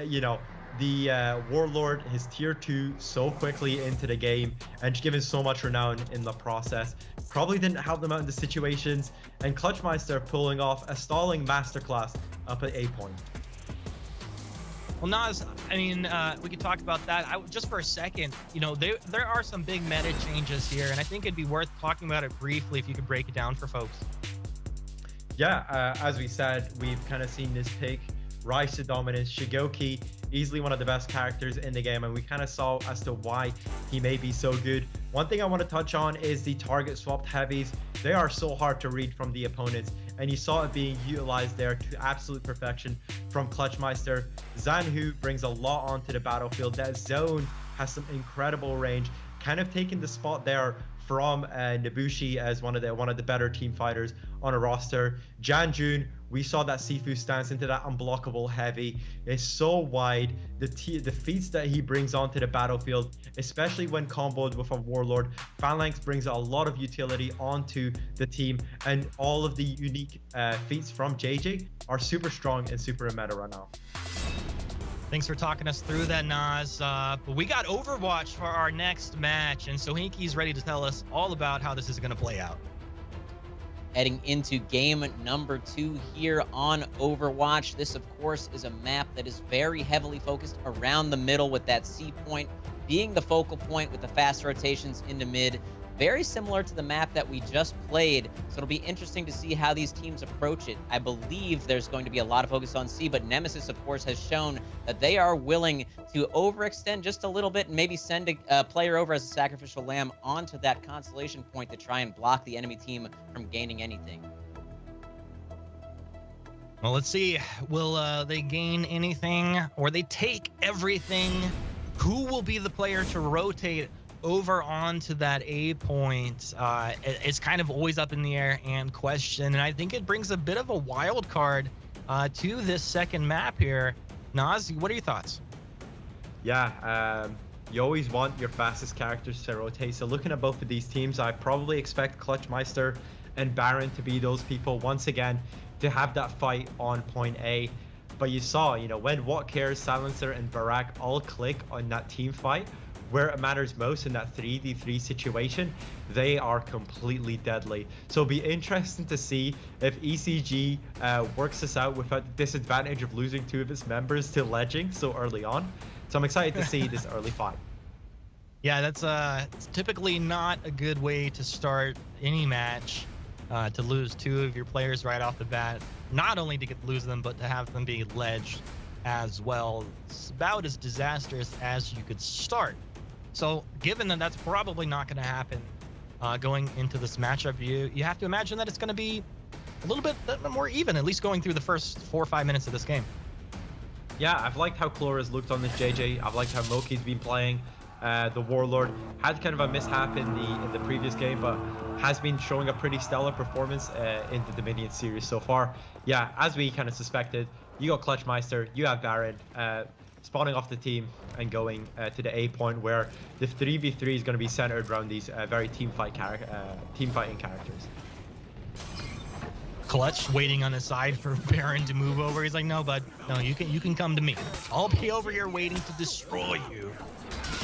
the Warlord his tier 2 so quickly into the game, and giving so much renown in the process. Probably didn't help them out in the situations, and Clutchmeister pulling off a stalling masterclass up at A point. Well, Nas, I mean, we could talk about that. Just for a second, there are some big meta changes here, and I think it'd be worth talking about it briefly if you could break it down for folks. Yeah, as we said, we've kind of seen this pick rise to dominance. Shigoki, easily one of the best characters in the game, and we kind of saw as to why he may be so good. One thing I want to touch on is the target swapped heavies. They are so hard to read from the opponents, and you saw it being utilized there to absolute perfection from Clutchmeister. Zanhu brings a lot onto the battlefield. That zone has some incredible range, kind of taking the spot there from Nabushi as one of the better team fighters on a roster. Janjun, we saw that Sifu stance into that unblockable heavy. It's so wide. The feats that he brings onto the battlefield, especially when comboed with a Warlord. Phalanx brings a lot of utility onto the team, and all of the unique feats from JJ are super strong and super meta right now. Thanks for talking us through that, Nas. But we got Overwatch for our next match, and Sohinki's ready to tell us all about how this is going to play out. Heading into game number 2 here on Overwatch. This, of course, is a map that is very heavily focused around the middle, with that C point being the focal point with the fast rotations into mid. Very similar to the map that we just played, so it'll be interesting to see how these teams approach it. I believe there's going to be a lot of focus on C, but Nemesis, of course, has shown that they are willing to overextend just a little bit and maybe send a player over as a sacrificial lamb onto that constellation point to try and block the enemy team from gaining anything. Well, let's see. Will they gain anything, or they take everything? Who will be the player to rotate over onto that A point? It's kind of always up in the air and question, and I think it brings a bit of a wild card to this second map here. Nas, what are your thoughts? Yeah, you always want your fastest characters to rotate. So looking at both of these teams, I probably expect Clutchmeister and Baron to be those people once again to have that fight on point A. But you saw, when What Cares, Silencer, and Barak all click on that team fight, where it matters most in that 3v3 situation, they are completely deadly. So it'll be interesting to see if ECG works this out without the disadvantage of losing 2 of its members to ledging so early on. So I'm excited to see this early fight. Yeah, that's it's typically not a good way to start any match, to lose 2 of your players right off the bat. Not only to lose them, but to have them be ledged as well. It's about as disastrous as you could start. So given that that's probably not going to happen going into this matchup, you have to imagine that it's going to be a little bit more even, at least going through the first 4 or 5 minutes of this game. Yeah, I've liked how Clora's looked on this JJ. I've liked how Moki's been playing. The Warlord had kind of a mishap in the previous game, but has been showing a pretty stellar performance in the Dominion series so far. Yeah, as we kind of suspected, you got Clutchmeister, you have Baron, spawning off the team and going to the A point, where the 3v3 is going to be centered around these very team fighting characters. Clutch waiting on the side for Baron to move over. He's like, no, bud, no, you can come to me. I'll be over here waiting to destroy you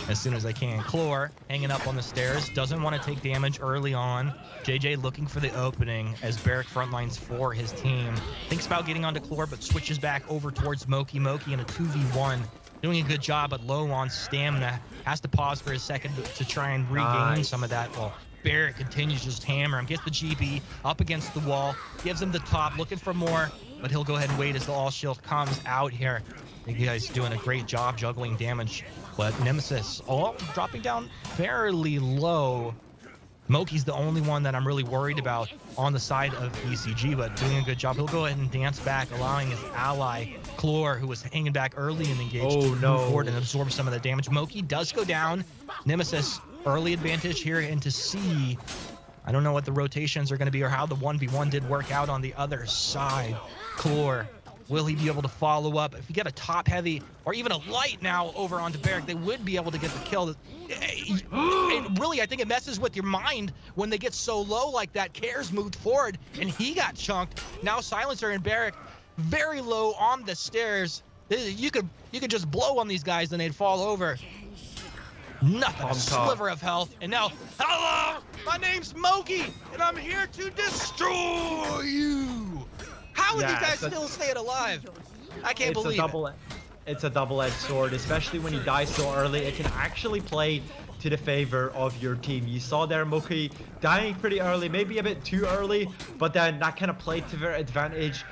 as soon as I can. Chlor hanging up on the stairs, doesn't want to take damage early on. JJ looking for the opening as Barrack frontlines for his team. Thinks about getting onto Chlor, but switches back over towards Moki. Moki in a 2v1, doing a good job, but low on stamina. Has to pause for a second to try and regain some of that. Well, Barrack continues to just hammer him, gets the GB up against the wall, gives him the top, looking for more, but he'll go ahead and wait as the all shield comes out here. I think you guys doing a great job juggling damage, but Nemesis all dropping down fairly low. Moki's the only one that I'm really worried about on the side of ECG, but doing a good job. He'll go ahead and dance back, allowing his ally, Chlor, who was hanging back early in the engage, to move forward and absorb some of the damage. Moki does go down. Nemesis, early advantage here into C. I don't know what the rotations are going to be or how the 1v1 did work out on the other side. Chlor Will he be able to follow up? If you get a top heavy or even a light now over onto Barrack, they would be able to get the kill. And really, I think it messes with your mind when they get so low like that. Cares moved forward and he got chunked. Now Silencer and Barrack very low on the stairs. You could just blow on these guys and they'd fall over. Nothing, a sliver of health. And now, hello, my name's Moki, and I'm here to destroy you. How would you guys still stay alive? I can't believe it. It's a double-edged sword, especially when you die so early. It can actually play to the favor of your team. You saw there Moki dying pretty early, maybe a bit too early, but then that kind of played to their advantage.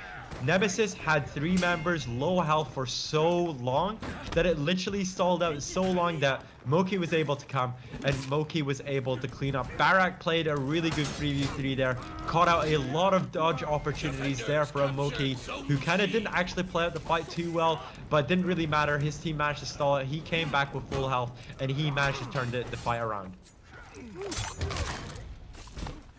Nemesis had 3 members low health for so long that it literally stalled out so long that Moki was able to come and Moki was able to clean up. Barrack played a really good 3v3 there, caught out a lot of dodge opportunities there from Moki, who kind of didn't actually play out the fight too well, but didn't really matter. His team managed to stall it. He came back with full health and he managed to turn the fight around.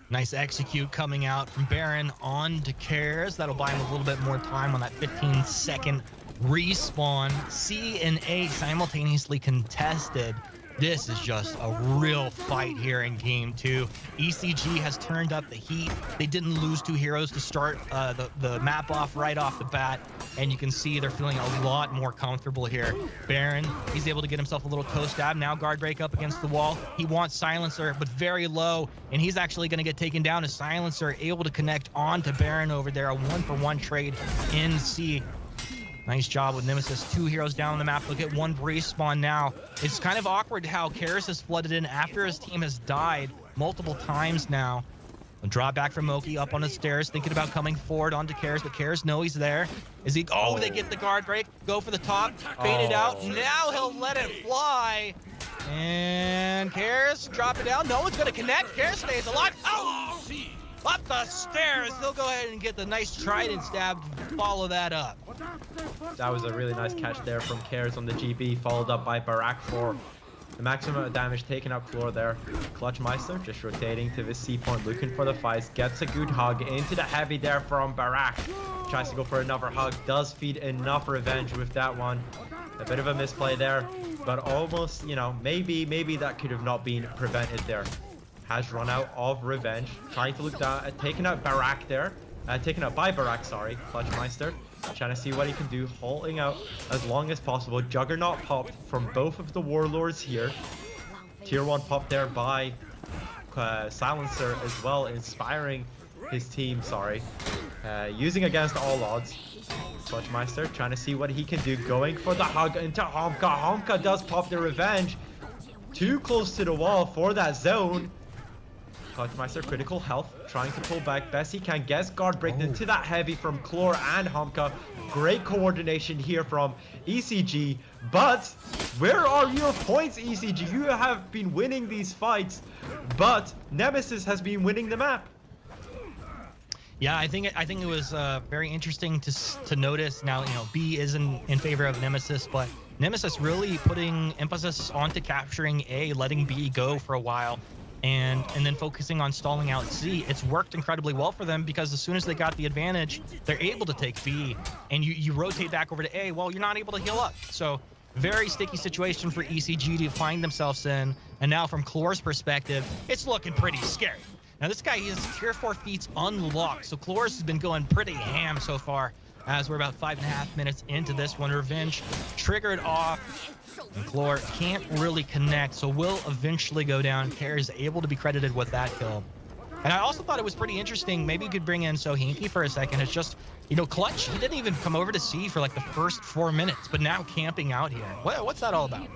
Nice execute coming out from Baron on to Cares. That'll buy him a little bit more time on that 15-second respawn. C and A simultaneously contested. This is just a real fight here in game 2. ECG has turned up the heat. They didn't lose 2 heroes to start the map off right off the bat, and you can see they're feeling a lot more comfortable here. Baron, he's able to get himself a little toe stab. Now guard break up against the wall. He wants Silencer, but very low, and he's actually going to get taken down as Silencer able to connect on to Baron over there. A 1-for-1 trade in C. Nice job with Nemesis. 2 heroes down on the map. Look at 1 respawn now. It's kind of awkward how Karis has flooded in after his team has died multiple times now. A draw back from Moki up on the stairs, thinking about coming forward onto Karis, but Karis knows he's there. Is he? Oh, they get the guard break. Go for the top. Fade it out. Now he'll let it fly. And Karis drop it down. No one's going to connect. Karis stays alive. Oh! Up the stairs. They'll go ahead and get the nice trident stab. Follow that up. That was a really nice catch there from Cares on the GB, followed up by Barrack for the maximum amount of damage taken out floor there. Clutchmeister just rotating to the C point, looking for the fights, gets a good hug into the heavy there from Barrack. Tries to go for another hug, does feed enough revenge with that one. A bit of a misplay there, but almost, you know, maybe that could have not been prevented there. Has run out of revenge, trying to look down, taking out Barrack there. Taken out by Barrack, sorry. Clutchmeister trying to see what he can do, holding out as long as possible. Juggernaut popped from both of the warlords here. Tier 1 popped there by Silencer as well, inspiring his team, sorry. Using against all odds. Clutchmeister trying to see what he can do, going for the hug into Homka. Homka does pop the revenge. Too close to the wall for that zone. Clutchmeister, critical health, trying to pull back best he can, gets guard break into that heavy from Chlor and Homka. Great coordination here from ECG, but where are your points, ECG? You have been winning these fights, but Nemesis has been winning the map. Yeah, I think it was very interesting to notice. Now, you know, B is in favor of Nemesis, but Nemesis really putting emphasis onto capturing A, letting B go for a while. And then focusing on stalling out C. It's worked incredibly well for them because as soon as they got the advantage, they're able to take B. And you rotate back over to A, well, you're not able to heal up. So very sticky situation for ECG to find themselves in. And now from Chlor's perspective, it's looking pretty scary. Now this guy, he has tier 4 feats unlocked. So Chlor's has been going pretty ham so far as we're about 5.5 minutes into this one. Revenge triggered off. And Chlor can't really connect, so will eventually go down. Care is able to be credited with that kill. And I also thought it was pretty interesting. Maybe you could bring in Sohinki for a second. It's just, you know, Clutch, he didn't even come over to C for like the first 4 minutes, but now camping out here. What's that all about?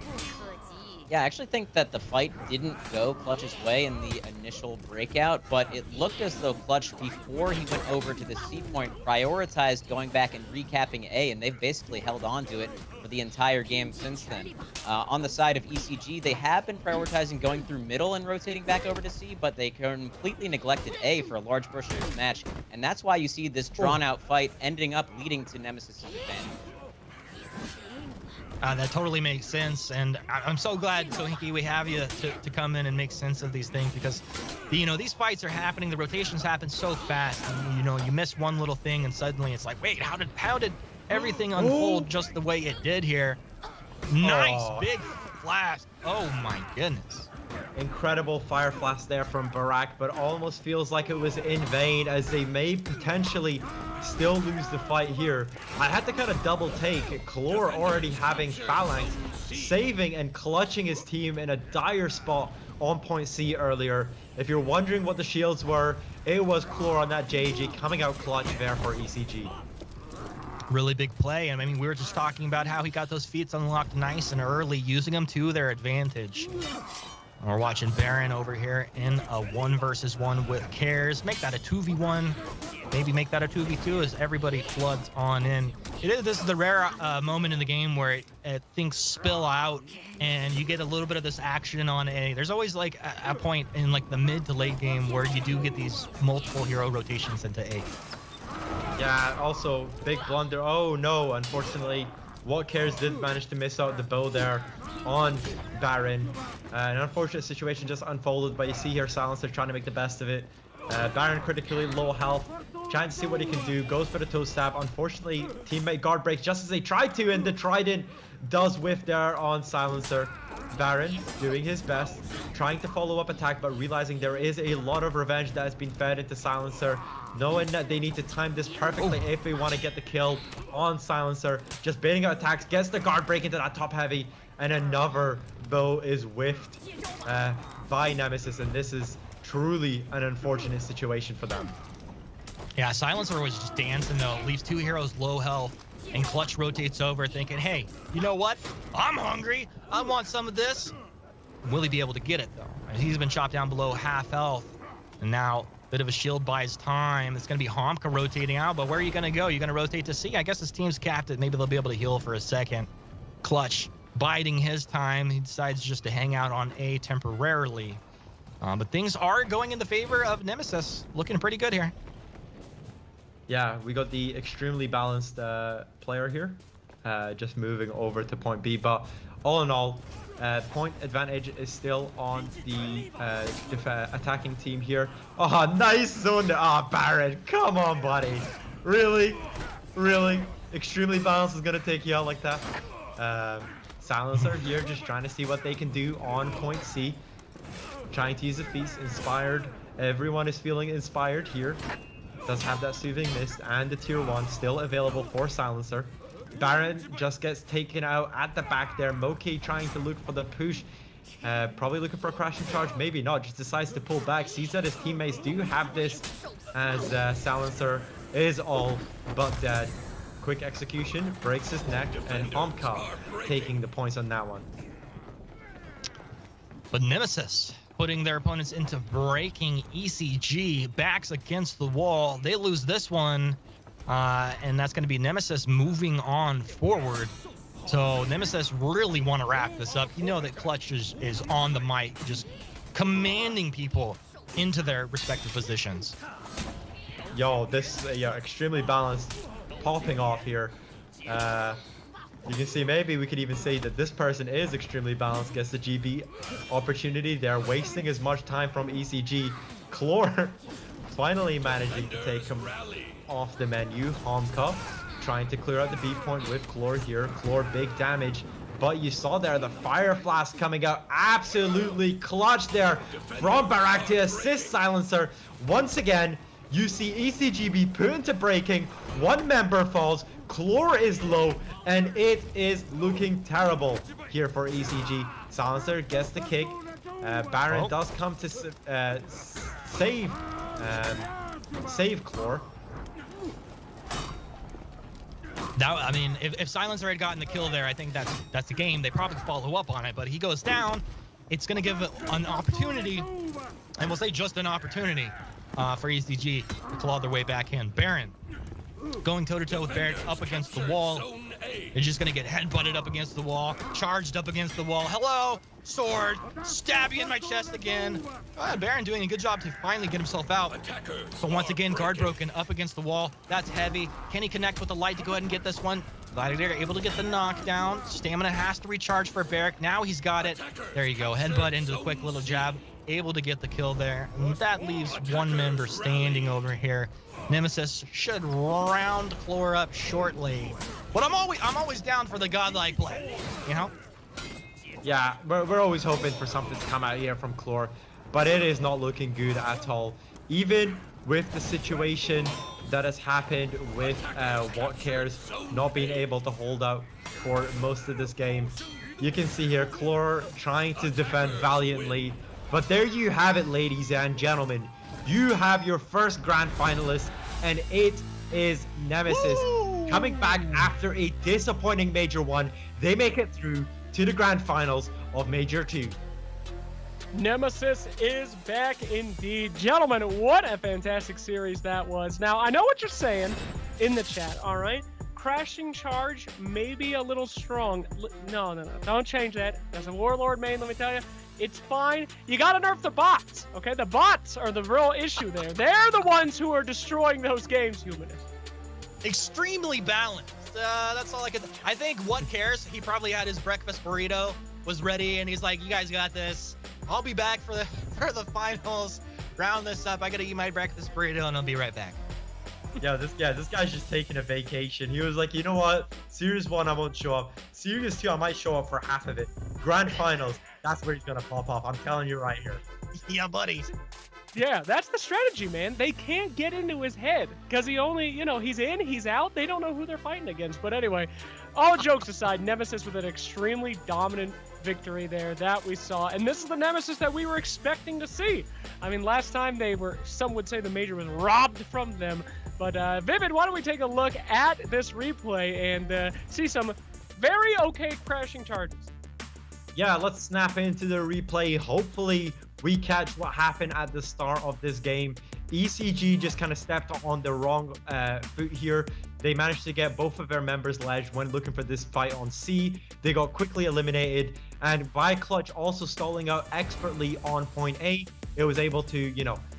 Yeah, I actually think that the fight didn't go Clutch's way in the initial breakout, but it looked as though Clutch, before he went over to the C point, prioritized going back and recapping A, and they've basically held on to it for the entire game since then. On the side of ECG, they have been prioritizing going through middle and rotating back over to C, but they completely neglected A for a large portion of the match, and that's why you see this drawn-out fight ending up leading to Nemesis' advantage. That totally makes sense, and I'm so glad, Sohinki, we have you to come in and make sense of these things, because, you know, these fights are happening, the rotations happen so fast, and, you know, you miss one little thing, and suddenly it's like, wait, how did everything unfold just the way it did here? Nice big blast. Oh my goodness. Incredible fire flash there from Barak, but almost feels like it was in vain, as they may potentially still lose the fight here. I had to kind of double take. Chlor already having Phalanx, saving and clutching his team in a dire spot on point C earlier. If you're wondering what the shields were, it was Chlor on that JG coming out clutch there for ECG. Really big play, and I mean, we were just talking about how he got those feats unlocked nice and early, using them to their advantage. We're watching Baron over here in a 1 versus 1 with Cares. Make that a 2v1. Maybe make that a 2v2 as everybody floods on in. This is the rare moment in the game where things spill out and you get a little bit of this action on A. There's always like a point in like the mid to late game where you do get these multiple hero rotations into A. Yeah, also big blunder. Oh no, unfortunately, What Cares did manage to miss out the bow there on Baron. An unfortunate situation just unfolded, but you see here Silencer trying to make the best of it. Baron critically low health, trying to see what he can do, goes for the toe stab. Unfortunately, teammate guard breaks just as they tried to, and the Trident does whiff there on Silencer. Baron doing his best, trying to follow up attack, but realizing there is a lot of revenge that has been fed into Silencer, knowing that they need to time this perfectly if they want to get the kill on Silencer. Just baiting out attacks, gets the guard break into that top heavy, and another bow is whiffed by Nemesis, and this is truly an unfortunate situation for them. Yeah, Silencer was just dancing though, leaves 2 heroes low health, and Clutch rotates over thinking, hey, you know what? I'm hungry. I want some of this. Will he be able to get it though? He's been chopped down below half health, and now bit of a shield buys time. It's going to be Homka rotating out, but where are you going to go? You're going to rotate to C? I guess his team's capped it. Maybe they'll be able to heal for a second. Clutch biding his time. He decides just to hang out on A temporarily. But things are going in the favor of Nemesis. Looking pretty good here. Yeah, we got the extremely balanced player here, just moving over to point B. But all in all, point advantage is still on the attacking team here. Oh, nice zone. Ah, Baron, come on, buddy. Really? Really? Extremely balanced is going to take you out like that? Silencer here just trying to see what they can do on point C. Trying to use the feast. Inspired. Everyone is feeling inspired here. Does have that soothing mist and the tier 1 still available for Silencer. Baron just gets taken out at the back there. Moki trying to look for the push. Probably looking for a crashing charge. Maybe not. Just decides to pull back. Sees that his teammates do have this as Silencer is all but dead. Quick execution. Breaks his neck. And Homka taking the points on that one. But Nemesis putting their opponents into breaking. ECG backs against the wall. They lose this one, and that's going to be Nemesis moving on forward. So Nemesis really want to wrap this up. You know that Clutch is on the mic, just commanding people into their respective positions. Yo, this extremely balanced popping off here. You can see maybe we could even say that this person is extremely balanced, gets the GB opportunity. They're wasting as much time from ECG. Chlor finally managing to take him off the menu. Homka trying to clear out the B point with Chlor here. Chlor big damage, but you saw there the fire blast coming out. Absolutely clutch there from Barak to assist Silencer. Once again, you see ECG be put into breaking. One member falls. Chlor is low, and it is looking terrible here for ECG. Silencer gets the kick. Baron does come to save Chlor. Now, I mean, if Silencer had gotten the kill there, I think that's the game. They probably follow up on it, but he goes down. It's going to give an opportunity, and we'll say just an opportunity for ECG to claw their way back in. Baron going toe-to-toe with Baron up against the wall. They're just going to get head-butted up against the wall, charged up against the wall. Hello, sword, stab you in my chest again. Baron doing a good job to finally get himself out. But once again, guard broken up against the wall. That's heavy. Can he connect with the light to go ahead and get this one? Gladiator able to get the knockdown. Stamina has to recharge for Barrack. Now he's got it. There you go. Headbutt into the quick little jab. Able to get the kill there. And that leaves one member standing over here. Nemesis should round Chlor up shortly. But I'm always down for the godlike play, you know? Yeah, we're always hoping for something to come out here from Chlor, but it is not looking good at all. Even with the situation that has happened with What Cares not being able to hold out for most of this game, you can see here Chlor trying to defend valiantly. But there you have it, ladies and gentlemen. You have your first grand finalist, and it is Nemesis. Woo! Coming back after a disappointing Major 1, they make it through to the grand finals of Major 2. Nemesis is back indeed. Gentlemen, what a fantastic series that was. Now, I know what you're saying in the chat, all right? Crashing charge may be a little strong. No. Don't change that. As a Warlord main, let me tell you, it's fine. You gotta nerf the bots, okay? The bots are the real issue there. They're the ones who are destroying those games, Humanist. Extremely balanced. That's all I could. I think What Cares? He probably had his breakfast burrito, was ready, and he's like, "You guys got this. I'll be back for the finals. Round this up. I gotta eat my breakfast burrito, and I'll be right back." This guy's just taking a vacation. He was like, you know what? Series 1, I won't show up. Series 2, I might show up for half of it. Grand finals, that's where he's gonna pop off. I'm telling you right here. Yeah, buddy. Yeah, that's the strategy, man. They can't get into his head because he only, he's in, he's out. They don't know who they're fighting against. But anyway, all jokes aside, Nemesis with an extremely dominant victory there that we saw. And this is the Nemesis that we were expecting to see. I mean, last time some would say the Major was robbed from them. But Vivid, why don't we take a look at this replay and see some very okay crashing charges. Yeah, let's snap into the replay. Hopefully we catch what happened at the start of this game. ECG just kind of stepped on the wrong foot here. They managed to get both of their members ledged when looking for this fight on C. They got quickly eliminated, and by Clutch also stalling out expertly on point A, it was able to,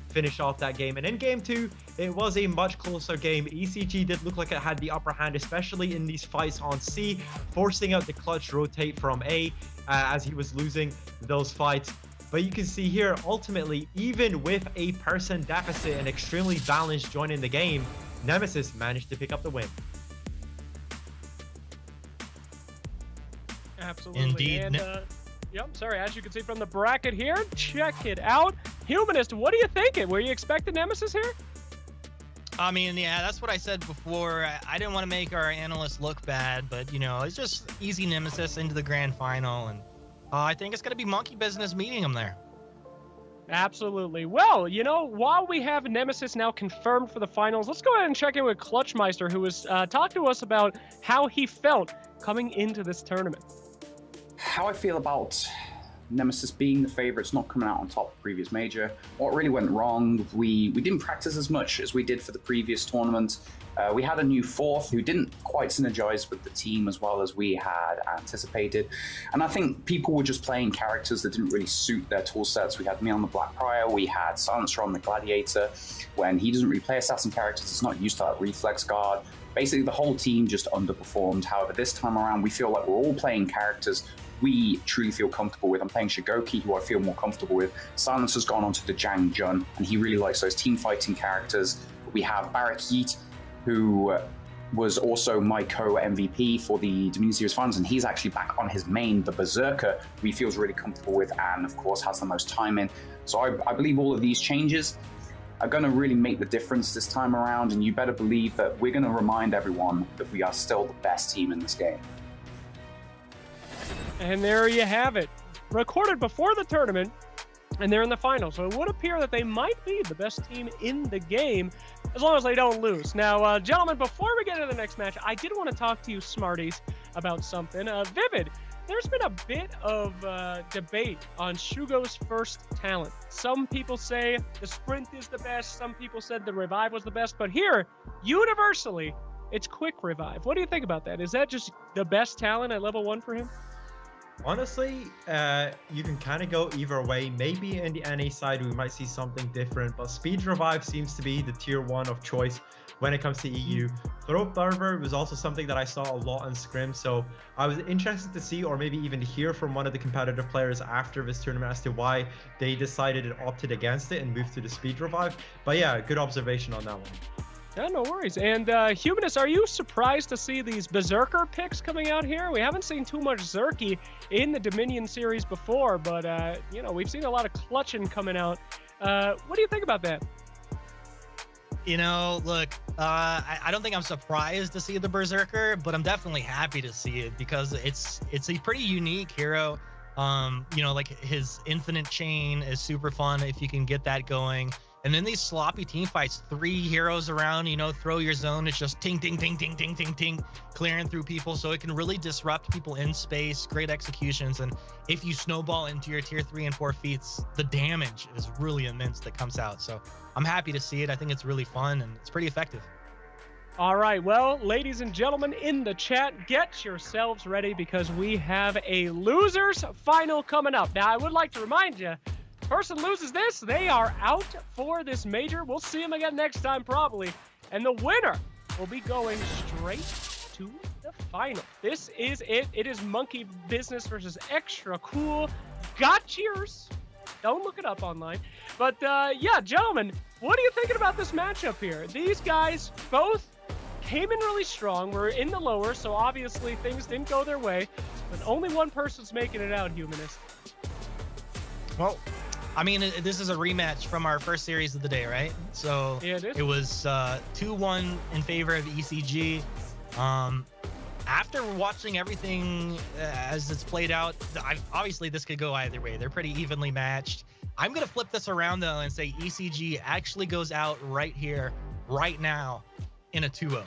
finish off that game. And in game 2, it was a much closer game. ECG did look like it had the upper hand, especially in these fights on C, forcing out the Clutch rotate from A as he was losing those fights. But you can see here, ultimately, even with a person deficit and extremely balanced joining the game, Nemesis managed to pick up the win. Absolutely. Indeed. And, sorry, as you can see from the bracket here, check it out. Humanist, what are you thinking? Were you expecting Nemesis here? I mean, yeah, that's what I said before. I didn't want to make our analysts look bad, but, it's just easy Nemesis into the grand final, and I think it's going to be monkey business meeting him there. Absolutely. Well, while we have Nemesis now confirmed for the finals, let's go ahead and check in with Clutchmeister, who was talking to us about how he felt coming into this tournament. How I feel about Nemesis being the favorites, not coming out on top of the previous major. What really went wrong, we didn't practice as much as we did for the previous tournament. We had a new fourth who didn't quite synergize with the team as well as we had anticipated. And I think people were just playing characters that didn't really suit their tool sets. We had me on the Black Prior, we had Silencer on the Gladiator. When he doesn't really play assassin characters, he's not used to that reflex guard. Basically, the whole team just underperformed. However, this time around, we feel like we're all playing characters we truly feel comfortable with. I'm playing Shigoki, who I feel more comfortable with. Silencer's gone on to the Jang Jun, and he really likes those team fighting characters. We have Barrack Yeet, who was also my co-MVP for the Dominion Series Finals, and he's actually back on his main, the Berserker, who he feels really comfortable with, and of course has the most time in. So I believe all of these changes are going to really make the difference this time around, and you better believe that we're going to remind everyone that we are still the best team in this game. And there you have it. Recorded before the tournament, and they're in the final. So it would appear that they might be the best team in the game, as long as they don't lose. Now, gentlemen, before we get into the next match, I did want to talk to you smarties about something. Vivid, there's been a bit of debate on Shugo's first talent. Some people say the sprint is the best. Some people said the revive was the best. But here, universally, it's quick revive. What do you think about that? Is that just the best talent at level 1 for him? Honestly, you can kind of go either way. Maybe in the NA side, we might see something different, but Speed Revive seems to be the tier 1 of choice when it comes to EU. Throw Barber was also something that I saw a lot on Scrim, so I was interested to see, or maybe even hear from one of the competitive players after this tournament as to why they decided and opted against it and moved to the Speed Revive. But yeah, good observation on that one. Yeah, no worries. And Humanist, are you surprised to see these Berserker picks coming out here? We haven't seen too much Zerky in the Dominion series before, but you know, we've seen a lot of clutching coming out. What do you think about that? You know, look, I don't think I'm surprised to see the Berserker, but I'm definitely happy to see it because it's a pretty unique hero. You know, like his infinite chain is super fun if you can get that going. And then these sloppy team fights, 3 heroes around, you know, throw your zone. It's just ting, ting, ting, ting, ting, ting, ting, clearing through people. So it can really disrupt people in space, great executions. And if you snowball into your tier 3 and 4 feats, the damage is really immense that comes out. So I'm happy to see it. I think it's really fun and it's pretty effective. All right, well, ladies and gentlemen in the chat, get yourselves ready because we have a losers final coming up. Now, I would like to remind you, person loses this, they are out for this major. We'll see them again next time probably. And the winner will be going straight to the final. This is it. It is Monkey Business versus Extra Cool. Got cheers. Don't look it up online. But yeah, gentlemen, what are you thinking about this matchup here? These guys both came in really strong. We're in the lower, so obviously things didn't go their way. But only one person's making it out, Humanist. Well, I mean, this is a rematch from our first series of the day, right? So yeah, it was 2-1 in favor of ECG. After watching everything as it's played out, obviously this could go either way. They're pretty evenly matched. I'm going to flip this around, though, and say ECG actually goes out right here, right now, in a 2-0.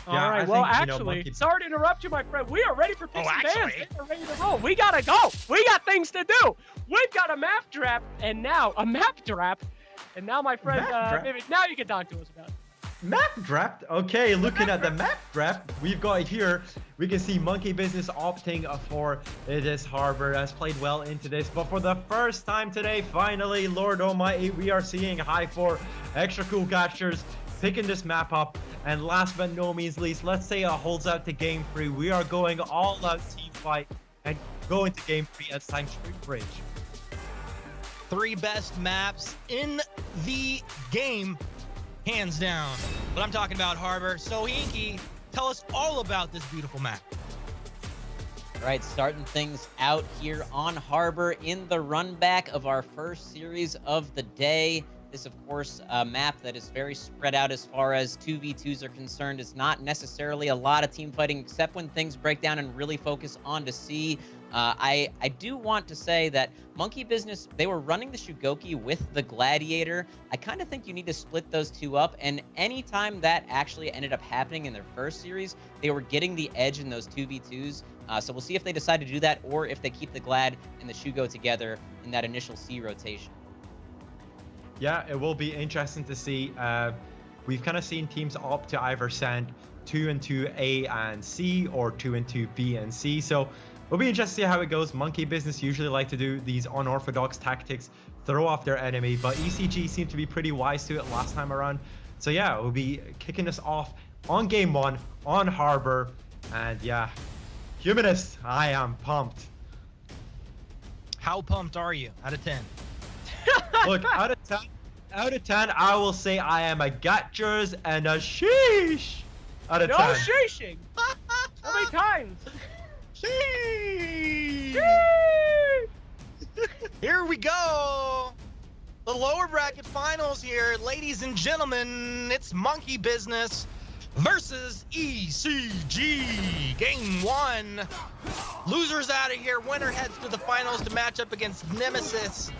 All right, well, actually, sorry to interrupt you, my friend. We are ready for picks and bans. They are ready to roll. We gotta go. We got things to do. We've got a map draft, and now my friend, maybe now you can talk to us about it. Map draft? Okay, looking at the map draft we've got here, we can see Monkey Business opting for this harbor. Has played well into this, but for the first time today, finally, Lord Almighty, we are seeing high 4 Extra Cool Catchers picking this map up. And last but no means least, let's say it holds out to game 3. We are going all out team fight and going to game 3 at Sanctuary Bridge. 3 best maps in the game, hands down. But I'm talking about Harbor. So Inky, tell us all about this beautiful map. All right, starting things out here on Harbor in the run back of our first series of the day. This, of course, a map that is very spread out as far as 2v2s are concerned. It's not necessarily a lot of team fighting, except when things break down and really focus on to C. I do want to say that Monkey Business, they were running the Shugoki with the Gladiator. I kind of think you need to split those two up, and anytime that actually ended up happening in their first series, they were getting the edge in those 2v2s. So we'll see if they decide to do that, or if they keep the Glad and the Shugo together in that initial C rotation. Yeah, it will be interesting to see. We've kind of seen teams opt to either send 2 and 2 A and C, or 2 and 2 B and C. So it'll be interesting to see how it goes. Monkey Business usually like to do these unorthodox tactics, throw off their enemy, but ECG seemed to be pretty wise to it last time around. So yeah, we'll be kicking us off on game 1 on Harbor. And yeah, Humanist, I am pumped. How pumped are you out of 10? Look, out of 10, I will say I am a gotchers and a sheesh. Out of 10. No sheeshing. How many times? Sheesh. Here we go. The lower bracket finals here, ladies and gentlemen. It's Monkey Business versus ECG. Game 1. Losers out of here. Winner heads to the finals to match up against Nemesis.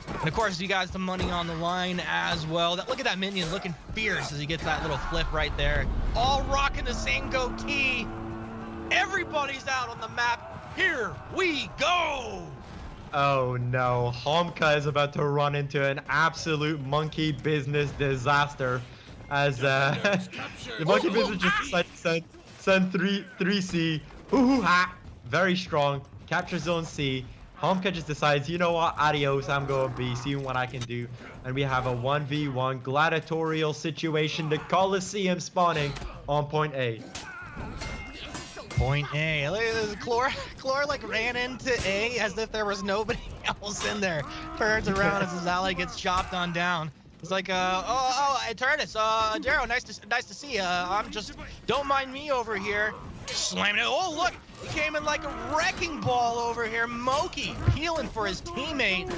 And of course, you guys, the money on the line as well. Look at that minion looking fierce as he gets that little flip right there. All rocking the same goatee. Everybody's out on the map. Here we go. Oh no, Homka is about to run into an absolute Monkey Business disaster as the Monkey Business just decided to send 3C. Hoo-hoo-ha. Very strong, capture zone C. Homka just decides, you know what, adios, I'm going B, seeing what I can do. And we have a 1v1 gladiatorial situation, the Coliseum spawning on point A. Point A. Look at this. Chlor like ran into A as if there was nobody else in there. Turns around as his ally gets chopped on down. It's like, Eternus, Darrow, nice to see you. I'm just, don't mind me over here. Slamming it. Oh, look, he came in like a wrecking ball over here. Moki peeling for his teammate.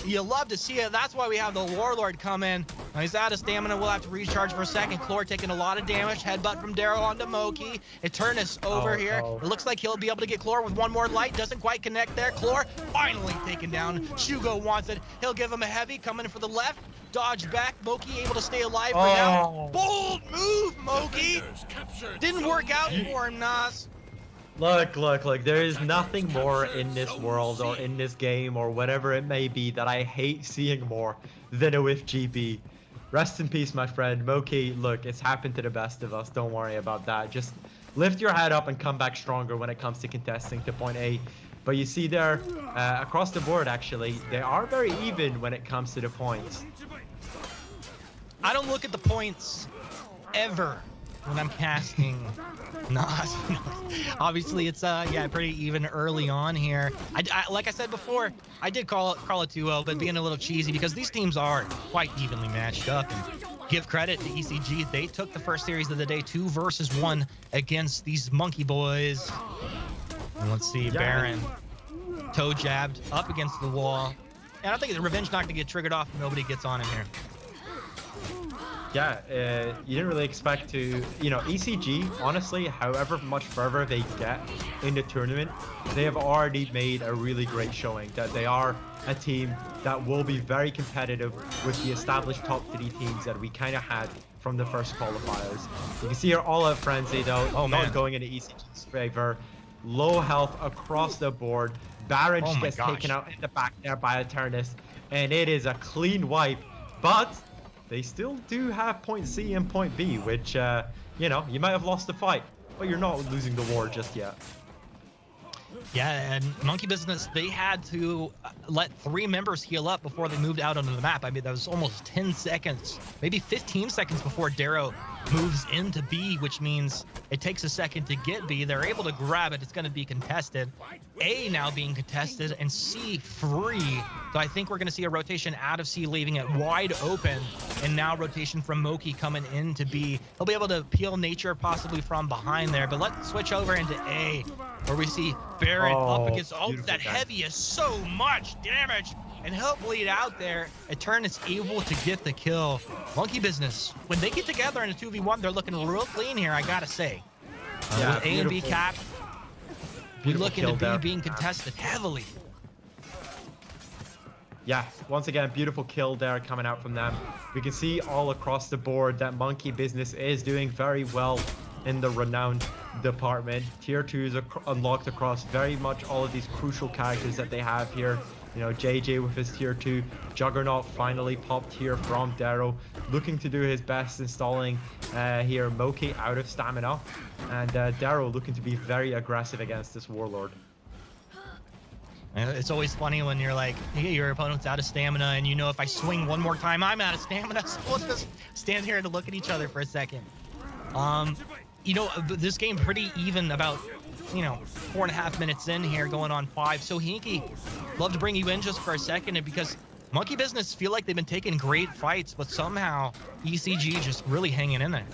You love to see it. That's why we have the Warlord come in. Now he's out of stamina. We'll have to recharge for a second. Chlor taking a lot of damage. Headbutt from Darrow onto Moki. Eternus over here. It looks like he'll be able to get Chlor with one more light. Doesn't quite connect there. Chlor finally taken down. Shugo wants it. He'll give him a heavy. Coming for the left. Dodge back. Moki able to stay alive for now. Bold move, Moki. Didn't work out for him, Nas. Look, there is nothing more in this world or in this game or whatever it may be that I hate seeing more than a whiff GB. Rest in peace, my friend. Moki, look, it's happened to the best of us. Don't worry about that. Just lift your head up and come back stronger when it comes to contesting to point A. But you see there, across the board, actually, they are very even when it comes to the points. I don't look at the points ever when I'm casting Nas. Obviously, it's pretty even early on here. I like I said before, I did call it 2-0, but being a little cheesy because these teams are quite evenly matched up. And give credit to ECG. They took the first series of the day 2 versus 1 against these Monkey Boys. And let's see, Baron toe jabbed up against the wall. And I think the revenge not gonna get triggered off. Nobody gets on him here. Yeah, you didn't really expect to, ECG, honestly, however much further they get in the tournament, they have already made a really great showing that they are a team that will be very competitive with the established top 3 teams that we kind of had from the first qualifiers. You can see here all out Frenzy though, not going into ECG's favor. Low health across the board. Baron gets taken out in the back there by Eternus, and it is a clean wipe, but they still do have point C and point B, which, you might have lost the fight, but you're not losing the war just yet. Yeah, and Monkey Business, they had to let 3 members heal up before they moved out onto the map. I mean, that was almost 10 seconds, maybe 15 seconds before Darrow moves into B, which means it takes a second to get B. They're able to grab it. It's going to be contested. A now being contested and C free. So I think we're going to see a rotation out of C, leaving it wide open. And now rotation from Moki coming into B. He'll be able to peel Nature possibly from behind there. But let's switch over into A, where we see Baron up against... Oh, that heavy is so much damage. And he'll bleed out there. Eternus able to get the kill. Monkey Business, when they get together in a 2v1, they're looking real clean here, I gotta say. With A and B cap, we're looking at B being contested heavily. Yeah, once again, beautiful kill there coming out from them. We can see all across the board that Monkey Business is doing very well in the renowned department. Tier 2 is unlocked across very much all of these crucial characters that they have here. JJ with his tier 2, Juggernaut finally popped here from Darrow, looking to do his best, installing here Moki out of stamina, and Darrow looking to be very aggressive against this Warlord. It's always funny when you're like, hey, your opponent's out of stamina, and if I swing one more time, I'm out of stamina, so we'll just stand here and look at each other for a second. This game pretty even about 4.5 minutes in here, going on 5. So Hinky, love to bring you in just for a second, because Monkey Business feel like they've been taking great fights, but somehow ECG just really hanging in there.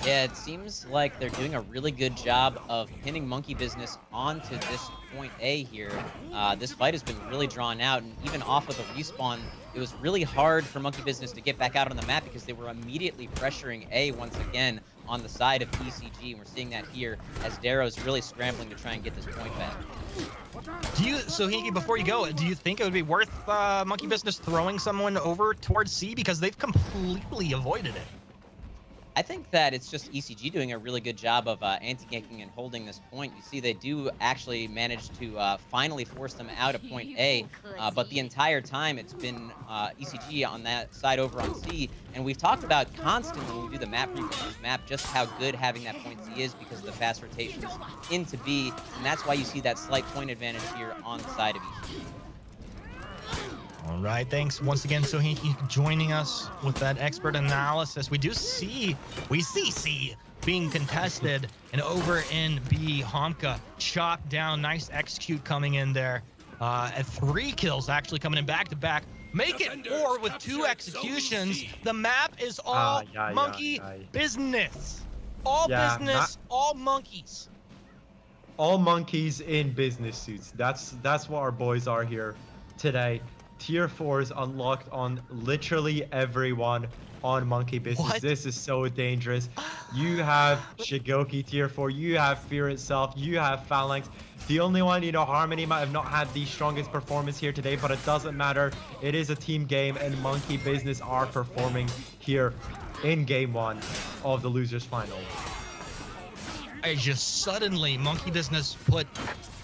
Yeah, it seems like they're doing a really good job of pinning Monkey Business onto this point A here. This fight has been really drawn out, and even off of the respawn, it was really hard for Monkey Business to get back out on the map because they were immediately pressuring A once again on the side of ECG, and we're seeing that here as Darrow's really scrambling to try and get this point back. So Hinky, before you go, do you think it would be worth Monkey Business throwing someone over towards C, because they've completely avoided it? I think that it's just ECG doing a really good job of anti-ganking and holding this point. You see, they do actually manage to finally force them out of point A, but the entire time it's been ECG on that side over on C, and we've talked about constantly when we do the map preview for this map just how good having that point C is because of the fast rotations into B, and that's why you see that slight point advantage here on the side of ECG. All right, thanks once again, Sohinki, joining us with that expert analysis. We see C being contested, and over in B, Homka chopped down. Nice execute coming in there. At 3 kills actually coming in back to back. Make it 4 with 2 executions. The map is all monkey business. All business, all monkeys. All monkeys in business suits. That's what our boys are here today. Tier 4s unlocked on literally everyone on Monkey Business. What? This is so dangerous. You have Shigoki Tier 4, you have Fear itself, you have Phalanx. The only one, Harmony might have not had the strongest performance here today, but it doesn't matter. It is a team game, and Monkey Business are performing here in Game 1 of the Losers Final. I just suddenly, Monkey Business put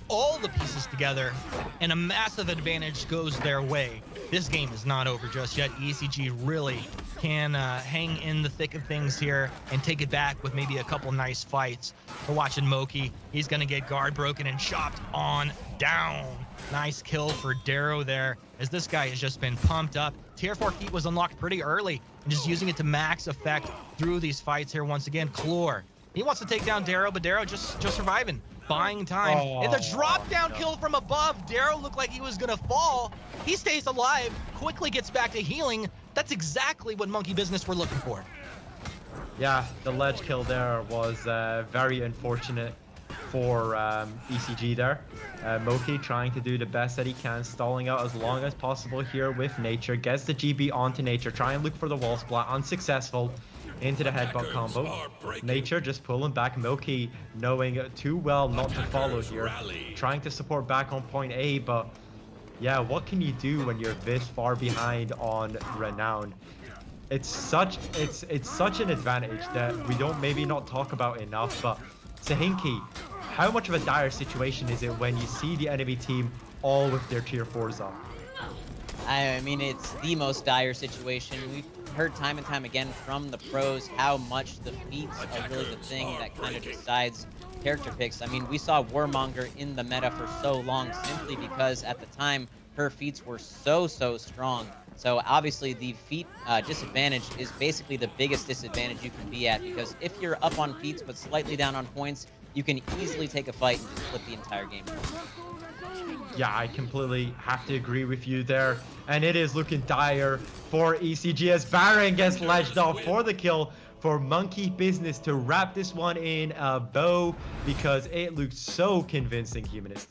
all the pieces together, and a massive advantage goes their way. This game is not over just yet. ECG really can hang in the thick of things here and take it back with maybe a couple nice fights. We're watching Moki. He's going to get guard broken and chopped on down. Nice kill for Darrow there, as this guy has just been pumped up. Tier 4 heat was unlocked pretty early, and just using it to max effect through these fights here once again. Clore, he wants to take down Darrow, but Darrow just surviving. Buying time. And the drop down kill from above. Darrow looked like he was gonna fall. He stays alive, quickly gets back to healing. That's exactly what Monkey Business were looking for. Yeah, the ledge kill there was very unfortunate for ECG there. Moki trying to do the best that he can, stalling out as long as possible here with Nature. Gets the GB onto Nature, try and look for the wall splat, unsuccessful. Into the headbutt combo. Nature just pulling back. Moki knowing too well not to follow here. Trying to support back on point A, but yeah, what can you do when you're this far behind on Renown? It's such an advantage that we don't maybe not talk about enough, but Sohinki, how much of a dire situation is it when you see the enemy team all with their tier 4s up? I mean, it's the most dire situation. We've heard time and time again from the pros how much the feats are really the thing that kind of decides character picks. I mean, we saw Warmonger in the meta for so long simply because at the time her feats were so strong. So obviously the feat disadvantage is basically the biggest disadvantage you can be at, because if you're up on feats but slightly down on points, you can easily take a fight and just flip the entire game. Yeah, I completely have to agree with you there. And it is looking dire for ECG as Baron gets ledged off for the kill for Monkey Business to wrap this one in a bow, because it looked so convincing, Humanist.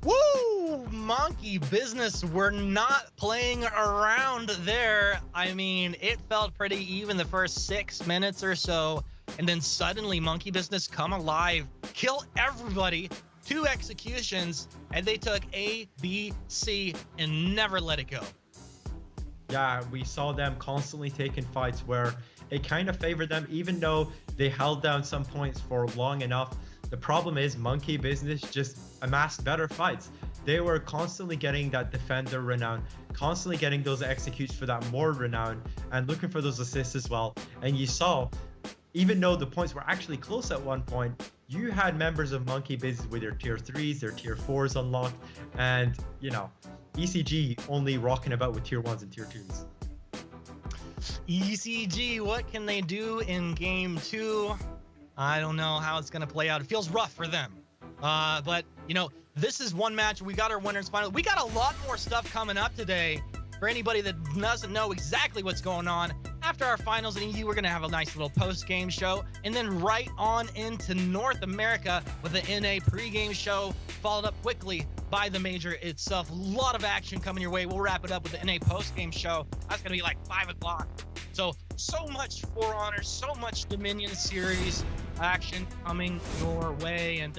Woo! Monkey Business were not playing around there. I mean, it felt pretty even the first 6 minutes or so. And then suddenly Monkey Business come alive, kill everybody, 2 executions, and they took A, B, C, and never let it go. Yeah, we saw them constantly taking fights where it kind of favored them, even though they held down some points for long enough. The problem is Monkey Business just amassed better fights. They were constantly getting that defender renown, constantly getting those executes for that more renown, and looking for those assists as well. And you saw, even though the points were actually close at one point, you had members of Monkey Business with their tier 3s, their tier 4s unlocked, and, ECG only rocking about with tier 1s and tier 2s. ECG, what can they do in game 2? I don't know how it's going to play out. It feels rough for them. But, this is one match. We got our winners final. We got a lot more stuff coming up today. For anybody that doesn't know exactly what's going on, after our finals in EU, we're going to have a nice little post-game show, and then right on into North America with the NA pre-game show, followed up quickly by the major itself. A lot of action coming your way. We'll wrap it up with the NA post-game show. That's going to be like 5 o'clock. So much For Honor, so much Dominion Series action coming your way. And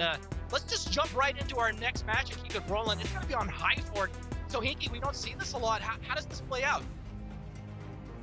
let's just jump right into our next match and keep it rolling. It's going to be on High Fort. So, Hinky, we don't see this a lot. How does this play out?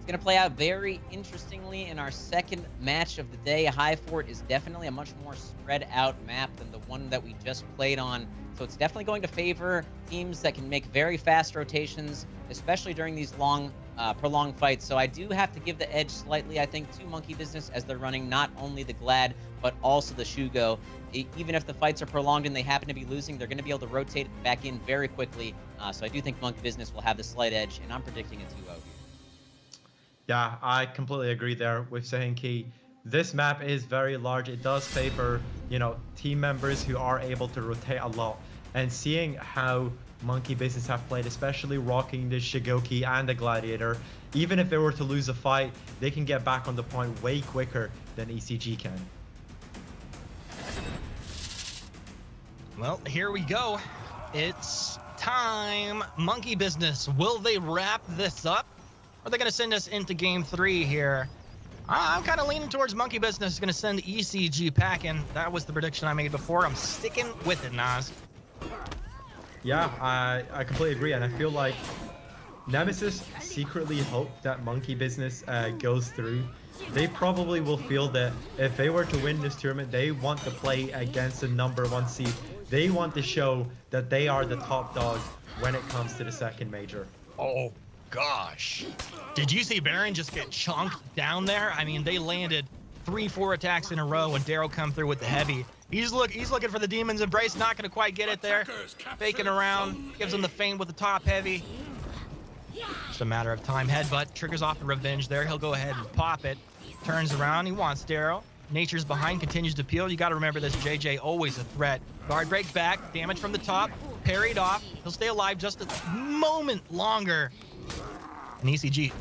It's going to play out very interestingly in our second match of the day. High Fort is definitely a much more spread out map than the one that we just played on. So it's definitely going to favor teams that can make very fast rotations, especially during these long, prolonged fights. So I do have to give the edge slightly, I think, to Monkey Business as they're running not only the Glad, but also the Shugo. Even if the fights are prolonged and they happen to be losing, they're going to be able to rotate back in very quickly. So I do think Monkey Business will have the slight edge, and I'm predicting a 2-0 here. Yeah, I completely agree there with Sahinki. This map is very large. It does favor, you know, team members who are able to rotate a lot. And seeing how Monkey Business have played, especially rocking the Shigoki and the Gladiator, even if they were to lose a fight, they can get back on the point way quicker than ECG can. Well, here we go. It's time. Monkey Business, will they wrap this up? Or are they going to send us into game 3 here? I'm kind of leaning towards Monkey Business is going to send ECG packing. That was the prediction I made before. I'm sticking with it, Nas. Yeah, I completely agree, and I feel like Nemesis secretly hope that Monkey Business goes through. They probably will feel that if they were to win this tournament, they want to play against the #1 seed. They want to show that they are the top dog when it comes to the second major. Oh, gosh. Did you see Baron just get chunked down there? I mean, they landed 3-4 attacks in a row when Darrow come through with the heavy. He's looking for the Demon's Embrace, not going to quite get it there. Faking around, gives him the feint with the top heavy. Just a matter of time. Headbutt, triggers off the revenge there. He'll go ahead and pop it. Turns around, he wants Darrow. Nature's behind, continues to peel. You got to remember this, JJ, always a threat. Guard break back, damage from the top, parried off. He'll stay alive just a moment longer. And ECG,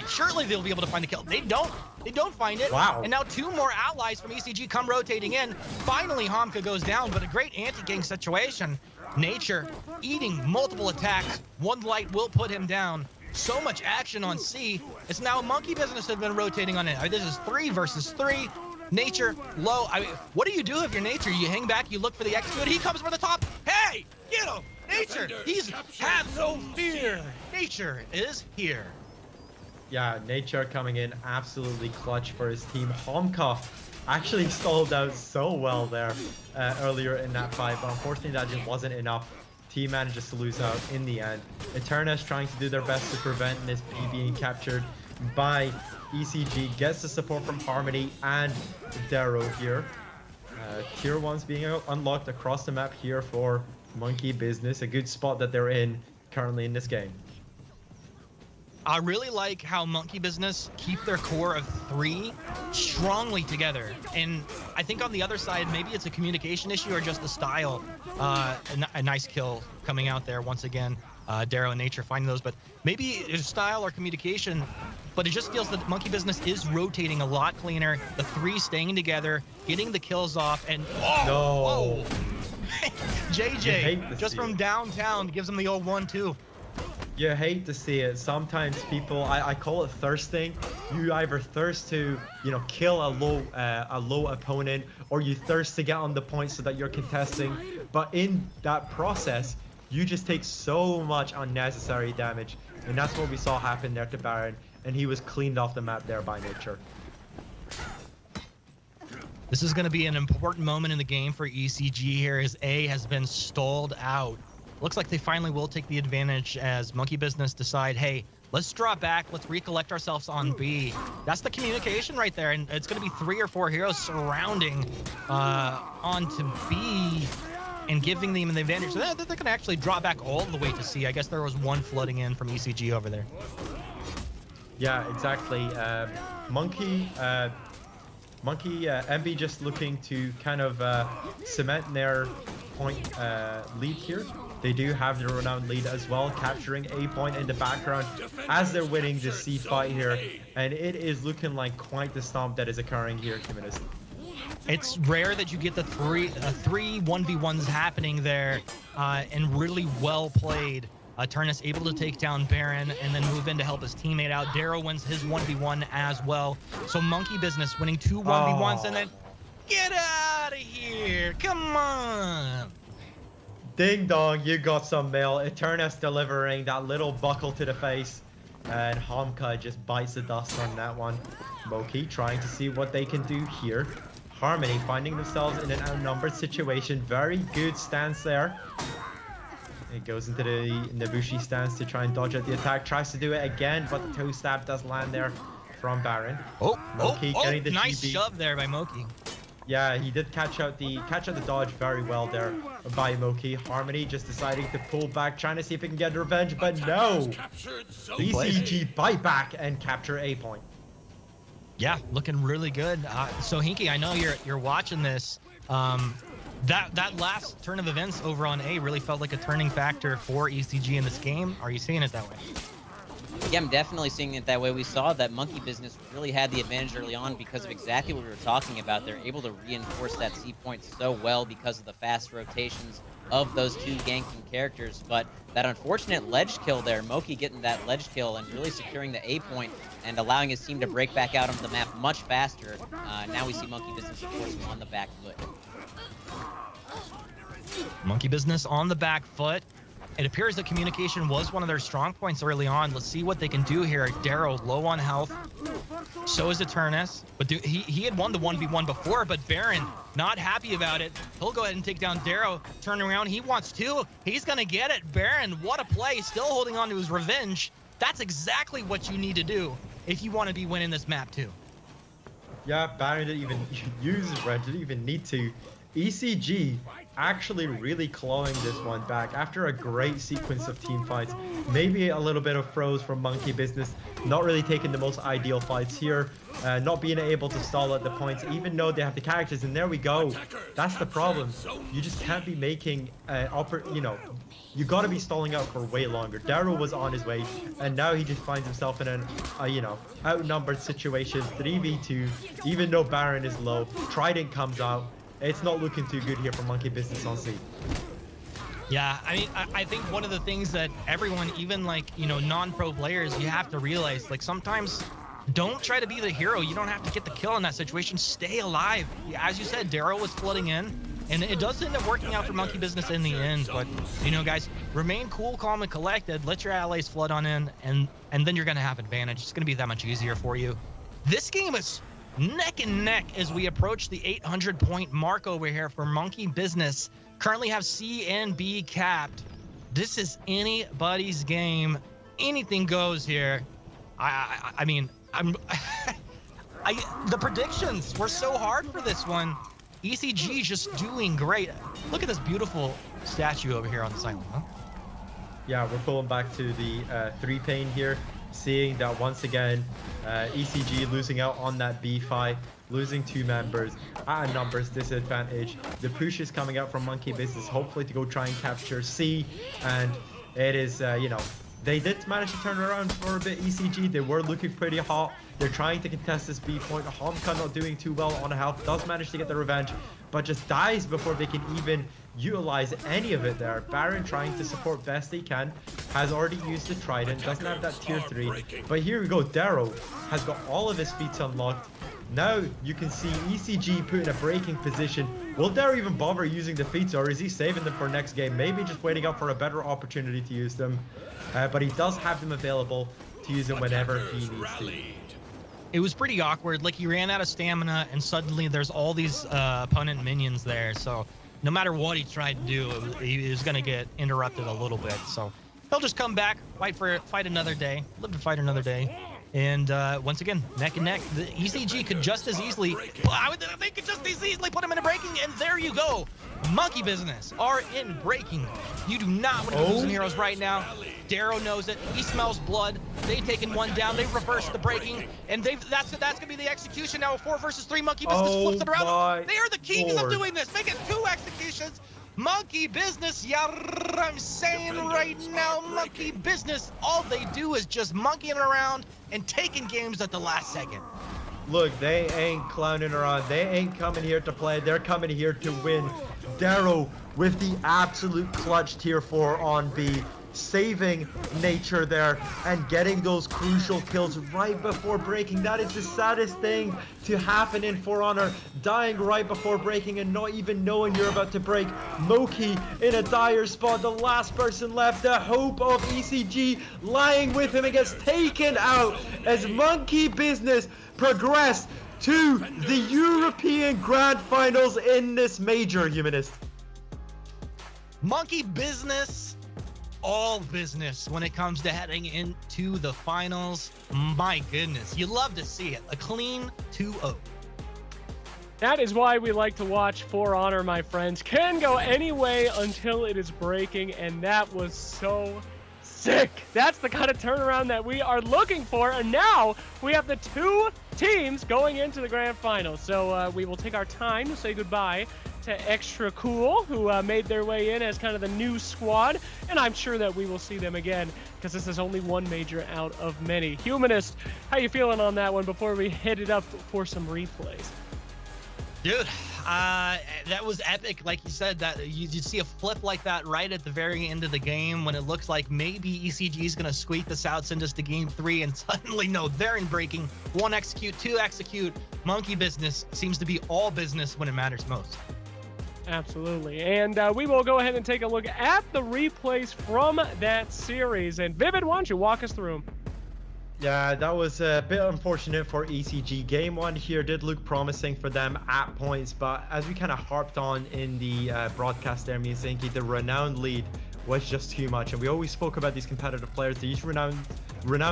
surely they'll be able to find the kill. They don't find it. Wow. And now 2 more allies from ECG come rotating in. Finally, Homka goes down, but a great anti-gang situation. Nature eating multiple attacks. One light will put him down. So much action on C. It's now Monkey Business have been rotating on it. This is 3 versus 3. Nature low. I mean, what do you do if you're Nature? You hang back, you look for the execute. He comes for the top. Hey, get him! Nature, he's have no fear. Nature is here. Yeah, Nature coming in absolutely clutch for his team. Homka actually stalled out so well there earlier in that fight, but unfortunately that just wasn't enough. Team manages to lose out in the end. Eternus trying to do their best to prevent this P being captured by ECG. Gets the support from Harmony and Darrow here. Tier 1's being unlocked across the map here for Monkey Business. A good spot that they're in currently in this game. I really like how Monkey Business keep their core of 3 strongly together. And I think on the other side, maybe it's a communication issue or just the style. A nice kill coming out there once again. Darrow and Nature finding those, but maybe it's style or communication. But it just feels that Monkey Business is rotating a lot cleaner. The 3 staying together, getting the kills off, and No. JJ just from downtown gives him the old 1-2. You hate to see it. Sometimes people, I call it thirsting. You either thirst to, you know, kill a low opponent, or you thirst to get on the point so that you're contesting. But in that process, you just take so much unnecessary damage, and that's what we saw happen there to Baron, and he was cleaned off the map there by Nature. This is going to be an important moment in the game for ECG here as A has been stalled out. Looks like they finally will take the advantage as Monkey Business decide, hey, let's drop back, let's recollect ourselves on B. That's the communication right there, and it's going to be 3 or 4 heroes surrounding onto B and giving them the advantage. So they're going to actually drop back all the way to C. I guess there was 1 flooding in from ECG over there. Yeah, exactly. Monkey, MB just looking to kind of cement their point lead here. They do have the renowned lead as well, capturing a point in the background as they're winning the C fight here, and it is looking like quite the stomp that is occurring here, Kiminus. It's rare that you get the 3 1v1s happening there, and really well played. Turnus able to take down Baron and then move in to help his teammate out. Darrow wins his 1v1 as well. So Monkey Business winning 2 1v1s and then get out of here. Come on. Ding dong, you got some mail. Eternus delivering that little buckle to the face. And Homka just bites the dust on that one. Moki trying to see what they can do here. Harmony finding themselves in an outnumbered situation. Very good stance there. It goes into the Nabushi stance to try and dodge at the attack. Tries to do it again, but the toe stab does land there from Baron. Moki getting the nice GB. shove there by Moki. Yeah, he did catch out the dodge very well there by Moki. Harmony just deciding to pull back, trying to see if he can get revenge, but no. Captured zone BCG bite back and capture A point. Yeah, looking really good. So Hinky, I know you're watching this. That last turn of events over on A really felt like a turning factor for ECG in this game. Are you seeing it that way? Yeah, I'm definitely seeing it that way. We saw that Monkey Business really had the advantage early on because of exactly what we were talking about. They're able to reinforce that C point so well because of the fast rotations of those two ganking characters. But that unfortunate ledge kill there, Moki getting that ledge kill and really securing the A point and allowing his team to break back out onto the map much faster. Now we see Monkey Business, of course, on the back foot. Monkey Business on the back foot. It appears that communication was one of their strong points early on. Let's see what they can do here. Darrow low on health. So is Eternus. But he had won the 1v1 before, but Baron not happy about it. He'll go ahead and take down Darrow. Turn around. He wants to. He's going to get it. Baron, what a play. Still holding on to his revenge. That's exactly what you need to do if you want to be winning this map too. Yeah, Baron didn't even use his revenge, didn't even need to. ECG actually really clawing this one back after a great sequence of team fights. Maybe a little bit of froze from Monkey Business, not really taking the most ideal fights here, not being able to stall at the points, even though they have the characters. And there we go. That's the problem. You just can't be making, you got to be stalling out for way longer. Darrow was on his way, and now he just finds himself in an, outnumbered situation, 3v2, even though Baron is low. Trident comes out. It's not looking too good here for Monkey Business on C. Yeah, I mean, I think one of the things that everyone, even like, non-pro players, you have to realize, like, sometimes don't try to be the hero. You don't have to get the kill in that situation. Stay alive. As you said, Darrow was flooding in, and it does end up working out for Monkey Business in the end. But, guys, remain cool, calm, and collected. Let your allies flood on in, and then you're going to have advantage. It's going to be that much easier for you. This game is neck and neck as we approach the 800-point mark over here for Monkey Business. Currently have C and B capped. This is anybody's game. Anything goes here. I mean, the predictions were so hard for this one. ECG just doing great. Look at this beautiful statue over here on the side. Huh? Yeah, we're pulling back to the 3 pane here. Seeing that once again, ECG losing out on that B fight, losing 2 members at a numbers disadvantage. The push is coming out from Monkey Business, hopefully to go try and capture C, and it is, they did manage to turn around for a bit. ECG, they were looking pretty hot. They're trying to contest this B point. Homka not doing too well on health, does manage to get the revenge, but just dies before they can even utilize any of it there. Baron trying to support best he can, has already used the Trident, doesn't have that tier 3, but here we go. Darrow has got all of his feats unlocked. Now you can see ECG put in a breaking position. Will Darrow even bother using the feats, or is he saving them for next game? Maybe just waiting out for a better opportunity to use them, but he does have them available to use them whenever he needs to. It was pretty awkward. Like, he ran out of stamina, and suddenly there's all these opponent minions there. So no matter what he tried to do, he was going to get interrupted a little bit. So he'll just come back, fight another day, live to fight another day. And once again, neck and neck. The ECG could just as easily, they could just as easily put him in a breaking, and there you go. Monkey Business are in breaking. You do not want to be losing heroes right now. Darrow knows it. He smells blood. They've taken one down. They've reversed the breaking, and that's gonna be the execution now. 4 versus 3. Monkey Business flips it around. They are the kings of doing this. Make it 2 executions. Monkey Business, yeah, I'm saying right now, Monkey Business, all they do is just monkeying around and taking games at the last second. Look, they ain't clowning around. They ain't coming here to play. They're coming here to win. Darrow with the absolute clutch tier 4 on B. saving nature there and getting those crucial kills right before breaking. That is the saddest thing to happen in For Honor, dying right before breaking and not even knowing you're about to break. Moki in a dire spot, the last person left, the hope of ECG lying with him and gets taken out as Monkey Business progress to the European Grand Finals in this major, Humanist. Monkey Business, all business when it comes to heading into the finals. My goodness, you love to see it. A clean 2-0. That is why we like to watch For Honor, my friends. Can go any way until it is breaking, and that was so sick. That's the kind of turnaround that we are looking for, and now we have the 2 teams going into the grand final. So we will take our time to say goodbye to Extra Cool, who made their way in as kind of the new squad, and I'm sure that we will see them again because this is only one major out of many. Humanist, how you feeling on that one before we hit it up for some replays? Dude, that was epic. Like you said, that you see a flip like that right at the very end of the game when it looks like maybe ECG is going to squeak this out, send us to game 3, and suddenly, no, they're in breaking. 1 execute, 2 execute. Monkey Business seems to be all business when it matters most. Absolutely. And we will go ahead and take a look at the replays from that series. And Vivid, why don't you walk us through them? Yeah, that was a bit unfortunate for ECG. Game 1 here did look promising for them at points, but as we kind of harped on in the broadcast there, me and Zinky, the renowned lead was just too much. And we always spoke about these competitive players. These renown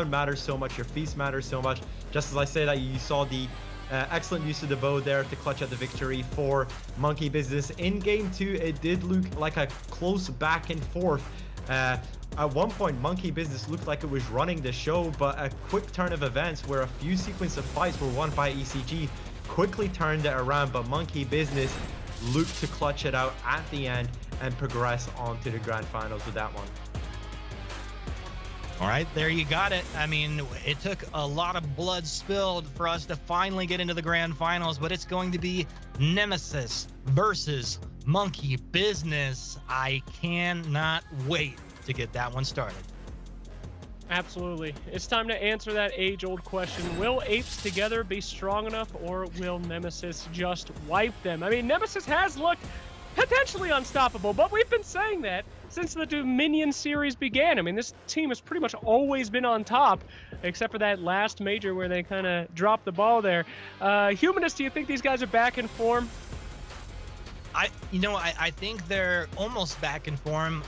matters so much, your feast matters so much. Just as I say that, you saw the excellent use of the bow there to clutch at the victory for Monkey Business. In game 2, it did look like a close back and forth. At one point, Monkey Business looked like it was running the show, but a quick turn of events where a few sequence of fights were won by ECG quickly turned it around, but Monkey Business looked to clutch it out at the end and progress on to the grand finals with that one. All right, there you got it. I mean, it took a lot of blood spilled for us to finally get into the grand finals, but it's going to be Nemesis versus Monkey Business. I cannot wait to get that one started. Absolutely. It's time to answer that age-old question. Will apes together be strong enough, or will Nemesis just wipe them? I mean, Nemesis has looked potentially unstoppable, but we've been saying that since the Dominion series began. I mean, this team has pretty much always been on top, except for that last major where they kind of dropped the ball there. Humanist, do you think these guys are back in form? I think they're almost back in form,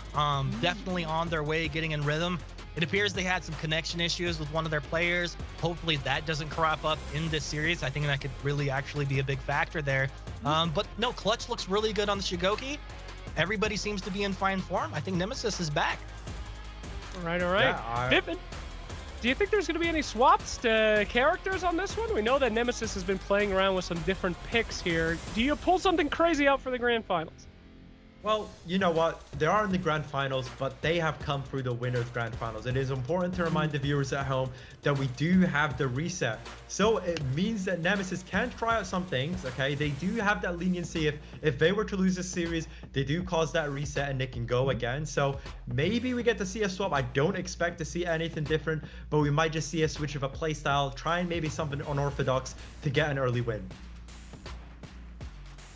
definitely on their way, getting in rhythm. It appears they had some connection issues with one of their players. Hopefully that doesn't crop up in this series. I think that could really actually be a big factor there. But no, Clutch looks really good on the Shigoki. Everybody seems to be in fine form. I think Nemesis is back. All right. Yeah, Vivid, do you think there's going to be any swaps to characters on this one? We know that Nemesis has been playing around with some different picks here. Do you pull something crazy out for the grand finals? Well, you know what? They are in the grand finals, but they have come through the winners grand finals. It is important to remind the viewers at home that we do have the reset. So it means that Nemesis can try out some things, okay? They do have that leniency. If they were to lose this series, they do cause that reset and they can go again. So maybe we get to see a swap. I don't expect to see anything different, but we might just see a switch of a playstyle, try and maybe something unorthodox to get an early win.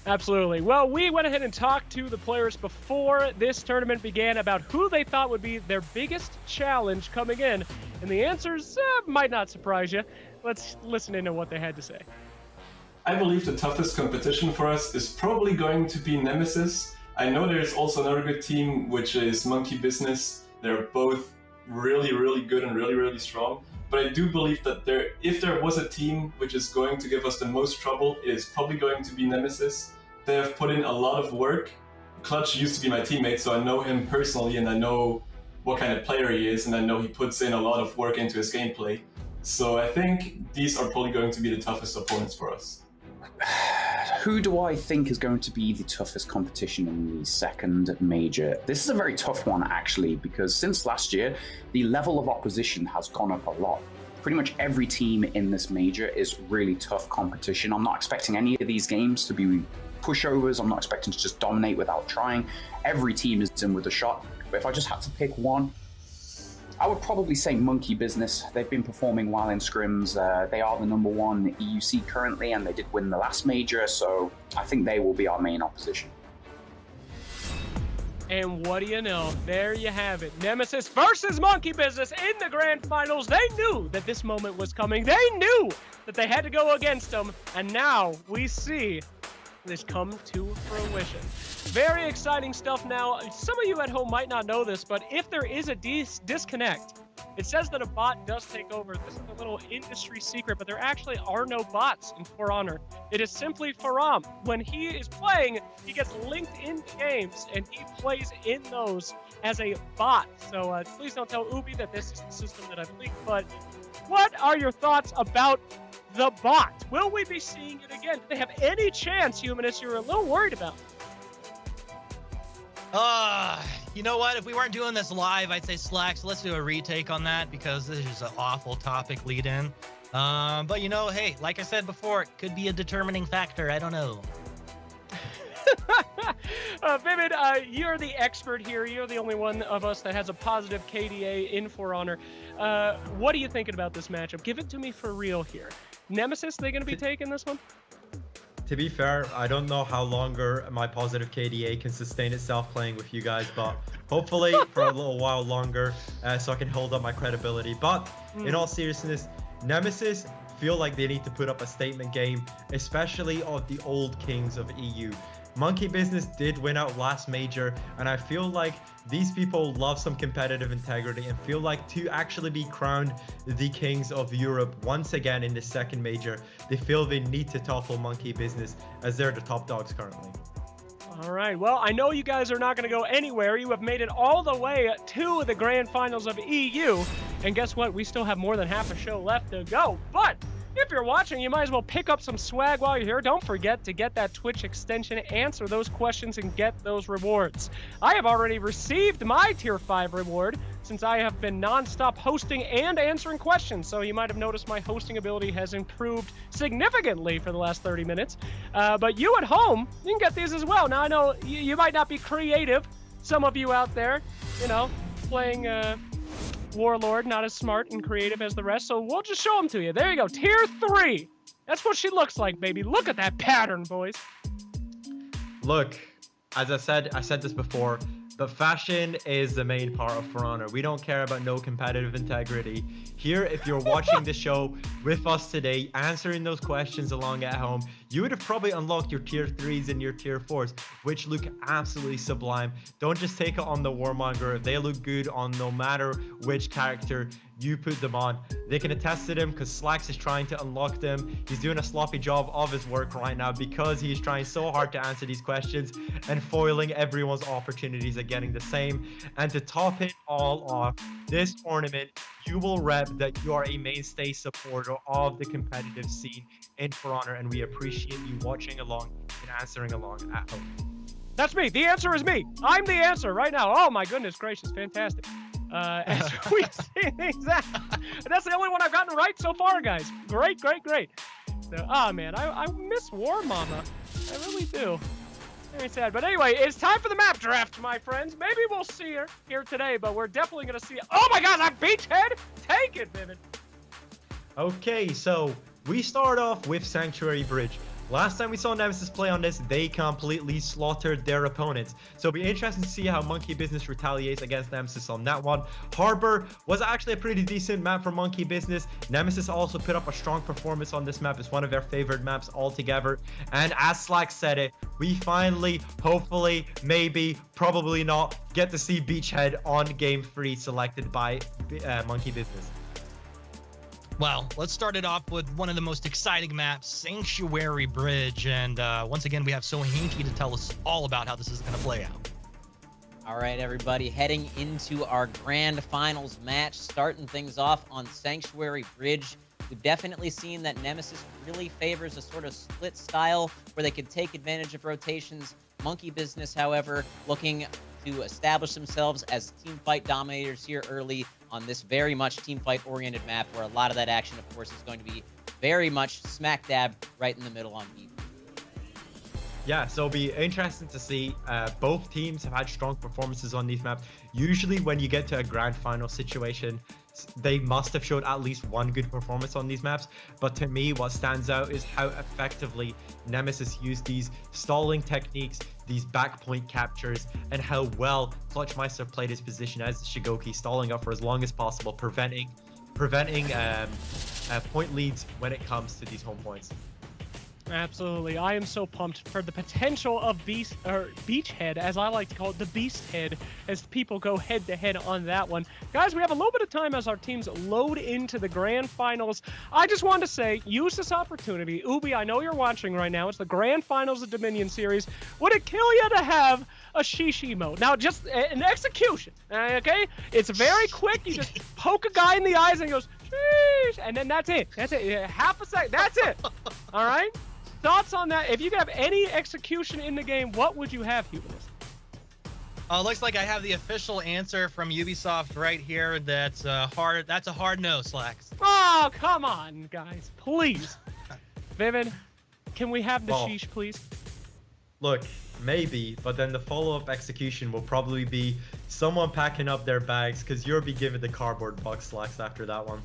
Absolutely. Well, we went ahead and talked to the players before this tournament began about who they thought would be their biggest challenge coming in, and the answers might not surprise you. Let's listen into what they had to say. I believe the toughest competition for us is probably going to be Nemesis. I know there's also another good team, which is Monkey Business. They're both really, really good and really, really strong. But I do believe that if there was a team which is going to give us the most trouble, it is probably going to be Nemesis. They have put in a lot of work. Clutch used to be my teammate, so I know him personally and I know what kind of player he is, and I know he puts in a lot of work into his gameplay. So I think these are probably going to be the toughest opponents for us. Who do I think is going to be the toughest competition in the second major? This is a very tough one, actually, because since last year, the level of opposition has gone up a lot. Pretty much every team in this major is really tough competition. I'm not expecting any of these games to be pushovers. I'm not expecting to just dominate without trying. Every team is in with a shot. But if I just had to pick one, I would probably say Monkey Business. They've been performing well in scrims. They are the #1 EUC currently, and they did win the last major, so I think they will be our main opposition. And what do you know? There you have it. Nemesis versus Monkey Business in the grand finals. They knew that this moment was coming. They knew that they had to go against them. And now we see this come to fruition. Very exciting stuff now. Some of you at home might not know this, but if there is a disconnect, it says that a bot does take over. This is a little industry secret, but there actually are no bots in For Honor. It is simply Faram. When he is playing, he gets linked into games, and he plays in those as a bot. So please don't tell Ubi that this is the system that I've leaked, but what are your thoughts about the bot? Will we be seeing it again? Do they have any chance, Humanist, you're a little worried about? You know what? If we weren't doing this live, I'd say Slacks, let's do a retake on that because this is an awful topic lead in. But you know, hey, like I said before, it could be a determining factor. I don't know. Vivid, you're the expert here. You're the only one of us that has a positive KDA in For Honor. What are you thinking about this matchup? Give it to me for real here. Nemesis, they going to be taking this one? To be fair, I don't know how longer my positive KDA can sustain itself playing with you guys, but hopefully for a little while longer, so I can hold up my credibility. But in all seriousness, Nemesis feel like they need to put up a statement game, especially of the old kings of EU. Monkey Business did win out last major, and I feel like these people love some competitive integrity and feel like to actually be crowned the kings of Europe once again in the second major, they feel they need to topple Monkey Business as they're the top dogs currently. All right, well, I know you guys are not going to go anywhere. You have made it all the way to the grand finals of EU, and guess what? We still have more than half a show left to go, but if you're watching, you might as well pick up some swag while you're here. Don't forget to get that Twitch extension, answer those questions, and get those rewards. I have already received my Tier 5 reward since I have been non-stop hosting and answering questions. So you might have noticed my hosting ability has improved significantly for the last 30 minutes. But you at home, you can get these as well. Now, I know you might not be creative. Some of you out there, you know, playing Warlord, not as smart and creative as the rest, so we'll just show them to you. There you go, Tier 3. That's what she looks like, baby. Look at that pattern, boys. Look, as I said this before, but fashion is the main part of For Honor. We don't care about no competitive integrity. Here, if you're watching the show with us today, answering those questions along at home, you would have probably unlocked your Tier 3s and your Tier 4s, which look absolutely sublime. Don't just take it on the Warmonger. They look good on no matter which character you put them on. They can attest to them because Slacks is trying to unlock them. He's doing a sloppy job of his work right now because he's trying so hard to answer these questions and foiling everyone's opportunities at getting the same. And to top it all off, this tournament, you will rep that you are a mainstay supporter of the competitive scene in For Honor, and we appreciate you watching along and answering along at home. That's me. The answer is me. I'm the answer right now. Oh my goodness gracious, fantastic. As we see things out. That's the only one I've gotten right so far, guys. Great, great, great. So, oh man, I miss War Mama. I really do. Very sad. But anyway, it's time for the map draft, my friends. Maybe we'll see her here today, but we're definitely going to see. Oh my god, that beachhead! Take it, Vivid. Okay, so we start off with Sanctuary Bridge. Last time we saw Nemesis play on this, they completely slaughtered their opponents. So it'll be interesting to see how Monkey Business retaliates against Nemesis on that one. Harbor was actually a pretty decent map for Monkey Business. Nemesis also put up a strong performance on this map. It's one of their favorite maps altogether. And as Slack said it, we finally, hopefully, maybe, probably not, get to see Beachhead on Game 3 selected by Monkey Business. Well, let's start it off with one of the most exciting maps, Sanctuary Bridge. And once again, we have Sohinky to tell us all about how this is going to play out. All right, everybody, heading into our grand finals match, starting things off on Sanctuary Bridge. We've definitely seen that Nemesis really favors a sort of split style where they could take advantage of rotations. Monkey Business, however, looking to establish themselves as team fight dominators here early on this very much team fight oriented map where a lot of that action, of course, is going to be very much smack dab right in the middle on B. Yeah, so it'll be interesting to see. Both teams have had strong performances on these maps. Usually when you get to a grand final situation, they must have showed at least one good performance on these maps. But to me, what stands out is how effectively Nemesis used these stalling techniques, these back point captures, and how well Clutchmeister played his position as Shigoki, stalling up for as long as possible, preventing point leads when it comes to these home points. Absolutely. I am so pumped for the potential of Beachhead, as I like to call it, the Beast Head, as people go head-to-head on that one. Guys, we have a little bit of time as our teams load into the grand finals. I just wanted to say, use this opportunity. Ubi, I know you're watching right now. It's the grand finals of Dominion Series. Would it kill you to have a Shishi mode? Now, just an execution, okay? It's very quick. You just poke a guy in the eyes and he goes, sheesh, and then that's it. That's it. Half a second. That's it. All right? Thoughts on that? If you could have any execution in the game, what would you have, Humanist? Looks like I have the official answer from Ubisoft right here. That's a hard no, Slacks. Oh, come on, guys. Please. Vivid, can we have the sheesh, please? Look, maybe, but then the follow-up execution will probably be someone packing up their bags, because you'll be given the cardboard box, Slacks, after that one.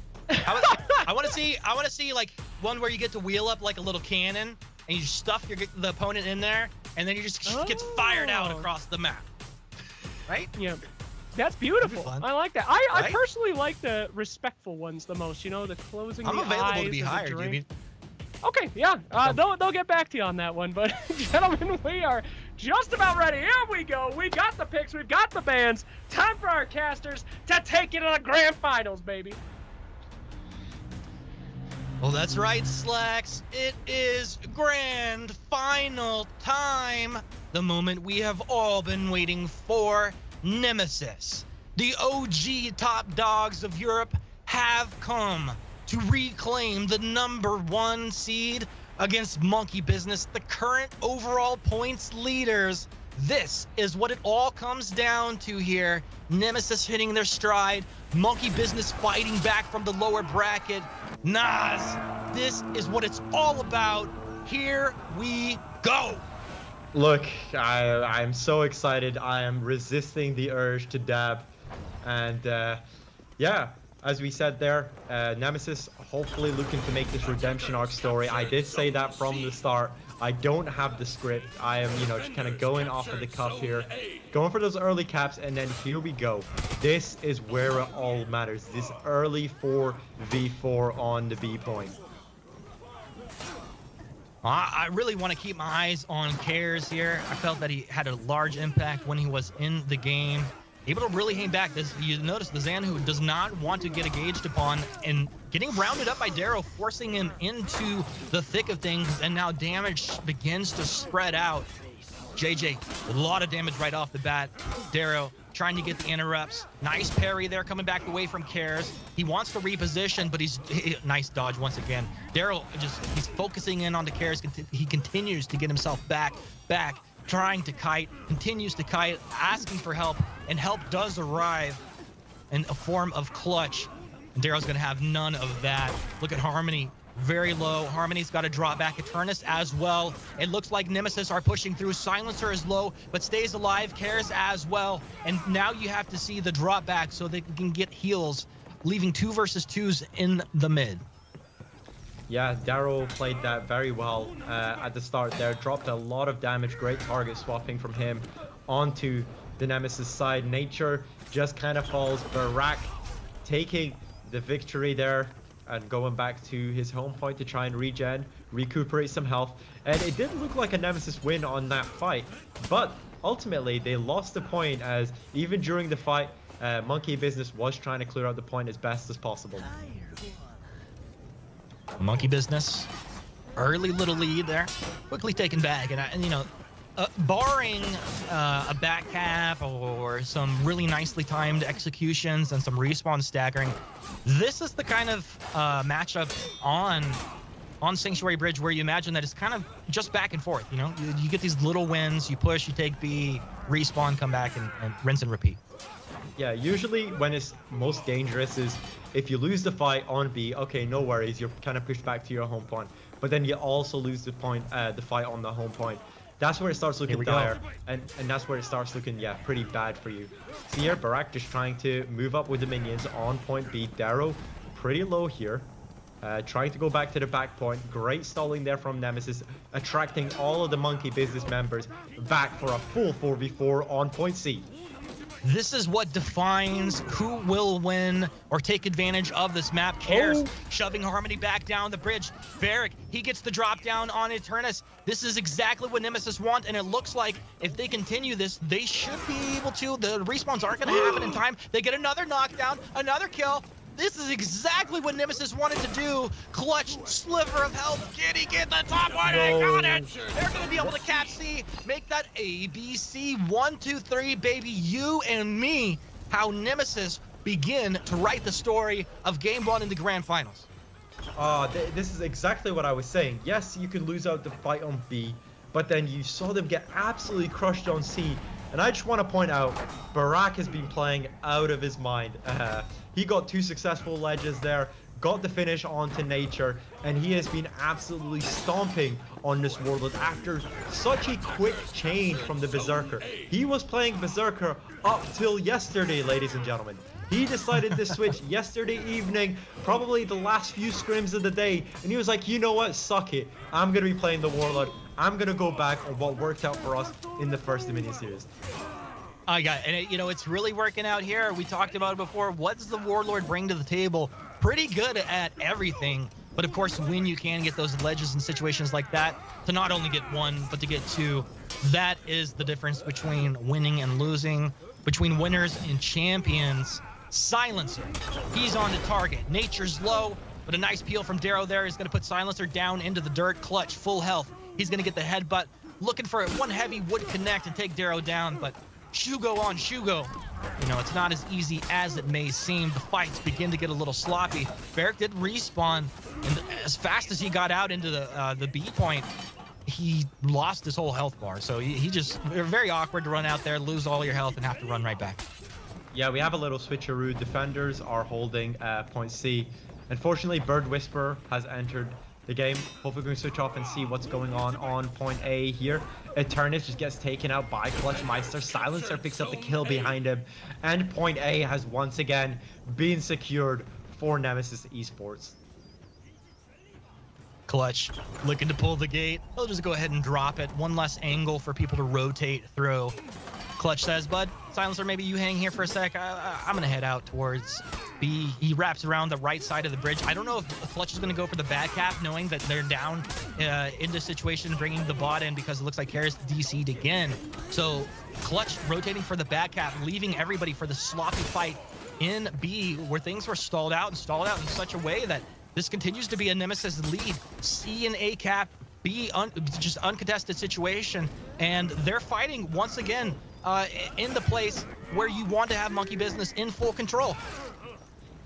I want to see like one where you get to wheel up like a little cannon and you stuff the opponent in there, and then you just gets fired out across the map. Right? Yeah. That's beautiful. I like that. I personally like the respectful ones the most. You know, the closing the eyes. I'm available to be hired, Jimmy. Okay, yeah. They'll get back to you on that one. But gentlemen, we are just about ready. Here we go. We got the picks. We've got the bands. Time for our casters to take it to the grand finals, baby. Well, that's right, Slacks. It is grand final time. The moment we have all been waiting for. Nemesis, the OG top dogs of Europe, have come to reclaim the #1 seed against Monkey Business, the current overall points leaders. This is what it all comes down to here. Nemesis hitting their stride, Monkey Business fighting back from the lower bracket. Nas, this is what it's all about. Here we go. Look, I'm so excited. I am resisting the urge to dab. And yeah, as we said there, Nemesis hopefully looking to make this redemption arc story. I did say that from the start. I don't have the script. I am, just kind of going off of the cuff here. Going for those early caps, and then here we go. This is where it all matters. This early 4v4 on the B point. I really want to keep my eyes on Cares here. I felt that he had a large impact when he was in the game. Able to really hang back. You notice the Xanhu does not want to get engaged upon, and getting rounded up by Darrow, forcing him into the thick of things, and now damage begins to spread out. JJ, a lot of damage right off the bat. Darrow trying to get the interrupts. Nice parry there, coming back away from Cares. He wants to reposition, but nice dodge once again. Darrow he's focusing in on the Cares. He continues to get himself back, trying to kite, continues to kite, asking for help, and help does arrive in a form of Clutch. And Darrow's gonna have none of that. Look at Harmony, very low. Harmony's got to drop back. Eternus as well. It looks like Nemesis are pushing through. Silencer is low, but stays alive. Cares as well. And now you have to see the drop back so they can get heals, leaving 2 versus 2s in the mid. Yeah, Darrow played that very well at the start there. Dropped a lot of damage. Great target swapping from him onto the Nemesis side. Nature just kind of falls. Barak taking the victory there and going back to his home point to try and recuperate some health. And it didn't look like a Nemesis win on that fight, but ultimately they lost the point, as even during the fight, Monkey Business was trying to clear out the point as best as possible. Monkey Business, early little lead there, quickly taken back, and barring a back cap or some really nicely timed executions and some respawn staggering, this is the kind of matchup on Sanctuary Bridge where you imagine that it's kind of just back and forth. You get these little wins, you push, you take B, respawn, come back, and rinse and repeat. Yeah, usually when it's most dangerous is if you lose the fight on B, okay, no worries, you're kind of pushed back to your home point. But then you also lose the fight on the home point. that's where it starts looking we go. dire, and that's where it starts looking, yeah, pretty bad for you. So here, Barak just trying to move up with the minions on point B. Darrow pretty low here. Trying to go back to the back point. Great stalling there from Nemesis, attracting all of the Monkey Business members back for a full 4v4 on point C. This is what defines who will win or take advantage of this map. Cares, shoving Harmony back down the bridge. Varric, he gets the drop down on Eternus. This is exactly what Nemesis want, and it looks like if they continue this, they should be able to. The respawns aren't going to happen in time. They get another knockdown, another kill. This is exactly what Nemesis wanted to do. Clutch, sliver of health. Can he get the top one? They got it. They're going to be able to catch C, make that A, B, C, 1, 2, 3, baby, you and me. How Nemesis begin to write the story of Game 1 in the Grand Finals. This is exactly what I was saying. Yes, you could lose out the fight on B, but then you saw them get absolutely crushed on C. And I just want to point out, Barak has been playing out of his mind. He got 2 successful ledges there, got the finish onto Nature, and he has been absolutely stomping on this Warlord after such a quick change from the Berserker. He was playing Berserker up till yesterday, ladies and gentlemen. He decided to switch yesterday evening, probably the last few scrims of the day, and he was like, you know what, suck it. I'm going to be playing the Warlord. I'm going to go back on what worked out for us in the first Dominion series. Yeah, and it's really working out here. We talked about it before. What does the Warlord bring to the table? Pretty good at everything. But of course, when you can get those ledges in situations like that, to not only get 1, but to get 2, that is the difference between winning and losing, between winners and champions. Silencer, he's on the target. Nature's low, but a nice peel from Darrow there is going to put Silencer down into the dirt. Clutch, full health. He's going to get the headbutt. Looking for one heavy would connect and take Darrow down, but Shugo on Shugo. It's not as easy as it may seem. The fights begin to get a little sloppy. Varric did respawn, and as fast as he got out into the B point, he lost his whole health bar. So he just, very awkward to run out there, lose all your health, and have to run right back. Yeah, we have a little switcheroo. Defenders are holding point C. Unfortunately, Bird Whisperer has entered the game. Hopefully we can switch off and see what's going on point A here. Eternus just gets taken out by Clutchmeister. Silencer picks up the kill behind him. And point A has once again been secured for Nemesis Esports. Clutch looking to pull the gate. He'll just go ahead and drop it. One less angle for people to rotate through. Clutch says, bud, Silencer, maybe you hang here for a sec. I'm going to head out towards B. He wraps around the right side of the bridge. I don't know if Clutch is going to go for the bad cap, knowing that they're down in this situation, bringing the bot in because it looks like Karis DC'd again. So Clutch rotating for the bad cap, leaving everybody for the sloppy fight in B, where things were stalled out in such a way that this continues to be a Nemesis lead. C and A cap, B, just uncontested situation. And they're fighting once again in the place where you want to have Monkey Business in full control.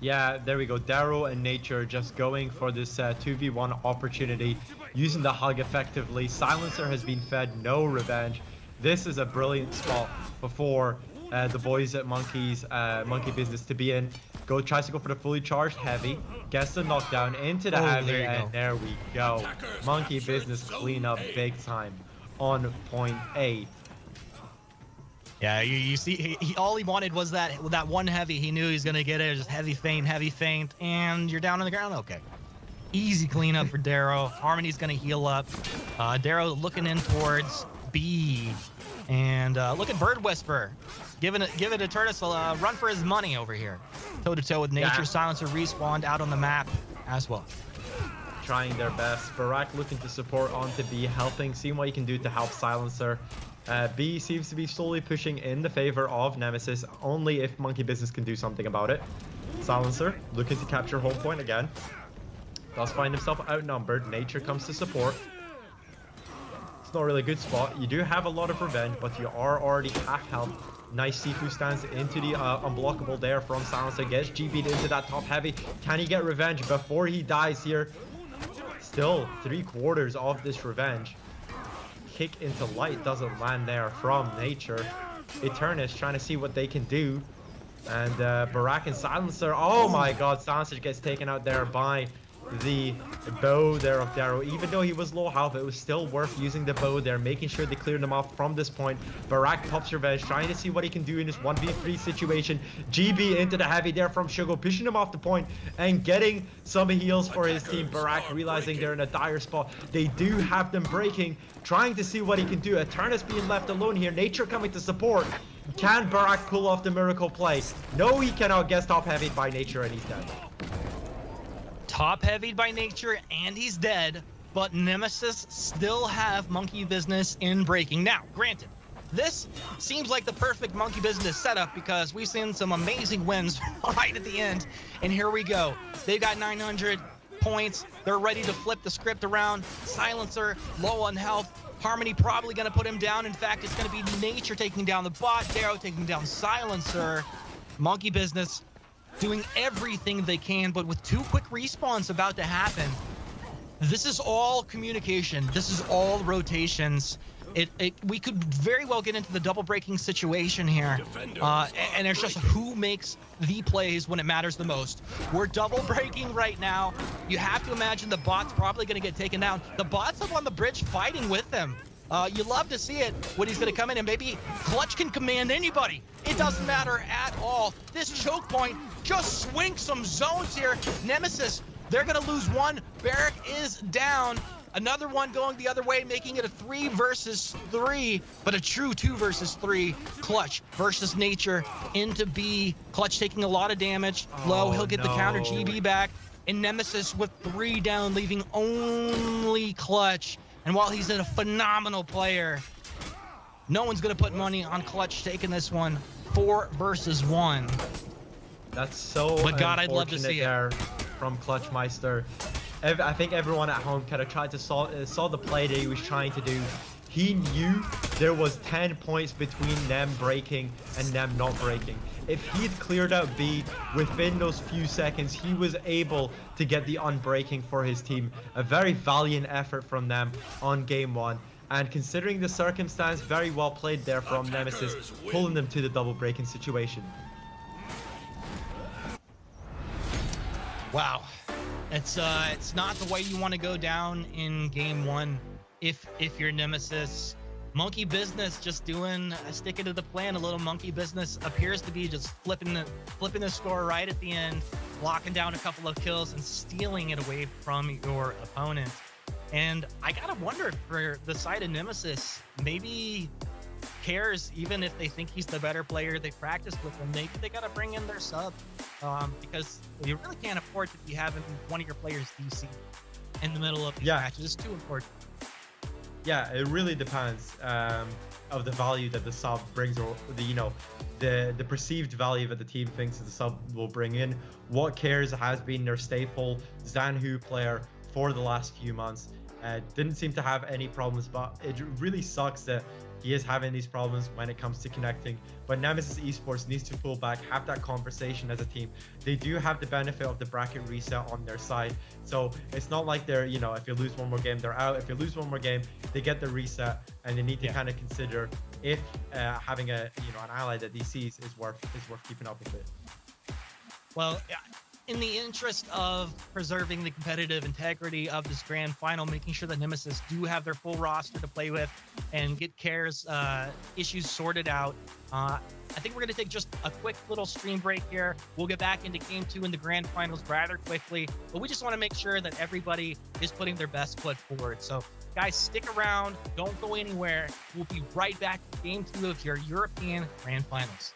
Yeah, there we go. Darrow and Nature just going for this 2v1 opportunity, using the hug effectively. Silencer has been fed no revenge. This is a brilliant spot before the boys at Monkey Business to be in. Tries to go for the fully charged heavy, gets the knockdown into the heavy, and there we go. Monkey Business clean up big time on point A. Yeah, you see, all he wanted was that one heavy. He knew he was going to get it. Just heavy feint, and you're down on the ground. Okay. Easy cleanup for Darrow. Harmony's going to heal up. Darrow looking in towards B. And look at Bird Whisperer. Giving Eternus a run for his money over here. Toe-to-toe with Nature. Yeah. Silencer respawned out on the map as well. Trying their best. Barak looking to support onto B, helping, seeing what he can do to help Silencer. B seems to be slowly pushing in the favor of Nemesis, only if Monkey Business can do something about it. Silencer looking to capture home point again. Does find himself outnumbered. Nature comes to support. It's not really a good spot. You do have a lot of revenge, but you are already half health. Nice Sifu stands into the unblockable there from Silencer. Gets GB'd into that top heavy. Can he get revenge before he dies here? Still 3/4 of this revenge. Kick into light doesn't land there from Nature. Eternus trying to see what they can do. And Barak and Silencer. Oh my god, Silencer gets taken out there by the bow there of Darrow. Even though he was low health, it was still worth using the bow there, making sure they cleared him off from this point. Barak pops revenge, trying to see what he can do in this 1v3 situation. GB into the heavy there from Shugo, pushing him off the point and getting some heals for his team. Barak realizing they're in a dire spot. They do have them breaking, trying to see what he can do. Eternus being left alone here. Nature coming to support. Can Barak pull off the miracle play? No, he cannot. Gets top heavied by Nature and he's dead. Top heavied by Nature and he's dead, but Nemesis still have monkey business in breaking. Now, granted, this seems like the perfect monkey business setup because we've seen some amazing wins right at the end, and here we go. They've got 900 points. They're ready to flip the script around. Silencer, low on health. Harmony probably going to put him down. In fact, it's going to be Nature taking down the bot, Darrow taking down Silencer. Monkey business doing everything they can, but with 2 quick respawns about to happen, this is all communication. This is all rotations. We could very well get into the double breaking situation here, and it's just who makes the plays when it matters the most. We're double breaking right now. You have to imagine the bot's probably going to get taken down. The bot's up on the bridge fighting with them. You love to see it when he's going to come in, and maybe Clutch can command anybody. It doesn't matter at all. This choke point just swings some zones here. Nemesis, they're going to lose one. Barrack is down. Another one going the other way, making it a 3 versus 3, but a true 2 versus 3. Clutch versus Nature into B. Clutch taking a lot of damage. Low, he'll get the counter GB back. And Nemesis with 3 down, leaving only Clutch. And while he's a phenomenal player, no one's going to put money on Clutch taking this one 4 versus 1. That's so but God, I'd love to see there from Clutchmeister. I think everyone at home kind of tried to saw the play that he was trying to do. He knew there was 10 points between them breaking and them not breaking. If he'd cleared out B within those few seconds, he was able to get the unbreaking for his team. A very valiant effort from them on game 1. And considering the circumstance, very well played there from Nemesis, pulling them to the double breaking situation. Wow. It's not the way you want to go down in game 1 if you're Nemesis. Monkey business just sticking to the plan. A little monkey business appears to be just flipping the score right at the end, locking down a couple of kills and stealing it away from your opponent. And I gotta wonder for the side of Nemesis, maybe cares, even if they think he's the better player, they practiced with him, maybe they gotta bring in their sub, because you really can't afford to be having one of your players DC in the middle of these matches. It's too important. Yeah, it really depends of the value that the sub brings, or the perceived value that the team thinks the sub will bring in. What cares has been their staple Zanhu player for the last few months. Didn't seem to have any problems, but it really sucks that he is having these problems when it comes to connecting. But Nemesis Esports needs to pull back, have that conversation as a team. They do have the benefit of the bracket reset on their side, so it's not like they're, if you lose one more game, they're out. If you lose one more game, they get the reset, and they need to kind of consider if having an ally that he sees is worth keeping up with it. Well, in the interest of preserving the competitive integrity of this grand final, making sure that Nemesis do have their full roster to play with and get Care's issues sorted out, I think we're going to take just a quick little stream break here. We'll get back into game 2 in the grand finals rather quickly, but we just want to make sure that everybody is putting their best foot forward. So guys, stick around, don't go anywhere. We'll be right back to game 2 of your European grand finals.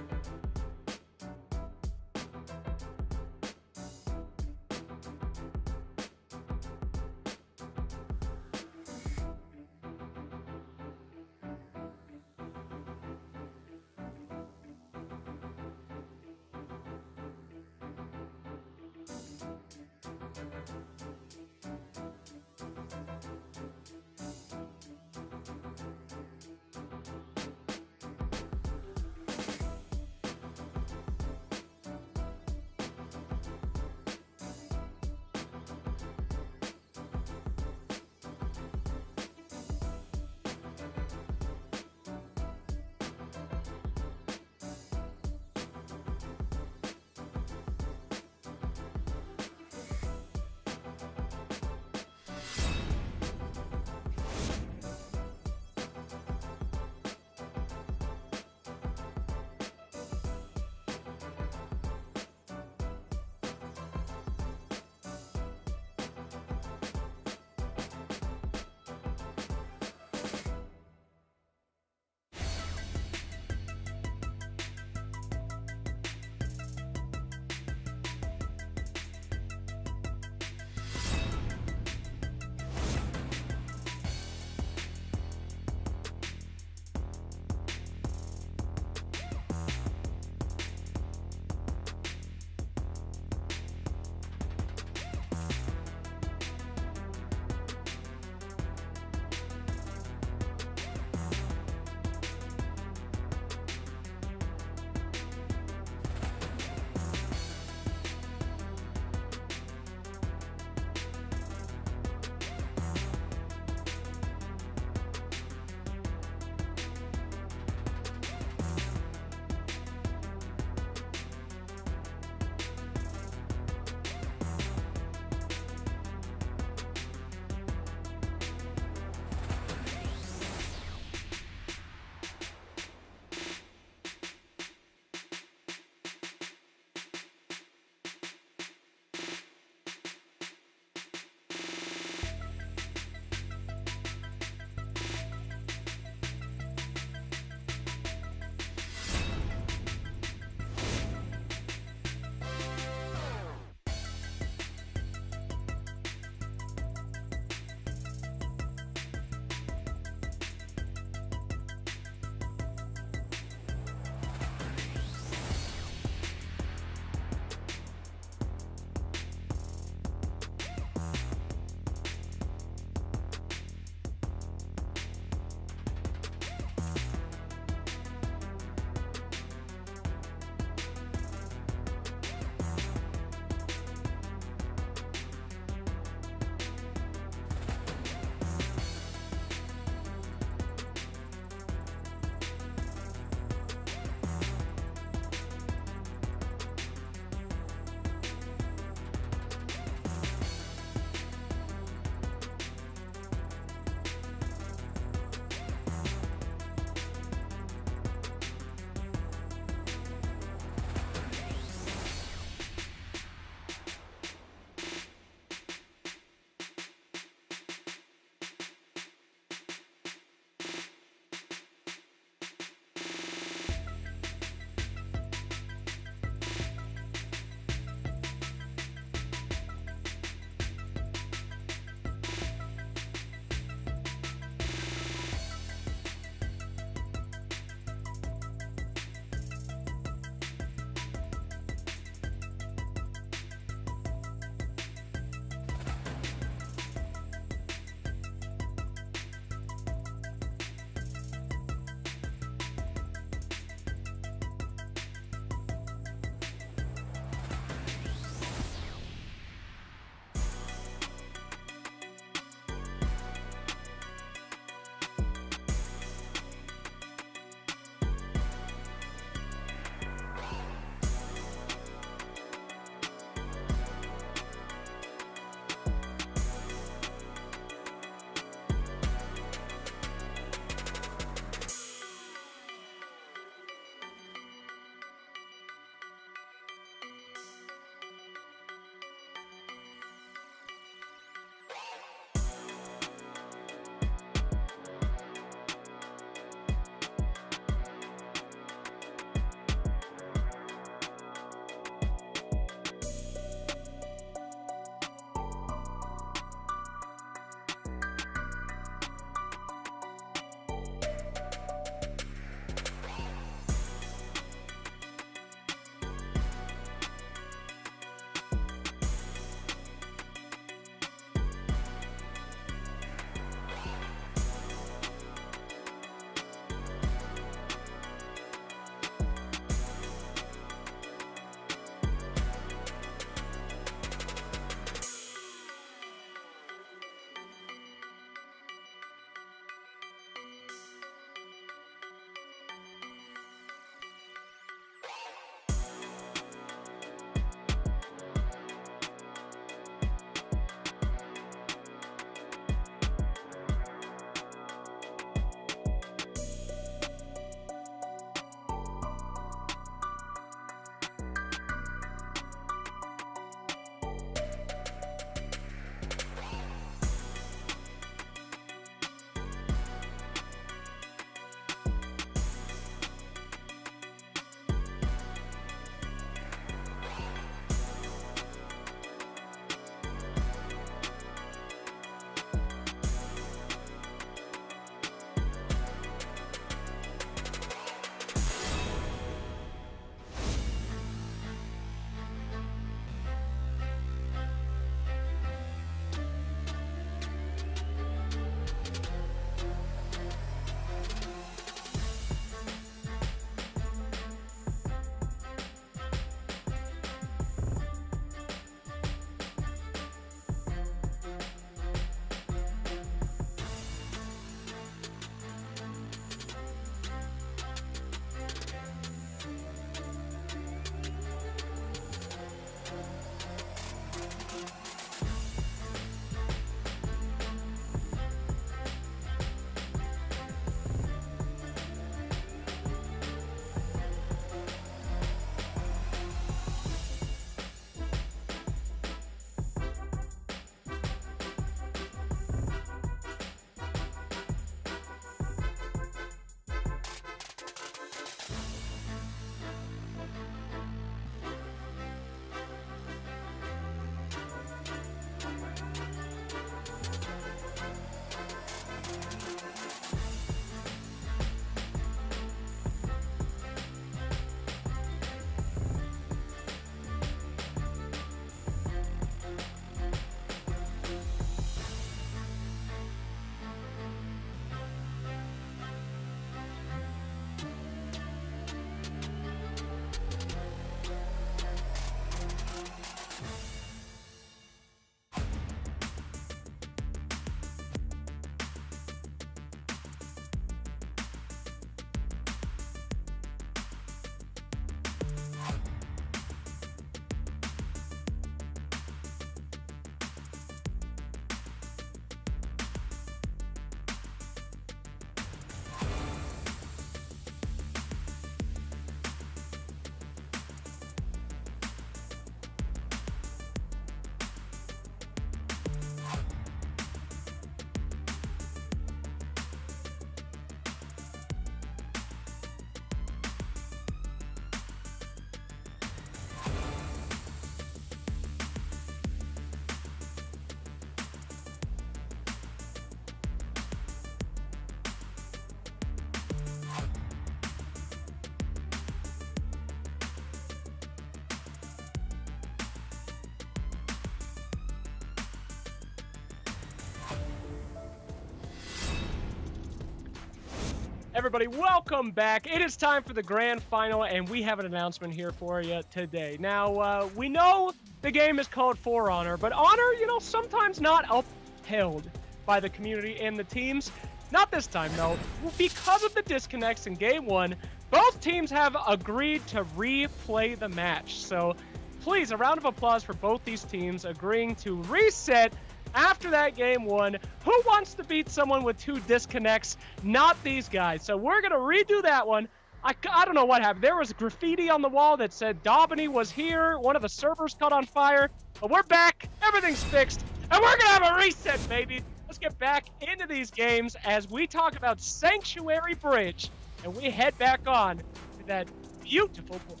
Everybody, welcome back. It is time for the grand final, and we have an announcement here for you today. Now, we know the game is called For Honor, but honor, sometimes not upheld by the community and the teams. Not this time, though. Because of the disconnects in Game 1, both teams have agreed to replay the match. So, please, a round of applause for both these teams agreeing to reset after that Game 1. Who wants to beat someone with 2 disconnects? Not these guys. So we're going to redo that one. I don't know what happened. There was graffiti on the wall that said Daubeny was here. One of the servers caught on fire. But we're back. Everything's fixed. And we're going to have a reset, baby. Let's get back into these games as we talk about Sanctuary Bridge. And we head back on to that beautiful board.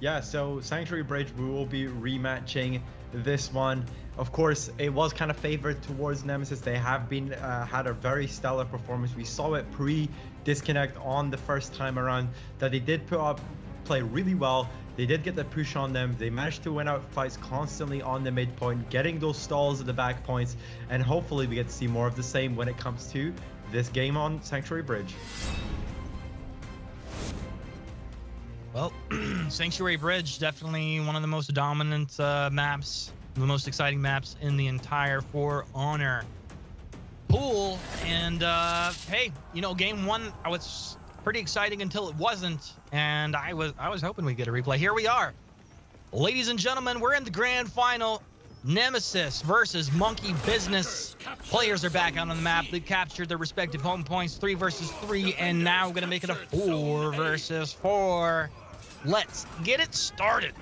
Yeah, so Sanctuary Bridge, we will be rematching this one. Of course, it was kind of favored towards Nemesis. They have been had a very stellar performance. We saw it pre-disconnect on the first time around that they did play really well. They did get the push on them. They managed to win out fights constantly on the midpoint, getting those stalls at the back points, and hopefully we get to see more of the same when it comes to this game on Sanctuary Bridge. Well, Sanctuary Bridge, definitely one of the most dominant maps, the most exciting maps in the entire For Honor pool. And hey, Game 1, I was pretty exciting until it wasn't, and I was hoping we'd get a replay. Here we are, ladies and gentlemen. We're in the grand final. Nemesis versus Monkey Business. Players are back out on the map. They've captured their respective home points, 3 versus 3, and now we're gonna make it a 4 versus 4. Let's get it started.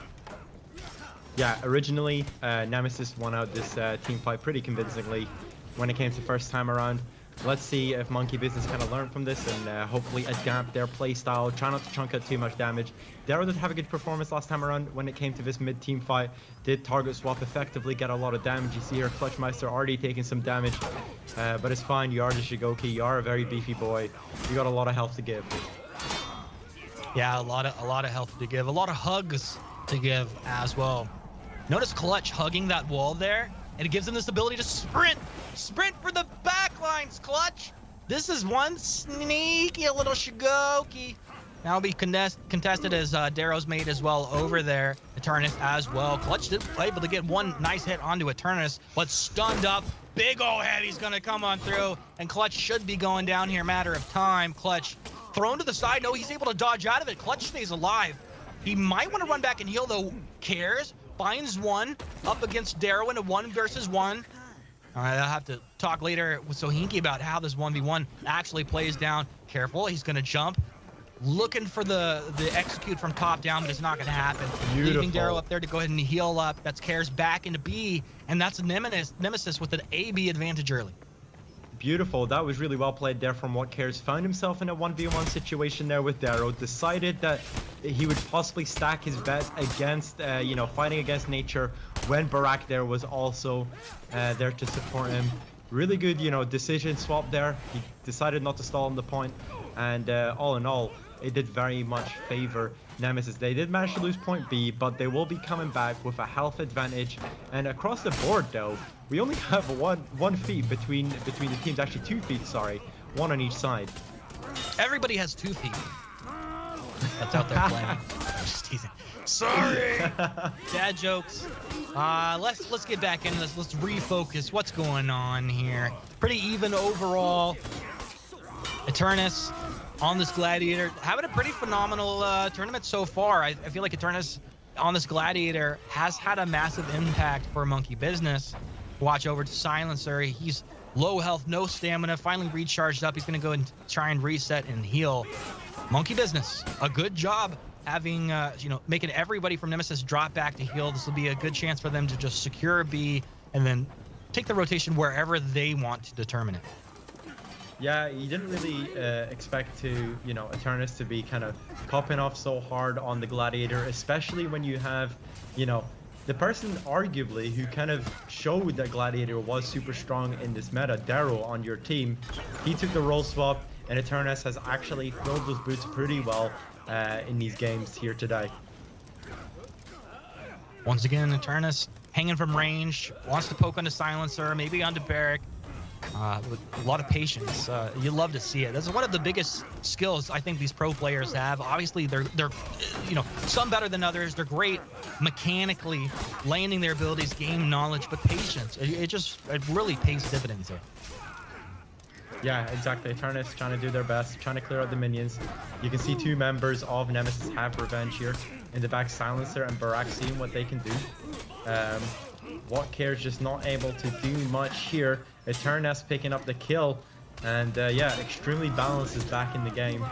Yeah, originally Nemesis won out this team fight pretty convincingly when it came to first time around. Let's see if Monkey Business kind of learn from this and hopefully adapt their playstyle. Try not to chunk out too much damage. Darrow did have a good performance last time around when it came to this mid-team fight. Did target swap effectively, get a lot of damage. You see here Clutchmeister already taking some damage, but it's fine. You are the Shigoki. You are a very beefy boy. You got a lot of health to give. Yeah, a lot of health to give, a lot of hugs to give as well. Notice Clutch hugging that wall there, and it gives him this ability to sprint for the backlines. Clutch, this is one sneaky little Shigoki. Now will be contested as Darrow's mate as well over there. Eternus as well. Clutch did able to get one nice hit onto Eternus, but stunned up. Big ol' heavy's gonna come on through, and Clutch should be going down here, matter of time. Clutch thrown to the side. No, he's able to dodge out of it. Clutch stays alive. He might want to run back and heal, though. Cares. Finds one up against Darrow in a 1 versus 1. All right, I'll have to talk later with Sohinki about how this 1v1 actually plays down. Careful, he's going to jump. Looking for the execute from top down, but it's not going to happen. Beautiful. Leaving Darrow up there to go ahead and heal up. That's Cares back into B, and that's Nemesis with an AB advantage early. Beautiful. That was really well played there from what Cares. Found himself in a 1v1 situation there with Darrow. Decided that he would possibly stack his bets against, fighting against nature when Barak there was also there to support him. Really good, decision swap there. He decided not to stall on the point. And all in all, it did very much favor Nemesis. They did manage to lose point B, but they will be coming back with a health advantage. And across the board, though, we only have one feet between the teams. Actually, 2 feet, sorry. 1 on each side. Everybody has 2 feet. That's out there playing. Just teasing. Sorry. Dad jokes. Let's get back into this. Let's refocus. What's going on here? Pretty even overall. Eternus on this Gladiator, having a pretty phenomenal tournament so far. I feel like Eternus on this Gladiator has had a massive impact for Monkey Business. Watch over to Silencer. He's low health, no stamina, finally recharged up. He's going to go and try and reset and heal. Monkey Business, a good job having, making everybody from Nemesis drop back to heal. This will be a good chance for them to just secure B and then take the rotation wherever they want to determine it. Yeah, you didn't really expect to, Eternus to be kind of popping off so hard on the Gladiator, especially when you have, the person arguably who kind of showed that Gladiator was super strong in this meta, Darrow, on your team. He took the role swap, and Eternus has actually filled those boots pretty well in these games here today. Once again, Eternus hanging from range, wants to poke onto Silencer, maybe onto Barrack. with a lot of patience. You love to see it. That's one of the biggest skills I think these pro players have. Obviously, they're you know, some better than others. They're great mechanically, landing their abilities, game knowledge, but patience. It really pays dividends there. Yeah, exactly. Eternus trying to do their best, trying to clear out the minions. You can see two members of Nemesis have revenge here. In the back, Silencer and Barak seeing what they can do. What Care's just not able to do much here. Eternus picking up the kill. And yeah, extremely balanced is back in the game.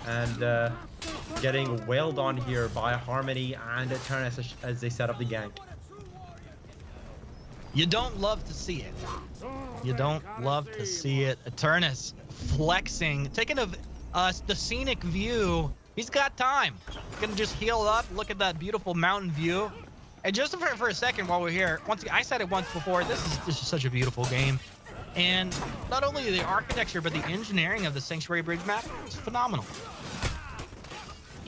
And getting wailed on here by Harmony and Eternus as they set up the gank. You don't love to see it. You don't love to see it. Eternus flexing, taking the scenic view. He's got time. He's gonna just heal up. Look at that beautiful mountain view. And just for a second while we're here, I said it once before, this is such a beautiful game. And not only the architecture, but the engineering of the Sanctuary Bridge map is phenomenal.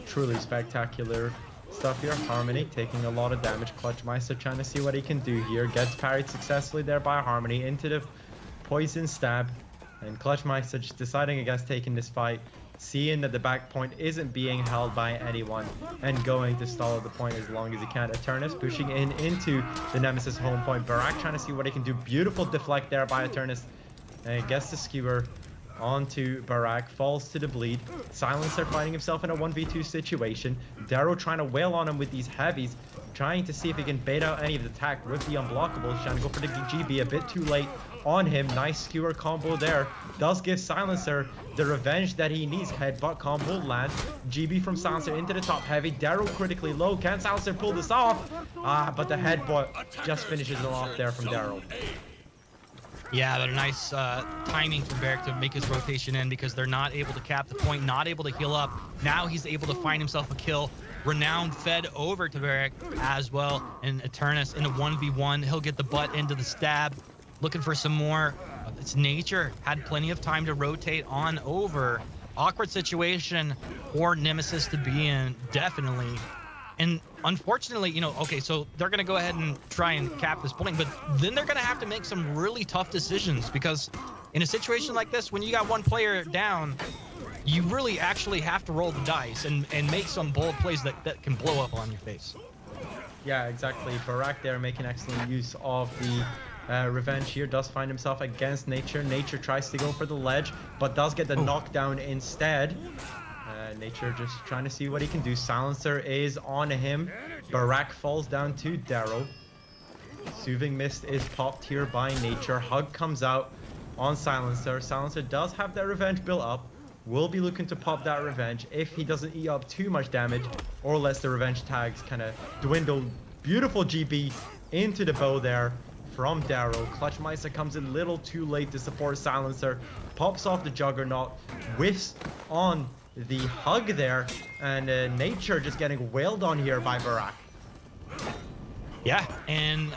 Truly spectacular stuff here. Harmony taking a lot of damage. Clutchmeister trying to see what he can do here. Gets parried successfully there by Harmony into the poison stab. And Clutchmeister just deciding against taking this fight. Seeing that the back point isn't being held by anyone and going to stall at the point as long as he can. Eternus pushing into the Nemesis home point. Barak trying to see what he can do. Beautiful deflect there by Eternus. And gets the skewer onto Barak. Falls to the bleed. Silencer finding himself in a 1v2 situation. Darrow trying to wail on him with these heavies. Trying to see if he can bait out any of the attack with the unblockables. Trying to go for the GB a bit too late on him. Nice skewer combo there. Does give Silencer the revenge that he needs. Headbutt combo lands. GB from Silencer into the top heavy. Darrow critically low. Can Silencer pull this off? But the headbutt just finishes it off there from Darrow. Yeah, but a nice timing from Barrick to make his rotation in, because they're not able to cap the point, not able to heal up. Now he's able to find himself a kill. Renown fed over to Barrick as well, and Eternus in a 1v1. He'll get the butt into the stab. Looking for some more. It's Nature. Had plenty of time to rotate on over. Awkward situation for Nemesis to be in, definitely. And unfortunately, you know, okay, so they're going to go ahead and try and cap this point, but then they're going to have to make some really tough decisions, because in a situation like this, when you got one player down, you really actually have to roll the dice and make some bold plays that can blow up on your face. Yeah, exactly. Barak there making excellent use of the revenge here. Does find himself against Nature. Nature tries to go for the ledge, but does get the knockdown instead. Nature just trying to see what he can do. Silencer is on him. Barak falls down to Darrow. Soothing Mist is popped here by Nature. Hug comes out on Silencer. Silencer does have that revenge built up. Will be looking to pop that revenge if he doesn't eat up too much damage or lets the revenge tags kind of dwindle. Beautiful GB into the bow there from Darrow. Clutchmeister comes in a little too late to support Silencer. Pops off the Juggernaut. Whiffs on the hug there, and Nature just getting wailed on here by Barak. Yeah, and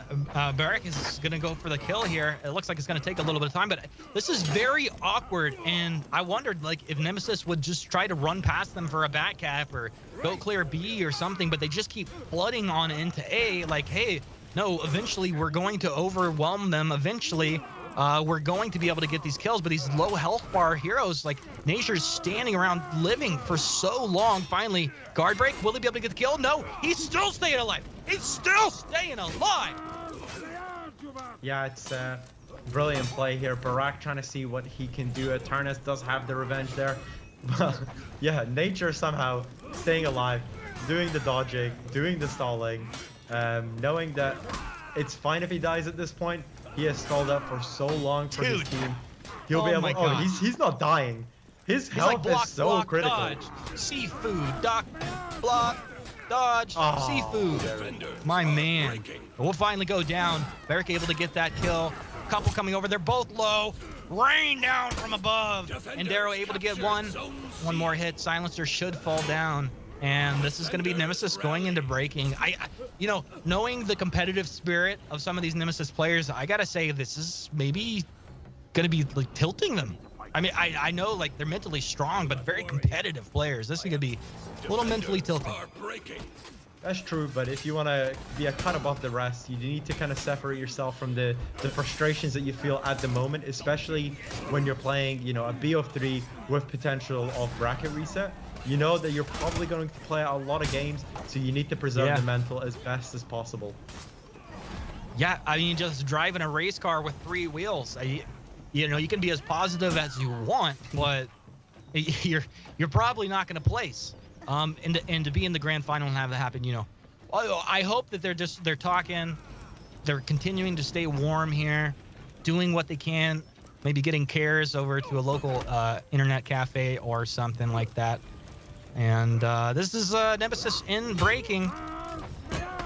Barak is going to go for the kill here. It looks like it's going to take a little bit of time, but this is very awkward, and I wondered like if Nemesis would just try to run past them for a back cap or go clear B or something, but they just keep flooding on into A, like, hey, no, eventually we're going to overwhelm them. Eventually, we're going to be able to get these kills, but these low health bar heroes, like Nature's standing around living for so long. Finally, guard break. Will he be able to get the kill? No, he's still staying alive. He's still staying alive. Yeah, it's brilliant play here. Barak trying to see what he can do. Eternus does have the revenge there. But yeah, Nature somehow staying alive, doing the dodging, doing the stalling, knowing that it's fine if he dies at this point. He has stalled up for so long for his team. He'll be able. Oh, he's not dying. His health like, block, is so block, critical. Dodge, seafood, duck, block, dodge, seafood. My man. We'll finally go down. Barrick able to get that kill. Couple coming over. They're both low. Rain down from above. And Darrow able to get one more hit. Silencer should fall down. And this is going to be Nemesis going into breaking. You know, knowing the competitive spirit of some of these Nemesis players, I gotta say this is maybe going to be like tilting them. I mean, I know like they're mentally strong, but very competitive players. This is going to be a little mentally tilting. That's true, but if you want to be a cut above the rest, you need to kind of separate yourself from the frustrations that you feel at the moment, especially when you're playing, you know, a BO3 with potential of bracket reset. You know that you're probably going to play a lot of games, so you need to preserve the mental as best as possible. Yeah, I mean, just driving a race car with 3 wheels, you know, you can be as positive as you want, but you're probably not going to place. And to be in the grand final and have that happen, you know, I hope that they're talking, they're continuing to stay warm here, doing what they can, maybe getting cares over to a local internet cafe or something like that. And this is Nemesis in breaking.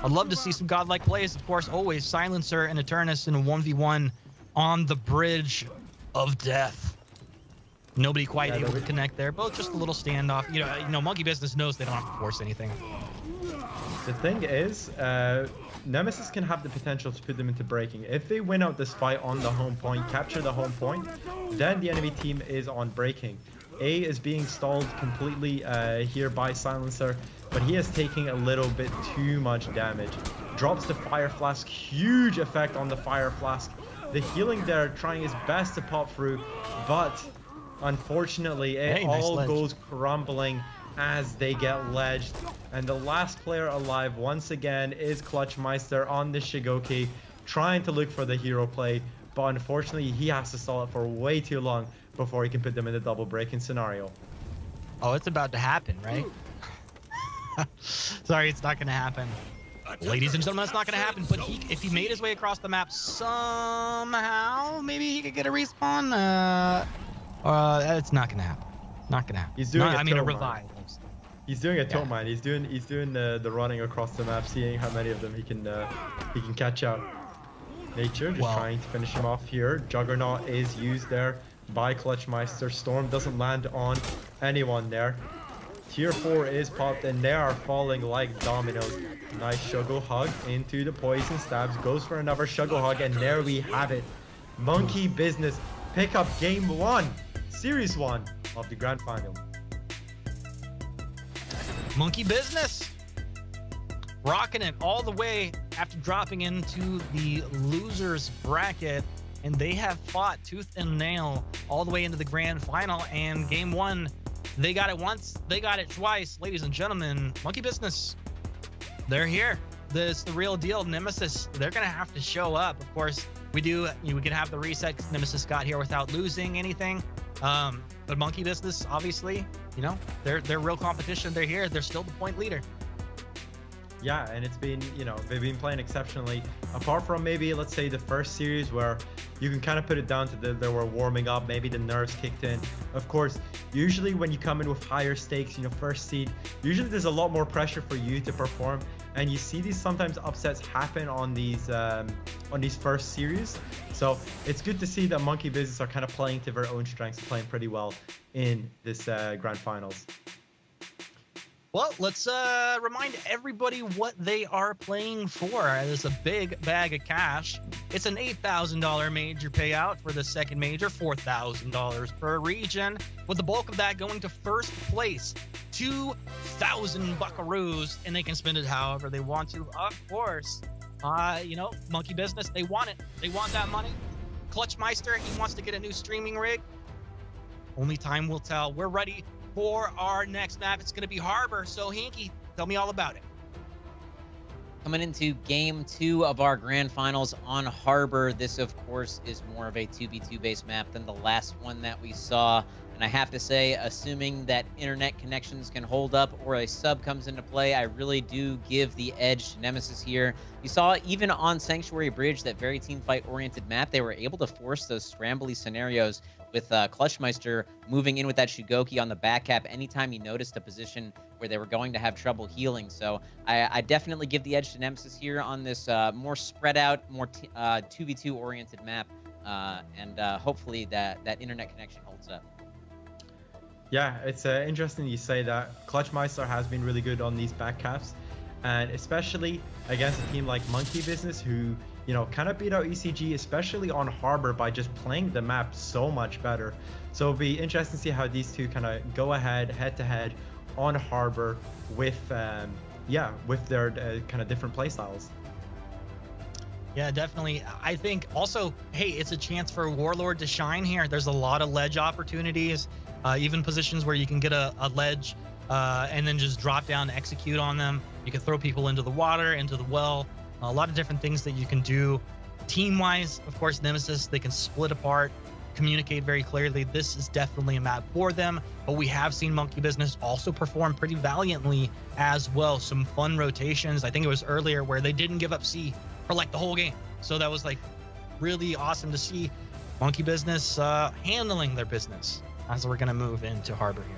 I'd love to see some godlike plays, of course. Always Silencer and Eternus in a 1v1 on the bridge of death. Nobody quite able to connect there. Both just a little standoff. You know, Monkey Business knows they don't have to force anything. The thing is, Nemesis can have the potential to put them into breaking. If they win out this fight on the home point, capture the home point, then the enemy team is on breaking. A is being stalled completely here by Silencer, but he is taking a little bit too much damage. Drops the Fire Flask, huge effect on the Fire Flask. The healing there, trying his best to pop through, but unfortunately it all goes crumbling as they get ledged. And the last player alive once again is Clutchmeister on the Shigoki, trying to look for the hero play, but unfortunately he has to stall it for way too long before he can put them in the double breaking scenario. Oh, it's about to happen, right? Sorry, it's not going to happen. Ladies and gentlemen, it's not going to happen, but if he made his way across the map somehow, maybe he could get a respawn. It's not going to happen. Not going to happen. He's doing a revive. He's doing a toe mine. He's doing the running across the map, seeing how many of them he can catch out. Nature just trying to finish him off here. Juggernaut is used there by Clutchmeister. Storm doesn't land on anyone there. Tier 4 is popped and they are falling like dominoes. Nice Shuggle Hug into the poison stabs. Goes for another Shuggle Hug, and there we have it. Monkey Business pick up game 1, series 1 of the grand final. Monkey Business rocking it all the way after dropping into the losers bracket, and they have fought tooth and nail all the way into the grand final. And game 1, they got it once, they got it twice. Ladies and gentlemen, Monkey Business, they're here. This the real deal. Nemesis, they're gonna have to show up. Of course, we can have the reset because Nemesis got here without losing anything. But Monkey Business, obviously, you know, they're real competition. They're here. They're still the point leader. Yeah, and it's been, you know, they've been playing exceptionally. Apart from maybe, let's say, the first series where you can kind of put it down to they were warming up, maybe the nerves kicked in. Of course, usually when you come in with higher stakes, you know, first seed, usually there's a lot more pressure for you to perform. And you see these sometimes upsets happen on these first series. So it's good to see that Monkey Business are kind of playing to their own strengths, playing pretty well in this grand finals. Well, let's remind everybody what they are playing for. There's a big bag of cash. It's an $8,000 major payout for the second major, $4,000 per region, with the bulk of that going to first place, 2,000 buckaroos, and they can spend it however they want to. Of course, you know, Monkey Business, they want it. They want that money. Clutchmeister, he wants to get a new streaming rig. Only time will tell. We're ready for our next map. It's going to be Harbor. So, Hinky, tell me all about it. Coming into game 2 of our grand finals on Harbor. This, of course, is more of a 2v2 based map than the last one that we saw. And I have to say, assuming that internet connections can hold up or a sub comes into play, I really do give the edge to Nemesis here. You saw even on Sanctuary Bridge, that very teamfight-oriented map, they were able to force those scrambly scenarios with Clutchmeister moving in with that Shigoki on the back cap anytime he noticed a position where they were going to have trouble healing. So I definitely give the edge to Nemesis here on this more spread out, more 2v2 oriented map. And hopefully that internet connection holds up. Yeah, it's interesting you say that. Clutchmeister has been really good on these back caps, and especially against a team like Monkey Business, who, you know, kind of beat out ECG, especially on Harbor, by just playing the map so much better. So it'll be interesting to see how these two kind of go head to head on Harbor with yeah, with their kind of different playstyles. Yeah, definitely. I think also, hey, it's a chance for Warlord to shine here. There's a lot of ledge opportunities, even positions where you can get a ledge and then just drop down and execute on them. You can throw people into the water, into the well, a lot of different things that you can do. Team-wise, of course, Nemesis, they can split apart, communicate very clearly. This is definitely a map for them, but we have seen Monkey Business also perform pretty valiantly as well. Some fun rotations. I think it was earlier where they didn't give up C for like the whole game. So that was like really awesome to see Monkey Business handling their business as we're gonna move into Harbor here.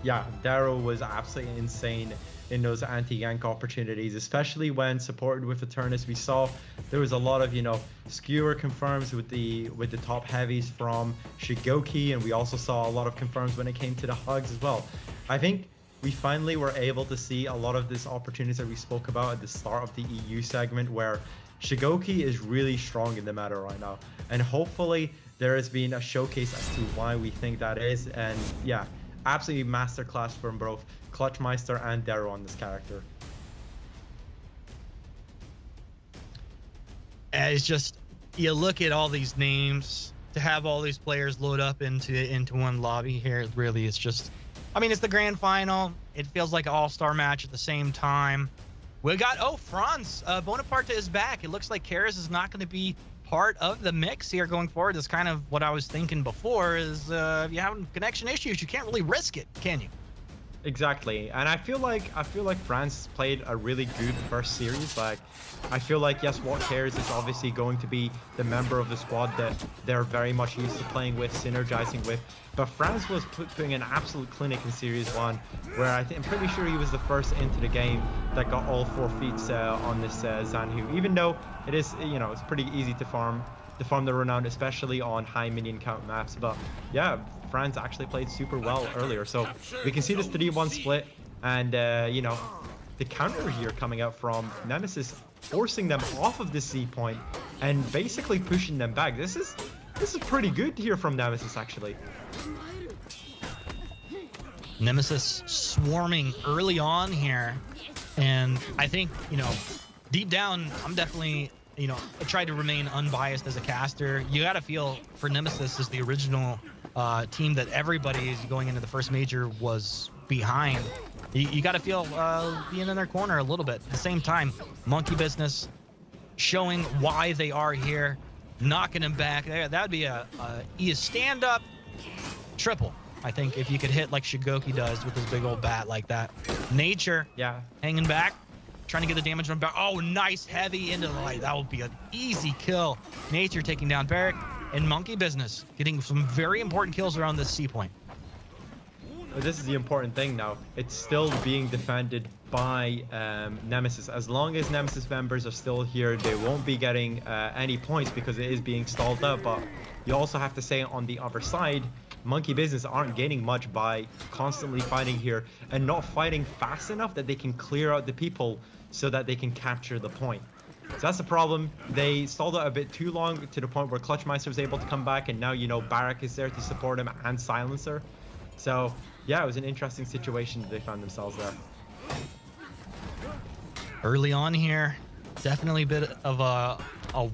Yeah, Darrow was absolutely insane in those anti-gank opportunities, especially when supported with Eternus. We saw there was a lot of, you know, skewer confirms with the top heavies from Shigoki, and we also saw a lot of confirms when it came to the hugs as well. I think we finally were able to see a lot of these opportunities that we spoke about at the start of the EU segment, where Shigoki is really strong in the meta right now, and hopefully there has been a showcase as to why we think that is. And yeah, absolutely masterclass from both Clutchmeister and Darrow on this character. And it's just, you look at all these names, to have all these players load up into one lobby here, it really is just, I mean, it's the grand final. It feels like an all-star match at the same time. We got, oh, Franz Bonaparte is back. It looks like Karis is not going to be part of the mix here going forward. That's kind of what I was thinking before, is if you have connection issues, you can't really risk it, can you? Exactly, and I feel like France played a really good first series. Like, I feel like, yes, What Cares is obviously going to be the member of the squad that they're very much used to playing with, synergizing with. But France was putting an absolute clinic in Series 1, where I'm pretty sure he was the first into the game that got all 4 feats on this Zanhu. Even though it is, you know, it's pretty easy to farm the renown, especially on high minion count maps. But yeah, Franz actually played super well earlier, so we can see this 3-1 split, and you know, the counter here coming out from Nemesis, forcing them off of the C point and basically pushing them back. This is pretty good here from Nemesis, actually. Nemesis swarming early on here, and I think, you know, deep down, I'm definitely, you know, I try to remain unbiased as a caster. You got to feel for Nemesis is the original team that everybody is going into the first major was behind. You got to feel being in their corner a little bit. At the same time, Monkey Business showing why they are here, knocking them back. That would be a stand-up triple, I think, if you could hit like Shigoki does with his big old bat like that. Nature, yeah, hanging back, trying to get the damage on back. Oh, nice heavy into the light. That would be an easy kill. Nature taking down Barrack, and Monkey Business getting some very important kills around this C point. This is the important thing now. It's still being defended by Nemesis. As long as Nemesis members are still here, they won't be getting any points because it is being stalled out. But you also have to say, on the other side, Monkey Business aren't gaining much by constantly fighting here and not fighting fast enough that they can clear out the people so that they can capture the point. So that's the problem. They stalled out a bit too long, to the point where Clutchmeister was able to come back, and now, you know, Barrack is there to support him, and Silencer. So yeah, it was an interesting situation that they found themselves there. Early on here, definitely a bit of a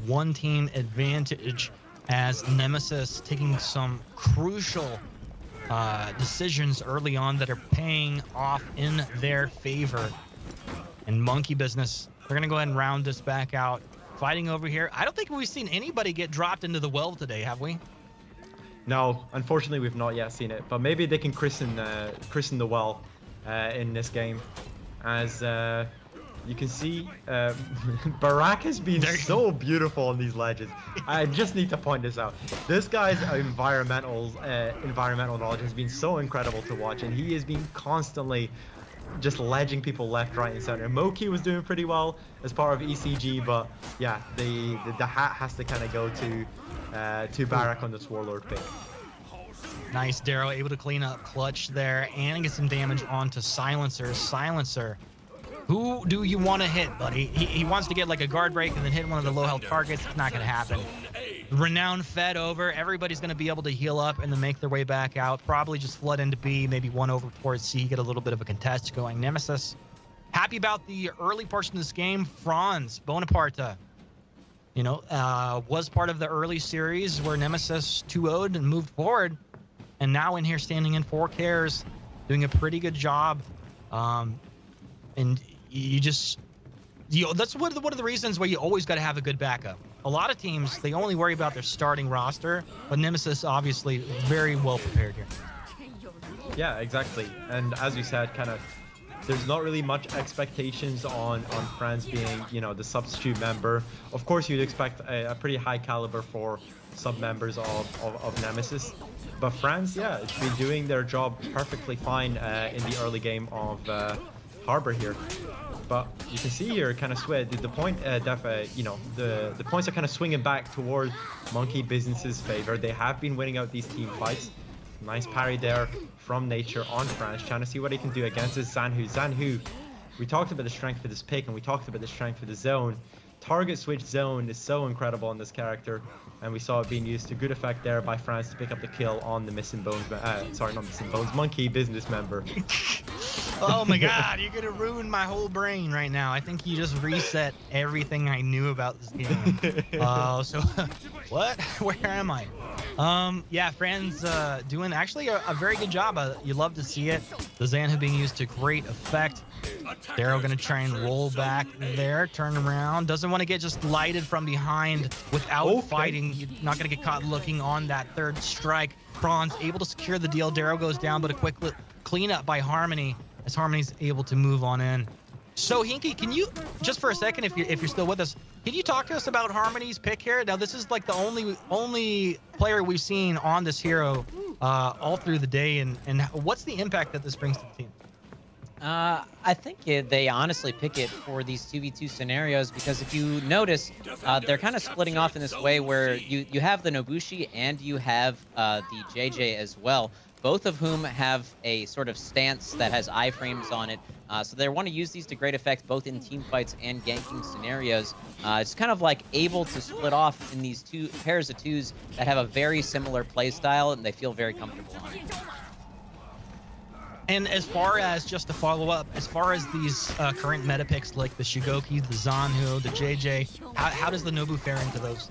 one-team advantage, as Nemesis taking some crucial decisions early on that are paying off in their favor. And Monkey Business, we're going to go ahead and round this back out. Fighting over here. I don't think we've seen anybody get dropped into the well today, have we? No, unfortunately, we've not yet seen it. But maybe they can christen the well in this game. As you can see, Barrack has been so beautiful on these ledges. I just need to point this out. This guy's environmental knowledge has been so incredible to watch, and he has been constantly just ledging people left, right, and center. Moki was doing pretty well as part of ECG, but yeah, the hat has to kind of go to Barrack on this Warlord pick. Nice, Darrow able to clean up Clutch there and get some damage onto Silencer. Silencer, who do you want to hit, buddy? He wants to get like a guard break and then hit one of the low health targets. It's not going to happen. Renown fed over. Everybody's going to be able to heal up and then make their way back out. Probably just flood into B, maybe one over towards C, get a little bit of a contest going. Nemesis Happy about the early portion of this game. Franz Bonaparte, you know, was part of the early series where Nemesis 2-0'd and moved forward. And now in here standing in 4 cares, doing a pretty good job. And you just, that's one of the reasons why you always got to have a good backup. A lot of teams, they only worry about their starting roster, but Nemesis obviously very well prepared here. Yeah, exactly. And as you said, kind of, there's not really much expectations on Franz being, you know, the substitute member. Of course, you'd expect a pretty high caliber for sub-members of Nemesis. But Franz, yeah, it's been doing their job perfectly fine in the early game of Harbor here. But you can see here, kind of the point, you know, the points are kind of swinging back toward Monkey Business's favor. They have been winning out these team fights. Nice parry there from Nature on Franz, trying to see what he can do against his Zanhu. Zanhu, we talked about the strength of this pick, and we talked about the strength of the zone. Target switch zone is so incredible on this character, and we saw it being used to good effect there by Franz to pick up the kill on the Missing Bones, sorry, not Missing Bones, Monkey Business member. Oh my god, you're gonna ruin my whole brain right now. I think you just reset everything I knew about this game. So what? Where am I? Yeah, Franz doing actually a very good job. You love to see it. The Zanhu being used to great effect. Darrow gonna try and roll back there, turn around. Doesn't want to get just lighted from behind without fighting. You're not gonna get caught looking on that third strike. Franz able to secure the deal. Darrow goes down, but a quick cleanup by Harmony as Harmony's able to move on in. So Hinky, can you just for a second, if you're still with us, can you talk to us about Harmony's pick here? Now this is like the only player we've seen on this hero all through the day, and what's the impact that this brings to the team? I think they honestly pick it for these 2v2 scenarios because if you notice, they're kind of splitting off in this way where you have the Nobushi and you have the JJ as well, both of whom have a sort of stance that has iframes on it. So they want to use these to great effect both in team fights and ganking scenarios. It's kind of like able to split off in these two pairs of twos that have a very similar play style and they feel very comfortable on it. And as far as, just to follow up, as far as these current meta picks like the Shigoki, the Zanhu, the JJ, how does the Nobu fare into those?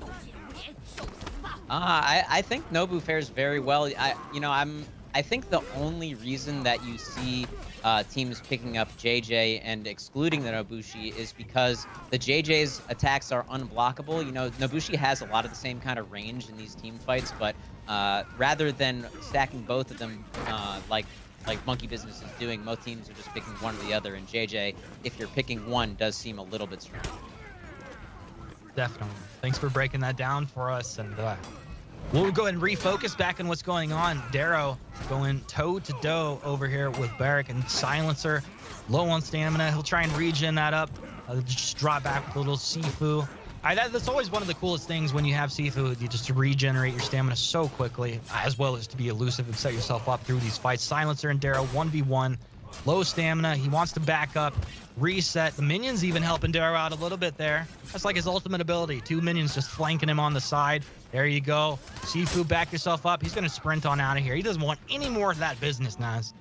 I think Nobu fares very well. I think the only reason that you see teams picking up JJ and excluding the Nobushi is because the JJ's attacks are unblockable. You know, Nobushi has a lot of the same kind of range in these team fights, but rather than stacking both of them like Monkey Business is doing, most teams are just picking one or the other, and JJ, if you're picking one, does seem a little bit strong. Definitely. Thanks for breaking that down for us, and we'll go ahead and refocus back on what's going on. Darrow going toe-to-toe over here with Barrack and Silencer. Low on stamina. He'll try and regen that up. Just drop back with a little Sifu. That's always one of the coolest things when you have Sifu. You just regenerate your stamina so quickly, as well as to be elusive and set yourself up through these fights. Silencer and Darrow 1v1. Low stamina. He wants to back up, reset. The minions even helping Darrow out a little bit there. That's like his ultimate ability. 2 minions just flanking him on the side. There you go. Sifu, back yourself up. He's going to sprint on out of here. He doesn't want any more of that business, Naz.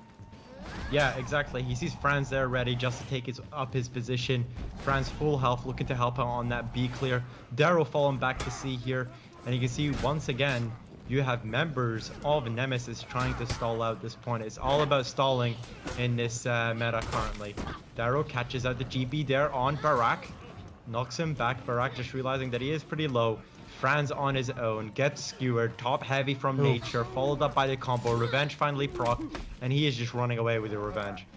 Yeah, exactly. He sees Franz there ready just to take up his position. Franz full health, looking to help out on that B clear. Darrow falling back to C here. And you can see once again, you have members of Nemesis trying to stall out this point. It's all about stalling in this meta currently. Darrow catches out the GB there on Barrack. Knocks him back. Barrack just realizing that he is pretty low. Franz on his own, gets skewered, top heavy from Nature, followed up by the combo. Revenge finally proc, and he is just running away with the Revenge.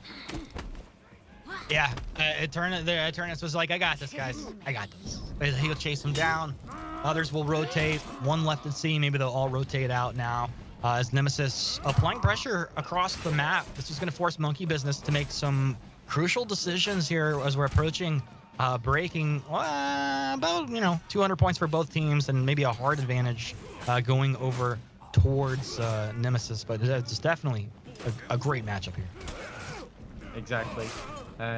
Yeah, Eternus was like, I got this, guys. I got this. He'll chase him down. Others will rotate. One left at C. Maybe they'll all rotate out now. As Nemesis applying pressure across the map. This is going to force Monkey Business to make some crucial decisions here as we're approaching breaking about 200 points for both teams and maybe a hard advantage going over towards Nemesis, but it's definitely a great matchup here. Exactly.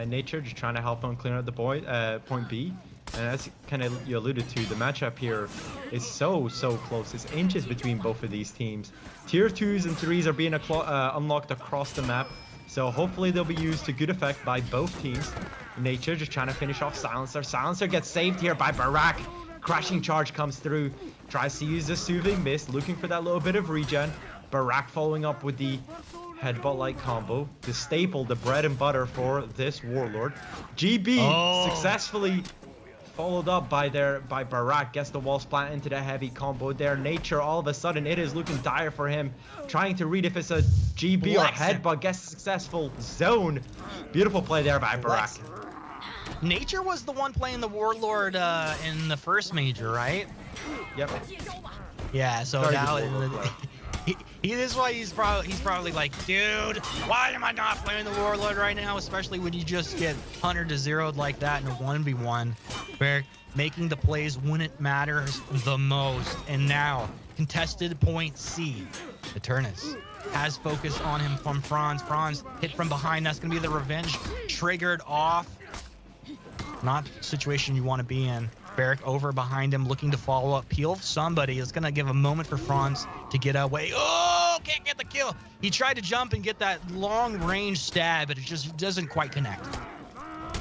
Nature just trying to help him clear out the point B, and as kind of you alluded to, the matchup here is so close. It's inches between both of these teams. Tier 2s and 3s are being unlocked across the map. So hopefully they'll be used to good effect by both teams. Nature just trying to finish off Silencer. Silencer gets saved here by Barak. Crashing charge comes through. Tries to use the soothing mist, looking for that little bit of regen. Barak following up with the headbutt-like combo. The staple, the bread and butter for this Warlord. GB successfully followed up by Barak. Gets the wall splat into the heavy combo there. Nature, all of a sudden, it is looking dire for him. Trying to read if it's a GB or headbutt. Gets a successful zone. Beautiful play there by Barak. Nature was the one playing the Warlord in the first major, right? Yep. Yeah, so Very now good Warlord, he is why he's probably like, dude, why am I not playing the Warlord right now? Especially when you just get 100 to 0'd like that in a 1v1, where making the plays when it matters the most. And now, contested point C. Eternus has focus on him from Franz. Franz hit from behind. That's gonna be the revenge triggered off. Not the situation you want to be in. Barrick over behind him, looking to follow up. Peel somebody. It's going to give a moment for Franz to get away. Oh, can't get the kill. He tried to jump and get that long range stab, but it just doesn't quite connect.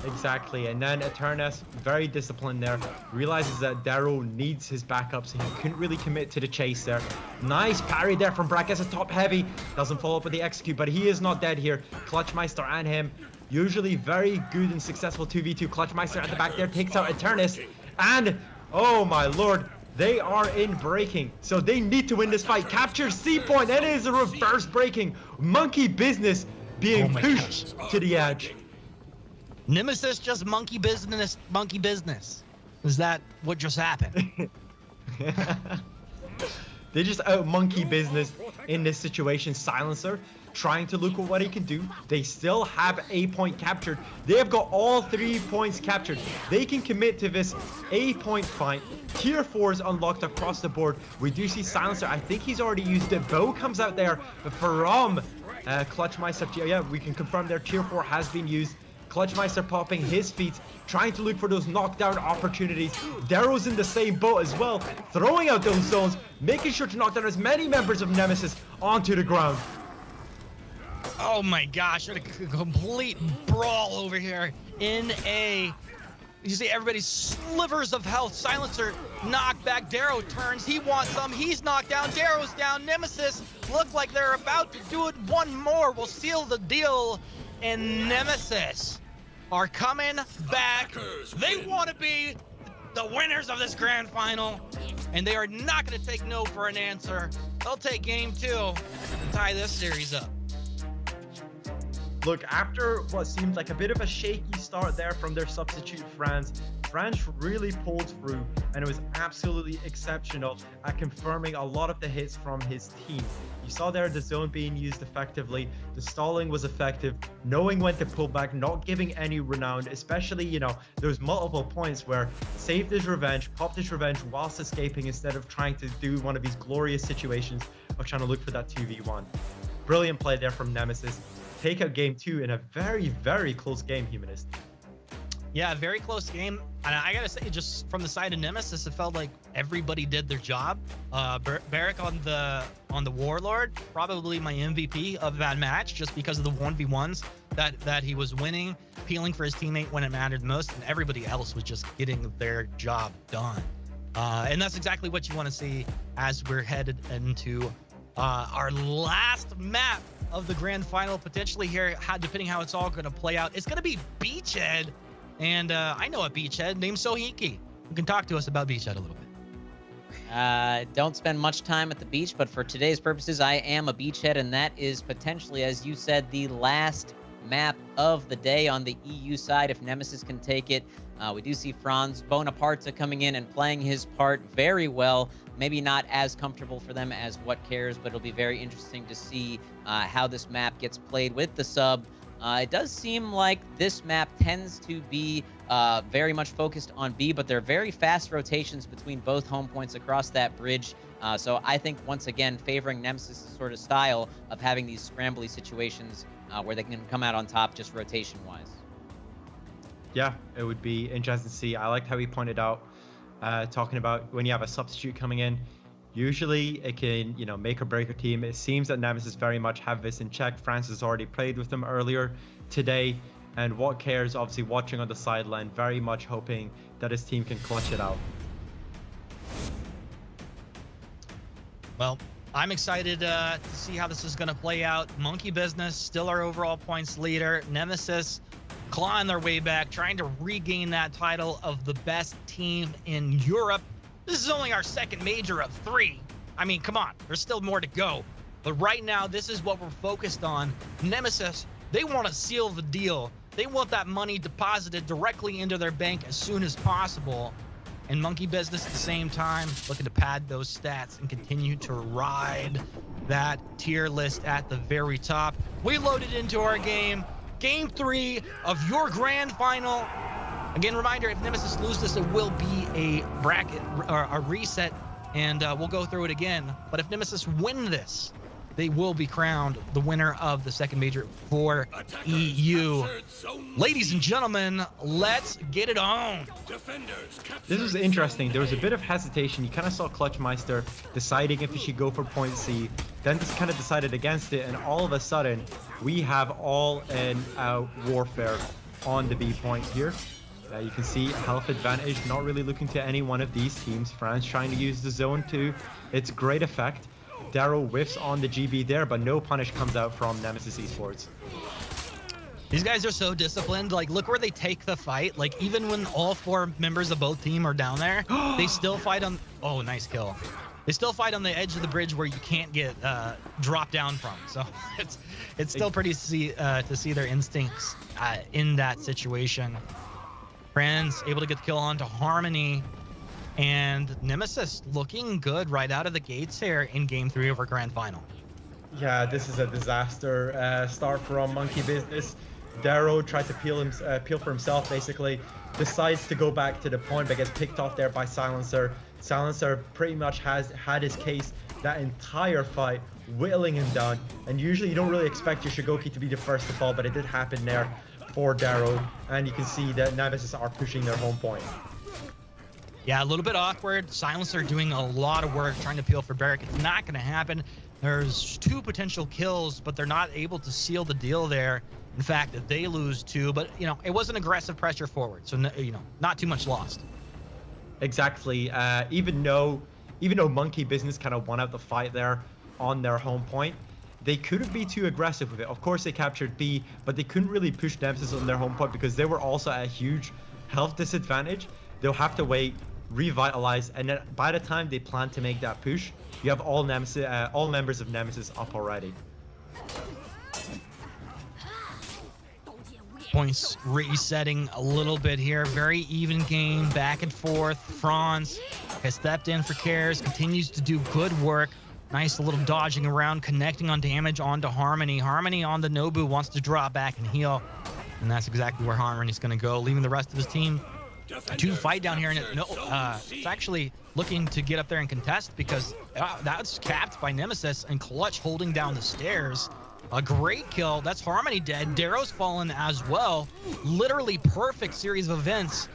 Exactly, and then Eternus, very disciplined there, realizes that Darrow needs his backup, so he couldn't really commit to the chase there. Nice parry there from Brack, gets a top heavy, doesn't follow up with the execute, but he is not dead here. Clutchmeister and him, usually very good and successful 2v2. Clutchmeister at the back there takes out Eternus, and oh my lord, they are in breaking, so they need to win this fight. Capture C point, and it is a reverse breaking. Monkey business being pushed to the edge. Nemesis just monkey business, monkey business. Is that what just happened? They just out monkey business in this situation. Silencer trying to look at what he can do. They still have a point captured. They have got all 3 points captured. They can commit to this A-point fight. Tier 4 is unlocked across the board. We do see Silencer. I think he's already used it. Bow comes out there from Clutchmeister. Yeah, we can confirm their Tier 4 has been used. Clutchmeister popping his feet, trying to look for those knockdown opportunities. Darrow's in the same boat as well, throwing out those zones, making sure to knock down as many members of Nemesis onto the ground. Oh my gosh, what a complete brawl over here in A. You see everybody's slivers of health. Silencer knocked back. Darrow turns. He wants some. He's knocked down. Darrow's down. Nemesis look like they're about to do it. One more will seal the deal. And Nemesis are coming back. They want to be the winners of this grand final. And they are not going to take no for an answer. They'll take game 2 and tie this series up. Look, after what seemed like a bit of a shaky start there from their substitute Franz really pulled through, and it was absolutely exceptional at confirming a lot of the hits from his team. You saw there the zone being used effectively, the stalling was effective, knowing when to pull back, not giving any renown, especially, you know, there's multiple points where saved his revenge, popped his revenge whilst escaping instead of trying to do one of these glorious situations of trying to look for that 2v1. Brilliant play there from Nemesis. Take out game 2 in a very, very close game, Humanist. Yeah, very close game. And I gotta say, just from the side of Nemesis, it felt like everybody did their job. Barrick on the Warlord, probably my MVP of that match, just because of the 1v1s that he was winning, peeling for his teammate when it mattered most, and everybody else was just getting their job done. And that's exactly what you want to see as we're headed into our last map of the grand final, potentially here, depending how it's all going to play out. It's going to be Beachhead, and I know a Beachhead named Sohiki, who can talk to us about Beachhead a little bit. Don't spend much time at the beach, but for today's purposes, I am a Beachhead, and that is potentially, as you said, the last map of the day on the EU side, if Nemesis can take it. We do see Franz Bonaparte coming in and playing his part very well. Maybe not as comfortable for them as What Cares, but it'll be very interesting to see how this map gets played with the sub. It does seem like this map tends to be very much focused on B, but there are very fast rotations between both home points across that bridge. So I think, once again, favoring Nemesis' sort of style of having these scrambly situations where they can come out on top just rotation-wise. Yeah, it would be interesting to see. I liked how he pointed out, talking about when you have a substitute coming in, Usually it can, you know, make or break a team. It seems that Nemesis very much have this in check. Francis already played with them earlier today. And What Cares obviously watching on the sideline, very much hoping that his team can clutch it out. Well, I'm excited to see how this is going to play out. Monkey Business, still our overall points leader. Nemesis clawing their way back, trying to regain that title of the best team in Europe. This is only our second major of 3. I mean, come on, there's still more to go. But right now, this is what we're focused on. Nemesis, they want to seal the deal. They want that money deposited directly into their bank as soon as possible. And Monkey Business at the same time, looking to pad those stats and continue to ride that tier list at the very top. We loaded into our game. Game 3 of your grand final. Again, reminder, if Nemesis loses this, it will be a bracket or a reset, and we'll go through it again. But if Nemesis win this, they will be crowned the winner of the second major for EU. Ladies and gentlemen, let's get it on. This was interesting. There was a bit of hesitation. You kind of saw Clutchmeister deciding if he should go for point C, then just kind of decided against it, and all of a sudden, we have all-in warfare on the B point here. You can see health advantage, not really looking to any one of these teams. France trying to use the zone to its great effect. Darrow whiffs on the GB there, but no punish comes out from Nemesis Esports. These guys are so disciplined. Like, look where they take the fight. Like, even when all 4 members of both team are down there, they still fight on... Oh, nice kill. They still fight on the edge of the bridge where you can't get dropped down from. So it's still pretty to see their instincts in that situation. Friends able to get the kill onto Harmony. And Nemesis looking good right out of the gates here in Game 3 of our grand final. Yeah, this is a disaster start from Monkey Business. Darrow tried to peel for himself, basically. Decides to go back to the point, but gets picked off there by Silencer. Silencer pretty much has had his case that entire fight, whittling him down. And usually you don't really expect your Shigoki to be the first to fall, but it did happen there for Darrow. And you can see that Nemesis are pushing their home point. Yeah, a little bit awkward. Silencer doing a lot of work trying to peel for Barrack. It's not going to happen. There's 2 potential kills, but they're not able to seal the deal there. In fact, they lose 2, but, you know, it was an aggressive pressure forward. So, you know, not too much lost. Exactly. Even though Monkey Business kind of won out the fight there on their home point, they couldn't be too aggressive with it. Of course, they captured B, but they couldn't really push Nemesis on their home point because they were also at a huge health disadvantage. They'll have to wait, revitalize, and then by the time they plan to make that push, you have all members of Nemesis up already. Points resetting a little bit here. Very even game, back and forth. Franz has stepped in for Cares, continues to do good work. Nice little dodging around, connecting on damage onto Harmony. Harmony on the Nobu wants to draw back and heal. And that's exactly where Harmony's going to go, leaving the rest of his team to fight down here. And it's actually looking to get up there and contest because that's capped by Nemesis and Clutch holding down the stairs. A great kill. That's Harmony dead. Darrow's fallen as well. Literally perfect series of events.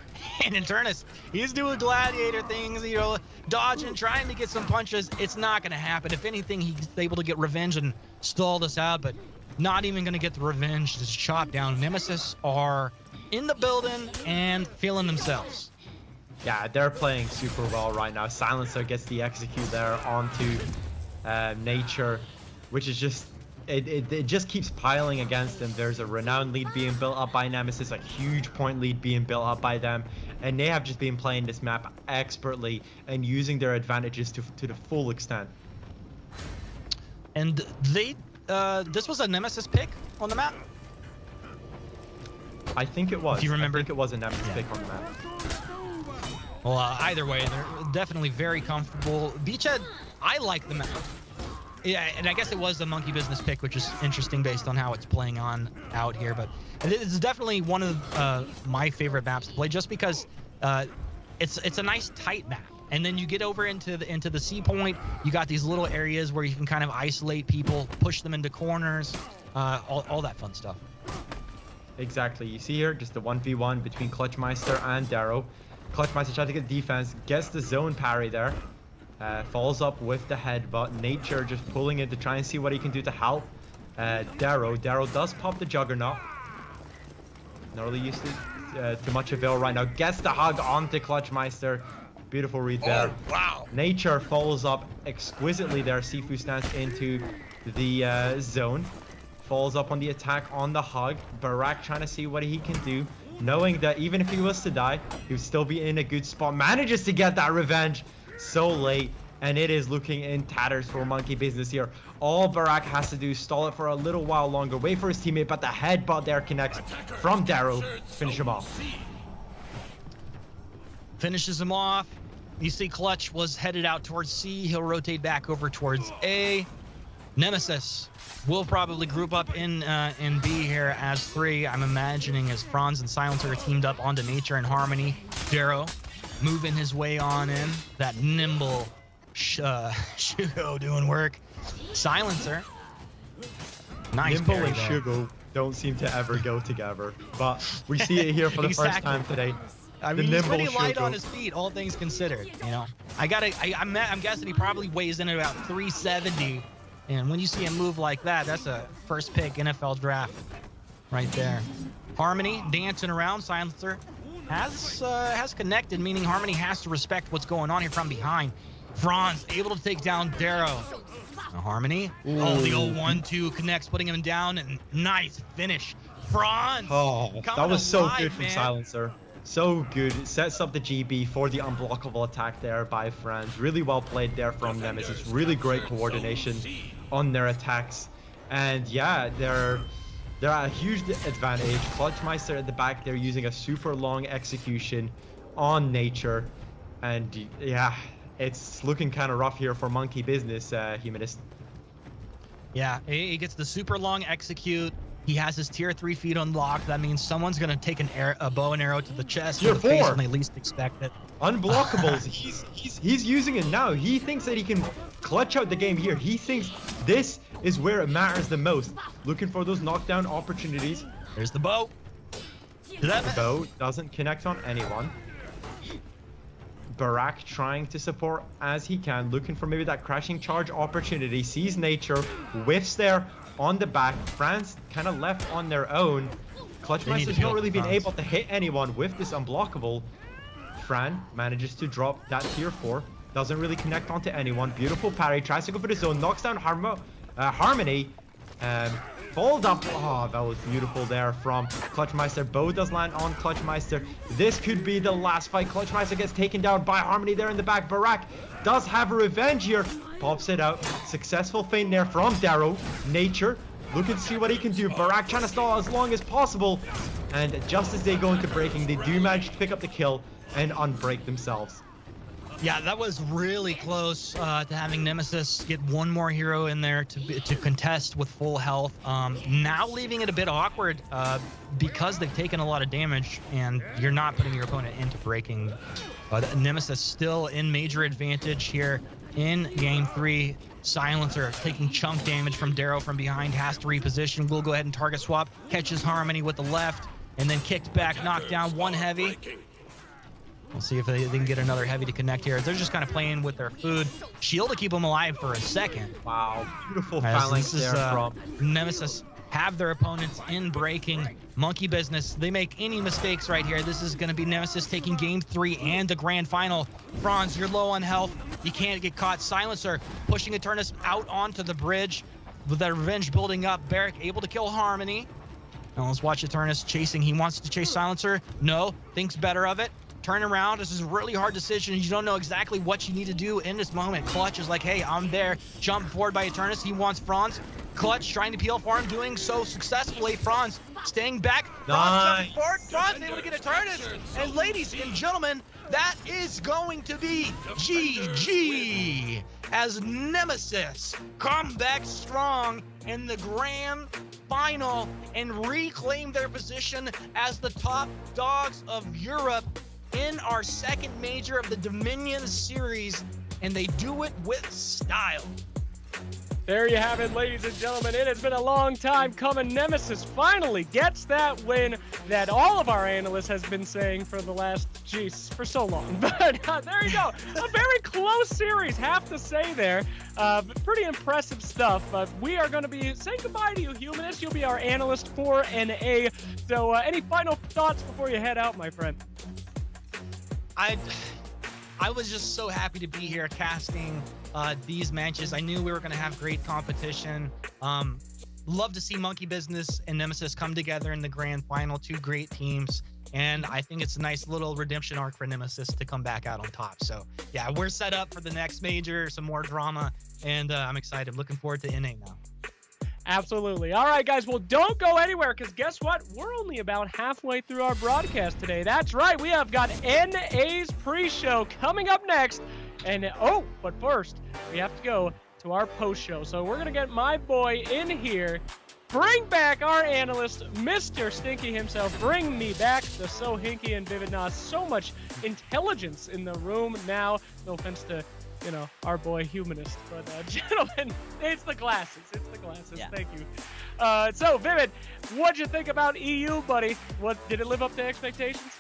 And in Turnus, he's doing gladiator things, you know, dodging, trying to get some punches. It's not going to happen. If anything, he's able to get revenge and stall this out, but not even going to get the revenge. Just chop down. Nemesis are in the building and feeling themselves. Yeah, they're playing super well right now. Silencer gets the execute there onto Nature, which is just... It just keeps piling against them. There's a renowned lead being built up by Nemesis, a huge point lead being built up by them, and they have just been playing this map expertly and using their advantages to the full extent. And they, this was a Nemesis pick on the map? I think it was. If you remember. I think it was a Nemesis pick on the map. Well, either way, they're definitely very comfortable. Beachhead, I like the map. Yeah, and I guess it was the Monkey Business pick, which is interesting based on how it's playing on out here. But it's definitely one of my favorite maps to play, just because it's a nice tight map. And then you get over into the C point. You got these little areas where you can kind of isolate people, push them into corners, all that fun stuff. Exactly. You see here just the 1v1 between Clutchmeister and Darrow. Clutchmeister tries to get defense, gets the zone parry there. Falls up with the headbutt. Nature just pulling in to try and see what he can do to help Darrow. Darrow does pop the Juggernaut. Not really used to much avail right now. Gets the hug onto Clutchmeister. Beautiful read there. Oh, wow. Nature follows up exquisitely there. Sifu stands into the zone. Falls up on the attack on the hug. Barak trying to see what he can do. Knowing that even if he was to die, he would still be in a good spot. Manages to get that revenge so late. And it is looking in tatters for Monkey Business here. All Barak has to do is stall it for a little while longer. Wait for his teammate, but the headbutt there connects from Darrow. Finish him off. Finishes him off. You see Clutch was headed out towards C. He'll rotate back over towards A. Nemesis will probably group up in B here as 3. I'm imagining as Franz and Silencer are teamed up onto Nature and Harmony. Darrow moving his way on in. That nimble Shugo doing work. Silencer. Nice Nimble parry and there. Shugo don't seem to ever go together, but we see it here for the first time today. I mean, he's pretty light on his feet, all things considered. You know, I'm guessing he probably weighs in at about 370, and when you see him move like that, that's a first pick NFL draft right there. Harmony dancing around. Silencer has connected, meaning Harmony has to respect what's going on here from behind. Franz able to take down Darrow. Now Harmony. Ooh. Oh, the old 1-2 connects, putting him down, and nice finish. Franz. Oh, that coming was so alive, good from man. Silencer. So good. It sets up the GB for the unblockable attack there by Franz. Really well played there from them. It's just really great coordination on their attacks. And yeah, they're at a huge advantage. Clutchmeister at the back, they're using a super long execution on Nature. And yeah, it's looking kind of rough here for Monkey Business, Humanist. Yeah, he gets the super long execute. He has his tier 3 feet unlocked. That means someone's gonna take a bow and arrow to the chest or the face when they least expect it. Unblockables. he's using it now. He thinks that he can clutch out the game here. He thinks this is where it matters the most. Looking for those knockdown opportunities. There's the bow. The bow doesn't connect on anyone. Barak trying to support as he can, looking for maybe that crashing charge opportunity. Sees Nature, whiffs there on the back. Franz kind of left on their own. Clutchmeister's not really been able to hit anyone with this unblockable. Fran manages to drop that tier 4. Doesn't really connect onto anyone. Beautiful parry. Tries to go for the zone. Knocks down Harmony. Fold up. Oh, that was beautiful there from Clutchmeister. Bow does land on Clutchmeister. This could be the last fight. Clutchmeister gets taken down by Harmony there in the back. Barak does have a revenge here. Pops it out. Successful feint there from Darrow. Nature looking to see what he can do. Barak trying to stall as long as possible. And just as they go into breaking, they do manage to pick up the kill and unbreak themselves. Yeah, that was really close to having Nemesis get one more hero in there to contest with full health. Now leaving it a bit awkward because they've taken a lot of damage and you're not putting your opponent into breaking. Nemesis still in major advantage here in game 3. Silencer taking chunk damage from Darrow from behind, has to reposition. We'll go ahead and target swap, catches Harmony with the left, and then kicked back, knocked down one heavy. We'll see if they can get another heavy to connect here. They're just kind of playing with their food. Shield to keep them alive for a second. Wow, beautiful phalanx there from Nemesis have their opponents in breaking. Monkey Business, they make any mistakes right here. This is going to be Nemesis taking game 3 and the grand final. Franz, you're low on health. You can't get caught. Silencer pushing Eternus out onto the bridge with that revenge building up. Barrick able to kill Harmony. Now let's watch Eternus chasing. He wants to chase Silencer. No, thinks better of it. Turn around. This is a really hard decision. You don't know exactly what you need to do in this moment. Clutch is like, hey, I'm there. Jump forward by Eternus. He wants Franz. Clutch trying to peel for him, doing so successfully. Franz staying back. Franz jumping forward. Franz able to get Eternus. And ladies and gentlemen, that is going to be GG as Nemesis come back strong in the grand final and reclaim their position as the top dogs of Europe in our second major of the Dominion series, and they do it with style. There you have it, ladies and gentlemen. It has been a long time coming. Nemesis finally gets that win that all of our analysts has been saying for the last, for so long. But there you go. A very close series, have to say there. Pretty impressive stuff. We are going to be saying goodbye to you, Humanist. You'll be our analyst for NA. So any final thoughts before you head out, my friend? I was just so happy to be here casting these matches. I knew we were going to have great competition. Love to see Monkey Business and Nemesis come together in the grand final. Two great teams. And I think it's a nice little redemption arc for Nemesis to come back out on top. So, yeah, we're set up for the next major, some more drama, and I'm excited. Looking forward to NA now. Absolutely. All right, guys. Well, don't go anywhere, because guess what? We're only about halfway through our broadcast today. That's right. We have got NA's pre-show coming up next. And, but first, we have to go to our post-show. So we're going to get my boy in here. Bring back our analyst, Mr. Stinky himself. Bring me back the So Hinky and Vivid Nas. So much intelligence in the room now. No offense to our boy Humanist. But, gentlemen, it's the glasses. It's the glasses. Yeah. Thank you. So, Vivid, what'd you think about EU, buddy? Did it live up to expectations?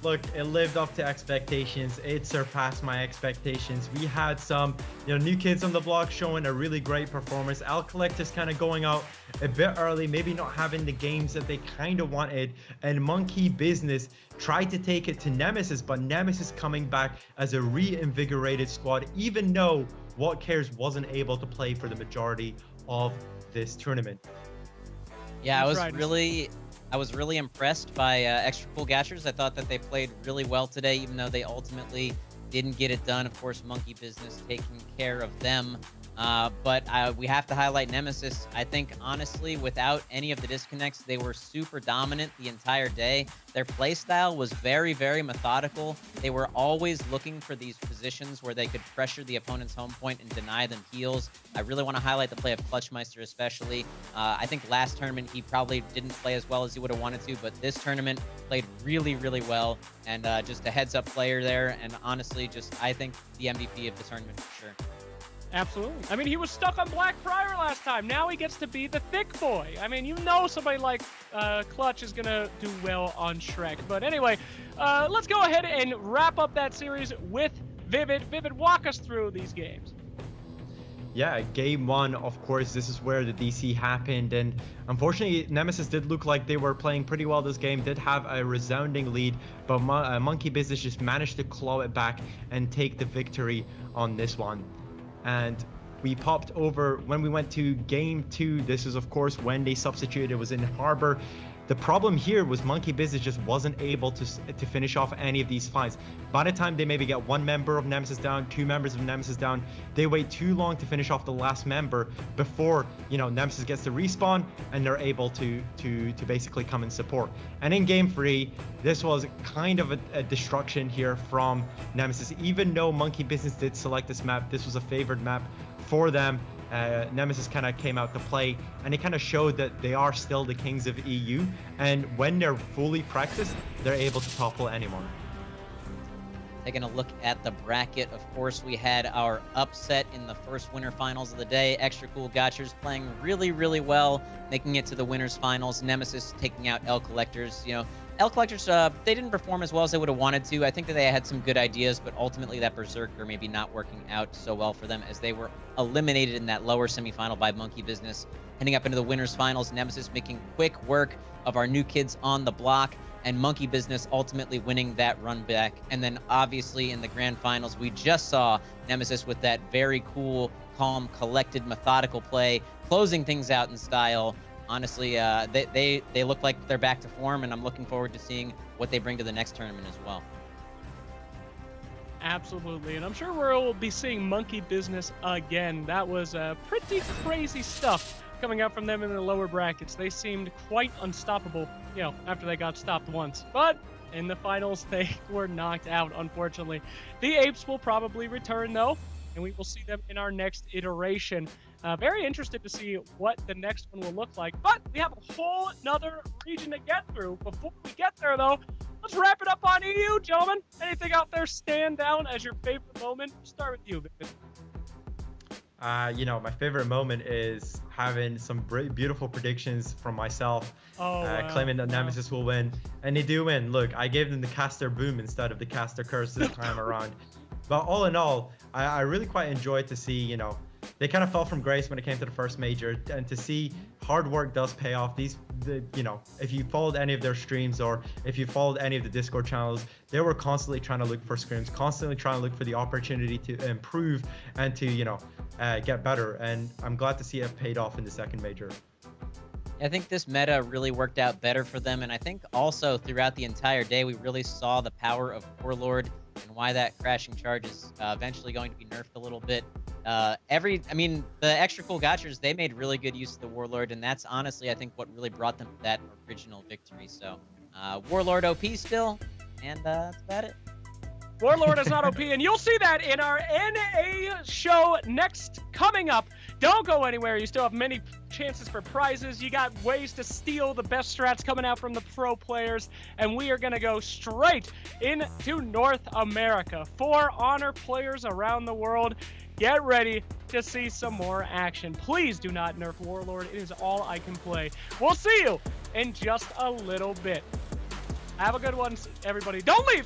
Look, it lived up to expectations. It surpassed my expectations. We had some, new kids on the block showing a really great performance. Al Collector's kind of going out a bit early, maybe not having the games that they kind of wanted. And Monkey Business tried to take it to Nemesis, but Nemesis coming back as a reinvigorated squad, even though What Cares wasn't able to play for the majority of this tournament. Yeah, I was really impressed by Extra Cool Gashers. I thought that they played really well today, even though they ultimately didn't get it done. Of course, Monkey Business taking care of them. But we have to highlight Nemesis. I think, honestly, without any of the disconnects, they were super dominant the entire day. Their playstyle was very, very methodical. They were always looking for these positions where they could pressure the opponent's home point and deny them heals. I really want to highlight the play of Clutchmeister especially. I think last tournament he probably didn't play as well as he would have wanted to, but this tournament played really, really well. And just a heads-up player there. And honestly, I think the MVP of the tournament for sure. Absolutely. I mean, he was stuck on Black Friar last time. Now he gets to be the thick boy. I mean, somebody like Clutch is going to do well on Shrek. But anyway, let's go ahead and wrap up that series with Vivid. Vivid, walk us through these games. Yeah, game one, of course, this is where the DC happened. And unfortunately, Nemesis did look like they were playing pretty well this game, did have a resounding lead. But Monkey Business just managed to claw it back and take the victory on this one. And we popped over when we went to game two. This is, of course, when they substituted. It was in Harbor. The problem here was Monkey Business just wasn't able to finish off any of these fights. By the time they maybe get one member of Nemesis down, two members of Nemesis down, they wait too long to finish off the last member before, Nemesis gets to respawn and they're able to basically come and support. And in game three, this was kind of a destruction here from Nemesis. Even though Monkey Business did select this map, this was a favored map for them. Nemesis kind of came out to play, and it kind of showed that they are still the kings of EU, and when they're fully practiced, they're able to topple anyone. Taking a look at the bracket, of course, we had our upset in the first winter finals of the day. Extra Cool Gotchers playing really, really well, making it to the winners finals. Nemesis taking out L Collectors. L Collectors, they didn't perform as well as they would have wanted to. I think that they had some good ideas, but ultimately that Berserker maybe not working out so well for them as they were eliminated in that lower semifinal by Monkey Business. Heading up into the winners finals, Nemesis making quick work of our new kids on the block, and Monkey Business ultimately winning that run back. And then obviously in the grand finals, we just saw Nemesis with that very cool, calm, collected, methodical play, closing things out in style. Honestly, they look like they're back to form, and I'm looking forward to seeing what they bring to the next tournament as well. Absolutely, and I'm sure we'll be seeing Monkey Business again. That was pretty crazy stuff coming out from them in the lower brackets. They seemed quite unstoppable, after they got stopped once. But in the finals, they were knocked out, unfortunately. The Apes will probably return, though, and we will see them in our next iteration. Very interested to see what the next one will look like. But we have a whole nother region to get through. Before we get there, though, let's wrap it up on EU, gentlemen. Anything out there stand out as your favorite moment? Start with you, Vivid. You know, my favorite moment is having some beautiful predictions from myself, Wow. claiming that Nemesis will win, and they do win. Look, I gave them the caster boom instead of the caster curse this time around. But all in all, I really quite enjoyed to see, you know, they kind of fell from grace when it came to the first major, and to see hard work does pay off. You know, if you followed any of their streams or if you followed any of the Discord channels, they were constantly trying to look for scrims, constantly trying to look for the opportunity to improve and to, you know, get better. And I'm glad to see it paid off in the second major. I think this meta really worked out better for them, and I think also throughout the entire day we really saw the power of Warlord and why that crashing charge is eventually going to be nerfed a little bit. I mean, the extra cool gotchas, they made really good use of the Warlord, and that's honestly, I think, what really brought them to that original victory. So, Warlord OP still, and that's about it. Warlord is not OP, and you'll see that in our NA show coming up. Don't go anywhere. You still have many chances for prizes. You got ways to steal the best strats coming out from the pro players, and we are going to go straight into North America. 4 honor players around the world. Get ready to see some more action. Please do not nerf Warlord. It is all I can play. We'll see you in just a little bit. Have a good one, everybody. Don't leave!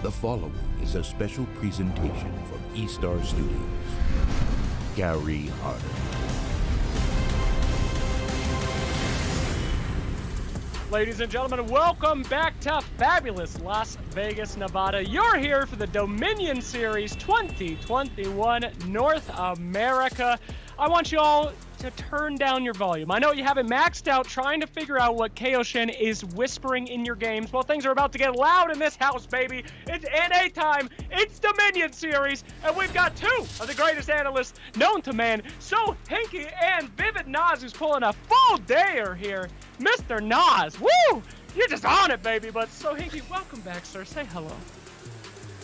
The following is a special presentation from E-Star Studios. Gary Harder. Ladies and gentlemen, welcome back to fabulous Las Vegas, Nevada. You're here for the Dominion Series 2021 North America. I want you all to turn down your volume. I know you have it maxed out trying to figure out what Kaioshin is whispering in your games. Well, things are about to get loud in this house, baby. It's NA time. It's Dominion Series, and we've got two of the greatest analysts known to man. So Hinky and Vivid Nas, who's pulling a full dayer here. Mr. Nas, woo! You're just on it, baby. But so Hinky, welcome back, sir. Say hello.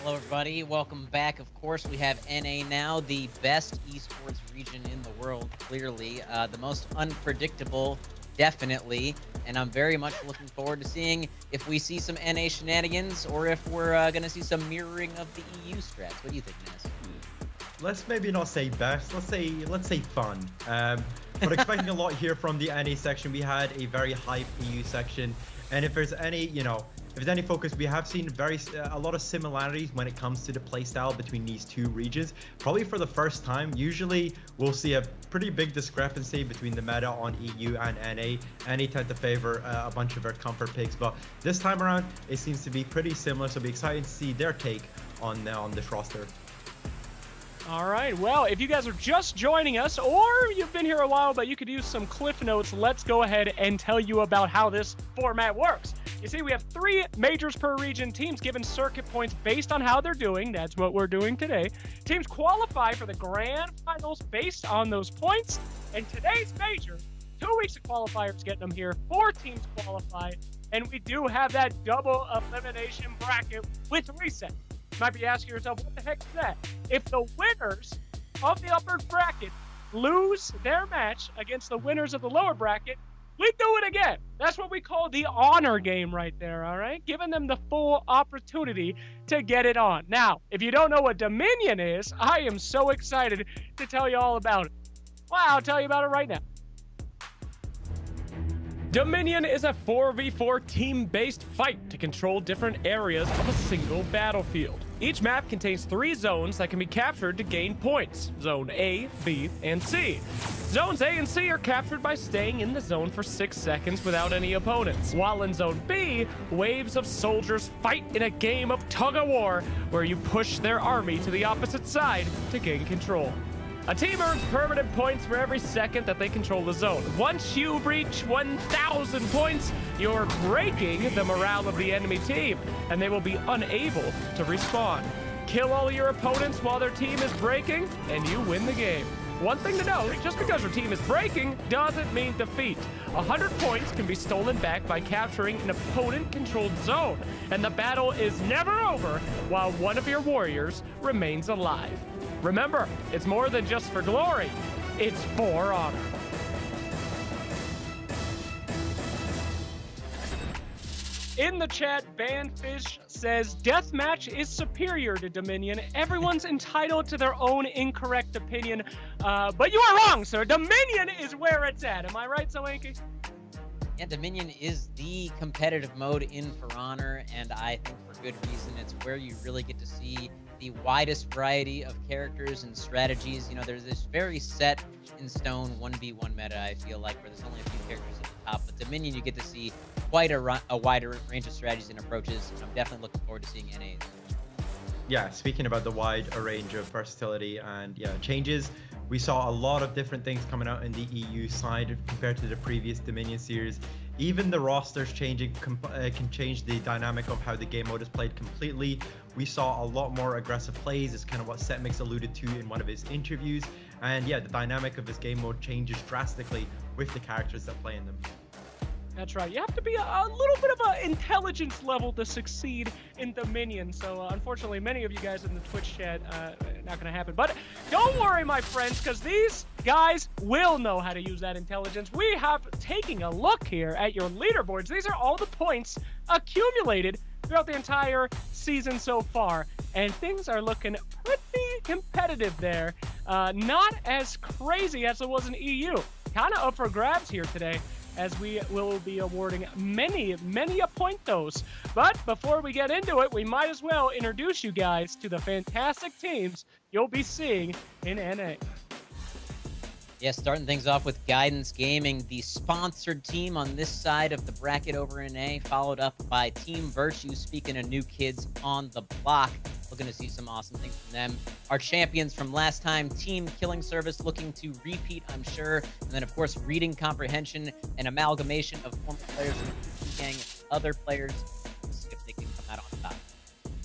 Hello, everybody. Welcome back. Of course, we have NA now, the best esports region in the world, clearly. The most unpredictable, definitely. And I'm very much looking forward to seeing if we see some NA shenanigans or if we're going to see some mirroring of the EU strats. What do you think, Ness? Let's maybe not say best. Let's say fun. But expecting a lot here from the NA section. We had a very hype EU section, and if there's any, if there's any focus, we have seen a lot of similarities when it comes to the playstyle between these two regions. Probably for the first time. Usually we'll see a pretty big discrepancy between the meta on EU and NA. NA tend to favor a bunch of their comfort picks, but this time around it seems to be pretty similar. So it'll be exciting to see their take on this roster. All right, well, if you guys are just joining us or you've been here a while but you could use some cliff notes, let's go ahead and tell you about how this format works. You see, we have 3 majors per region, teams given circuit points based on how they're doing. That's what we're doing today. Teams qualify for the grand finals based on those points. And today's major, 2 weeks of qualifiers getting them here, 4 teams qualify, and we do have that double elimination bracket with reset. You might be asking yourself, what the heck is that? If the winners of the upper bracket lose their match against the winners of the lower bracket, we do it again. That's what we call the honor game right there, all right? Giving them the full opportunity to get it on. Now, if you don't know what Dominion is, I am so excited to tell you all about it. Well, I'll tell you about it right now. Dominion is a 4v4 team-based fight to control different areas of a single battlefield. Each map contains 3 zones that can be captured to gain points. Zone A, B, and C. Zones A and C are captured by staying in the zone for 6 seconds without any opponents. While in Zone B, waves of soldiers fight in a game of tug-of-war where you push their army to the opposite side to gain control. A team earns permanent points for every second that they control the zone. Once you reach 1,000 points, you're breaking the morale of the enemy team, and they will be unable to respawn. Kill all your opponents while their team is breaking, and you win the game. One thing to note, just because your team is breaking doesn't mean defeat. 100 points can be stolen back by capturing an opponent-controlled zone, and the battle is never over while one of your warriors remains alive. Remember, it's more than just for glory, it's for honor. In the chat, Banfish says, Deathmatch is superior to Dominion. Everyone's entitled to their own incorrect opinion, but you are wrong, sir. Dominion is where it's at. Am I right, Soanki? Yeah, Dominion is the competitive mode in For Honor, and I think for good reason. It's where you really get to see the widest variety of characters and strategies. There's this very set in stone 1v1 meta, I feel like, where there's only a few characters at the top. But Dominion, you get to see quite a wider range of strategies and approaches, and I'm definitely looking forward to seeing NA. Yeah, speaking about the wide range of versatility and changes, we saw a lot of different things coming out in the EU side compared to the previous Dominion series. Even the rosters changing can change the dynamic of how the game mode is played completely. We saw a lot more aggressive plays. It's kind of what Setmix alluded to in one of his interviews. And yeah, the dynamic of this game mode changes drastically with the characters that play in them. That's right. You have to be a little bit of an intelligence level to succeed in Dominion. So unfortunately, many of you guys in the Twitch chat, not going to happen. But don't worry, my friends, because these guys will know how to use that intelligence. We have taken a look here at your leaderboards. These are all the points accumulated throughout the entire season so far. And things are looking pretty competitive there. Not as crazy as it was in EU. Kind of up for grabs here today. as we will be awarding many appointos. But before we get into it, we might as well introduce you guys to the fantastic teams you'll be seeing in NA. Yeah, starting things off with Guidance Gaming, the sponsored team on this side of the bracket over in A, followed up by Team Virtue, speaking of new kids on the block. Looking to see some awesome things from them. Our champions from last time, Team Killing Service, looking to repeat, I'm sure. And then, of course, Reading Comprehension, an amalgamation of former players from the gang and other players. We'll see if they can come out on top.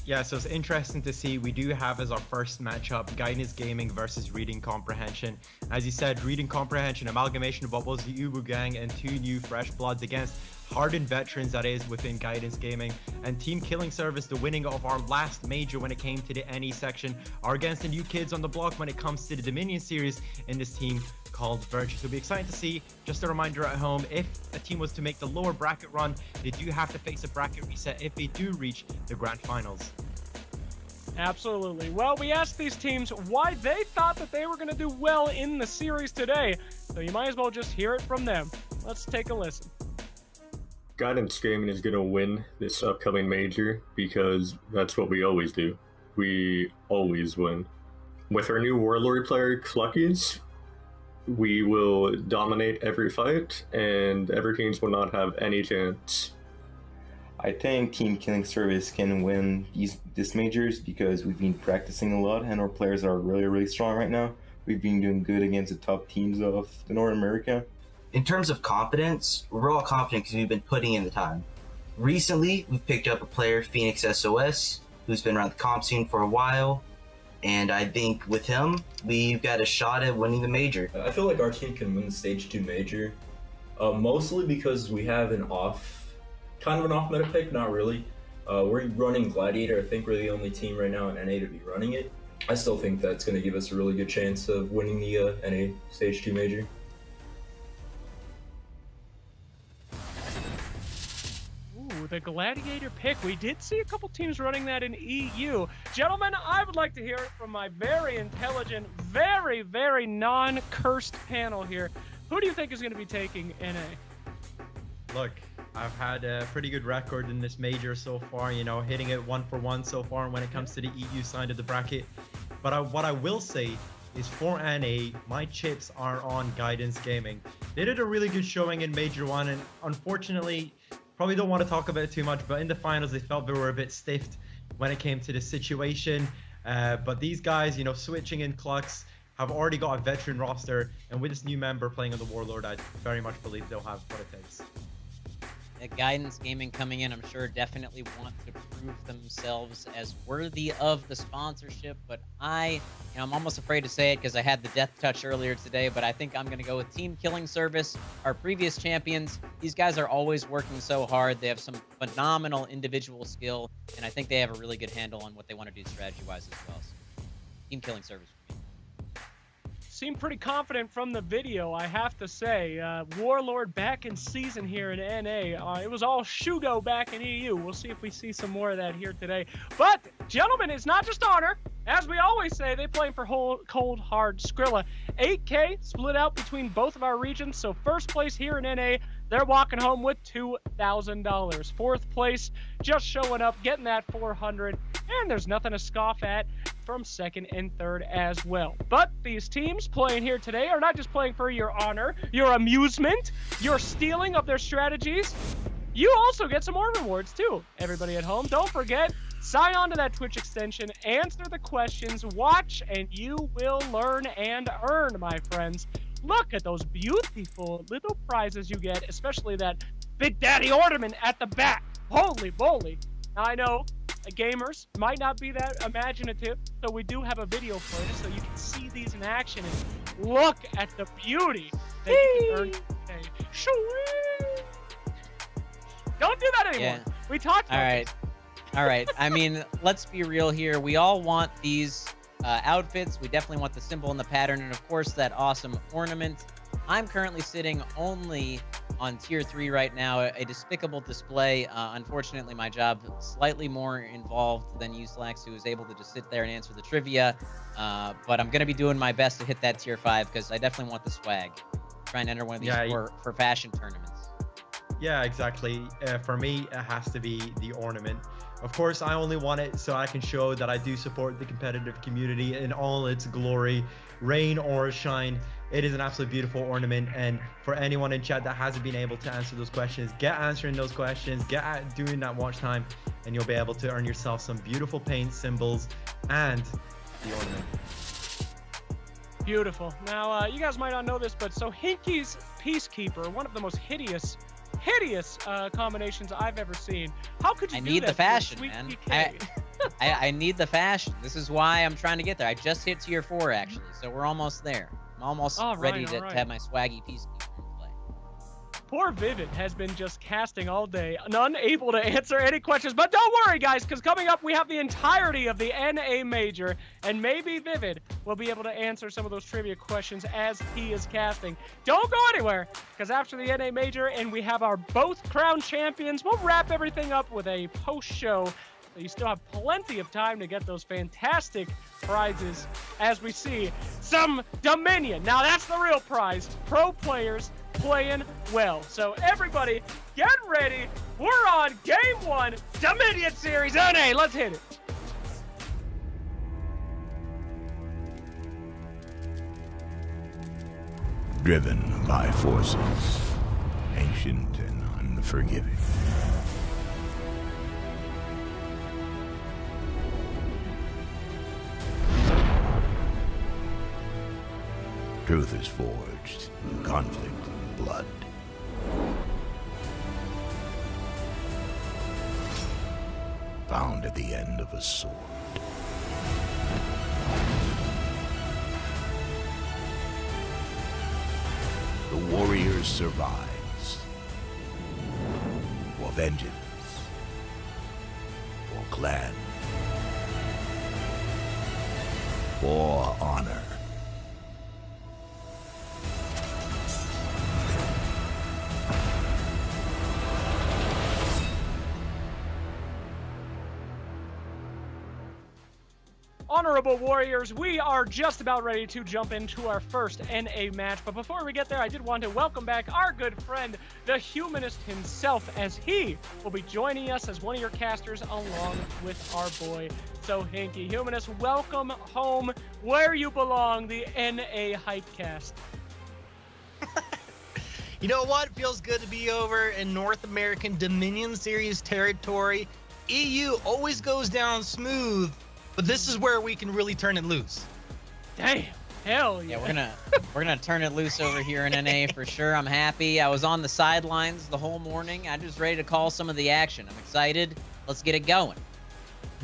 Yeah, so it's interesting to see. We do have as our first matchup Guidance Gaming versus Reading Comprehension. As you said, Reading Comprehension, amalgamation of what was the Ubu Gang and 2 new fresh bloods against hardened veterans, that is, within Guidance Gaming. And Team Killing Service, the winning of our last major when it came to the NE section, are against the new kids on the block when it comes to the Dominion series in this team called Virtue. So it'll be exciting to see. Just a reminder at home, if a team was to make the lower bracket run, they do have to face a bracket reset if they do reach the grand finals. Absolutely. Well, we asked these teams why they thought that they were going to do well in the series today, so you might as well just hear it from them. Let's take a listen. Guidance Gaming is going to win this upcoming major because that's what we always do. We always win. With our new Warlord player, Cluckies, we will dominate every fight, and every teams will not have any chance. I think Team Killing Service can win these majors because we've been practicing a lot and our players are really strong right now. We've been doing good against the top teams of the North America. In terms of confidence, we're all confident because we've been putting in the time. Recently, we've picked up a player, Phoenix SOS, who's been around the comp scene for a while. And I think with him, we've got a shot at winning the major. I feel like our team can win the Stage 2 major, mostly because we have kind of an off meta pick, not really. We're running Gladiator. I think we're the only team right now in NA to be running it. I still think that's going to give us a really good chance of winning the NA Stage 2 major. The Gladiator pick. We did see a couple teams running that in EU. Gentlemen, I would like to hear it from my very intelligent, very non-cursed panel here. Who do you think is going to be taking NA? Look, I've had a pretty good record in this major so far, you know, hitting it 1 for 1 so far when it comes to the EU side of the bracket. But what I will say is for NA, my chips are on Guidance Gaming. They did a really good showing in Major 1, and unfortunately, probably don't want to talk about it too much, but in the finals, they felt they were a bit stiffed when it came to the situation. But these guys, you know, switching in Clucks, have already got a veteran roster, and with this new member playing on the Warlord, I very much believe they'll have what it takes. Guidance Gaming coming in, I'm sure, definitely want to prove themselves as worthy of the sponsorship, but I'm almost afraid to say it because I had the death touch earlier today, but I think I'm going to go with Team Killing Service, our previous champions. These guys are always working so hard. They have some phenomenal individual skill, and I think they have a really good handle on what they want to do strategy-wise as well. So, Team Killing Service. Seemed pretty confident from the video, I have to say. Warlord back in season here in NA. It was all Shugo back in EU. We'll see if we see some more of that here today. But, gentlemen, it's not just honor. As we always say, they play for cold, hard Skrilla. 8K split out between both of our regions. So first place here in NA, they're walking home with $2,000. Fourth place, just showing up, getting that 400. And there's nothing to scoff at from second and third as well. But these teams playing here today are not just playing for your honor, your amusement, your stealing of their strategies. You also get some more rewards too. Everybody at home, don't forget, sign on to that Twitch extension, answer the questions, watch, and you will learn and earn, my friends. Look at those beautiful little prizes you get, especially that Big Daddy ornament at the back. Holy moly. Now I know gamers might not be that imaginative, so we do have a video for it so you can see these in action and look at the beauty that you can earn today. Don't do that anymore. Yeah. We talked about this. All right. I mean, let's be real here. We all want these outfits. We definitely want the symbol and the pattern, and of course that awesome ornament. I'm currently sitting only on tier 3 right now, a despicable display. Unfortunately, my job is slightly more involved than you, Slacks, who is able to just sit there and answer the trivia. But I'm going to be doing my best to hit that tier 5 because I definitely want the swag. Trying to enter one of these for fashion tournaments. Yeah, exactly. For me, it has to be the ornament. Of course, I only want it so I can show that I do support the competitive community in all its glory, rain or shine. It is an absolutely beautiful ornament, and for anyone in chat that hasn't been able to answer those questions, get answering those questions, get at doing that watch time, and you'll be able to earn yourself some beautiful paint symbols and the ornament. Beautiful. Now, you guys might not know this, but so Hinky's Peacekeeper, one of the most hideous combinations I've ever seen. How could you I do need that the to your fashion, sweet man. PK? I need the fashion. This is why I'm trying to get there. I just hit tier 4 actually, so we're almost there. I'm almost ready to have my swaggy Peacekeeper in play. Poor Vivid has been just casting all day, unable to answer any questions. But don't worry, guys, because coming up we have the entirety of the NA Major, and maybe Vivid will be able to answer some of those trivia questions as he is casting. Don't go anywhere, because after the NA Major and we have our both crown champions, we'll wrap everything up with a post-show. So you still have plenty of time to get those fantastic prizes as we see some Dominion. Now that's the real prize. Pro players playing well. So everybody get ready. We're on game 1, Dominion Series NA. Let's hit it. Driven by forces, ancient and unforgiving. Truth is forged, conflict in blood. Found at the end of a sword. The warrior survives. For vengeance. For clan. For honor. Honorable Warriors, we are just about ready to jump into our first NA match, but before we get there, I did want to welcome back our good friend, the Humanist himself, as he will be joining us as one of your casters along with our boy, So Hinky. Humanist, welcome home where you belong, the NA Hypecast. You know what? Feels good to be over in North American Dominion Series territory. EU always goes down smooth, but this is where we can really turn it loose. Damn, hell yeah. Yeah, we're gonna turn it loose over here in NA for sure. I'm happy. I was on the sidelines the whole morning. I'm just ready to call some of the action. I'm excited. Let's get it going.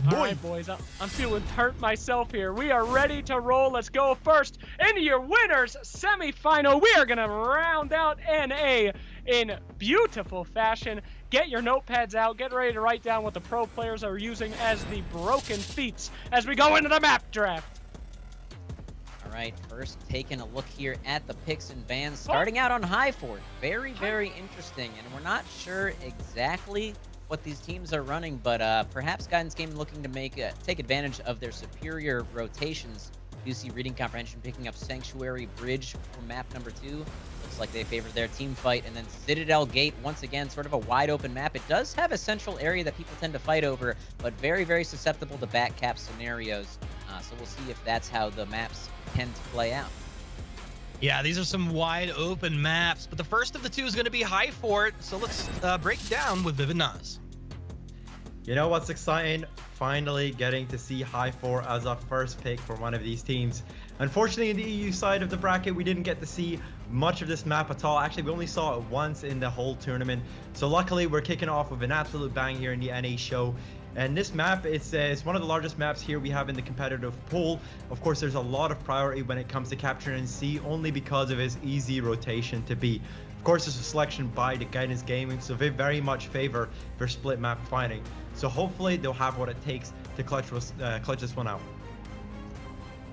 All right, boys, I'm feeling hurt myself here. We are ready to roll. Let's go first into your winners semifinal. We are going to round out NA in beautiful fashion. Get your notepads out. Get ready to write down what the pro players are using as the broken feats as we go into the map draft. All right, first taking a look here at the picks and bans. Starting out on High Fort. Very, very interesting, and we're not sure exactly what these teams are running, but perhaps Guidance Game looking to take advantage of their superior rotations. You see Reading Comprehension picking up Sanctuary Bridge for map number 2. Looks like they favor their team fight, and then Citadel Gate, once again, sort of a wide open map. It does have a central area that people tend to fight over, but very, very susceptible to back cap scenarios. So we'll see if that's how the maps tend to play out. Yeah, these are some wide open maps, but the first of the two is going to be High Fort, so let's break it down with Vivid Nas. You know what's exciting? Finally getting to see High Fort as our first pick for one of these teams. Unfortunately, in the EU side of the bracket, we didn't get to see much of this map at all. Actually, we only saw it once in the whole tournament. So luckily, we're kicking off with an absolute bang here in the NA show. And this map, it's one of the largest maps here we have in the competitive pool. Of course, there's a lot of priority when it comes to capturing C, only because of its easy rotation to B. Of course, it's a selection by the Guidance Gaming, so they very much favor their split map fighting. So hopefully they'll have what it takes to clutch this one out.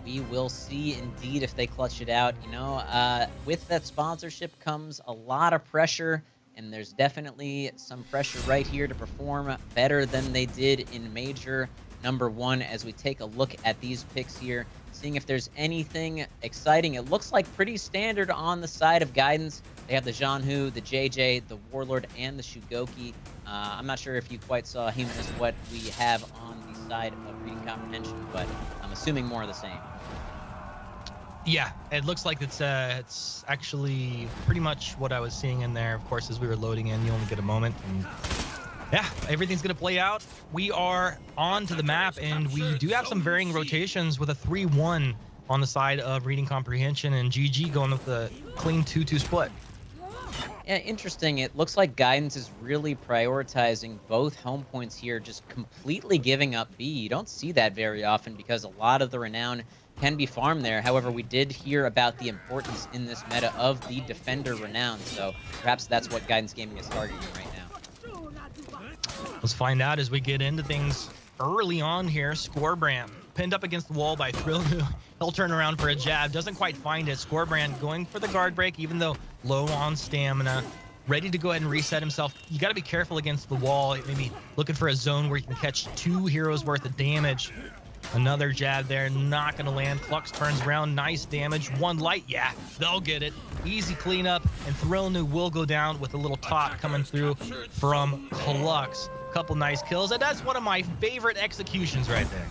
We will see indeed if they clutch it out. You know, with that sponsorship comes a lot of pressure, and there's definitely some pressure right here to perform better than they did in Major number 1 as we take a look at these picks here, seeing if there's anything exciting. It looks like pretty standard on the side of Guidance. They have the Janhu, the JJ, the Warlord, and the Shugoki. I'm not sure if you quite saw him as what we have on the side of reading comprehension, but I'm assuming more of the same. Yeah, it looks like it's actually pretty much what I was seeing in there. Of course, as we were loading in, you only get a moment. And yeah, everything's going to play out. We are on to the map, and we do have some varying rotations with a 3-1 on the side of reading comprehension, and GG going with the clean 2-2 split. Yeah, interesting. It looks like Guidance is really prioritizing both home points here, just completely giving up B. You don't see that very often because a lot of the renown can be farmed there. However, we did hear about the importance in this meta of the defender renown, so perhaps that's what Guidance Gaming is targeting right now. Let's find out as we get into things early on here. Scorebrand pinned up against the wall by Thrillnu. He'll turn around for a jab, doesn't quite find it. Scorebrand going for the guard break, even though low on stamina, ready to go ahead and reset himself. You got to be careful against the wall, maybe looking for a zone where you can catch 2 heroes worth of damage. Another jab there, not gonna land. Klux turns around, nice damage. 1 light, yeah, they'll get it. Easy cleanup, and Thrillnu will go down with a little top coming through from Klux. Couple nice kills, and that's one of my favorite executions right there.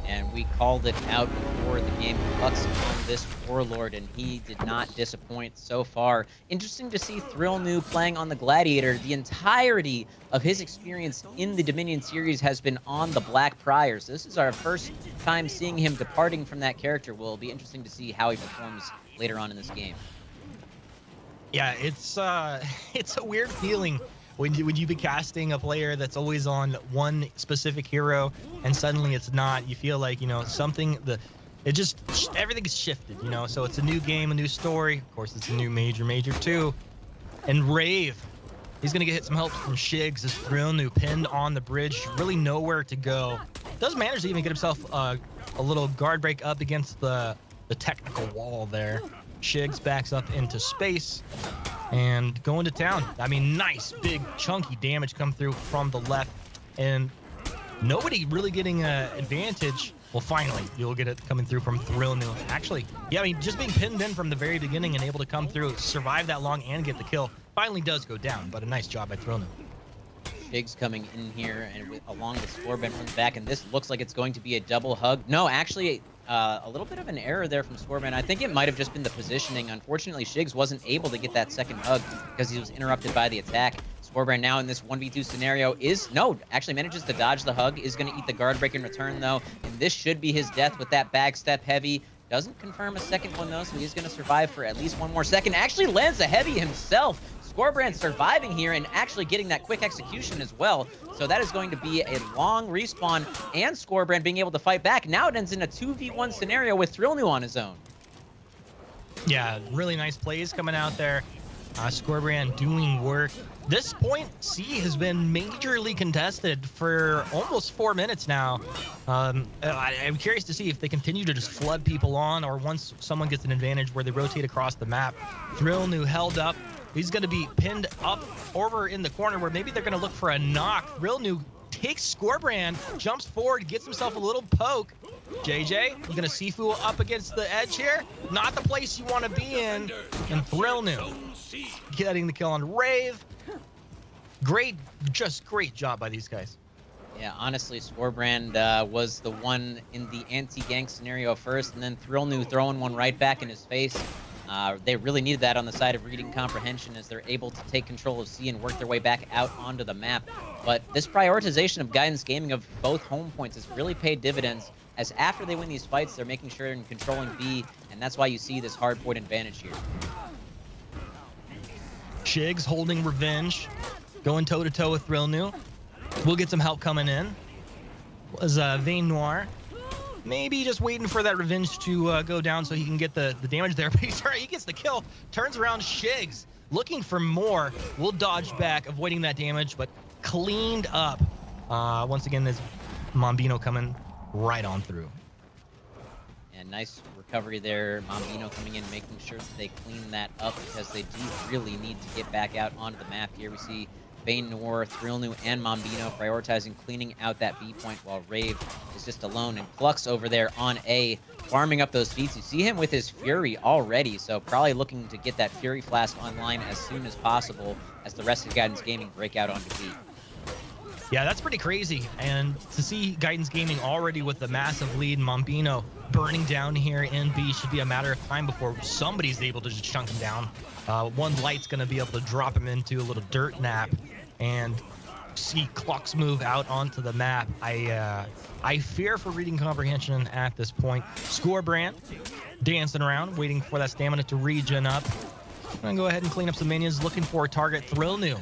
And we called it out before the game. Klux on this Warlord, and he did not disappoint so far. Interesting to see Thrillnu playing on the Gladiator. The entirety of his experience in the Dominion series has been on the Black Priors. This is our first time seeing him departing from that character. Will be interesting to see how he performs later on in this game. Yeah, it's a weird feeling when you be casting a player that's always on one specific hero and suddenly it's not. You feel like, you know, something, everything is shifted, you know. So it's a new game, a new story. Of course, it's a new major too. And Rave, he's gonna get some help from Shigs as Thrillnu pinned on the bridge, really nowhere to go. Does manage to even get himself a little guard break up against the technical wall there. Shigs backs up into space and going to town. I mean, nice big chunky damage come through from the left, and nobody really getting an advantage. Well, finally, you'll get it coming through from Thrillnu. Actually, yeah, I mean, just being pinned in from the very beginning and able to come through, survive that long, and get the kill, finally does go down, but a nice job by Thrillnu. Shigs coming in here, and along with Scorebrand from the back, and this looks like it's going to be a double hug. No, actually, a little bit of an error there from Scorebrand. I think it might have just been the positioning. Unfortunately, Shigs wasn't able to get that second hug because he was interrupted by the attack. Scorebrand now in this 1v2 scenario actually manages to dodge the hug, is going to eat the guard break in return, though, and this should be his death with that bag step heavy. Doesn't confirm a second one, though, so he's going to survive for at least one more second. Actually lands a heavy himself. Scorebrand surviving here and actually getting that quick execution as well. So that is going to be a long respawn, and Scorebrand being able to fight back. Now it ends in a 2v1 scenario with Thrillnu on his own. Yeah, really nice plays coming out there. Scorebrand doing work. This point C has been majorly contested for almost 4 minutes now. I'm curious to see if they continue to just flood people on, or once someone gets an advantage where they rotate across the map. Thrillnu held up. He's going to be pinned up over in the corner where maybe they're going to look for a knock. Thrillnu takes Scorebrand, jumps forward, gets himself a little poke. JJ, you going to Sifu up against the edge here? Not the place you want to be in. And Thrillnu getting the kill on Rave. Great job by these guys. Yeah, honestly, Scorebrand was the one in the anti-gank scenario first, and then Thrillnu throwing one right back in his face. They really needed that on the side of reading comprehension as they're able to take control of C and work their way back out onto the map. But this prioritization of Guidance Gaming of both home points has really paid dividends, as after they win these fights, they're making sure and controlling B, and that's why you see this hard point advantage here. Shigs holding revenge, going toe-to-toe with Thrillnu. We'll get some help coming in. Was Vein Noir. Maybe just waiting for that revenge to go down so he can get the damage there. But he gets the kill, turns around. Shigs looking for more. Will dodge back, avoiding that damage, but cleaned up. Once again, there's Mambino coming right on through. And nice recovery there. Mambino coming in, making sure that they clean that up because they do really need to get back out onto the map here. We see Baynor, Thrillnu, and Mambino prioritizing cleaning out that B point while Rave is just alone. And Klux over there on A, farming up those feats. You see him with his Fury already, so probably looking to get that Fury Flask online as soon as possible as the rest of Guidance Gaming break out onto B. Yeah, that's pretty crazy. And to see Guidance Gaming already with the massive lead, Mambino burning down here in B should be a matter of time before somebody's able to just chunk him down. One Light's going to be able to drop him into a little dirt nap and see Klux move out onto the map. I fear for reading comprehension at this point. Scorebrand dancing around, waiting for that stamina to regen up. I'm going to go ahead and clean up some minions, looking for a target. Thrillnu.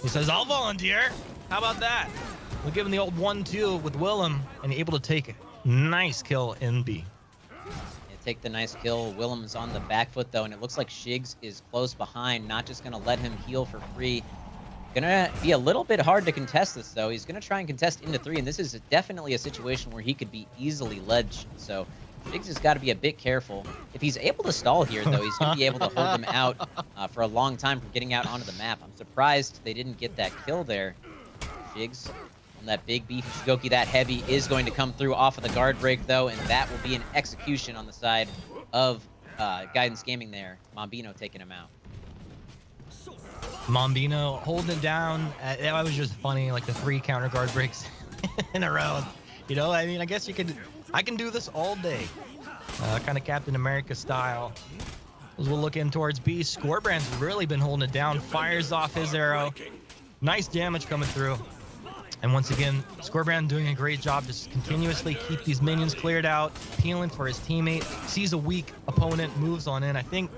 He says, I'll volunteer. How about that? We'll give him the old 1-2 with Willem and able to take a nice kill in B. Take the nice kill. Willem's on the back foot though, and it looks like Shigs is close behind, not just gonna let him heal for free. Gonna be a little bit hard to contest this though. He's gonna try and contest into 3, and this is definitely a situation where he could be easily ledged. So Shigs has got to be a bit careful. If he's able to stall here though, he's gonna be able to hold them out for a long time from getting out onto the map. I'm surprised they didn't get that kill there. Shigs on that big beefy Shigoki, that heavy is going to come through off of the guard break though, and that will be an execution on the side of Guidance Gaming there. Mambino taking him out. Mambino holding it down. That was just funny, like the 3 counter guard breaks in a row. You know, I mean, I guess I can do this all day. Kind of Captain America style. As we'll look in towards B, Scorebrand's really been holding it down. Fires off his arrow. Nice damage coming through. And once again, Scorebrand doing a great job just continuously keep these minions cleared out, peeling for his teammate, sees a weak opponent, moves on in. I think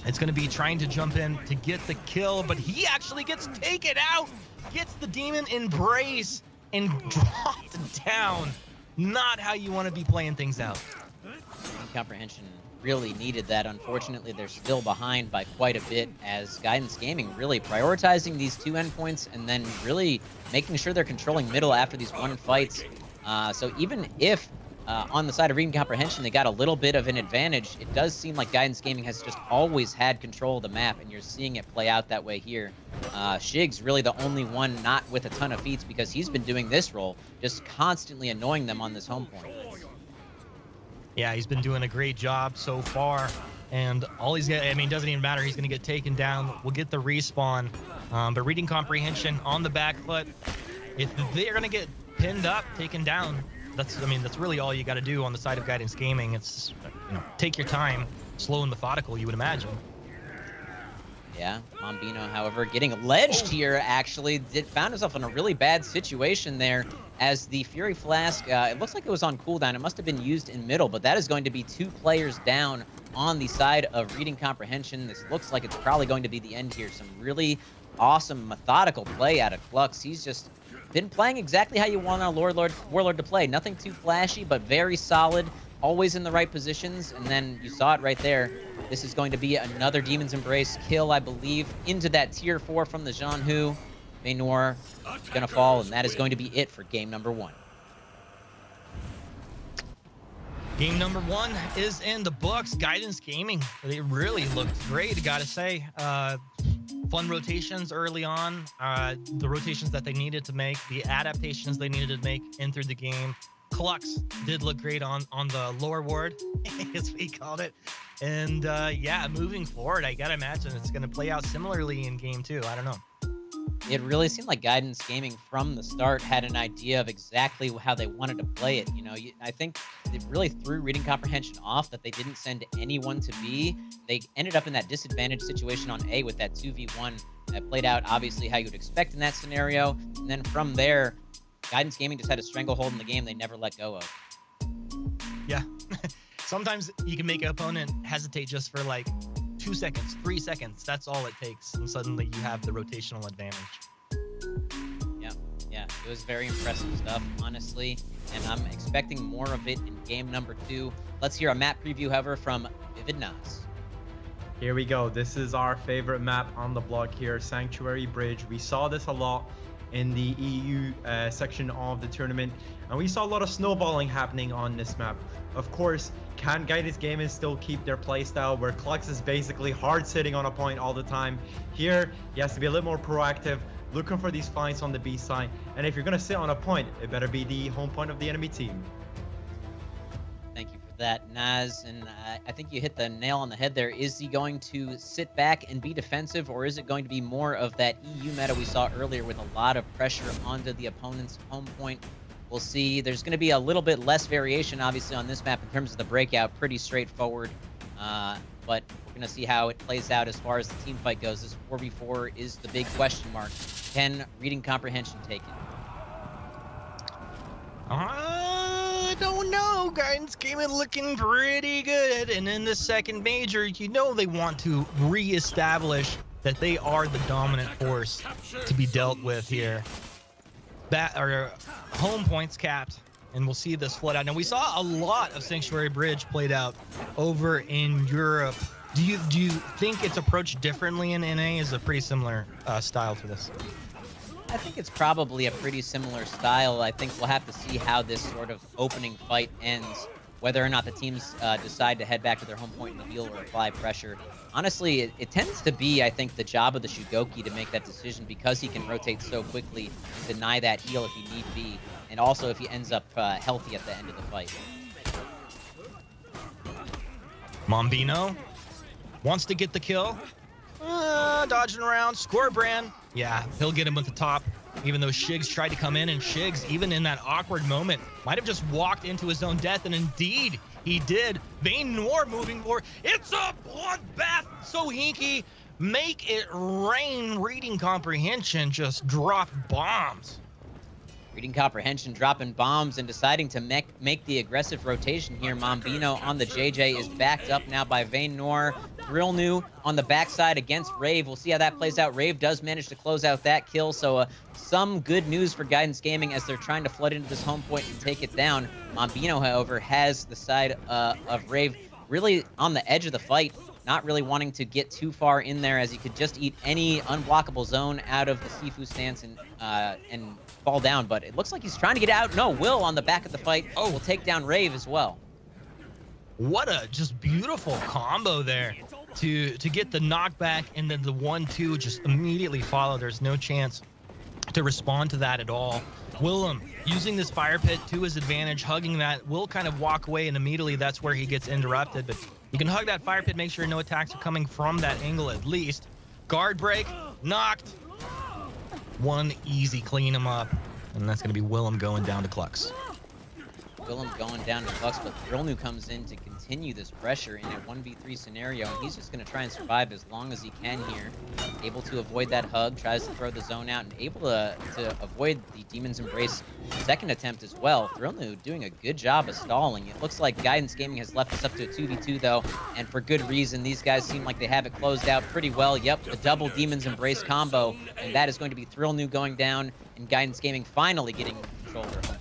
it's going to be trying to jump in to get the kill, but he actually gets taken out, gets the Demon Embrace, and dropped down. Not how you want to be playing things out. Comprehension really needed that. Unfortunately, they're still behind by quite a bit as Guidance Gaming really prioritizing these 2 endpoints and then really making sure they're controlling middle after these 1 fights. So even if on the side of Reading Comprehension they got a little bit of an advantage, it does seem like Guidance Gaming has just always had control of the map, and you're seeing it play out that way here. Shig's really the only one not with a ton of feats because he's been doing this role, just constantly annoying them on this home point. Yeah, he's been doing a great job so far, and all he's got, I mean, doesn't even matter. He's going to get taken down. We'll get the respawn, but Reading Comprehension on the back foot. If they're going to get pinned up, taken down, that's really all you got to do on the side of Guidance Gaming. It's, you know, take your time, slow and methodical, you would imagine. Yeah, Mambino, however, getting ledged here, actually found himself in a really bad situation there as the Fury Flask, it looks like it was on cooldown. It must have been used in middle, but that is going to be 2 players down on the side of Reading Comprehension. This looks like it's probably going to be the end here. Some really awesome, methodical play out of Klux. He's just been playing exactly how you want a Warlord to play. Nothing too flashy, but very solid, always in the right positions, and then you saw it right there. This is going to be another Demon's Embrace kill, I believe, into that tier 4 from the Jean-Hu. Baynor is going to fall, and that is going to be it for game number 1. Game number 1 is in the books. Guidance Gaming, they really looked great, gotta say. Fun rotations early on, the rotations that they needed to make, the adaptations they needed to make in through the game. Klux did look great on the lower ward, as we called it. And yeah, moving forward, I gotta imagine it's gonna play out similarly in game 2. I don't know. It really seemed like Guidance Gaming from the start had an idea of exactly how they wanted to play it. You know, I think it really threw Reading Comprehension off that they didn't send anyone to B. They ended up in that disadvantaged situation on A with that 2v1 that played out obviously how you'd expect in that scenario. And then from there, Guidance Gaming just had a stranglehold in the game they never let go of. Yeah. Sometimes you can make an opponent hesitate just for like 2 seconds, 3 seconds. That's all it takes. And suddenly you have the rotational advantage. Yeah, it was very impressive stuff, honestly. And I'm expecting more of it in game number 2. Let's hear a map preview, however, from Vivid Nas. Here we go. This is our favorite map on the block here, Sanctuary Bridge. We saw this a lot in the EU section of the tournament, and we saw a lot of snowballing happening on this map. Of course, can Guidance Gaming still keep their playstyle where Klux is basically hard sitting on a point all the time? Here, he has to be a little more proactive, looking for these fights on the B side. And if you're gonna sit on a point, it better be the home point of the enemy team. Thank you for that, Naz. And I think you hit the nail on the head there. Is he going to sit back and be defensive, or is it going to be more of that EU meta we saw earlier with a lot of pressure onto the opponent's home point? We'll see. There's going to be a little bit less variation, obviously, on this map in terms of the breakout. Pretty straightforward. But we're going to see how it plays out as far as the team fight goes. This 4v4 is the big question mark. Can reading comprehension take it? I don't know. Guidance came in looking pretty good. And in the second major, you know they want to reestablish that they are the dominant force to be dealt with here. Home points capped, and we'll see this flood out. Now, we saw a lot of Sanctuary Bridge played out over in Europe. Do you think it's approached differently in NA? Is a pretty similar style to this? I think it's probably a pretty similar style. I think we'll have to see how this sort of opening fight ends, whether or not the teams decide to head back to their home point in the heal or apply pressure. Honestly, it tends to be, I think, the job of the Shugoki to make that decision because he can rotate so quickly and deny that heal if he need be, and also if he ends up healthy at the end of the fight. Mombino wants to get the kill. Dodging around. Scorbrand. Yeah, he'll get him at the top. Even though Shigs tried to come in, and Shigs, even in that awkward moment, might have just walked into his own death, and indeed, he did. Vayne Noir moving forward. It's a bloodbath. So Hinky, make it rain. Reading comprehension just drop bombs. Reading comprehension, dropping bombs, and deciding to make the aggressive rotation here. Mombino on the JJ is backed up now by Vayne Noir. Thrillnew on the backside against Rave. We'll see how that plays out. Rave does manage to close out that kill, so some good news for Guidance Gaming as they're trying to flood into this home point and take it down. Mombino, however, has the side of Rave really on the edge of the fight, not really wanting to get too far in there as he could just eat any unblockable zone out of the Sifu stance and fall down. But it looks like he's trying to get out. No, Will on the back of the fight will take down Rave as well. What a just beautiful combo there to get the knockback, and then the 1-2 just immediately follow. There's no chance to respond to that at all. Willem using this fire pit to his advantage, hugging that. Will kind of walk away, and immediately that's where he gets interrupted. But you can hug that fire pit, make sure no attacks are coming from that angle at least. Guard break, knocked. One easy clean him up, and that's going to be Willem going down to Clux. Willem going down to Clux, but Thrillnew comes in to continue this pressure in a 1v3 scenario, and he's just going to try and survive as long as he can here. Able to avoid that hug, tries to throw the zone out, and able to avoid the Demon's Embrace second attempt as well. Thrillnew doing a good job of stalling. It looks like Guidance Gaming has left us up to a 2v2 though, and for good reason. These guys seem like they have it closed out pretty well. Yep, the double Demon's Embrace combo, and that is going to be Thrillnew going down, and Guidance Gaming finally getting control of their home.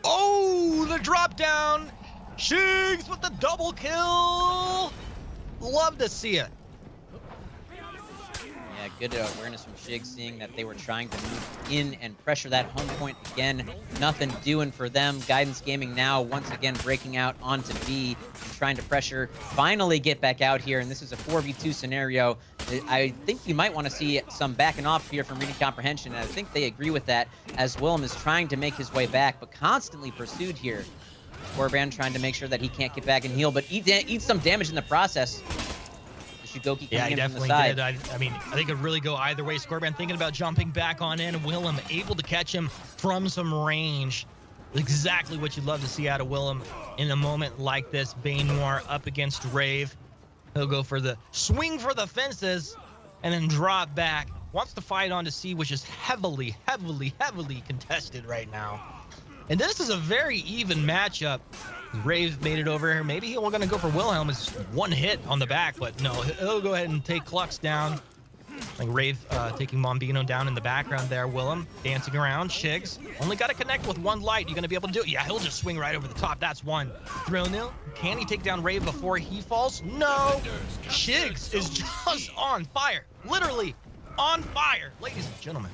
Oh, the drop down. Shigs with the double kill. Love to see it. Yeah, good awareness from Shigs, seeing that they were trying to move in and pressure that home point again. Nothing doing for them. Guidance Gaming now once again breaking out onto B and trying to pressure, finally get back out here. And this is a 4v2 scenario. I think you might want to see some backing off here from Reading Comprehension, and I think they agree with that as Willem is trying to make his way back, but constantly pursued here. Scorbrand trying to make sure that he can't get back and heal, but eat some damage in the process. Shugoki Yeah, he coming in from the definitely side. did. I mean, I think it could really go either way. Scorbrand thinking about jumping back on in. Willem able to catch him from some range. Exactly what you'd love to see out of Willem in a moment like this. Vayne Noir up against Rave. He'll go for the swing for the fences and then drop back. Wants to fight on to C, which is heavily contested right now. And this is a very even matchup. Rave made it over here. Maybe he's going to go for Wilhelm as one hit on the back, but no, he'll go ahead and take Clux down. Like Rave taking Mombino down in the background there. Willem dancing around. Shigs only got to connect with one light. You going to be able to do it? Yeah, he'll just swing right over the top. That's one. Thrillnew, can he take down Rave before he falls? No. Shigs is just on fire. Literally on fire, ladies and gentlemen.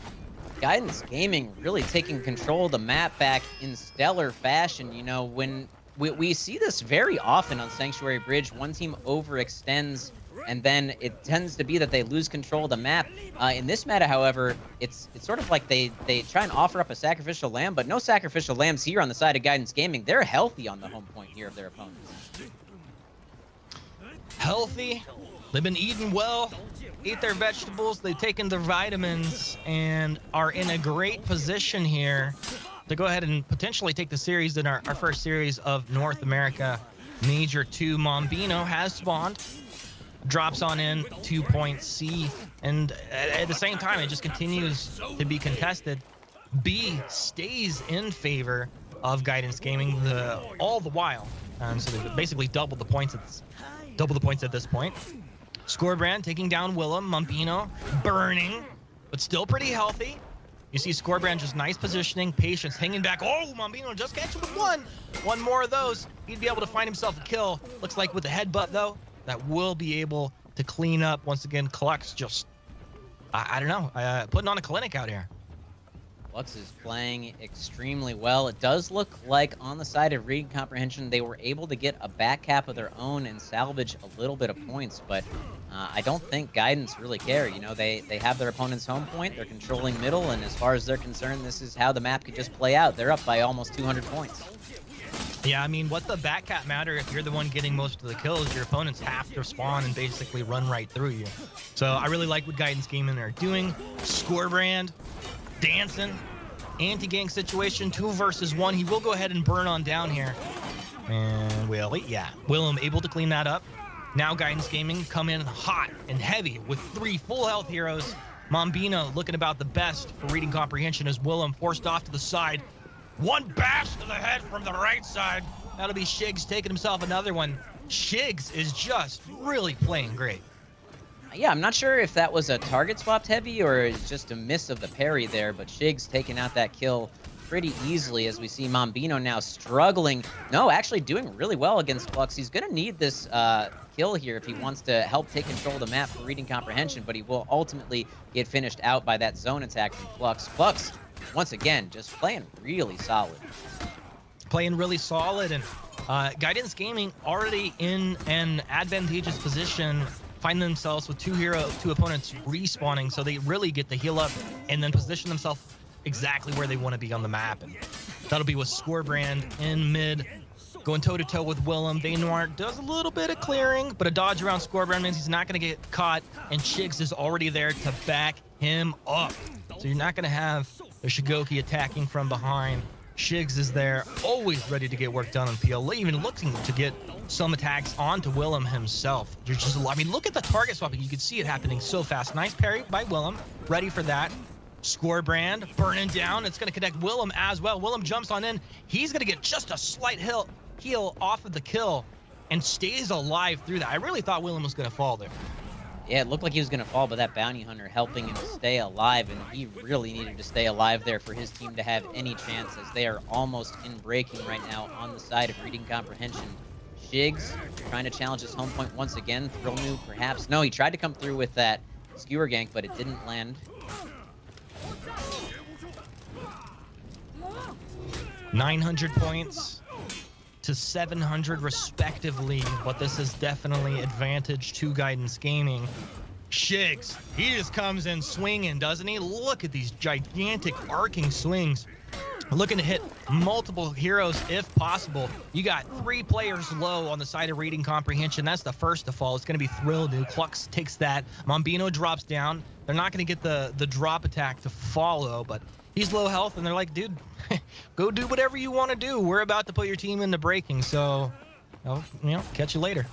Guidance Gaming really taking control of the map back in stellar fashion. You know, when we see this very often on Sanctuary Bridge, one team overextends and then it tends to be that they lose control of the map. In this meta, however, it's sort of like they try and offer up a sacrificial lamb, but no sacrificial lambs here on the side of Guidance Gaming. They're healthy on the home point here of their opponents. Healthy. They've been eating well, ate their vegetables, they've taken their vitamins, and are in a great position here to go ahead and potentially take the series in our first series of North America Major 2. Mombino has spawned, drops on in 2 point C, and at the same time, it just continues to be contested. B stays in favor of Guidance Gaming all the while, so they basically double the points at this point. Scorebrand taking down Willem. Mombino burning, but still pretty healthy. You see Scorebrand just nice positioning, patience, hanging back. Oh, Mombino just catch with one. One more of those. He'd be able to find himself a kill. Looks like with a headbutt, though, that will be able to clean up. Once again, Clux just, I don't know, putting on a clinic out here. Lux is playing extremely well. It does look like on the side of reading comprehension, they were able to get a back cap of their own and salvage a little bit of points, but I don't think Guidance really care. You know, they have their opponent's home point, they're controlling middle, and as far as they're concerned, this is how the map could just play out. They're up by almost 200 points. Yeah, I mean, what the back cap matter if you're the one getting most of the kills? Your opponents have to spawn and basically run right through you. So I really like what Guidance Gaming are doing. Scorebrand dancing, anti-gang situation, 2 versus 1. He will go ahead and burn on down here. And Willem able to clean that up. Now Guidance Gaming come in hot and heavy with 3 full health heroes. Mombino looking about the best for reading comprehension as Willem forced off to the side. 1 bash to the head from the right side. That'll be Shigs taking himself another one. Shigs is just really playing great. Yeah, I'm not sure if that was a target swapped heavy or just a miss of the parry there, but Shigs taking out that kill pretty easily as we see Mombino now struggling. No, actually doing really well against Flux. He's going to need this kill here if he wants to help take control of the map for reading comprehension, but he will ultimately get finished out by that zone attack from Flux. Flux, once again, just playing really solid. Playing really solid, and Guidance Gaming already in an advantageous position, find themselves with 2 opponents respawning, so they really get to heal up and then position themselves exactly where they want to be on the map. And that'll be with Scorebrand in mid, going toe-to-toe with Willem. Vaynor does a little bit of clearing, but a dodge around Scorebrand means he's not going to get caught, and Shigs is already there to back him up. So you're not going to have a Shigoki attacking from behind. Shigs is there, always ready to get work done on PL, even looking to get some attacks onto Willem himself. You're just, I mean, look at the target swapping. You can see it happening so fast. Nice parry by Willem, ready for that. Scorebrand burning down. It's going to connect Willem as well. Willem jumps on in. He's going to get just a slight heal off of the kill and stays alive through that. I really thought Willem was going to fall there. Yeah, it looked like he was going to fall, but that bounty hunter helping him stay alive, and he really needed to stay alive there for his team to have any chance, as they are almost in breaking right now on the side of reading comprehension. Shigs trying to challenge his home point once again. Thrillnu perhaps. No, he tried to come through with that skewer gank, but it didn't land. 900 points to 700 respectively, but this is definitely advantage to Guidance Gaming. Shigs, he just comes in swinging, doesn't he? Look at these gigantic arcing swings. Looking to hit multiple heroes if possible. You got 3 players low on the side of reading comprehension. That's the first to fall. It's going to be Thrillnu. Clux takes that. Mombino drops down. They're not going to get the drop attack to follow, but he's low health, and they're like, dude, go do whatever you want to do. We're about to put your team into breaking, so, catch you later.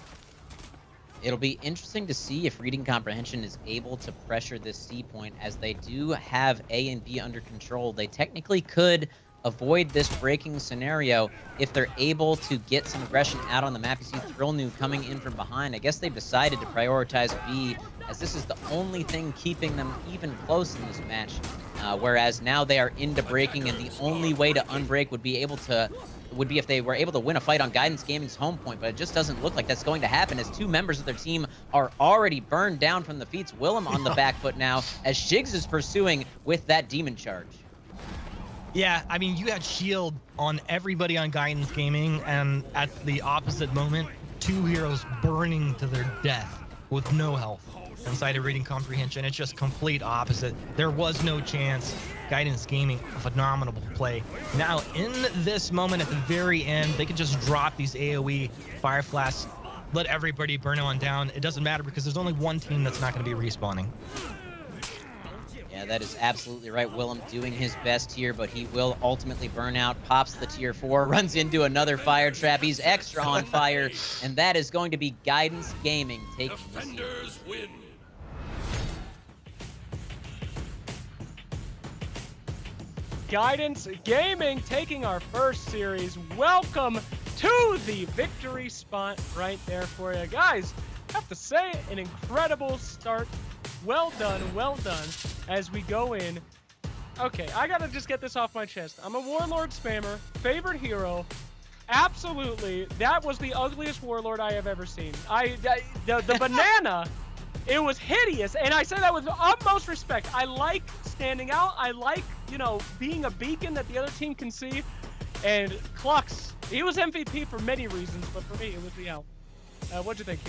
It'll be interesting to see if reading comprehension is able to pressure this C point, as they do have A and B under control. They technically could avoid this breaking scenario if they're able to get some aggression out on the map. You see Thrillnu coming in from behind. I guess they've decided to prioritize B, as this is the only thing keeping them even close in this match. Whereas now they are into breaking, and the only way to unbreak would be if they were able to win a fight on Guidance Gaming's home point, but it just doesn't look like that's going to happen, as 2 members of their team are already burned down from the feats. Willem on the back foot now, as Shigs is pursuing with that demon charge. Yeah, I mean, you had shield on everybody on Guidance Gaming, and at the opposite moment, 2 heroes burning to their death with no health inside of reading comprehension. It's just complete opposite. There was no chance. Guidance Gaming, a phenomenal play. Now, in this moment at the very end, they could just drop these AoE Fire Flasks, let everybody burn on down. It doesn't matter because there's only one team that's not going to be respawning. Yeah, that is absolutely right. Willem doing his best here, but he will ultimately burn out. Pops the tier 4, runs into another fire trap. He's extra on fire, and that is going to be Guidance Gaming taking this. Defenders win. Guidance Gaming taking our first series. Welcome to the victory spot right there for you. Guys, I have to say, an incredible start. Well done as we go in. Okay, I gotta just get this off my chest. I'm a Warlord spammer, favorite hero. Absolutely, that was the ugliest Warlord I have ever seen. The banana, it was hideous, and I say that with utmost respect. I like standing out. I like, you know, being a beacon that the other team can see. And Klux, he was MVP for many reasons, but for me, it was the L. What'd you think?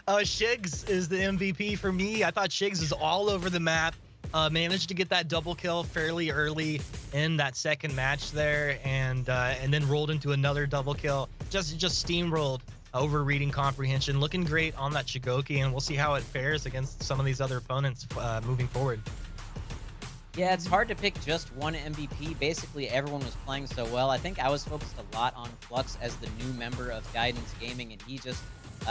Shigs is the MVP for me. I thought Shigs is all over the map. Managed to get that double kill fairly early in that second match there, and then rolled into another double kill. Just steamrolled over reading comprehension. Looking great on that Shigoki, and we'll see how it fares against some of these other opponents moving forward. Yeah, it's hard to pick just one MVP. Basically, everyone was playing so well. I think I was focused a lot on Flux as the new member of Guidance Gaming, and he just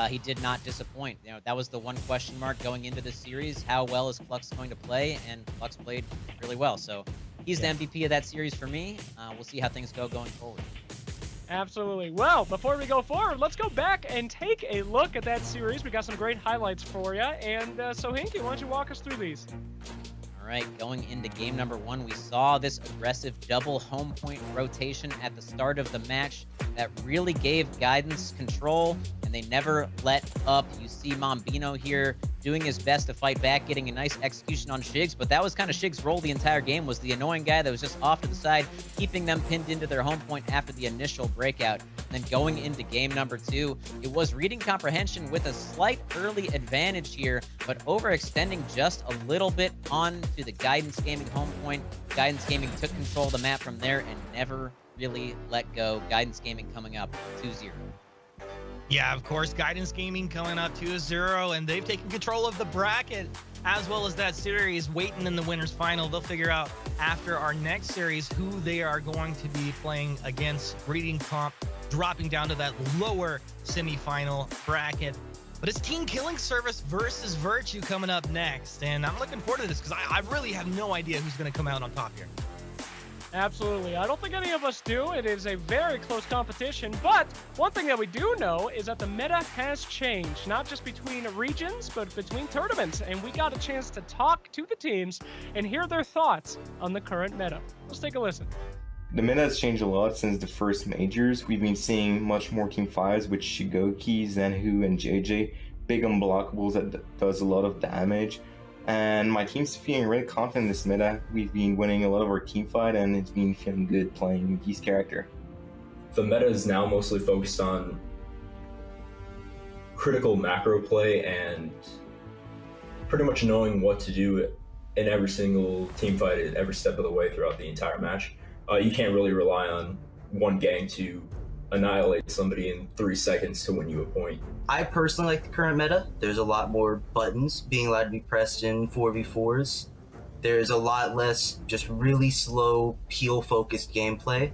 he did not disappoint. You know, that was the one question mark going into this series. How well is Flux going to play? And Flux played really well. So he's the MVP of that series for me. We'll see how things go going forward. Absolutely. Well, before we go forward, let's go back and take a look at that series. We got some great highlights for you. And so, Hinky, why don't you walk us through these? All right, going into game number 1, we saw this aggressive double home point rotation at the start of the match that really gave Guidance control, and they never let up. You see Mambino here doing his best to fight back, getting a nice execution on Shigs, but that was kind of Shigs' role the entire game, was the annoying guy that was just off to the side, keeping them pinned into their home point after the initial breakout. And then going into game number 2, it was reading comprehension with a slight early advantage here, but overextending just a little bit onto the Guidance Gaming home point. Guidance Gaming took control of the map from there and never really let go. Guidance Gaming coming up 2-0. Yeah, of course, Guidance Gaming coming up 2-0, and they've taken control of the bracket as well as that series, waiting in the winners final. They'll figure out after our next series who they are going to be playing against. Reading comp dropping down to that lower semifinal bracket. But it's Team Killing Service versus Virtue coming up next, and I'm looking forward to this because I really have no idea who's going to come out on top here. Absolutely. I don't think any of us do. It is a very close competition, but one thing that we do know is that the meta has changed, not just between regions, but between tournaments, and we got a chance to talk to the teams and hear their thoughts on the current meta. Let's take a listen. The meta has changed a lot since the first majors. We've been seeing much more team 5s with Shigoki, Zenhu, and JJ. Big unblockables that does a lot of damage. And my team's feeling really confident in this meta. We've been winning a lot of our team fight, and it's been feeling good playing Gee's character. The meta is now mostly focused on critical macro play and pretty much knowing what to do in every single team fight at every step of the way throughout the entire match. You can't really rely on one gang to annihilate somebody in 3 seconds to win you a point. I personally like the current meta. There's a lot more buttons being allowed to be pressed in 4v4s. There's a lot less just really slow, peel-focused gameplay,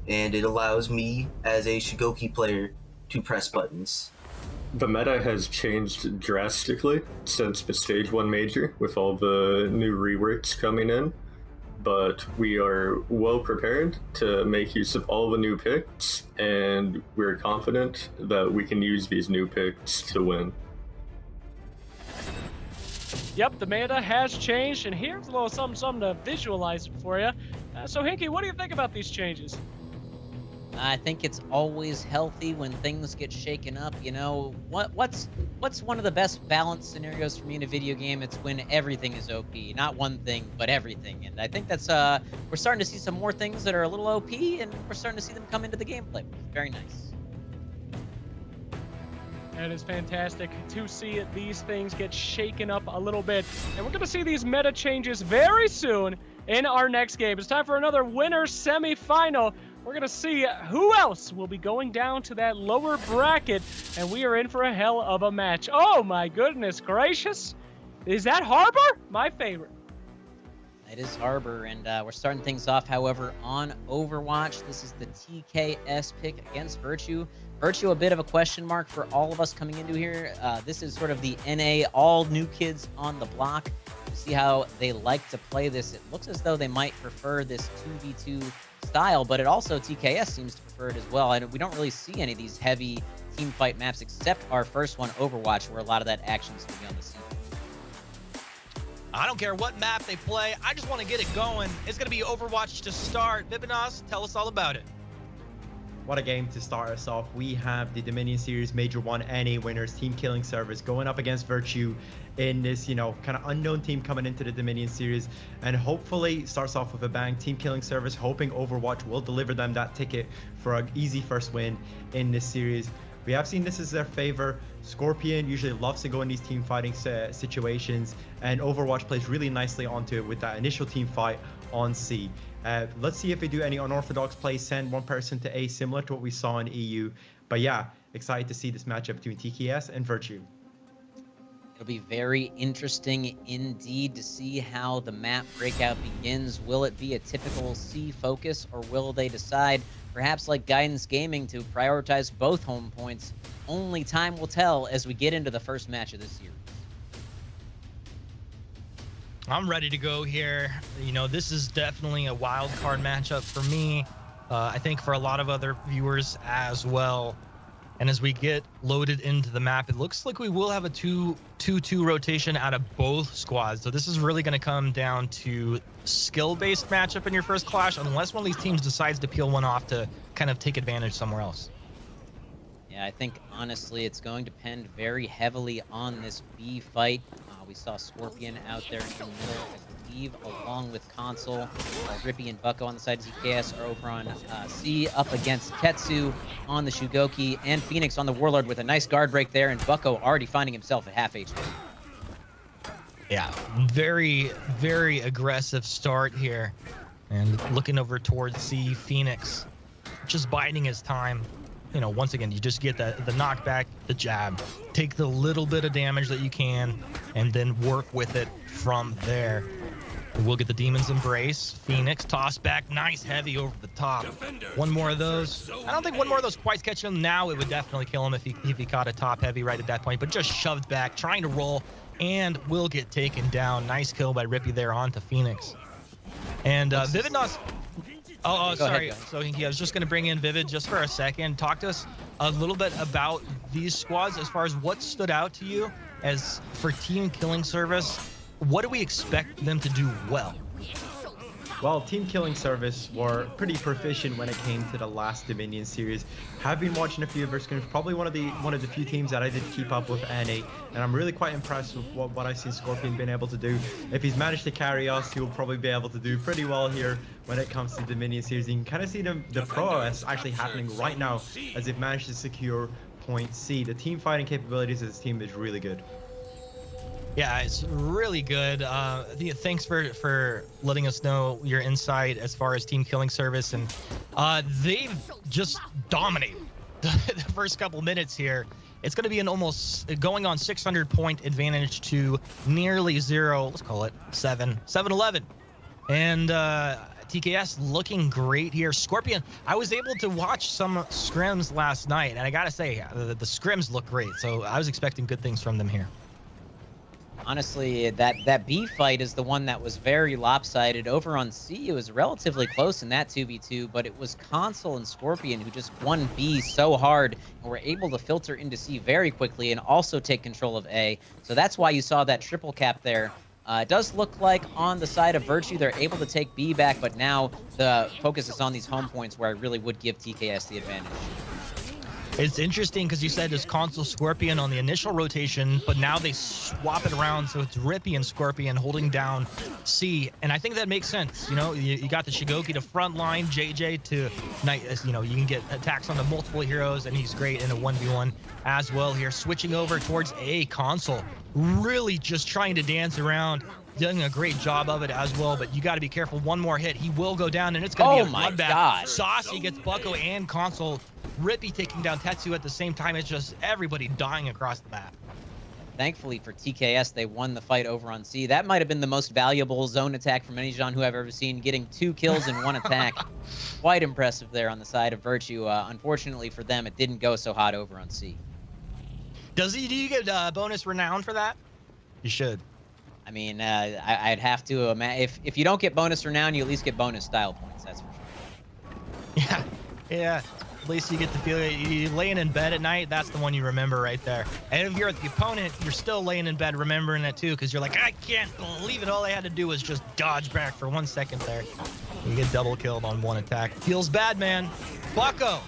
and it allows me, as a Shigoki player, to press buttons. The meta has changed drastically since the Stage 1 major, with all the new reworks coming in. But we are well prepared to make use of all the new picks, and we're confident that we can use these new picks to win. Yep, the meta has changed, and here's a little something to visualize for you. So, Hinky, what do you think about these changes? I think it's always healthy when things get shaken up. You know, what's one of the best balance scenarios for me in a video game? It's when everything is OP, not one thing, but everything. And I think that's we're starting to see some more things that are a little OP, and we're starting to see them come into the gameplay. Very nice. That is fantastic to see these things get shaken up a little bit. And we're going to see these meta changes very soon in our next game. It's time for another winner semifinal. We're going to see who else will be going down to that lower bracket. And we are in for a hell of a match. Oh my goodness gracious. Is that Harbor? My favorite. It is Harbor, and we're starting things off, however, on Overwatch. This is the TKS pick against Virtue. Virtue, a bit of a question mark for all of us coming into here. This is sort of the NA, all new kids on the block. To see how they like to play this. It looks as though they might prefer this 2v2 style, but it also, TKS seems to prefer it as well. And we don't really see any of these heavy team fight maps except our first one, Overwatch, where a lot of that action is going to be on the scene. I don't care what map they play. I just want to get it going. It's going to be Overwatch to start. Vipinos, tell us all about it. What a game to start us off. We have the Dominion Series Major 1 NA winners, Team Killing Service, going up against Virtue in this, kind of unknown team coming into the Dominion Series. And hopefully starts off with a bang. Team Killing Service hoping Overwatch will deliver them that ticket for an easy first win in this series. We have seen this as their favor. Scorpion usually loves to go in these team fighting situations, and Overwatch plays really nicely onto it with that initial team fight on C. Let's see if they do any unorthodox plays, send one person to A, similar to what we saw in EU. But yeah, excited to see this matchup between TKS and Virtue. It'll be very interesting indeed to see how the map breakout begins. Will it be a typical C focus, or will they decide, perhaps like Guidance Gaming, to prioritize both home points? Only time will tell as we get into the first match of this series. I'm ready to go here. This is definitely a wild card matchup for me. I think for a lot of other viewers as well. And as we get loaded into the map, it looks like we will have a 2-2 rotation out of both squads. So this is really going to come down to skill-based matchup in your first clash, unless one of these teams decides to peel one off to kind of take advantage somewhere else. Yeah, I think honestly it's going to depend very heavily on this B fight. We saw Scorpion out there in the middle, I believe, along with Console. Rippy and Bucko on the side of TKS are over on C, up against Tetsu on the Shugoki, and Phoenix on the Warlord with a nice guard break there, and Bucko already finding himself at half HP. Yeah, very, very aggressive start here. And looking over towards C, Phoenix just biding his time. Once again, you just get the knockback, the jab, take the little bit of damage that you can, and then work with it from there. We'll get the Demon's Embrace. Phoenix, toss back, nice heavy over the top. One more of those. I don't think one more of those quite catch him. Now it would definitely kill him if he caught a top heavy right at that point, but just shoved back, trying to roll, and will get taken down. Nice kill by Rippy there onto Phoenix. And Vividnos... Oh, sorry. So I was just going to bring in Vivid just for a second. Talk to us a little bit about these squads as far as what stood out to you as for Team Killing Service. What do we expect them to do well? Well, Team Killing Service were pretty proficient when it came to the last Dominion series. Have been watching a few of their scrims, probably one of the few teams that I did keep up with NA, and I'm really quite impressed with what I've seen Scorpion been able to do. If he's managed to carry us, he'll probably be able to do pretty well here when it comes to Dominion series. You can kind of see the prowess actually happening right now as they've managed to secure point C. The team fighting capabilities of this team is really good. Yeah, it's really good. Thanks for letting us know your insight as far as Team Killing Service, and they've just dominated the first couple minutes here. It's going to be an almost going on 600 point advantage to nearly 0. Let's call it 7-11, and TKS looking great here. Scorpion, I was able to watch some scrims last night, and I gotta say the scrims look great. So I was expecting good things from them here. Honestly, that B fight is the one that was very lopsided. Over on C, it was relatively close in that 2v2, but it was Console and Scorpion who just won B so hard and were able to filter into C very quickly and also take control of A. So that's why you saw that triple cap there. It does look like on the side of Virtue, they're able to take B back, but now the focus is on these home points where I really would give TKS the advantage. It's interesting because you said it's Console Scorpion on the initial rotation, but now they swap it around, so it's Rippy and Scorpion holding down C, and I think that makes sense. You know, you got the Shigoki to front line, JJ to night. You know, you can get attacks on the multiple heroes, and he's great in a 1v1 as well here. Switching over towards A, Console, really just trying to dance around. Doing a great job of it as well, but you got to be careful. One more hit, he will go down, and it's going to be a bloodbath. Saucy gets Bucko and Console. Rippy taking down Tetsu at the same time. It's just everybody dying across the map. Thankfully for TKS, they won the fight over on C. That might have been the most valuable zone attack from any Jean who I've ever seen, getting 2 kills in 1 attack. Quite impressive there on the side of Virtue. Unfortunately for them, it didn't go so hot over on C. Do you get bonus renown for that? You should. I mean, I'd have to imagine if you don't get bonus renown, you at least get bonus style points. That's for sure. Yeah. At least you get the feel. You laying in bed at night. That's the one you remember right there. And if you're the opponent, you're still laying in bed remembering it too, because you're like, I can't believe it. All I had to do was just dodge back for 1 second there. You get double killed on 1 attack. Feels bad, man. Bucko.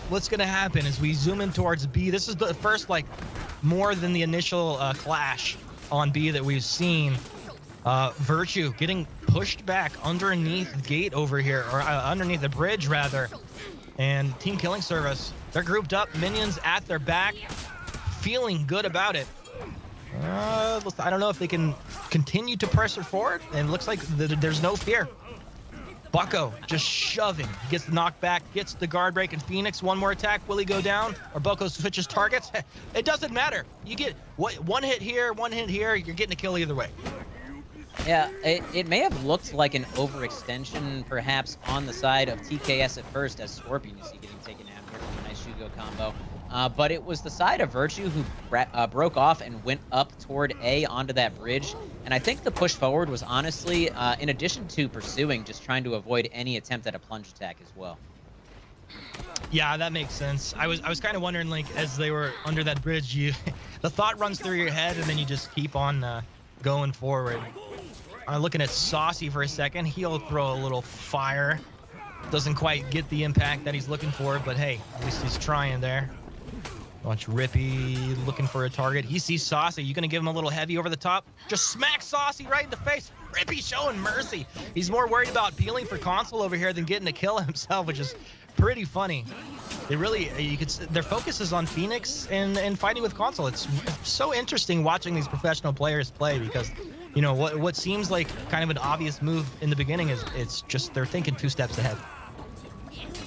What's gonna happen as we zoom in towards B? This is the first more than the initial clash on B that we've seen. Virtue getting pushed back underneath the gate over here, or underneath the bridge rather, and Team Killing Service, they're grouped up, minions at their back, feeling good about it. I don't know if they can continue to press it forward, and it looks like there's no fear. Bucko just shoving, gets knocked back, gets the guard break, and Phoenix, one more attack. Will he go down? Or Bucko switches targets? It doesn't matter. You get one hit here, you're getting a kill either way. Yeah, it may have looked like an overextension, perhaps, on the side of TKS at first, as Scorpion, you see, getting taken down here from a nice Shugo combo. But it was the side of Virtue who broke off and went up toward A onto that bridge. And I think the push forward was honestly, in addition to pursuing, just trying to avoid any attempt at a plunge attack as well. Yeah, that makes sense. I was kind of wondering, as they were under that bridge, the thought runs through your head, and then you just keep on going forward. Looking at Saucy for a second, he'll throw a little fire. Doesn't quite get the impact that he's looking for, but hey, at least he's trying there. Watch Rippy looking for a target. He sees Saucy. You gonna give him a little heavy over the top? Just smack Saucy right in the face. Rippy showing mercy. He's more worried about peeling for Console over here than getting a kill himself, which is pretty funny. They really, their focus is on Phoenix and fighting with Console. It's so interesting watching these professional players play, because you know what seems like kind of an obvious move in the beginning is it's just they're thinking 2 steps ahead.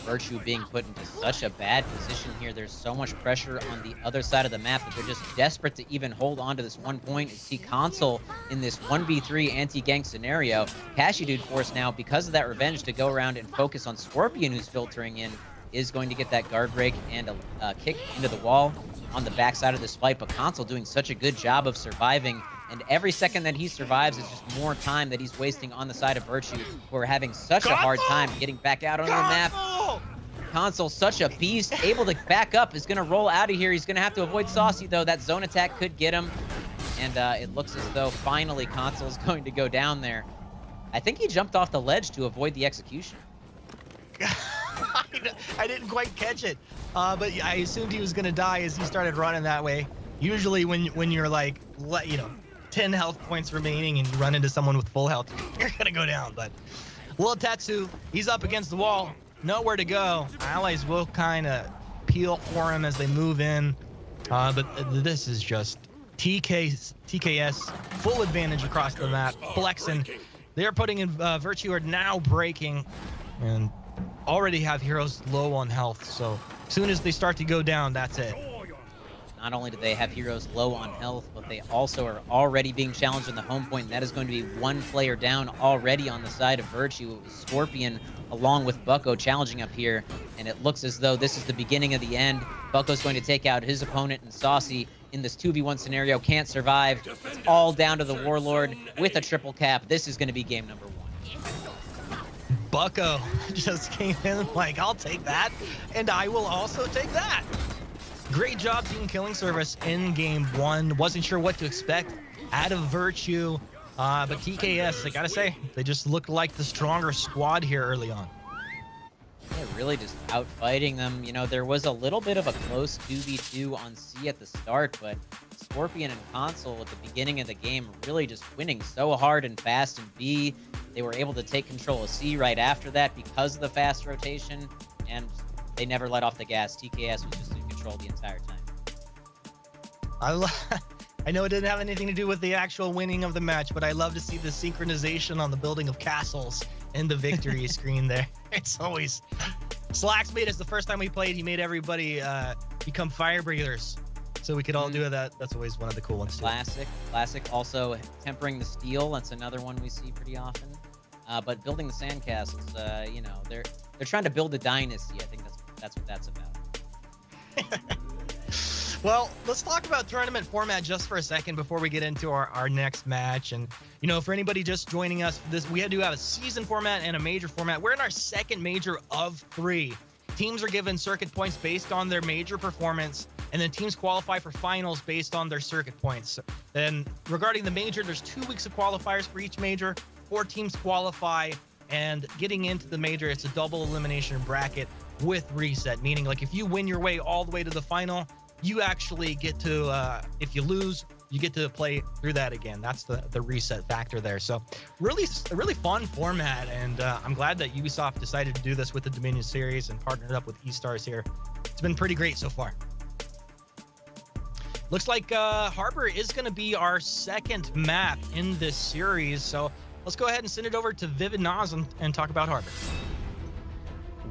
Virtue being put into such a bad position here. There's so much pressure on the other side of the map that they're just desperate to even hold on to this 1 point and see Console in this 1v3 anti-gank scenario. Cashy Dude forced now, because of that revenge, to go around and focus on Scorpion, who's filtering in, is going to get that guard break and a kick into the wall on the backside of this fight. But Console doing such a good job of surviving, and every second that he survives is just more time that he's wasting on the side of Virtue, who are having such a hard time getting back out on the map. Console, such a beast, able to back up, is going to roll out of here. He's going to have to avoid Saucy, though. That zone attack could get him, and it looks as though finally Console is going to go down there. I think he jumped off the ledge to avoid the execution. I didn't quite catch it, but I assumed he was going to die as he started running that way. Usually when you're like, 10 health points remaining and you run into someone with full health, you're going to go down. But Lil Tetsu, he's up against the wall. Nowhere to go. Allies will kind of peel for him as they move in. But this is just TKS full advantage across the map. Flexing. They're putting in Virtue are now breaking and already have heroes low on health. So as soon as they start to go down, that's it. Not only do they have heroes low on health, but they also are already being challenged on the home point, and that is going to be 1 player down already on the side of Virtue. Scorpion along with Bucko challenging up here, and it looks as though this is the beginning of the end. Bucko's going to take out his opponent, and Saucy in this 2v1 scenario can't survive. It's all down to the Warlord with a triple cap. This is going to be game number 1. Bucko just came in like, I'll take that, and I will also take that. Great job, Team Killing Service in game 1. Wasn't sure what to expect out of Virtue, but TKS, I gotta say, they just looked like the stronger squad here early on. They're really just out fighting them. You know, there was a little bit of a close 2v2 on C at the start, but Scorpion and Console at the beginning of the game really just winning so hard and fast in B. They were able to take control of C right after that because of the fast rotation, and they never let off the gas. TKS was just in control the entire time. I know it didn't have anything to do with the actual winning of the match, but I love to see the synchronization on the building of castles in the victory screen there. It's always... Slacks made us the first time we played, he made everybody become fire breathers. So we could all do that. That's always one of the cool ones too. Classic. Also tempering the steel. That's another one we see pretty often. But building the sandcastles, you know, they're trying to build a dynasty. I think that's what that's about. Well, let's talk about tournament format just for a second before we get into our next match. And, you know, for anybody just joining us, we do have a season format and a major format. We're in our second major of 3. Teams are given circuit points based on their major performance, and then teams qualify for finals based on their circuit points. Then regarding the major, there's 2 weeks of qualifiers for each major. 4 teams qualify, and getting into the major, it's a double elimination bracket with reset, meaning like if you win your way all the way to the final, you actually get to, if you lose, you get to play through that again. That's the reset factor there. So really fun format, and I'm glad that Ubisoft decided to do this with the Dominion series and partnered up with eStars here. It's been pretty great so far. Looks like Harbor is going to be our second map in this series. So let's go ahead and send it over to Vivid Naz and talk about Harbor.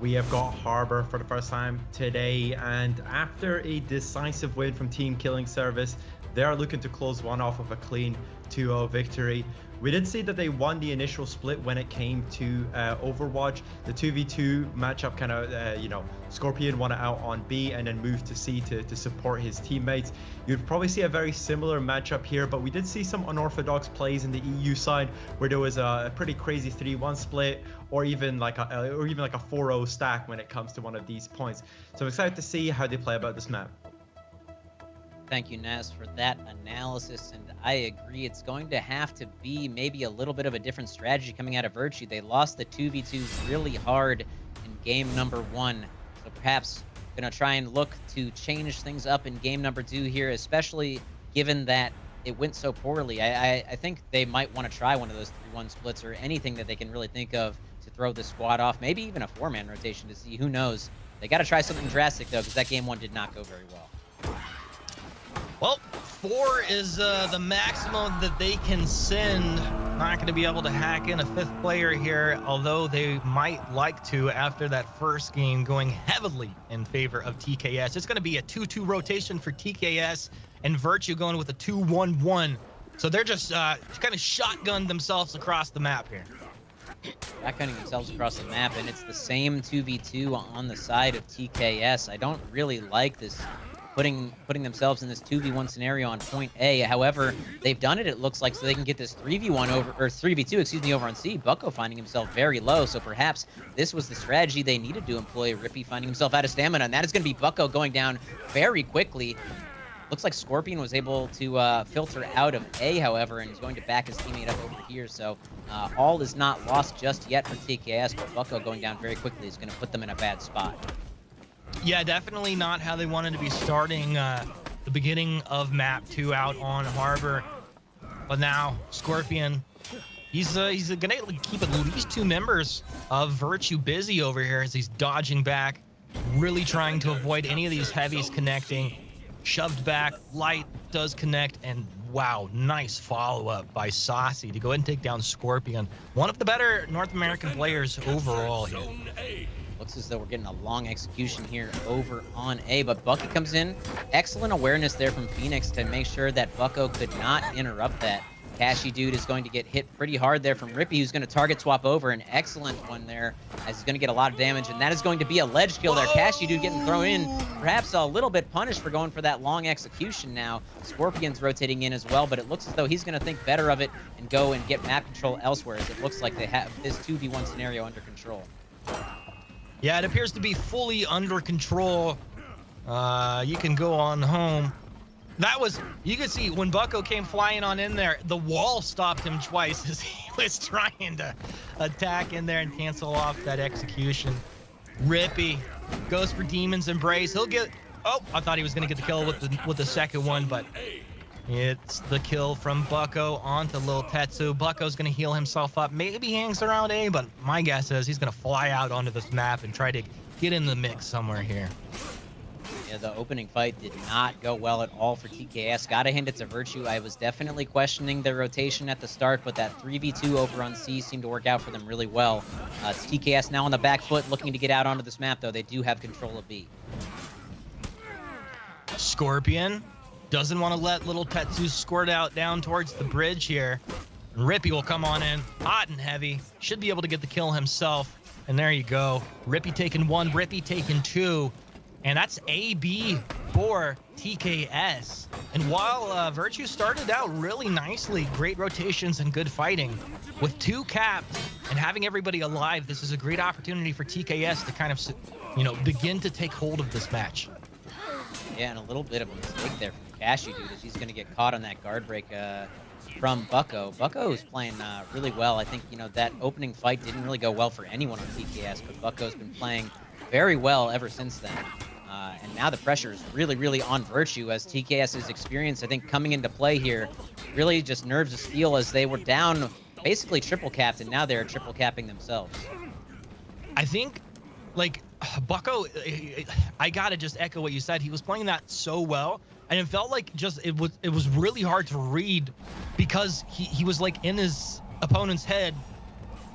We have got Harbor for the first time today, and after a decisive win from Team Killing Service, they are looking to close one off of a clean 2-0 victory. We did see that they won the initial split when it came to Overwatch. The 2v2 matchup kind of, you know, Scorpion won it out on B and then moved to C to support his teammates. You'd probably see a very similar matchup here, but we did see some unorthodox plays in the EU side where there was a pretty crazy 3-1 split, or even like a 4-0 stack when it comes to one of these points. So I'm excited to see how they play about this map. Thank you, Naz, for that analysis, and I agree. It's going to have to be maybe a little bit of a different strategy coming out of Virtue. They lost the 2v2 really hard in game number 1, so perhaps going to try and look to change things up in game number 2 here, especially given that it went so poorly. I think they might want to try one of those 3-1 splits or anything that they can really think of to throw the squad off, maybe even a 4-man rotation to see. Who knows? They got to try something drastic, though, because that game 1 did not go very well. Well, 4 is the maximum that they can send. Not going to be able to hack in a 5th player here, although they might like to after that first game going heavily in favor of TKS. It's going to be a 2-2 rotation for TKS, and Virtue going with a 2-1-1. So they're just kind of shotgunned themselves across the map here. Shotgunning themselves across the map, and it's the same 2v2 on the side of TKS. I don't really like this putting themselves in this 2v1 scenario on point A. However, they've done it, it looks like, so they can get this 3v1 over, or 3v2, excuse me, over on C. Bucko finding himself very low, so perhaps this was the strategy they needed to employ. Rippy finding himself out of stamina, and that is going to be Bucko going down very quickly. Looks like Scorpion was able to filter out of A, however, and is going to back his teammate up over here. So all is not lost just yet for TKS, but Bucko going down very quickly is going to put them in a bad spot. Yeah, definitely not how they wanted to be starting the beginning of map 2 out on Harbor. But now Scorpion, he's gonna keep at least 2 members of Virtue busy over here as he's dodging back, really trying to avoid any of these heavies connecting. Shoved back, Light does connect, and wow, nice follow-up by Saucy to go ahead and take down Scorpion. One of the better North American players overall here. Looks as though we're getting a long execution here over on A, but Bucky comes in. Excellent awareness there from Phoenix to make sure that Bucko could not interrupt that. Cashy Dude is going to get hit pretty hard there from Rippy, who's going to target swap over. An excellent one there, as he's going to get a lot of damage, and that is going to be a ledge kill there. Cashy Dude getting thrown in, perhaps a little bit punished for going for that long execution now. Scorpion's rotating in as well, but it looks as though he's going to think better of it and go and get map control elsewhere, as it looks like they have this 2v1 scenario under control. Yeah, it appears to be fully under control. You can go on home. That was, you can see when Bucko came flying on in there, the wall stopped him twice as he was trying to attack in there and cancel off that execution. Rippy goes for Demon's Embrace. He'll get... Oh, I thought he was going to get the kill with the second one, but it's the kill from Bucko onto Lil Tetsu. Bucko's going to heal himself up. Maybe he hangs around A, but my guess is he's going to fly out onto this map and try to get in the mix somewhere here. Yeah, the opening fight did not go well at all for TKS. Gotta hand it to Virtue. I was definitely questioning their rotation at the start, but that 3v2 over on C seemed to work out for them really well. It's TKS now on the back foot, looking to get out onto this map, though. They do have control of B. Scorpion doesn't want to let Little Tetsu squirt out down towards the bridge here. Rippy will come on in, hot and heavy. Should be able to get the kill himself. And there you go. Rippy taking 1, Rippy taking 2. And that's AB for TKS. And while Virtue started out really nicely, great rotations and good fighting, with 2 capped and having everybody alive, this is a great opportunity for TKS to kind of, begin to take hold of this match. Yeah, and a little bit of a mistake there from Cashew, dude, as he's going to get caught on that guard break from Bucko. Bucko's playing really well. I think, that opening fight didn't really go well for anyone on TKS, but Bucko's been playing very well ever since then. And now the pressure is really, really on Virtue, as TKS's experience, I think, coming into play here really just nerves of steel, as they were down basically triple capped, and now they're triple capping themselves. I think, Bucko, I gotta just echo what you said. He was playing that so well, and it felt like it was really hard to read, because he was in his opponent's head.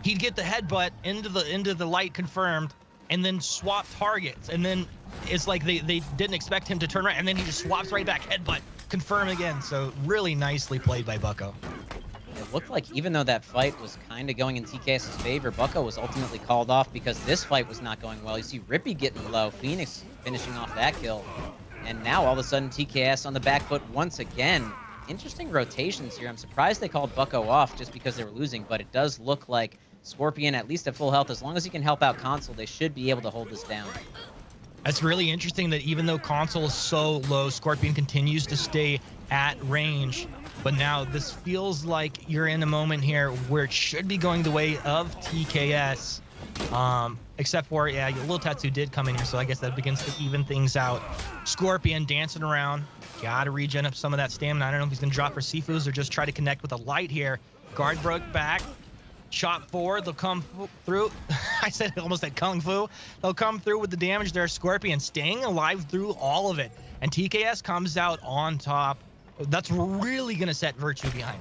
He'd get the headbutt into the light confirmed, and then swap targets, and then it's like they didn't expect him to turn right, and then he just swaps right back, headbutt, confirm again. So really nicely played by Bucko. It looked like even though that fight was kind of going in TKS's favor, Bucko was ultimately called off because this fight was not going well. You see Rippy getting low, Phoenix finishing off that kill, and now all of a sudden TKS on the back foot once again. Interesting rotations here. I'm surprised they called Bucko off just because they were losing, but it does look like Scorpion, at least at full health, as long as he can help out Console, they should be able to hold this down. That's really interesting that even though Console is so low, Scorpion continues to stay at range. But now this feels like you're in a moment here where it should be going the way of TKS. Except for, Lil Tetsu did come in here, so I guess that begins to even things out. Scorpion dancing around. Gotta regen up some of that stamina. I don't know if he's gonna drop for Sifus or just try to connect with a light here. Guard broke back. Shot forward, they'll come through. I almost said Kung Fu. They'll come through with the damage there. Scorpion staying alive through all of it. And TKS comes out on top. That's really going to set Virtue behind.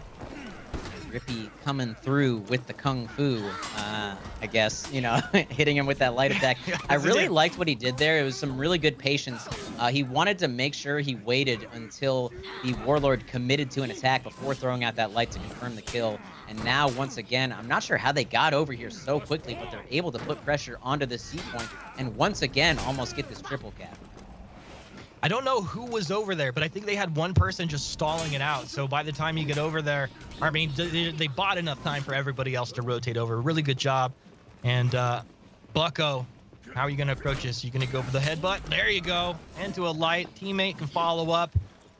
Rippy coming through with the Kung Fu, I guess, hitting him with that light attack. I really liked what he did there. It was some really good patience. He wanted to make sure he waited until the Warlord committed to an attack before throwing out that light to confirm the kill. And now, once again, I'm not sure how they got over here so quickly, but they're able to put pressure onto the C point and once again almost get this triple cap. I don't know who was over there, but I think they had one person just stalling it out. So by the time you get over there, they bought enough time for everybody else to rotate over. Really good job. And Bucko, how are you going to approach this? You going to go for the headbutt? There you go. Into a light. Teammate can follow up.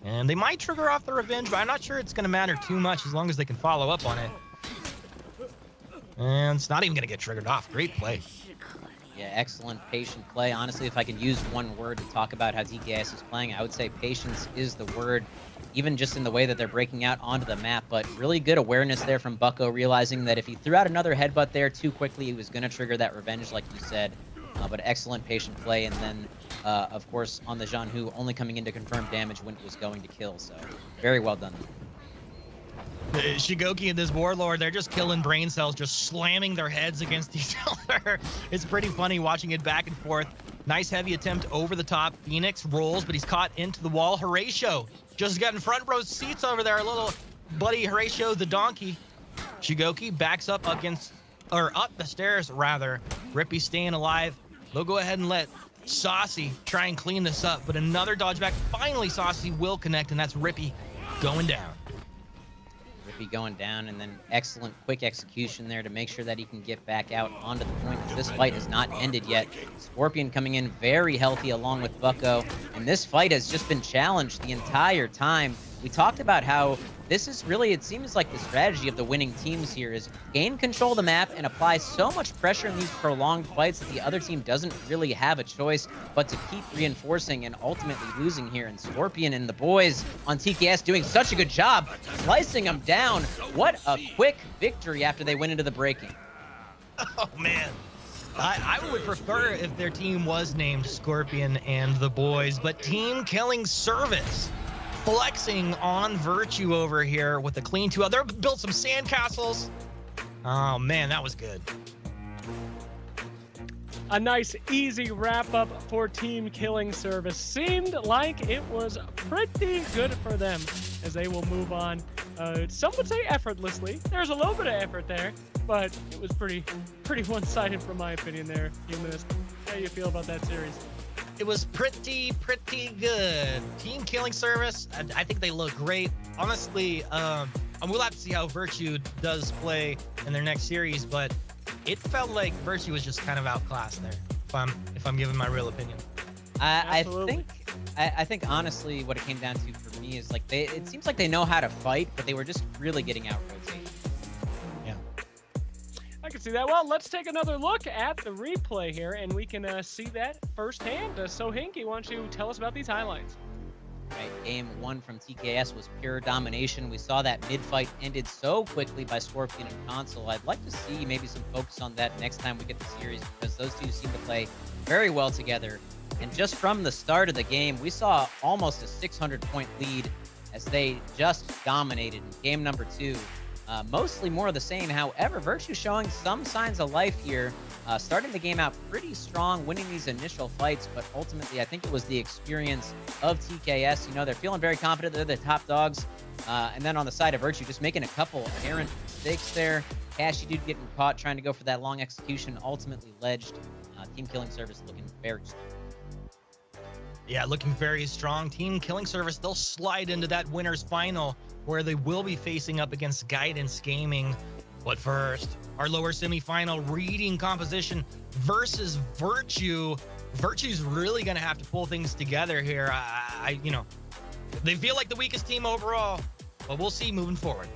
And they might trigger off the revenge, but I'm not sure it's going to matter too much as long as they can follow up on it. And it's not even going to get triggered off. Great play. Yeah, excellent patient play. Honestly, if I could use one word to talk about how TKS is playing, I would say patience is the word, even just in the way that they're breaking out onto the map. But really good awareness there from Bucko, realizing that if he threw out another headbutt there too quickly, he was going to trigger that revenge, like you said. But excellent patient play, and then, of course, on the Janhu, only coming in to confirm damage when it was going to kill. So very well done. Shigoki and this Warlord, they're just killing brain cells, just slamming their heads against each other. It's pretty funny watching it back and forth. Nice heavy attempt over the top. Phoenix rolls, but he's caught into the wall. Horatio just got in front row seats over there. Little buddy Horatio the donkey. Shigoki backs up up the stairs, rather. Rippy staying alive. They'll go ahead and let Saucy try and clean this up, but another dodge back. Finally, Saucy will connect, and that's Rippy going down. Rippy going down, and then excellent quick execution there to make sure that he can get back out onto the point. This fight has not ended yet. Scorpion coming in very healthy along with Bucko, and this fight has just been challenged the entire time. we talked about how this is really, it seems like the strategy of the winning teams here is gain control of the map and apply so much pressure in these prolonged fights that the other team doesn't really have a choice but to keep reinforcing and ultimately losing here. And Scorpion and the boys on TKS doing such a good job slicing them down. What a quick victory after they went into the breaking. Oh, man. I would prefer if their team was named Scorpion and the boys, but Team Killing Service flexing on Virtue over here with a clean 2-0. They're built some sandcastles. Oh, man, that was good. A nice, easy wrap-up for Team Killing Service. Seemed like it was pretty good for them as they will move on. Some would say effortlessly. There's a little bit of effort there, but it was pretty one-sided from my opinion there, Humanist. How do you feel about that series? It was pretty good. Team Killing Service, I think they look great. Honestly, we'll have to see how Virtue does play in their next series, but it felt like Virtue was just kind of outclassed there, if I'm giving my real opinion. I think honestly what it came down to for me is like it seems like they know how to fight, but they were just really getting out rotated. Yeah. I can see that. Well, let's take another look at the replay here, and we can see that firsthand. So, Hinky, why don't you tell us about these highlights? Right, game 1 from TKS was pure domination. We saw that mid-fight ended so quickly by Scorpion and Console. I'd like to see maybe some focus on that next time we get the series, because those two seem to play very well together. And just from the start of the game, we saw almost a 600-point lead as they just dominated in game number 2. Mostly more of the same. However, Virtue showing some signs of life here, starting the game out pretty strong, winning these initial fights, but ultimately I think it was the experience of TKS. You know, they're feeling very confident. They're the top dogs. And then on the side of Virtue, just making a couple errant mistakes there. Cashy Dude getting caught trying to go for that long execution, ultimately ledged. Team Killing Service looking very strong. Yeah, looking very strong. Team Killing Service, they'll slide into that winner's final where they will be facing up against Guidance Gaming. But first, our lower semifinal, Reading Composition versus Virtue. Virtue's really going to have to pull things together here. You know, they feel like the weakest team overall, but we'll see moving forward.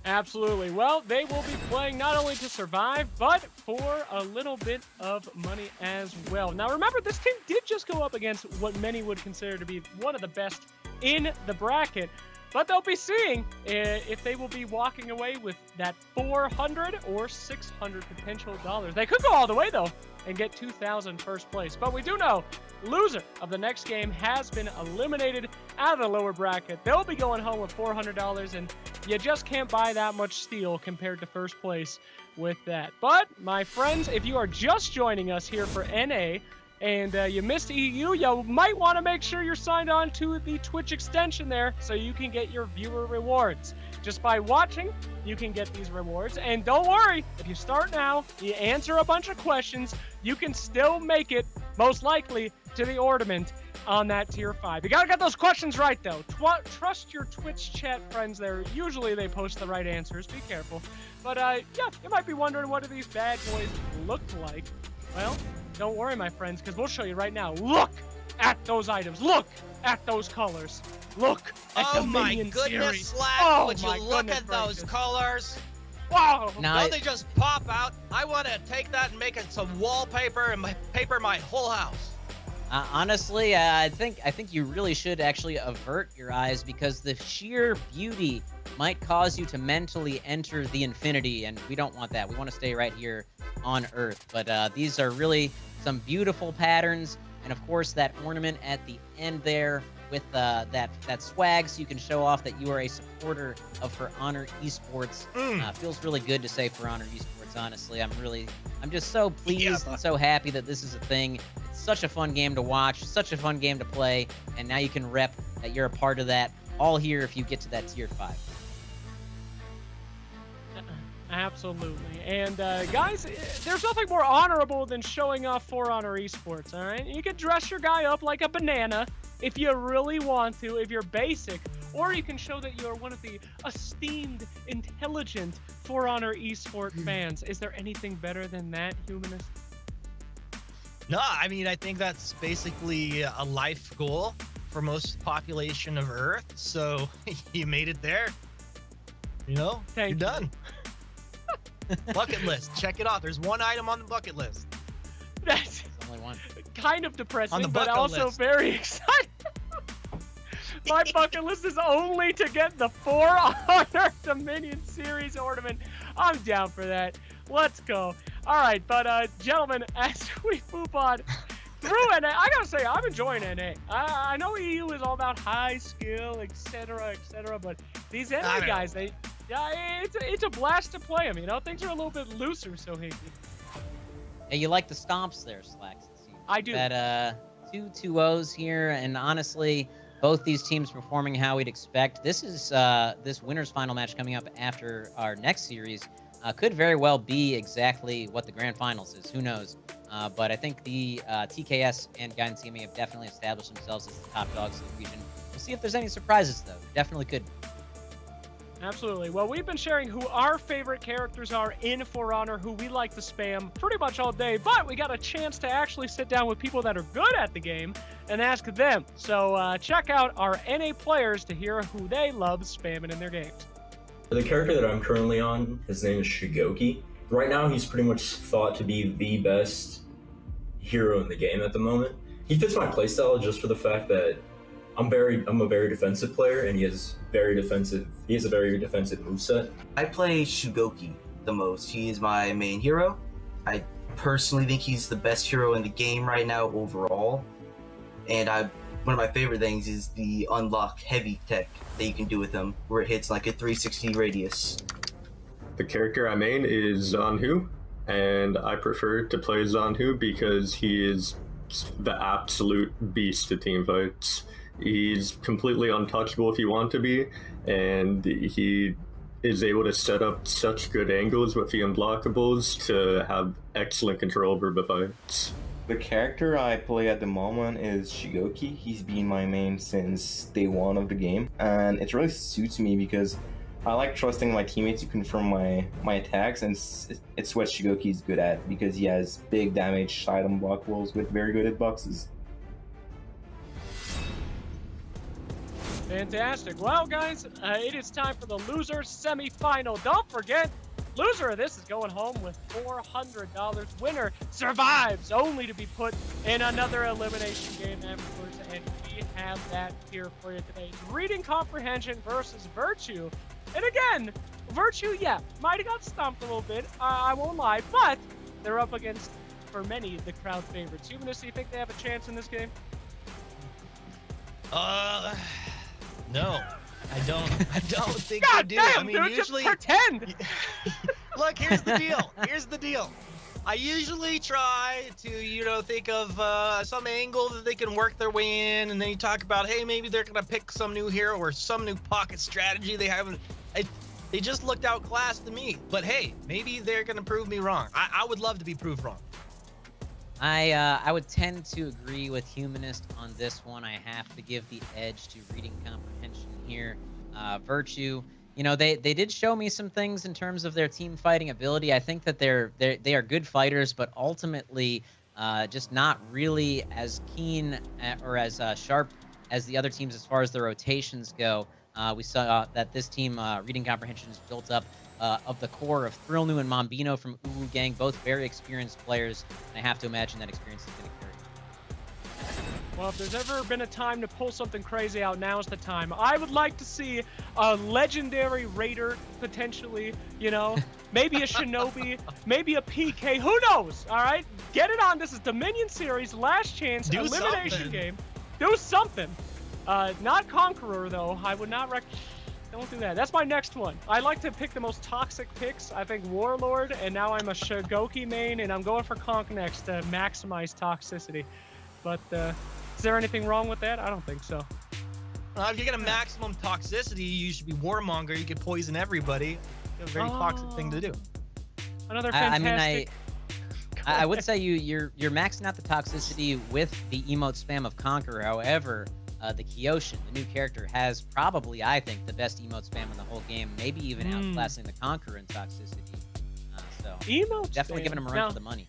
Absolutely. Well, they will be playing not only to survive, but for a little bit of money as well. Now, remember, this team did just go up against what many would consider to be one of the best in the bracket, but they'll be seeing if they will be walking away with that $400 or $600 potential dollars. They could go all the way, though, and get 2,000 first place. But we do know loser of the next game has been eliminated out of the lower bracket. They'll be going home with $400, and you just can't buy that much steel compared to first place with that. But, my friends, if you are just joining us here for NA, and you missed EU, you might want to make sure you're signed on to the Twitch extension there so you can get your viewer rewards. Just by watching, you can get these rewards. And don't worry, if you start now, you answer a bunch of questions, you can still make it, most likely, to the ornament on that tier 5. You gotta get those questions right, though. Trust your Twitch chat friends there. Usually they post the right answers. Be careful. But, yeah, you might be wondering what do these bad boys look like. Well, don't worry, my friends, because we'll show you right now. Look at those items. Look at those colors. Look at the Minion series. Slack, would you look at those colors? Wow! Don't they just pop out? I want to take that and make it some wallpaper and paper my whole house. Honestly, I think you really should actually avert your eyes, because the sheer beauty might cause you to mentally enter the infinity, and we don't want that. We want to stay right here on Earth. But these are really some beautiful patterns, and of course that ornament at the end there with that swag, so you can show off that you are a supporter of For Honor Esports. Feels really good to say For Honor Esports. Honestly, I'm just so pleased and so happy that this is a thing. It's such a fun game to watch, such a fun game to play, and now you can rep that you're a part of that. All here if you get to that tier 5. Absolutely. And guys, there's nothing more honorable than showing off For Honor Esports, all right? You can dress your guy up like a banana if you really want to, if you're basic, or you can show that you're one of the esteemed, intelligent For Honor Esport fans. Is there anything better than that, Humanist? No, I mean, I think that's basically a life goal. for most population of Earth, so you made it there. You know, you're done. Bucket list. Check it off. There's one item on the bucket list. That's Only one. kind of depressing, On the but bucket also list. very exciting. My bucket list is only to get the For Honor Dominion Series ornament. I'm down for that. Let's go. All right, but gentlemen, as we move on through NA, I gotta say, I'm enjoying NA. I know EU is all about high skill, etc., but these NA guys, it's a blast to play them. You know, things are a little bit looser, so Hickey. Yeah, you like the stomps there, Slacks. I do. That 2-2-0s here, and honestly, both these teams performing how we'd expect. This is this winners final match coming up after our next series could very well be exactly what the grand finals is. Who knows? But I think the TKS and Guidance Gaming have definitely established themselves as the top dogs in the region. We'll see if there's any surprises, though. Definitely could. Absolutely. Well, we've been sharing who our favorite characters are in For Honor, who we like to spam pretty much all day, but we got a chance to actually sit down with people that are good at the game and ask them. So check out our NA players to hear who they love spamming in their games. The character that I'm currently on, his name is Shigoki. Right now, he's pretty much thought to be the best hero in the game at the moment. He fits my playstyle just for the fact that I'm a very defensive player, and he has a very defensive moveset. I play Shigoki the most. He is my main hero. I personally think he's the best hero in the game right now overall. And one of my favorite things is the unlock heavy tech that you can do with him, where it hits like a 360 radius. The character I main is Zanhu, and I prefer to play Zanhu because he is the absolute beast of team fights. He's completely untouchable if you want to be, and he is able to set up such good angles with the unblockables to have excellent control over the fights. The character I play at the moment is Shigoki. He's been my main since day one of the game, and it really suits me because I like trusting my teammates to confirm my attacks, and it's what Shigoki is good at because he has big damage side unblockables with very good hitboxes. Fantastic. Well, guys, it is time for the loser semifinal. Don't forget, loser of this is going home with $400. Winner survives, only to be put in another elimination game afterwards, and we have that here for you today. Reading comprehension versus Virtue. And again, Virtue, might have got stomped a little bit, I won't lie, but they're up against, for many, the crowd favorites. Humanist, do you think they have a chance in this game? No, I don't think God they do. damn, I mean, dude, usually just pretend. Look, here's the deal. I usually try to, think of some angle that they can work their way in, and then you talk about, hey, maybe they're gonna pick some new hero or some new pocket strategy they haven't. They just looked outclassed to me. But hey, maybe they're gonna prove me wrong. I would love to be proved wrong. I would tend to agree with Humanist on this one. I have to give the edge to reading comprehension here. Virtue, they did show me some things in terms of their team fighting ability. I think that they are good fighters, but ultimately just not really as keen or as sharp as the other teams as far as the rotations go. We saw that this team, reading comprehension, is built up of the core of Thrillnu and Mombino from Uwu Gang, both very experienced players, and I have to imagine that experience is going to carry. Well, if there's ever been a time to pull something crazy out, now's the time. I would like to see a legendary Raider, potentially, maybe a Shinobi, maybe a PK, who knows, all right? Get it on, this is Dominion Series, last chance, elimination game. Do something. Not Conqueror, though. I would not Don't do that. That's my next one. I like to pick the most toxic picks. I think Warlord, and now I'm a Shigoki main, and I'm going for Conk next to maximize toxicity. But is there anything wrong with that? I don't think so. If you get a maximum toxicity, you should be Warmonger. You could poison everybody. It's a very toxic thing to do. Another fantastic... I would say you're maxing out the toxicity with the emote spam of Conqueror. However, the Kyoshin, the new character, has probably, I think, the best emote spam in the whole game, maybe even outclassing the Conqueror in toxicity. So emote definitely spam. giving him a run for the money.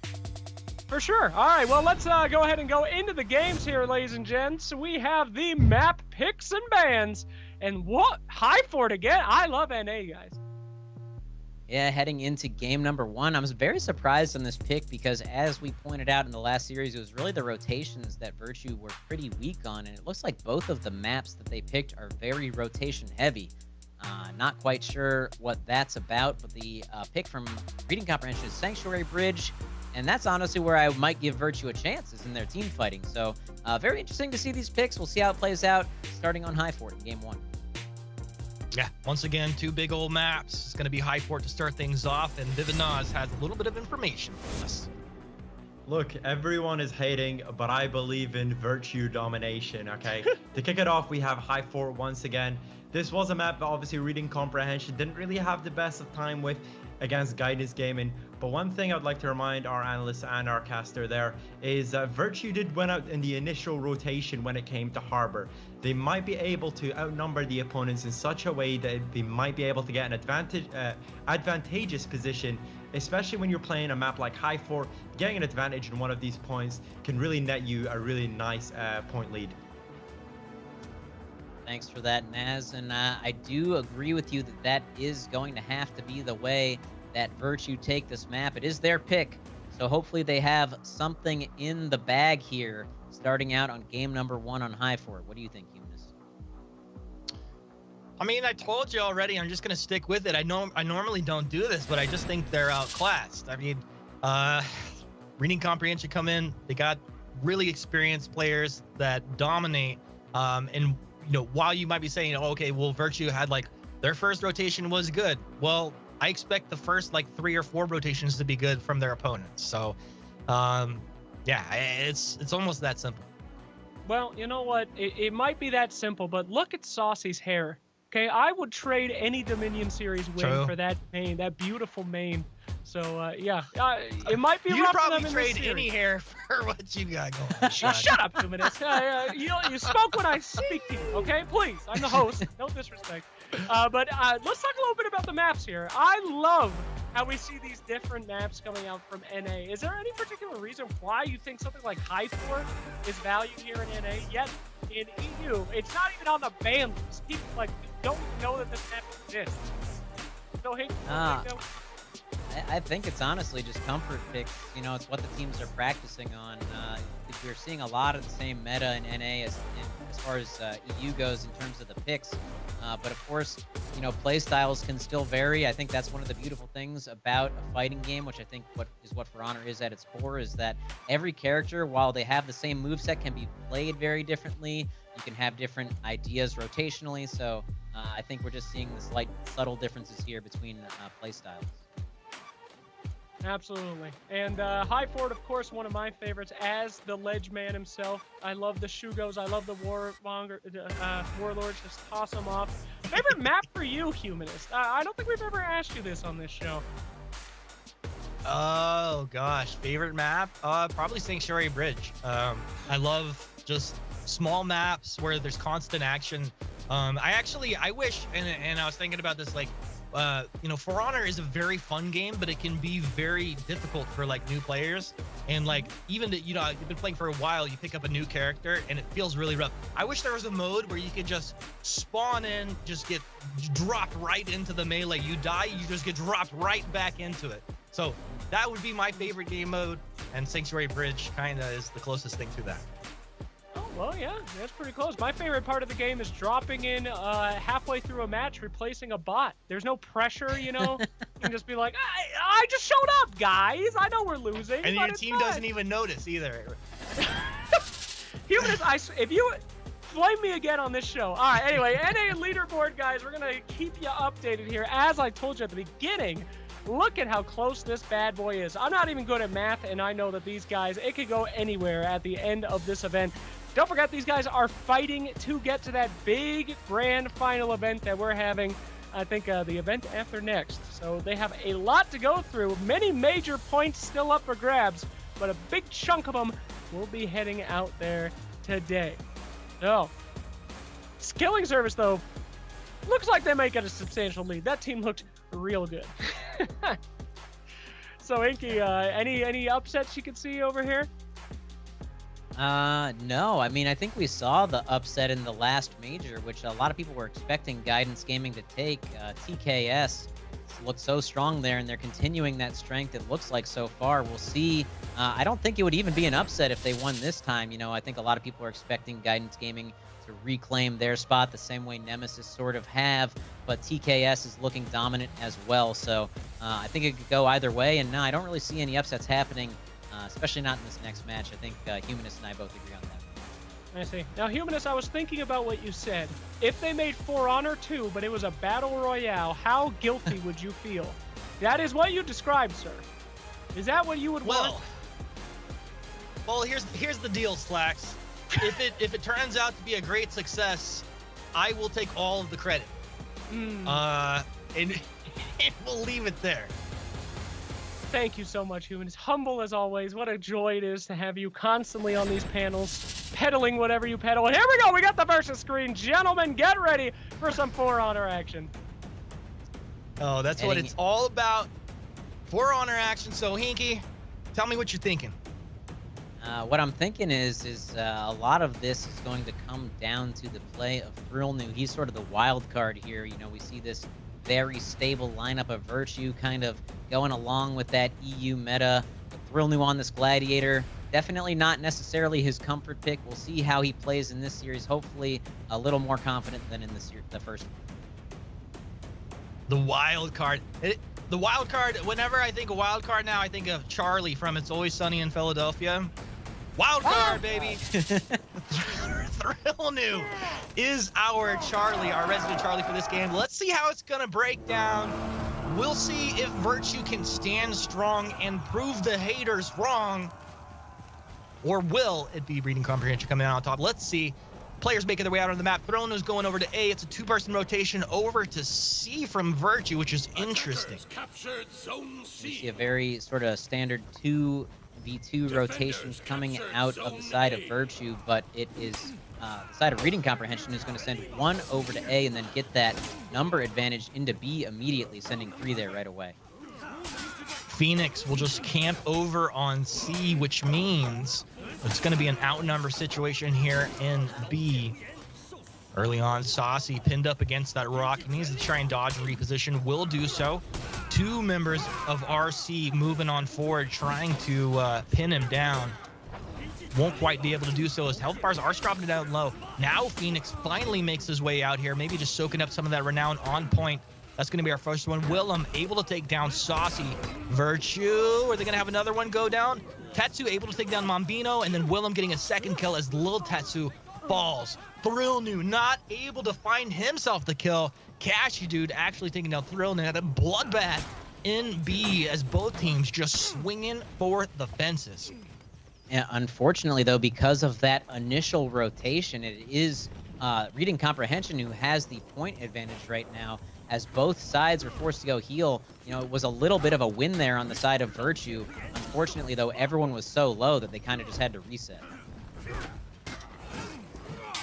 For sure. All right, well, let's go ahead and go into the games here, ladies and gents. We have the map picks and bans. And what? High Fort again? I love NA, guys. Yeah, heading into game number 1, I was very surprised on this pick because, as we pointed out in the last series, it was really the rotations that Virtue were pretty weak on, and it looks like both of the maps that they picked are very rotation heavy. Not quite sure what that's about, but the pick from Reading Comprehension is Sanctuary Bridge, and that's honestly where I might give Virtue a chance, is in their team fighting. So very interesting to see these picks. We'll see how it plays out starting on High Fort in game 1. Yeah, once again, 2 big old maps. It's going to be High Fort to start things off, and Vivid Nas has a little bit of information for us. Look, everyone is hating, but I believe in Virtue domination, okay? To kick it off, we have High Fort once again. This was a map that obviously Reading Comprehension didn't really have the best of time with against Guidance Gaming. But one thing I'd like to remind our analysts and our caster there is that Virtue did win out in the initial rotation when it came to Harbor. They might be able to outnumber the opponents in such a way that they might be able to get an advantageous position, especially when you're playing a map like High Fort. Getting an advantage in one of these points can really net you a really nice point lead. Thanks for that, Naz, and I do agree with you that that is going to have to be the way that Virtue take this map. It is their pick, so hopefully they have something in the bag here starting out on game number 1 on High Fort. What do you think, Humanist? I mean, I told you already, I'm just going to stick with it. I normally don't do this, but I just think they're outclassed. I mean, Reading Comprehension come in, they got really experienced players that dominate, and you know, while you might be saying, oh, okay, well, Virtue had like their first rotation was good. Well, I expect the first like 3 or 4 rotations to be good from their opponents. So, yeah, it's almost that simple. Well, you know what? It might be that simple, but look at Saucy's hair. Okay, I would trade any Dominion Series win for that mane, that beautiful mane. So, yeah, it might be You'd rough for probably them in trade this any series. hair for what you got going. Shut up, 2 minutes. You spoke when I speak to you, okay? Please, I'm the host. No disrespect. But let's talk a little bit about the maps here. I love how we see these different maps coming out from NA. Is there any particular reason why you think something like High Fort is valued here in NA? Yet in EU, it's not even on the ban list. People like don't know that this map exists. So hey, I think it's honestly just comfort picks. You know, it's what the teams are practicing on. We're seeing a lot of the same meta in NA as far as EU goes in terms of the picks. But of course, you know, play styles can still vary. I think that's one of the beautiful things about a fighting game, which I think what For Honor is at its core, is that every character, while they have the same moveset, can be played very differently. You can have different ideas rotationally. So I think we're just seeing the slight subtle differences here between play styles. Absolutely. And High Fort, of course, one of my favorites as the Ledge Man himself. I love the Shugos. I love the Warlords. Just toss them off. Favorite map for you, Humanist? I don't think we've ever asked you this on this show. Oh, gosh. Favorite map? Probably Sanctuary Bridge. I love just small maps where there's constant action. I wish, and I was thinking about this, like, you know, For Honor is a very fun game, but it can be very difficult for like new players. And like, even that, you know, you've been playing for a while, you pick up a new character and it feels really rough. I wish there was a mode where you could just spawn in, just get dropped right into the melee. You die, you just get dropped right back into it. So that would be my favorite game mode, and Sanctuary Bridge kind of is the closest thing to that. Oh, well, yeah, that's pretty close. My favorite part of the game is dropping in halfway through a match, replacing a bot. There's no pressure, you know? You can just be like, I just showed up, guys. I know we're losing. And your team doesn't even notice either. Humanist, if you flame me again on this show. All right, anyway, NA leaderboard, guys. We're going to keep you updated here. As I told you at the beginning, look at how close this bad boy is. I'm not even good at math, and I know that these guys, it could go anywhere at the end of this event. Don't forget, these guys are fighting to get to that big grand final event that we're having, I think, the event after next. So they have a lot to go through. Many major points still up for grabs, but a big chunk of them will be heading out there today. So, Killing Service, though, looks like they might get a substantial lead. That team looked real good. So Inky, any upsets you could see over here? No. I mean, I think we saw the upset in the last major, which a lot of people were expecting Guidance Gaming to take. TKS looked so strong there, and they're continuing that strength, it looks like, so far. We'll see. I don't think it would even be an upset if they won this time. You know, I think a lot of people are expecting Guidance Gaming to reclaim their spot the same way Nemesis sort of have, but TKS is looking dominant as well. So I think it could go either way, and no, I don't really see any upsets happening. Especially not in this next match. I think Humanist and I both agree on that. I see. Now, Humanist, I was thinking about what you said. If they made For Honor 2, but it was a battle royale, how guilty would you feel? That is what you described, sir. Is that what you would want? Well, here's the deal, Slacks. If it turns out to be a great success, I will take all of the credit. And we'll leave it there. Thank you so much, Humanist. Humble as always. What a joy it is to have you constantly on these panels, peddling whatever you peddle. And here we go. We got the versus screen. Gentlemen, get ready for some For Honor action. Oh, that's what it's all about. For Honor action. So, Hinky, tell me what you're thinking. What I'm thinking is a lot of this is going to come down to the play of Thrillnew. He's sort of the wild card here. You know, we see this very stable lineup of Virtue kind of going along with that EU meta. Thrillnew on this Gladiator, definitely not necessarily his comfort pick. We'll see how he plays in this series. Hopefully a little more confident than in the first one. The wild card. The wild card, whenever I think of wild card now, I think of Charlie from It's Always Sunny in Philadelphia. Wild card, baby. Thrillnew is our Charlie, our resident Charlie for this game. Let's see how it's going to break down. We'll see if Virtue can stand strong and prove the haters wrong. Or will it be Reading Comprehension coming out on top? Let's see. Players making their way out on the map. Thrillnew's going over to A. It's a two-person rotation over to C from Virtue, which is interesting. We see a very sort of standard 2v2 rotations coming out of the side of Virtue, but it is the side of Reading Comprehension is going to send one over to A and then get that number advantage into B immediately, sending 3 there right away. Phoenix will just camp over on C, which means it's going to be an outnumber situation here in B. Early on, Saucy pinned up against that rock. He needs to try and dodge and reposition. Will do so. 2 members of RC moving on forward, trying to pin him down. Won't quite be able to do so as health bars are dropping down low. Now Phoenix finally makes his way out here, maybe just soaking up some of that renown on point. That's going to be our first one. Willem able to take down Saucy. Virtue, are they going to have another one go down? Tetsu able to take down Mambino, and then Willem getting a second kill as Lil Tetsu falls. Thrillnew not able to find himself the kill. Cashy Dude actually taking down Thrillnew at a bloodbath in B as both teams just swinging for the fences. Yeah, unfortunately, though, because of that initial rotation, it is Reading Comprehension who has the point advantage right now, as both sides are forced to go heal. You know, it was a little bit of a win there on the side of Virtue. Unfortunately, though, everyone was so low that they kind of just had to reset.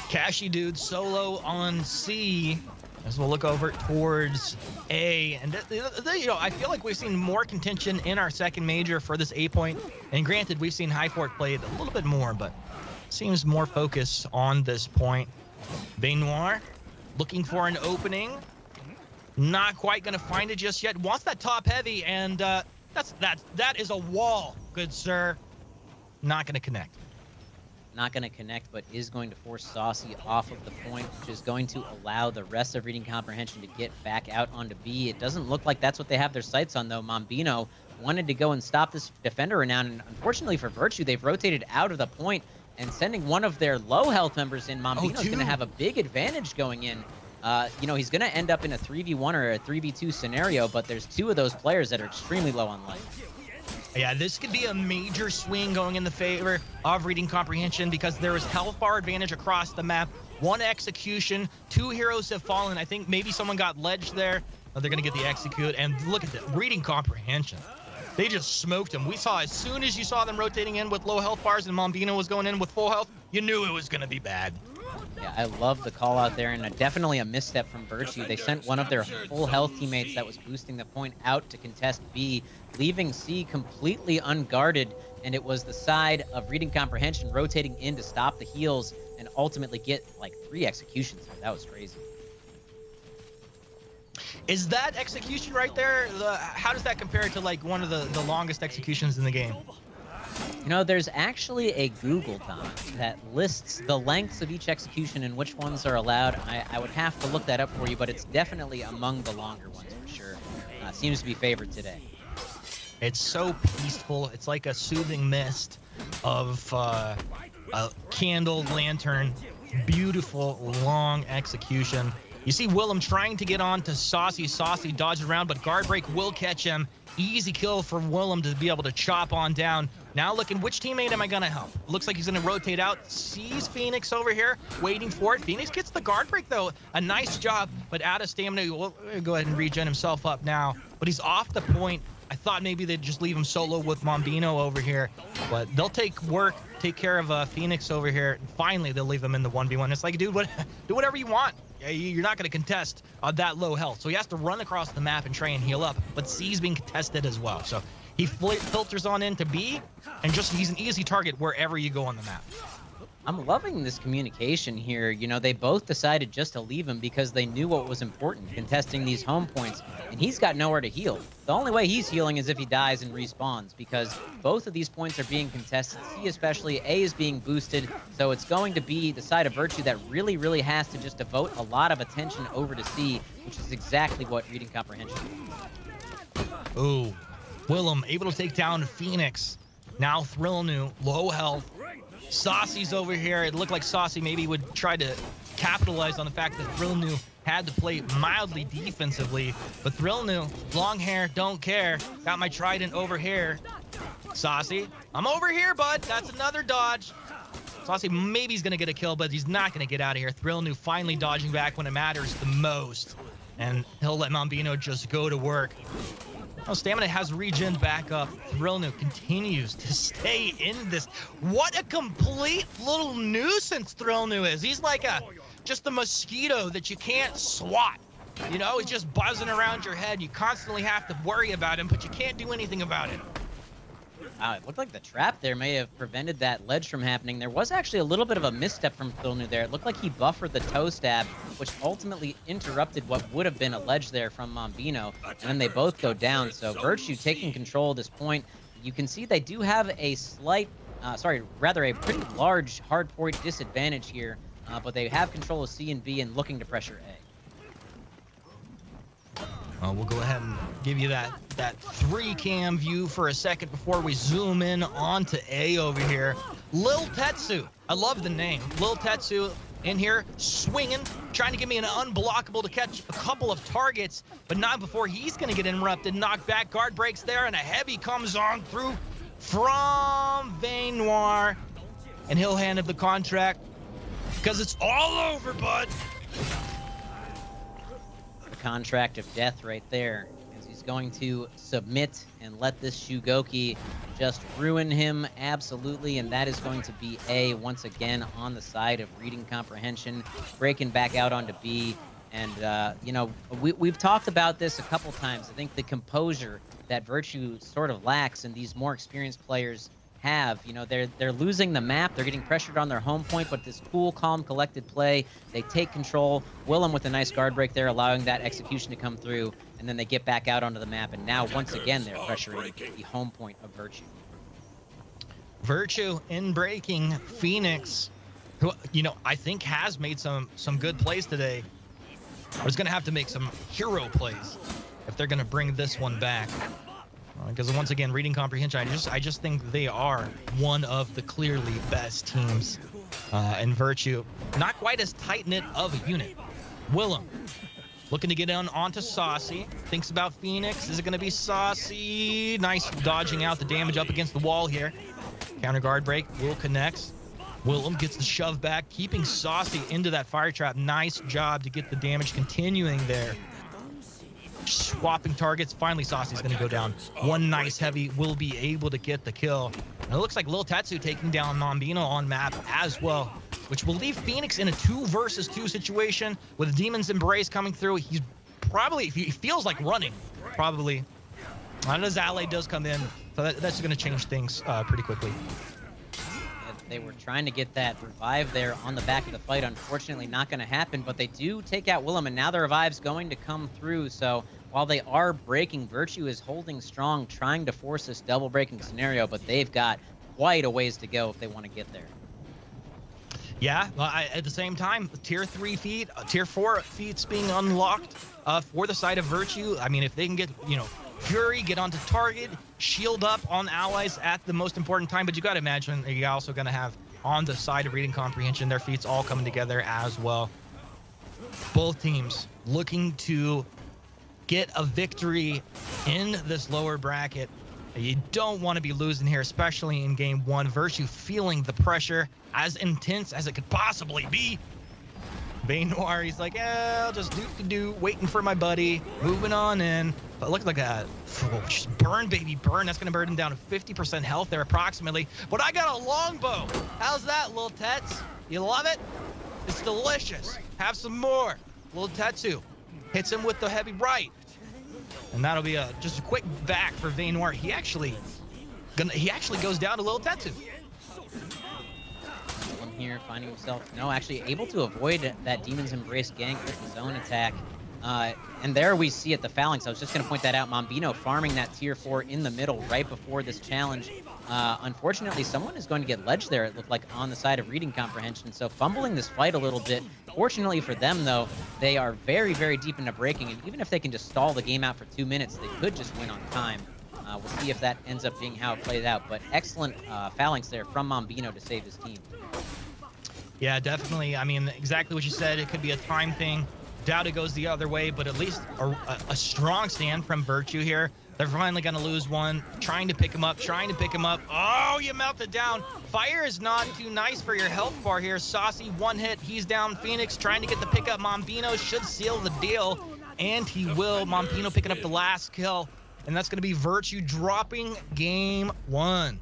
Cashy Dude solo on C as we'll look over towards A. And, you know, I feel like we've seen more contention in our second major for this A point. And granted, we've seen High Fork played a little bit more, but seems more focus on this point. Baignoire looking for an opening. Not quite going to find it just yet. Wants that top heavy, and that is a wall, good sir. Not going to connect. Not going to connect, but is going to force Saucy off of the point, which is going to allow the rest of Reading Comprehension to get back out onto B. It doesn't look like that's what they have their sights on, though. Mambino wanted to go and stop this defender renown, and unfortunately for Virtue, they've rotated out of the point and sending one of their low health members in. Mambino's going to have a big advantage going in. You know, he's going to end up in a 3v1 or a 3v2 scenario, but there's 2 of those players that are extremely low on life. Yeah, this could be a major swing going in the favor of Reading Comprehension because there is health bar advantage across the map. 1 execution, 2 heroes have fallen. I think maybe someone got ledged there. Oh, they're going to get the execute. And look at that, Reading Comprehension. They just smoked him. We saw as soon as you saw them rotating in with low health bars and Mambino was going in with full health, you knew it was going to be bad. Yeah, I love the call out there, and definitely a misstep from Virtue. They sent one of their full health teammates that was boosting the point out to contest B, leaving C completely unguarded, and it was the side of Reading Comprehension rotating in to stop the heals and ultimately get like 3 executions there. That was crazy. Is that execution right there? How does that compare to like one of the longest executions in the game? You know, there's actually a Google Doc that lists the lengths of each execution and which ones are allowed. I would have to look that up for you, but it's definitely among the longer ones for sure. Seems to be favored today. It's so peaceful. It's like a soothing mist of a candle lantern. Beautiful, long execution. You see Willem trying to get on to Saucy. Saucy dodges around, but guard break will catch him. Easy kill for Willem to be able to chop on down. Now looking, which teammate am I going to help? Looks like he's going to rotate out. Sees Phoenix over here, waiting for it. Phoenix gets the guard break, though. A nice job, but out of stamina. We'll go ahead and regen himself up now. But he's off the point. I thought maybe they'd just leave him solo with Mombino over here. But they'll take care of Phoenix over here. Finally, they'll leave him in the 1v1. It's like, dude, do whatever you want. You're not going to contest that low health. So he has to run across the map and try and heal up. But C's being contested as well. So he filters on into B, and he's an easy target wherever you go on the map. I'm loving this communication here. You know, they both decided just to leave him because they knew what was important, contesting these home points, and he's got nowhere to heal. The only way he's healing is if he dies and respawns, because both of these points are being contested. C especially, A is being boosted, so it's going to be the side of Virtue that really, really has to just devote a lot of attention over to C, which is exactly what Reading Comprehension needs. Ooh, Willem able to take down Phoenix. Now Thrillnu, low health. Saucy's over here. It looked like Saucy maybe would try to capitalize on the fact that Thrillnu had to play mildly defensively. But Thrillnu, long hair, don't care. Got my trident over here. Saucy, I'm over here, bud. That's another dodge. Saucy maybe he's going to get a kill, but he's not going to get out of here. Thrillnu finally dodging back when it matters the most. And he'll let Mombino just go to work. Oh, Stamina has regen back up. Thrillnu continues to stay in this. What a complete little nuisance Thrillnu is. He's like just a mosquito that you can't swat. You know, he's just buzzing around your head. You constantly have to worry about him, but you can't do anything about it. It looked like the trap there may have prevented that ledge from happening. There was actually a little bit of a misstep from Thrillnu there. It looked like he buffered the toe stab, which ultimately interrupted what would have been a ledge there from Mombino, and then they both go down. So Virtue taking control at this point. You can see they do have a slight, a pretty large hardpoint disadvantage here, but they have control of C and B and looking to pressure A. We'll go ahead and give you that 3-cam view for a second before we zoom in onto A over here. Lil Tetsu, I love the name. Lil Tetsu in here swinging, trying to give me an unblockable to catch a couple of targets, but not before he's going to get interrupted. Knocked back, guard breaks there, and a heavy comes on through from Vain Noir. And he'll hand him the contract because it's all over, bud. Contract of death right there, as he's going to submit and let this Shugoki just ruin him absolutely, and that is going to be A once again on the side of Reading Comprehension, breaking back out onto B. And you know, we've talked about this a couple times. I think the composure that Virtue sort of lacks and these more experienced players have. You know, they're losing the map, they're getting pressured on their home point, but this cool, calm, collected play, they take control. Willem with a nice guard break there, allowing that execution to come through, and then they get back out onto the map, and now once again they're pressuring the home point of Virtue. Virtue in breaking. Phoenix, who, you know, I think has made some good plays today, is going to have to make some hero plays if they're going to bring this one back. Because once again, Reading Comprehension, I just think they are one of the clearly best teams in Virtue. Not quite as tight-knit of a unit. Willem looking to get onto Saucy. Thinks about Phoenix. Is it going to be Saucy? Nice dodging out the damage up against the wall here. Counter guard break. Will connects. Willem gets the shove back, keeping Saucy into that fire trap. Nice job to get the damage continuing there. Swapping targets. Finally, Saucy's going to go down. One nice heavy will be able to get the kill. And it looks like Lil Tetsu taking down Mombino on map as well. which will leave Phoenix in a 2 versus 2 situation with Demon's Embrace coming through. He's probably, he feels like running, probably. I know Zale does come in, so that's going to change things pretty quickly. They were trying to get that revive there on the back of the fight. Unfortunately, not going to happen, but they do take out Willem, and now the revive's going to come through. So while they are breaking, Virtue is holding strong, trying to force this double breaking scenario, but they've got quite a ways to go if they want to get there. Yeah, at the same time, tier 3 feat, tier 4 feats being unlocked for the side of Virtue. I mean, if they can get, you know, Fury, get onto target, shield up on allies at the most important time, but you got to imagine you're also going to have on the side of Reading Comprehension their feats all coming together as well. Both teams looking to get a victory in this lower bracket. You don't want to be losing here, especially in game 1. Virtue feeling the pressure as intense as it could possibly be. Vayne Noir, he's like, yeah, I'll just do, waiting for my buddy, moving on in. But it looks like a just burn, baby, burn. That's going to burn him down to 50% health there, approximately. But I got a longbow. How's that, little Tets? You love it? It's delicious. Have some more. Little Tetsu hits him with the heavy right. And that'll be just a quick back for Vayne Noir. He actually goes down to little Tetsu. Here finding himself actually able to avoid that Demon's Embrace gank with his own attack, and there we see it, the phalanx. I was just going to point that out. Mambino farming that tier 4 in the middle right before this challenge. Unfortunately, someone is going to get ledged there, it looked like, on the side of Reading Comprehension, so fumbling this fight a little bit. Fortunately for them, though, they are very, very deep into breaking, and even if they can just stall the game out for 2 minutes, they could just win on time. We'll see if that ends up being how it plays out, but excellent phalanx there from Mambino to save his team. Yeah, definitely. I mean, exactly what you said. It could be a time thing. Doubt it goes the other way, but at least a strong stand from Virtue here. They're finally going to lose one. Trying to pick him up, Oh, you melted down. Fire is not too nice for your health bar here. Saucy, one hit. He's down. Phoenix trying to get the pickup. Mambino should seal the deal, and he will. Mambino picking up the last kill, and that's going to be Virtue dropping game 1.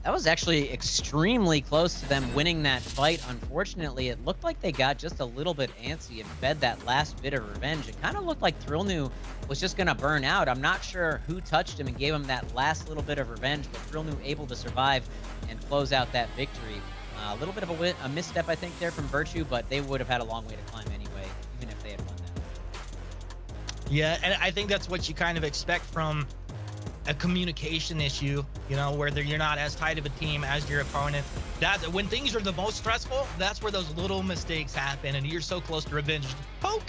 That was actually extremely close to them winning that fight. Unfortunately, it looked like they got just a little bit antsy and fed that last bit of revenge. It kind of looked like Thrillnu was just going to burn out. I'm not sure who touched him and gave him that last little bit of revenge, but Thrillnu able to survive and close out that victory. A little bit of a misstep, I think, there from Virtue, but they would have had a long way to climb anyway, even if they had won that. Yeah, and I think that's what you kind of expect from a communication issue, you know, where you're not as tight of a team as your opponent. That when things are the most stressful, that's where those little mistakes happen, and you're so close to revenge. Poke,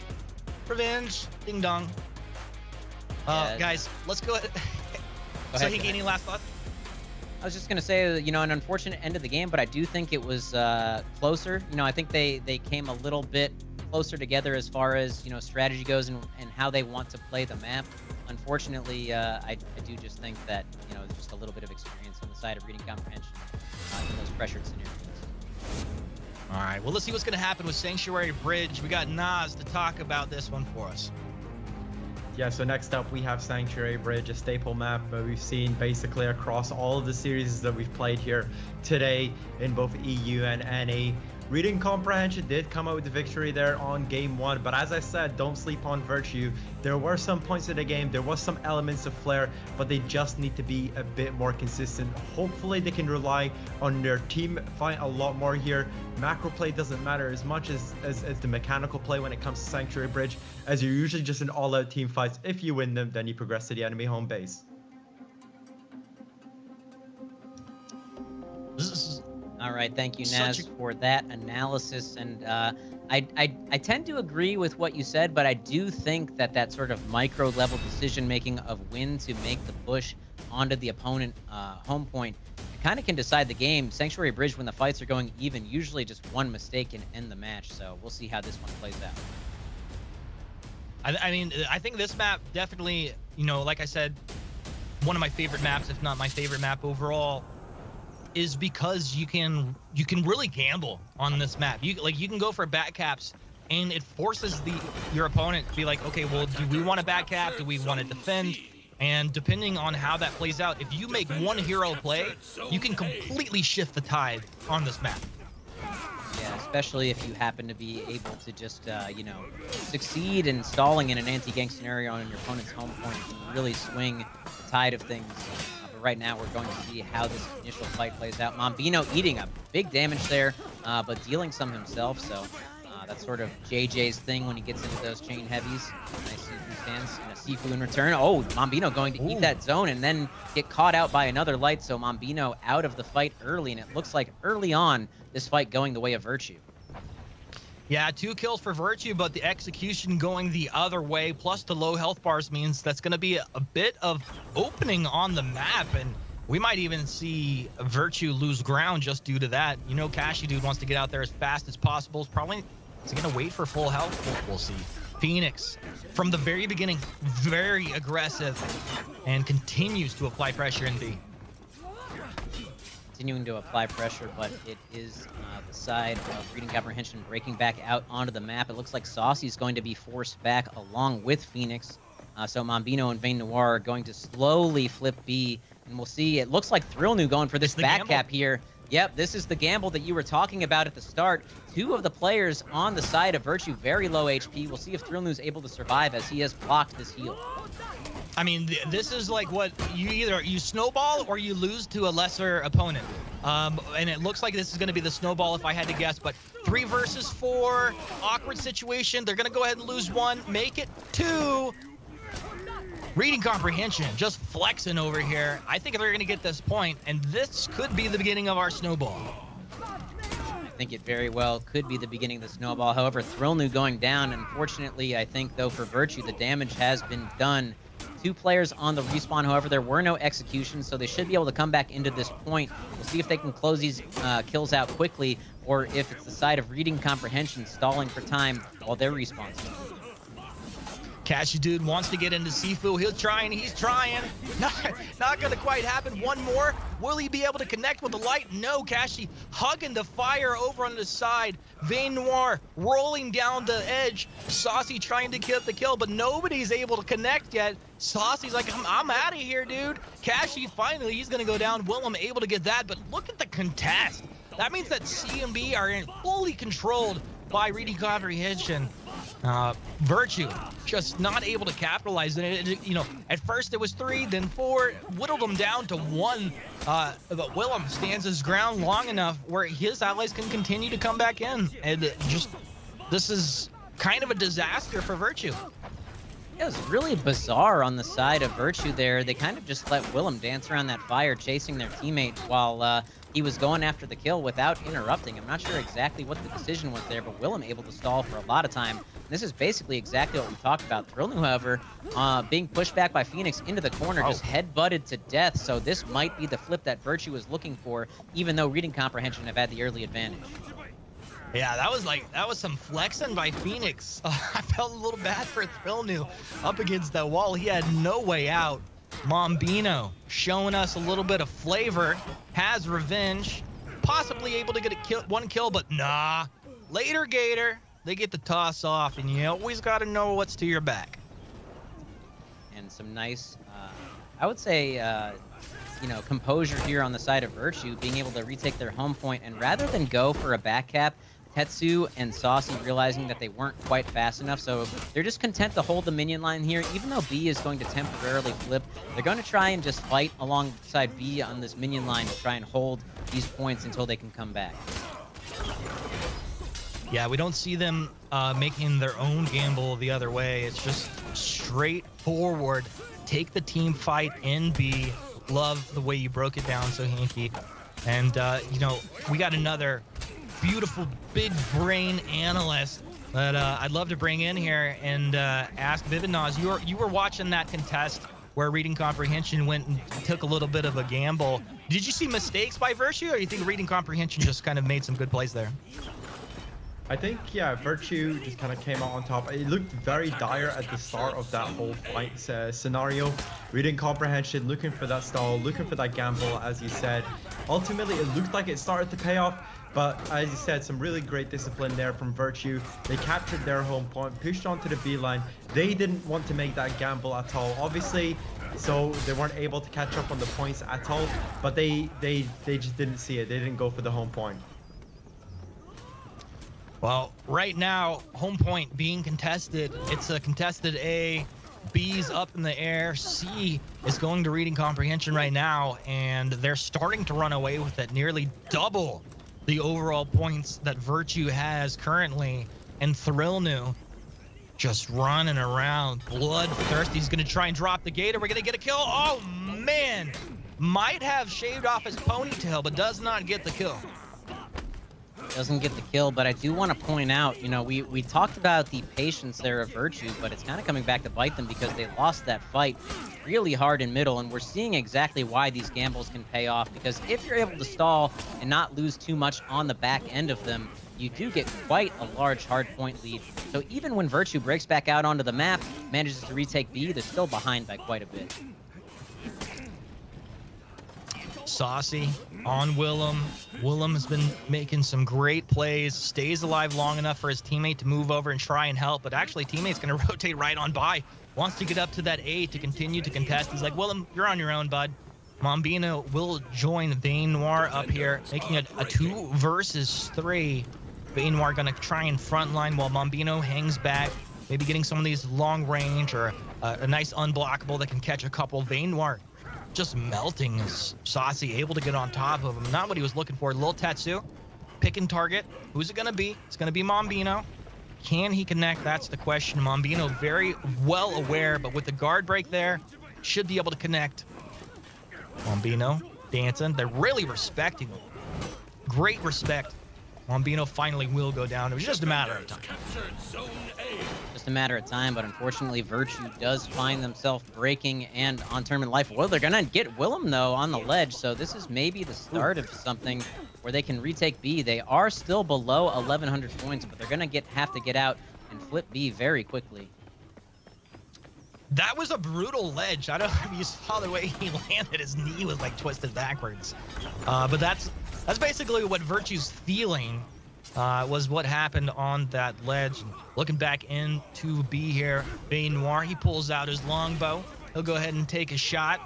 revenge, ding dong. Guys, let's go ahead. So, Hickey, any last thoughts? I was just gonna say, you know, an unfortunate end of the game, but I do think it was closer. You know, I think they came a little bit closer together as far as, you know, strategy goes and how they want to play the map. Unfortunately, I do just think that, you know, just a little bit of experience on the side of Reading Comprehension in those pressured scenarios. All right, well, let's see what's going to happen with Sanctuary Bridge. We got Nas to talk about this one for us. Yeah, so next up we have Sanctuary Bridge, a staple map that we've seen basically across all of the series that we've played here today in both EU and NA. Reading Comprehension did come out with the victory there on game 1, but as I said, don't sleep on Virtue. There were some points in the game, there was some elements of flair, but they just need to be a bit more consistent. Hopefully they can rely on their team fight a lot more here. Macro play doesn't matter as much as the mechanical play when it comes to Sanctuary Bridge, as you're usually just in all-out team fights. If you win them, then you progress to the enemy home base. All right, thank you, Naz, for that analysis. And I tend to agree with what you said, but I do think that sort of micro-level decision-making of when to make the push onto the opponent home point kind of can decide the game. Sanctuary Bridge, when the fights are going even, usually just one mistake can end the match. So we'll see how this one plays out. I mean, I think this map definitely, you know, like I said, one of my favorite maps, if not my favorite map overall, is because you can really gamble on this map. You can go for back caps, and it forces your opponent to be like, okay, well, do we want to back cap? Do we want to defend? And depending on how that plays out, if you make one hero play, you can completely shift the tide on this map. especially if you happen to be able to just, you know, succeed in stalling in an anti-gank scenario on your opponent's home point. You can really swing the tide of things. But right now, we're going to see how this initial fight plays out. Mambino eating a big damage there, but dealing some himself, so that's sort of JJ's thing when he gets into those chain heavies. Nice Sifu stance and a Sifu in return. Oh, Mambino going to eat that zone and then get caught out by another light, so Mambino out of the fight early, and it looks like early on this fight going the way of Virtue. Yeah, 2 kills for Virtue, but the execution going the other way, plus the low health bars means that's going to be a bit of opening on the map, and we might even see Virtue lose ground just due to that. You know, Cashy Dude wants to get out there as fast as possible. Is he going to wait for full health? We'll see. Phoenix, from the very beginning, very aggressive and continues to apply pressure in B. Continuing to apply pressure, but it is the side of Reading Comprehension breaking back out onto the map. It looks like Saucy's going to be forced back along with Phoenix. So Mambino and Vain Noir are going to slowly flip B, and we'll see. It looks like Thrillnu going for this back cap here. Yep, this is the gamble that you were talking about at the start. 2 of the players on the side of Virtue, very low HP. We'll see if Thrillnu's able to survive as he has blocked this heal. I mean, this is like what you snowball or you lose to a lesser opponent. And it looks like this is going to be the snowball if I had to guess, but 3 versus 4, awkward situation. They're going to go ahead and lose 1, make it 2. Reading Comprehension just flexing over here. I think they're going to get this point, and this could be the beginning of our snowball. I think it very well could be the beginning of the snowball. However, Thrillnu going down. Unfortunately, I think, though, for Virtue, the damage has been done. 2 players on the respawn. However, there were no executions, so they should be able to come back into this point. We'll see if they can close these kills out quickly, or if it's the side of Reading Comprehension stalling for time while they're respawning. Cashy Dude wants to get into Sifu. He's trying. Not gonna quite happen. 1 more. Will he be able to connect with the light? No, Cashy hugging the fire over on the side. Vain Noir rolling down the edge. Saucy trying to get the kill, but nobody's able to connect yet. Saucy's like, I'm out of here, dude. Cashy, finally, he's gonna go down. Willem able to get that, but look at the contest. That means that CMB are fully controlled by Reading Comprehension. Virtue just not able to capitalize on it. You know, at first it was 3, then 4, whittled them down to 1. But Willem stands his ground long enough where his allies can continue to come back in. And this is kind of a disaster for Virtue. It was really bizarre on the side of Virtue there. They kind of just let Willem dance around that fire, chasing their teammate while he was going after the kill without interrupting. I'm not sure exactly what the decision was there, but Willem able to stall for a lot of time. And this is basically exactly what we talked about. Thrillnu, however, being pushed back by Phoenix into the corner, just head-butted to death. So this might be the flip that Virtue was looking for, even though Reading Comprehension have had the early advantage. Yeah, that was some flexing by Phoenix. I felt a little bad for Thrillnu up against that wall. He had no way out. Mambino showing us a little bit of flavor, has revenge, possibly able to get a 1 kill, but nah. Later, Gator, they get the toss off, and you always got to know what's to your back. And some nice, I would say, you know, composure here on the side of Virtue, being able to retake their home point, and rather than go for a back cap, Tetsu and Saucy realizing that they weren't quite fast enough, so they're just content to hold the minion line here. Even though B is going to temporarily flip, they're going to try and just fight alongside B on this minion line to try and hold these points until they can come back. Yeah, we don't see them making their own gamble the other way. It's just straightforward. Take the team fight in B. Love the way you broke it down so hanky. And, you know, we got another beautiful big brain analyst that I'd love to bring in here and ask Vividnaz. You were watching that contest where Reading Comprehension went and took a little bit of a gamble. Did you see mistakes by Virtue, or you think Reading Comprehension just kind of made some good plays there? I think, yeah, Virtue just kind of came out on top. It looked very dire at the start of that whole fight scenario. Reading Comprehension, looking for that stall, looking for that gamble, as you said. Ultimately, it looked like it started to pay off, but as you said, some really great discipline there from Virtue. They captured their home point, pushed onto the B line. They didn't want to make that gamble at all, obviously, so they weren't able to catch up on the points at all, but they just didn't see it. They didn't go for the home point. Well, right now, home point being contested. It's a contested A. B's up in the air. C is going to reading comprehension right now, and they're starting to run away with it. Nearly double the overall points that Virtue has currently. And Thrillnew just running around, bloodthirsty. He's going to try and drop the gate. Are we going to get a kill? Oh, man. Might have shaved off his ponytail, but does not get the kill. Doesn't get the kill, but I do want to point out, you know, we talked about the patience there of Virtue, but it's kind of coming back to bite them because they lost that fight really hard in middle, and we're seeing exactly why these gambles can pay off, because if you're able to stall and not lose too much on the back end of them, you do get quite a large hard point lead. So even when Virtue breaks back out onto the map, manages to retake B, they're still behind by quite a bit. Saucy on Willem. Willem has been making some great plays, stays alive long enough for his teammate to move over and try and help, but actually teammate's going to rotate right on by. Wants to get up to that A to continue to contest. He's like, Willem, you're on your own, bud. Mombino will join Vayne Noir up here, making it a 2 versus 3. Vayne Noir going to try and frontline while Mombino hangs back, maybe getting some of these long range or a nice unblockable that can catch a couple. Vayne Noir just melting his Saucy, able to get on top of him. Not what he was looking for. Lil Tetsu picking target. Who's it going to be? It's going to be Mombino. Can he connect? That's the question. Mombino very well aware, but with the guard break there, should be able to connect. Mombino dancing. They're really respecting him. Great respect. Mombino finally will go down. It was just a matter of time. Just a matter of time, but unfortunately Virtue does find themselves breaking and on Tournament Life. Well, they're gonna get Willem though on the ledge, so this is maybe the start of something where they can retake B. They are still below 1,100 points, but they're gonna have to get out and flip B very quickly. That was a brutal ledge. I don't know if you saw the way he landed. His knee was like twisted backwards. But that's basically what Virtue's feeling was what happened on that ledge. Looking back into B here, Vayne Noir, he pulls out his longbow. He'll go ahead and take a shot.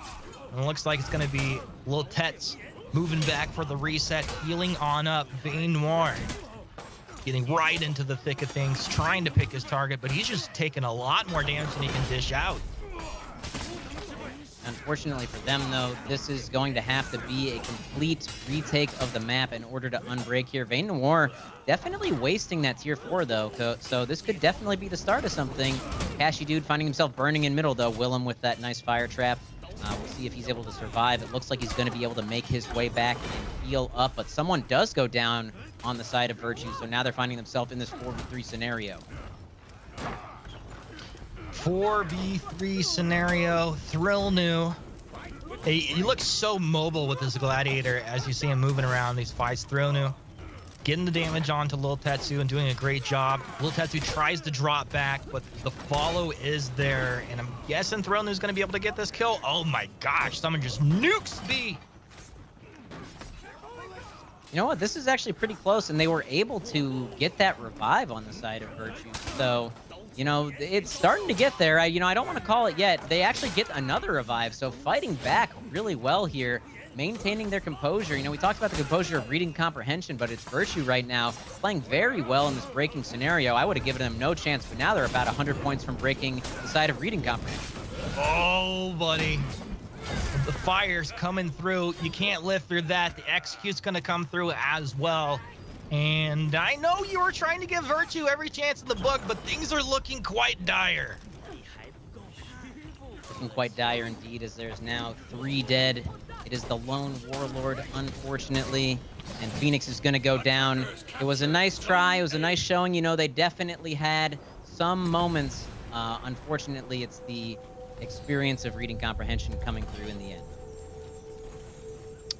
And it looks like it's going to be Lil Tets moving back for the reset, healing on up. Vayne Noir getting right into the thick of things, trying to pick his target, but he's just taking a lot more damage than he can dish out. Unfortunately for them, though, this is going to have to be a complete retake of the map in order to unbreak here. Vayne Noir definitely wasting that tier 4, though, so this could definitely be the start of something. Cashy Dude finding himself burning in middle, though. Willem with that nice fire trap. We'll see if he's able to survive. It looks like he's going to be able to make his way back and heal up, but someone does go down on the side of Virtue, so now they're finding themselves in this 4v3 scenario. 4v3 scenario. Thrillnew. He looks so mobile with his gladiator as you see him moving around these fights. Thrillnew getting the damage onto Lil Tetsu and doing a great job. Lil Tetsu tries to drop back, but the follow is there, and I'm guessing Thrillnew's going to be able to get this kill. Oh my gosh, someone just nukes B. You know what? This is actually pretty close, and they were able to get that revive on the side of Virtue. So, you know, it's starting to get there. I don't want to call it yet. They actually get another revive, so fighting back really well here, maintaining their composure. You know, we talked about the composure of reading comprehension, but it's Virtue right now playing very well in this breaking scenario. I would have given them no chance, but now they're about 100 points from breaking the side of reading comprehension. Oh, buddy. The fire's coming through. You can't live through that. The execute's going to come through as well. And I know you were trying to give Virtue every chance in the book, but things are looking quite dire. Looking quite dire indeed, as there's now 3 dead. It is the lone warlord, unfortunately, and Phoenix is going to go down. It was a nice try. It was a nice showing. You know, they definitely had some moments. Unfortunately, it's the experience of reading comprehension coming through in the end.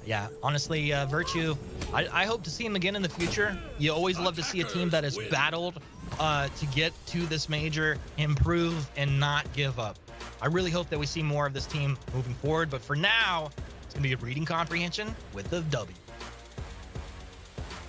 Yeah, honestly, Virtue, I hope to see him again in the future. You always love to see a team that has battled to get to this major, improve, and not give up. I really hope that we see more of this team moving forward, but for now, it's going to be a reading comprehension with the W.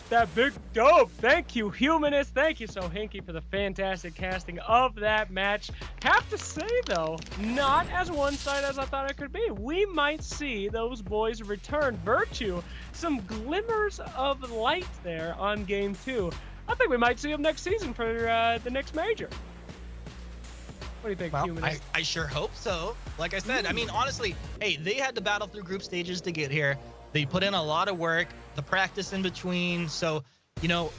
That big dope. Thank you, Humanist. Thank you, So Hinky, for the fantastic casting of that match. Have to say, though, not as one-sided as I thought it could be. We might see those boys return. Virtue, some glimmers of light there on game 2. I think we might see him next season for the next major. What do you think, Well, Humanist? I sure hope so. Like I said, I mean, honestly, hey, they had to battle through group stages to get here. They put in a lot of work, the practice in between. So, you know,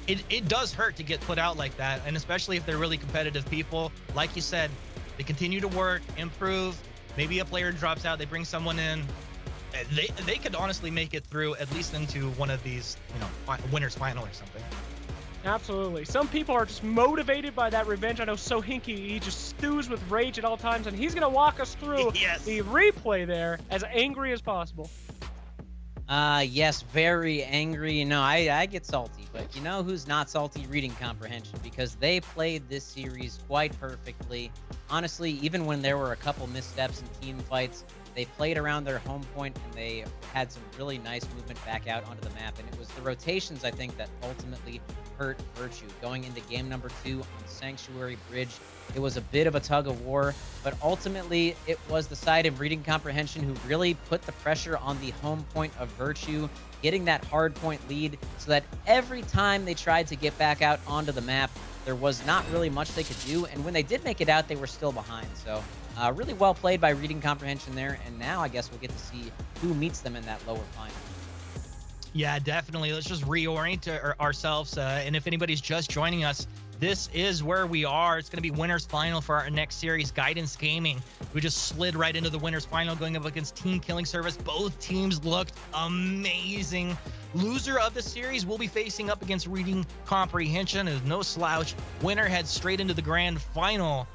it does hurt to get put out like that. And especially if they're really competitive people. Like you said, they continue to work, improve. Maybe a player drops out, they bring someone in. They could honestly make it through at least into one of these, you know, winners final or something. Absolutely. Some people are just motivated by that revenge. I know Sohinki, he just stews with rage at all times, and he's going to walk us through the replay there as angry as possible. Yes, very angry. You know, I get salty, but you know who's not salty? Reading comprehension, because they played this series quite perfectly. Honestly, even when there were a couple missteps in team fights, they played around their home point and they had some really nice movement back out onto the map. And it was the rotations, I think, that ultimately hurt Virtue. Going into game number 2 on Sanctuary Bridge, it was a bit of a tug of war, but ultimately it was the side of reading comprehension who really put the pressure on the home point of Virtue, getting that hard point lead so that every time they tried to get back out onto the map, there was not really much they could do. And when they did make it out, they were still behind. So really well played by reading comprehension there. And now I guess we'll get to see who meets them in that lower final. Yeah, definitely. Let's just reorient ourselves. And if anybody's just joining us, this is where we are. It's going to be winners final for our next series, Guidance Gaming. We just slid right into the winners final going up against Team Killing Service. Both teams looked amazing. Loser of the series will be facing up against Reading Comprehension. Is no slouch. Winner heads straight into the grand final.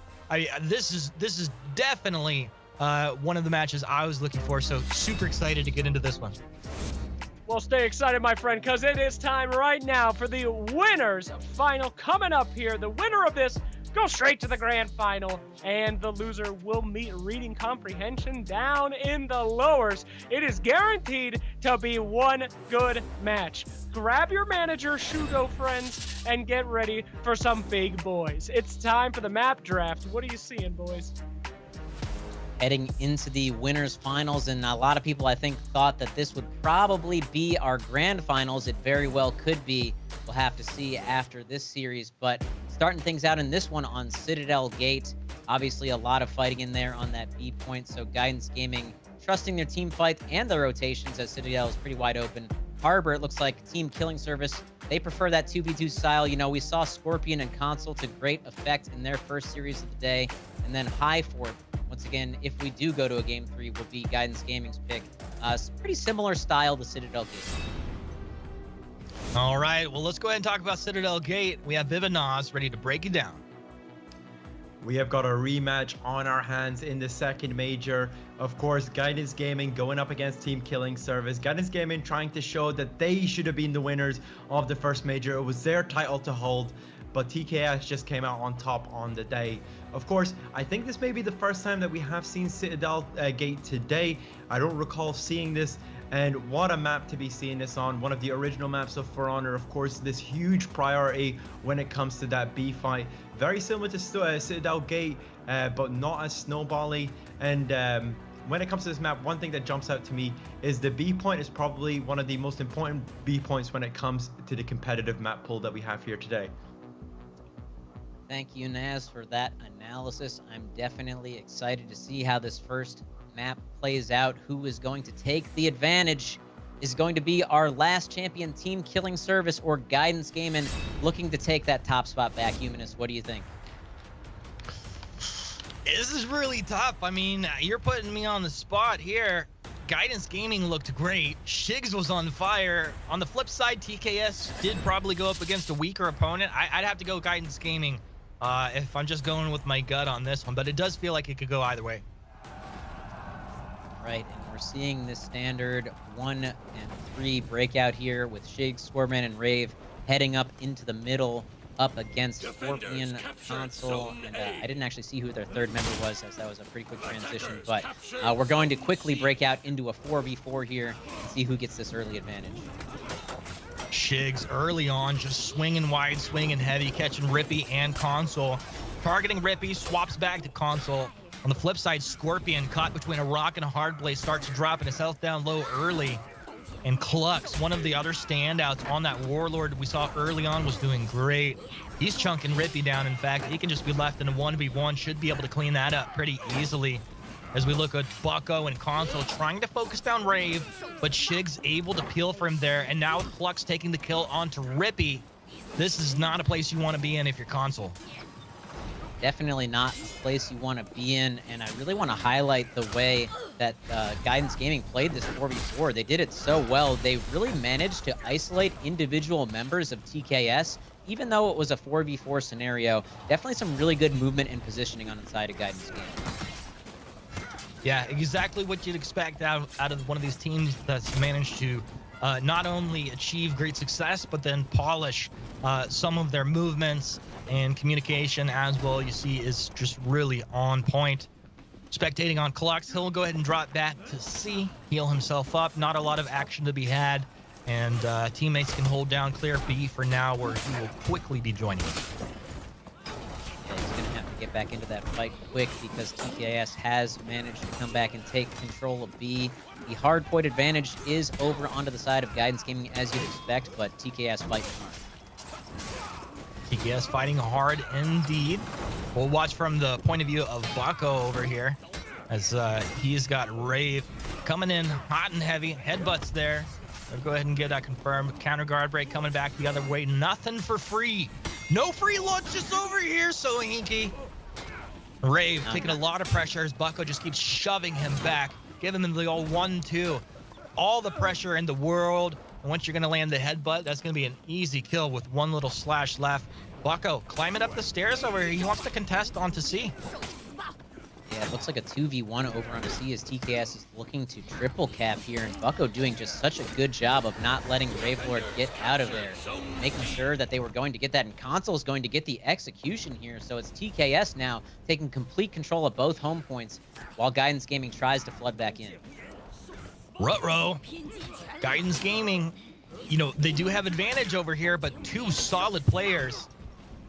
This is definitely one of the matches I was looking for. So super excited to get into this one. Well, stay excited, my friend, because it is time right now for the winners final coming up here. The winner of this goes straight to the grand final, and the loser will meet Reading Comprehension down in the lowers. It is guaranteed to be one good match. Grab your manager, Shugo friends, and get ready for some big boys. It's time for the map draft. What are you seeing, boys? Heading into the winners finals, and a lot of people I think thought that this would probably be our grand finals. It very well could be. We'll have to see after this series, but starting things out in this one on Citadel Gate, obviously a lot of fighting in there on that B point. So Guidance Gaming trusting their team fight and their rotations as Citadel is pretty wide open. Harbor, it looks like Team Killing Service, they prefer that 2v2 style. You know, we saw Scorpion and Console to great effect in their first series of the day, and then High Fort, once again, if we do go to a game 3, will be Guidance Gaming's pick. Pretty similar style to Citadel Gate. All right, well, let's go ahead and talk about Citadel Gate. We have Viv and Nas ready to break it down. We have got a rematch on our hands in the second major. Of course, Guidance Gaming going up against Team Killing Service. Guidance Gaming trying to show that they should have been the winners of the first major. It was their title to hold, but TKS just came out on top on the day. Of course, I think this may be the first time that we have seen Citadel Gate today. I don't recall seeing this, and what a map to be seeing this on. One of the original maps of For Honor, of course, this huge priority when it comes to that B fight. Very similar to Citadel Gate, but not as snowbally. And when it comes to this map, one thing that jumps out to me is the B point is probably one of the most important B points when it comes to the competitive map pool that we have here today. Thank you, Naz, for that analysis. I'm definitely excited to see how this first map plays out. Who is going to take the advantage? Is going to be our last champion, Team Killing Service or Guidance Gaming, looking to take that top spot back. Humanist, what do you think? This is really tough. I mean, you're putting me on the spot here. Guidance Gaming looked great. Shigs was on fire. On the flip side, TKS did probably go up against a weaker opponent. I'd have to go Guidance Gaming if I'm just going with my gut on this one, but it does feel like it could go either way. Right, and we're seeing this standard 1 and 3 breakout here with Shigs, Scorpion, and Rave heading up into the middle up against Scorpion, Console, and I didn't actually see who their third member was, as that was a pretty quick transition, but we're going to quickly break out into a 4v4 here and see who gets this early advantage. Shigs early on, just swinging wide, swinging heavy, catching Rippy and Console. Targeting Rippy, swaps back to Console. On the flip side, Scorpion, caught between a rock and a hard blade, starts dropping his health down low early. And Klux, one of the other standouts on that Warlord we saw early on, was doing great. He's chunking Rippy down. In fact, he can just be left in a 1v1, should be able to clean that up pretty easily. As we look at Bucko and Console trying to focus down Rave, but Shig's able to peel for him there. And now with Klux taking the kill onto Rippy, this is not a place you want to be in if you're Console. Definitely not a place you want to be in, and I really want to highlight the way that Guidance Gaming played this 4v4. They did it so well. They really managed to isolate individual members of TKS, even though it was a 4v4 scenario. Definitely some really good movement and positioning on the side of Guidance Gaming. Yeah, exactly what you'd expect out of one of these teams that's managed to not only achieve great success, but then polish some of their movements and communication as well. You see is just really on point. Spectating on Klux, he'll go ahead and drop back to C, heal himself up. Not a lot of action to be had, and teammates can hold down clear B for now, where he will quickly be joining. Yeah, he's gonna have to get back into that fight quick because TKS has managed to come back and take control of B. The hard point advantage is over onto the side of Guidance Gaming as you'd expect, but TKS fighting hard. TKS fighting hard indeed. We'll watch from the point of view of Bucko over here, as he's got Rave coming in hot and heavy. Headbutts there. We'll go ahead and get that confirmed. Counter guard break coming back the other way. Nothing for free. No free lunches over here, so Hinky. Rave taking a lot of pressure as Bucko just keeps shoving him back. Giving him the old 1-2. All the pressure in the world. And once you're going to land the headbutt, that's going to be an easy kill with one little slash left. Bucko climbing up the stairs over here. He wants to contest onto C. Yeah, it looks like a 2v1 over onto C as TKS is looking to triple cap here, and Bucko doing just such a good job of not letting Gravelord get out of there, making sure that they were going to get that, and Console's going to get the execution here, so it's TKS now taking complete control of both home points while Guidance Gaming tries to flood back in. Ruh-roh. Guidance Gaming, you know, they do have advantage over here, but two solid players.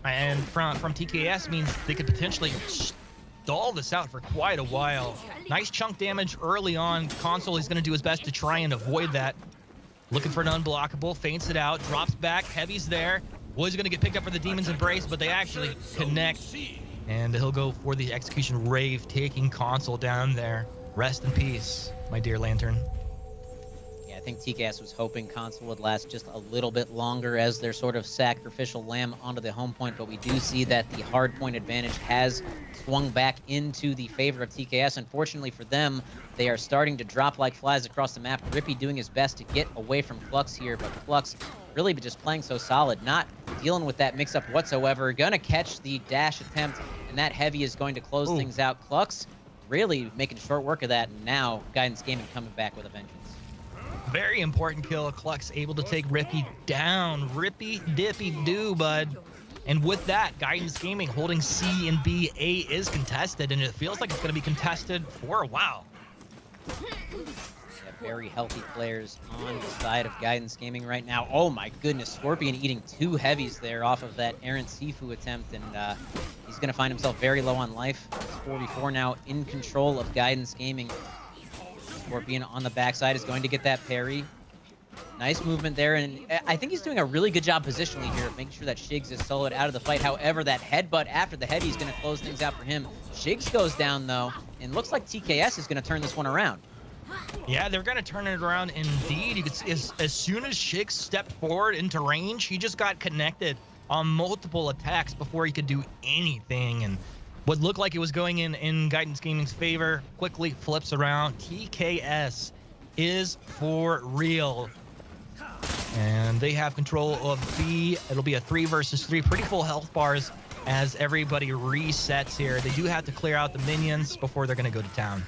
And from TKS means they could potentially stall this out for quite a while. Nice chunk damage early on. Console is going to do his best to try and avoid that. Looking for an unblockable, feints it out, drops back, Heavy's there. Wood's going to get picked up for the Demon's Embrace, but they actually connect. And he'll go for the execution. Rave taking Console down there. Rest in peace, my dear Lantern. I think TKS was hoping Console would last just a little bit longer as their sort of sacrificial lamb onto the home point, but we do see that the hard point advantage has swung back into the favor of TKS. Unfortunately for them, they are starting to drop like flies across the map. Rippy doing his best to get away from Klux here, but Klux really just playing so solid, not dealing with that mix-up whatsoever. Gonna catch the dash attempt, and that Heavy is going to close things out. Klux really making short work of that, and now Guidance Gaming coming back with a vengeance. Very important kill. Klux able to take Rippy down. Rippy dippy do, bud. And with that, Guidance Gaming holding C and B. A is contested, and it feels like it's going to be contested for a while. Yeah, very healthy players on the side of Guidance Gaming right now. Oh my goodness, Scorpion eating two heavies there off of that errant Sifu attempt, and he's going to find himself very low on life. It's 44 now in control of Guidance Gaming. Scorpion on the backside is going to get that parry. Nice movement there, and I think he's doing a really good job positionally here, making sure that Shigs is soloed out of the fight. However, that headbutt after the heavy is going to close things out for him. Shigs goes down, though, and looks like TKS is going to turn this one around. Yeah, they're going to turn it around indeed. You could see as soon as Shigs stepped forward into range, he just got connected on multiple attacks before he could do anything, and what looked like it was going in Guidance Gaming's favor quickly flips around. TKS is for real. And they have control of B. It'll be a 3 versus 3. Pretty full health bars as everybody resets here. They do have to clear out the minions before they're going to go to town.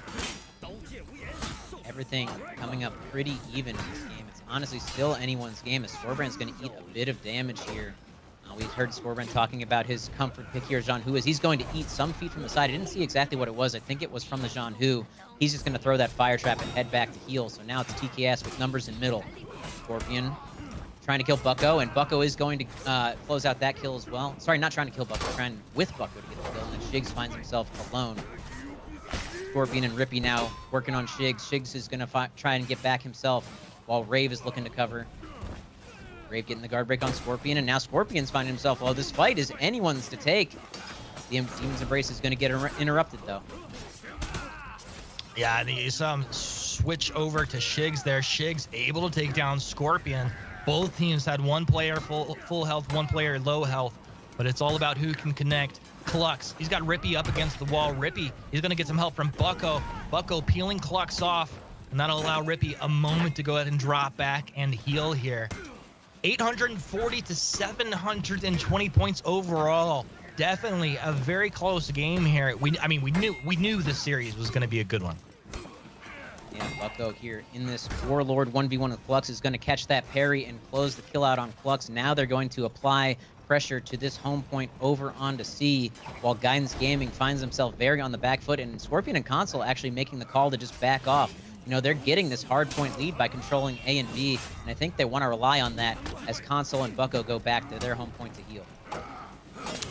Everything coming up pretty even in this game. It's honestly still anyone's game as Scorbrand's going to eat a bit of damage here. We heard Scorbrand talking about his comfort pick here, Jean Hu, is he's going to eat some feet from the side. I didn't see exactly what it was. I think it was from the Jean Hu. He's just going to throw that fire trap and head back to heal. So now it's TKS with numbers in middle. Scorpion trying to kill Bucko, and Bucko is going to close out that kill as well. Sorry, not trying to kill Bucko, trying with Bucko to get the kill, and then Shigs finds himself alone. Scorpion and Rippy now working on Shigs. Shigs is going to try and get back himself. while Rave is looking to cover. Rave getting the guard break on Scorpion, and now Scorpion's finding himself, well, this fight is anyone's to take. The Demon's Embrace is going to get interrupted, though. Yeah, the switch over to Shigs there. Shigs able to take down Scorpion. Both teams had one player full health, one player low health, but it's all about who can connect. Clux, he's got Rippy up against the wall. Rippy, he's going to get some help from Bucko. Bucko peeling Clux off, and that'll allow Rippy a moment to go ahead and drop back and heal here. 840 to 720 points overall. Definitely a very close game here. We knew this series was going to be a good one. Yeah, Bucko here in this Warlord 1v1 with Clux is going to catch that parry and close the kill out on Clux. Now they're going to apply pressure to this home point over onto C, while Guidance Gaming finds himself very on the back foot, and Scorpion and Console actually making the call to just back off. You know, they're getting this hard point lead by controlling A and B, and I think they want to rely on that as Console and Bucko go back to their home point to heal.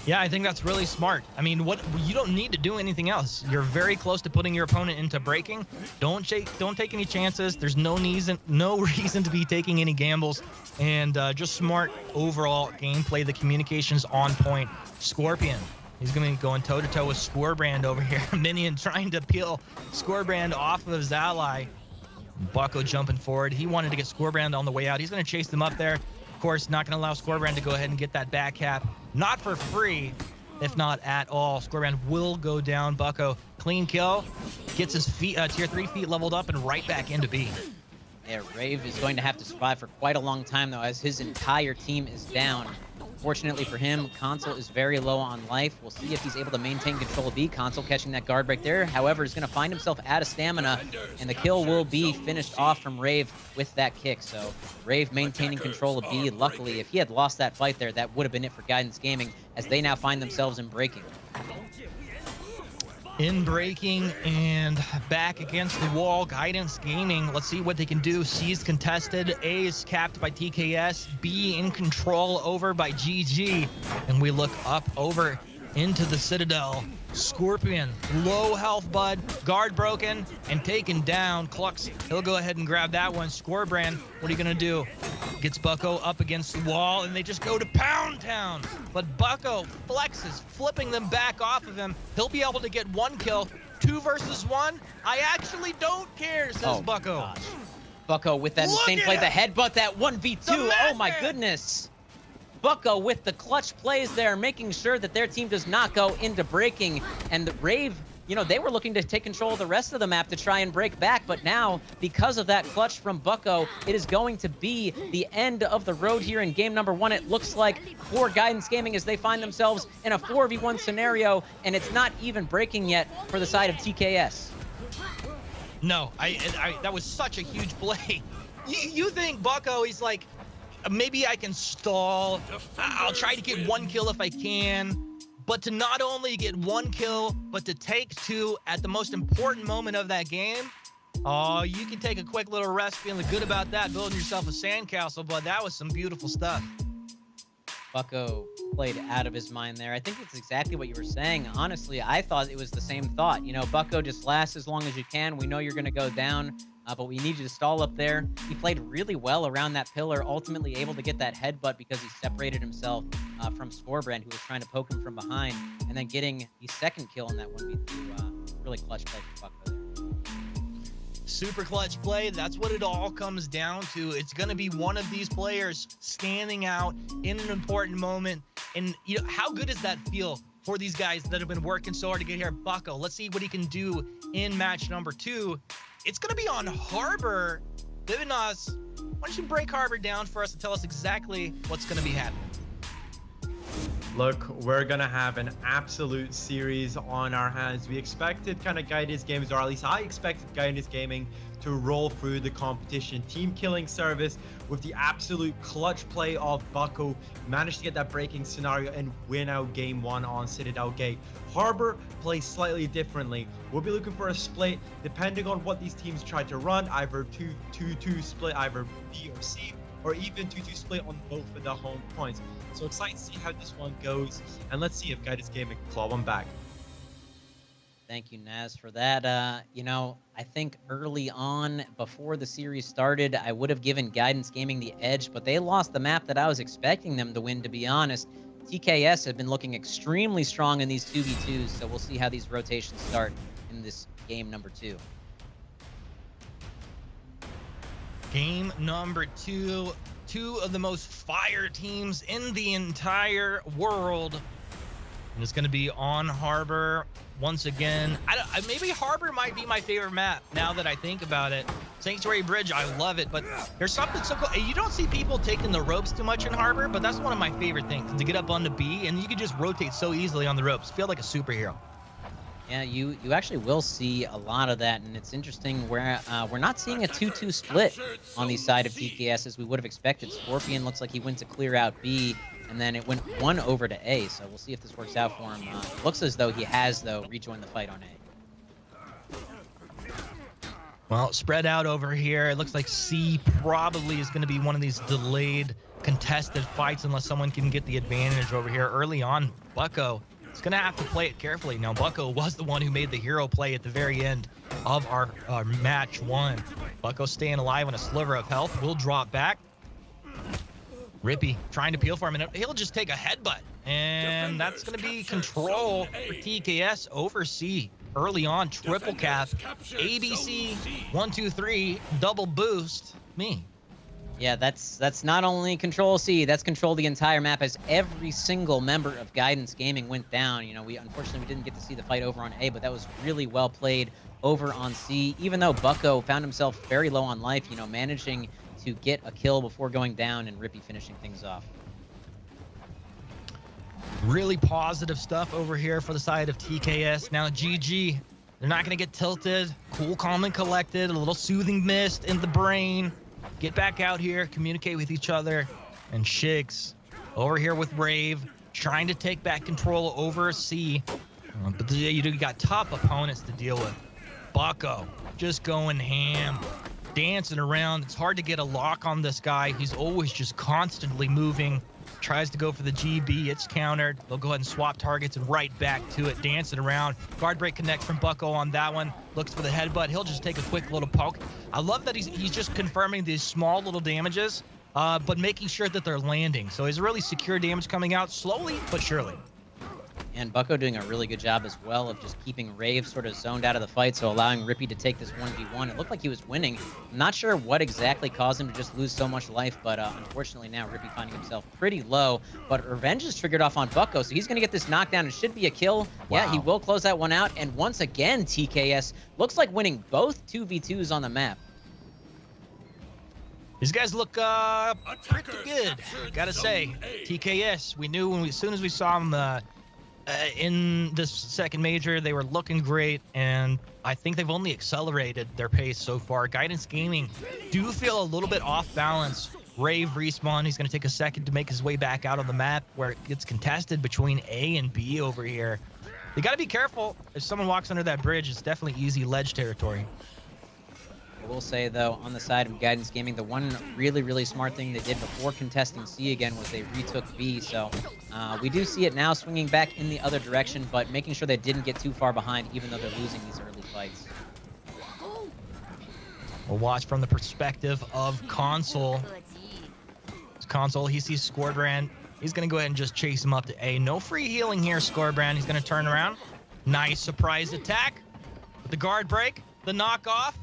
Yeah, I think that's really smart. I mean, you don't need to do anything else. You're very close to putting your opponent into breaking. Don't take any chances. There's no reason to be taking any gambles, and just smart overall gameplay. The communication's on point. Scorpion, he's going to be going toe-to-toe with Scorebrand over here. Minion trying to peel Scorebrand off of his ally. Bucko jumping forward. He wanted to get Scorebrand on the way out. He's going to chase them up there. Of course, not going to allow Scorebrand to go ahead and get that back cap. Not for free, if not at all. Scorebrand will go down. Bucko, clean kill. Gets his feet, tier 3 feet leveled up and right back into B. Yeah, Rave is going to have to survive for quite a long time, though, as his entire team is down. Fortunately for him, Console is very low on life. We'll see if he's able to maintain control of B. Console catching that guard break there. However, is going to find himself out of stamina, and the kill will be finished off from Rave with that kick. So Rave maintaining control of B. Luckily, if he had lost that fight there, that would have been it for Guidance Gaming, as they now find themselves in breaking. In breaking and back against the wall. Guidance Gaming, let's see what they can do. C is contested, A is capped by TKS, B in control over by GG, and we look up over into the Citadel. Scorpion, low health, bud, guard broken and taken down. Clux, he'll go ahead and grab that one. Scorebrand, what are you gonna do? Gets Bucko up against the wall, and they just go to Pound Town. But Bucko flexes, flipping them back off of him. He'll be able to get one kill. 2 versus 1. I actually don't care, says Bucko. Gosh. Bucko with that insane play, the headbutt, that 1v2. Oh my goodness. Bucko with the clutch plays there, making sure that their team does not go into breaking. And the Rave, you know, they were looking to take control of the rest of the map to try and break back, but now, because of that clutch from Bucko, it is going to be the end of the road here in game number 1. It looks like for Guidance Gaming as they find themselves in a 4v1 scenario, and it's not even breaking yet for the side of TKS. No, that was such a huge play. You think Bucko, he's like, maybe I can stall. I'll try to get one kill if I can. But to not only get one kill, but to take 2 at the most important moment of that game. Oh, you can take a quick little rest, feeling good about that, building yourself a sandcastle, but that was some beautiful stuff. Bucko played out of his mind there. I think it's exactly what you were saying. Honestly, I thought it was the same thought. You know, Bucko, just last as long as you can. We know you're going to go down, but we need you to stall up there. He played really well around that pillar, ultimately able to get that headbutt because he separated himself from Scorebrand, who was trying to poke him from behind, and then getting the second kill in that 1v2. Really clutch play for Bucko there. Super clutch play. That's what it all comes down to. It's going to be one of these players standing out in an important moment. And you know, how good does that feel for these guys that have been working so hard to get here? Bucko, let's see what he can do in match number 2. It's going to be on Harbor. Vivinas, why don't you break Harbor down for us and tell us exactly what's going to be happening? Look, we're gonna have an absolute series on our hands. We expected kind of Guidance Games, or at least I expected Guidance Gaming to roll through the competition. Team killing service with the absolute clutch play of Bucko, managed to get that breaking scenario and win out game 1 on Citadel Gate. Harbor plays slightly differently. We'll be looking for a split depending on what these teams try to run, either 2-2 split, either B or C, or even 2-2 split on both of the home points. So excited to see how this one goes, and let's see if Guidance Gaming can claw one back. Thank you, Naz, for that. You know, I think early on, before the series started, I would have given Guidance Gaming the edge, but they lost the map that I was expecting them to win, to be honest. TKS have been looking extremely strong in these 2v2s, so we'll see how these rotations start in this game number 2. Game number 2. Two of the most fire teams in the entire world. And it's going to be on Harbor once again. Maybe Harbor might be my favorite map now that I think about it. Sanctuary Bridge, I love it, but there's something so cool. You don't see people taking the ropes too much in Harbor, but that's one of my favorite things, to get up on the B, and you can just rotate so easily on the ropes. Feel like a superhero. Yeah, you actually will see a lot of that, and it's interesting where we're not seeing a 2-2 split on the side of TKS as we would have expected. Scorpion looks like he went to clear out B, and then it went 1 over to A, so we'll see if this works out for him. Looks as though he has, though, rejoined the fight on A. Well, spread out over here. It looks like C probably is going to be one of these delayed contested fights unless someone can get the advantage over here early on. Bucko is going to have to play it carefully. Now, Bucko was the one who made the hero play at the very end of our match 1. Bucko staying alive on a sliver of health. Will drop back. Rippy trying to peel for him, and he'll just take a headbutt. And that's going to be control for TKS over C. Early on, triple cap, ABC, 1, 2, 3, double boost, me. Yeah, that's not only control C, that's control the entire map as every single member of Guidance Gaming went down. You know, unfortunately we didn't get to see the fight over on A, but that was really well played over on C. Even though Bucko found himself very low on life, you know, managing to get a kill before going down, and Rippy finishing things off. Really positive stuff over here for the side of TKS. Now GG, they're not going to get tilted. Cool, calm, and collected. A little soothing mist in the brain. Get back out here, communicate with each other. And Shigs over here with Rave, trying to take back control over C. But you got tough opponents to deal with. Bucko just going ham, dancing around. It's hard to get a lock on this guy. He's always just constantly moving. Tries to go for the GB, it's countered. They'll go ahead and swap targets and right back to it, dancing around. Guard break connect from Bucko on that one. Looks for the headbutt. He'll just take a quick little poke. I love that he's just confirming these small little damages, but making sure that they're landing. So he's really secure damage coming out slowly but surely. And Bucko doing a really good job as well of just keeping Rave sort of zoned out of the fight, so allowing Rippy to take this 1v1. It looked like he was winning. I'm not sure what exactly caused him to just lose so much life, but unfortunately now Rippy finding himself pretty low. But Revenge is triggered off on Bucko, so he's going to get this knockdown. It should be a kill. Wow. Yeah, he will close that one out. And once again, TKS looks like winning both 2v2s on the map. These guys look pretty good, gotta say. TKS, we knew as soon as we saw him in this second major, they were looking great, and I think they've only accelerated their pace so far. Guidance Gaming do feel a little bit off balance. Rave respawn. He's going to take a second to make his way back out on the map where it gets contested between A and B over here. They got to be careful. If someone walks under that bridge, it's definitely easy ledge territory. I will say, though, on the side of Guidance Gaming, the one really, really smart thing they did before contesting C again was they retook B. So we do see it now swinging back in the other direction, but making sure they didn't get too far behind, even though they're losing these early fights. We'll watch from the perspective of Console. Console, he sees Scorbrand. He's going to go ahead and just chase him up to A. No free healing here, Scorbrand. He's going to turn around. Nice surprise attack. With the guard break, the knockoff.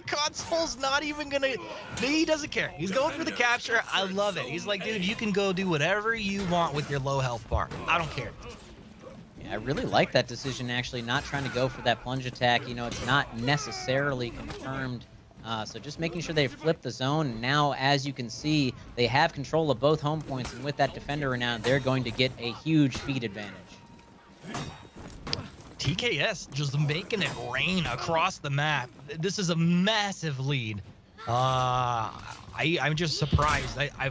Console's not even gonna, he doesn't care. He's going for the capture. I love it. He's like, dude, you can go do whatever you want with your low health bar. I don't care. Yeah, I really like that decision, actually, not trying to go for that plunge attack. You know, it's not necessarily confirmed. So just making sure they flip the zone. Now, as you can see, they have control of both home points, and with that defender renown, they're going to get a huge feed advantage. TKS just making it rain across the map. This is a massive lead. I'm just surprised. I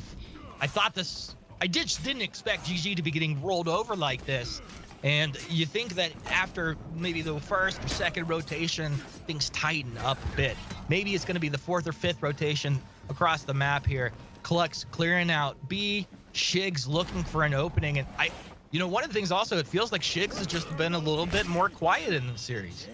thought this. I just didn't expect GG to be getting rolled over like this. And you think that after maybe the first or second rotation, things tighten up a bit. Maybe it's going to be the fourth or fifth rotation across the map here. Clux clearing out B. Shigs looking for an opening, and You know, one of the things also, it feels like Shigs has just been a little bit more quiet in the series.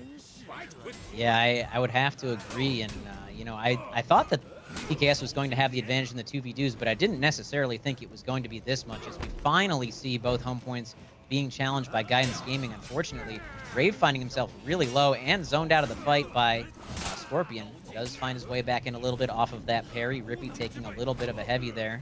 Yeah, I would have to agree. And, you know, I thought that TKS was going to have the advantage in the 2v2s, but I didn't necessarily think it was going to be this much, as we finally see both home points being challenged by Guidance Gaming. Unfortunately, Rave finding himself really low and zoned out of the fight by Scorpion. Does find his way back in a little bit off of that parry. Rippy taking a little bit of a heavy there.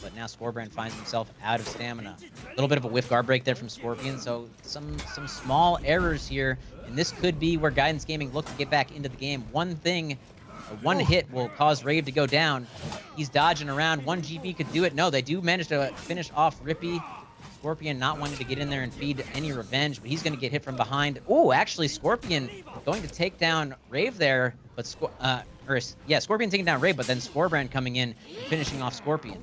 But now Scorbrand finds himself out of stamina. A little bit of a whiff guard break there from Scorpion, so some small errors here, and this could be where Guidance Gaming look to get back into the game. One hit will cause Rave to go down. He's dodging around. 1 GB could do it. No, they do manage to finish off Rippy. Scorpion not wanting to get in there and feed any revenge, but he's going to get hit from behind. Oh, actually, Scorpion going to take down Rave there, but Scorpion taking down Rave, but then Scorbrand coming in and finishing off Scorpion.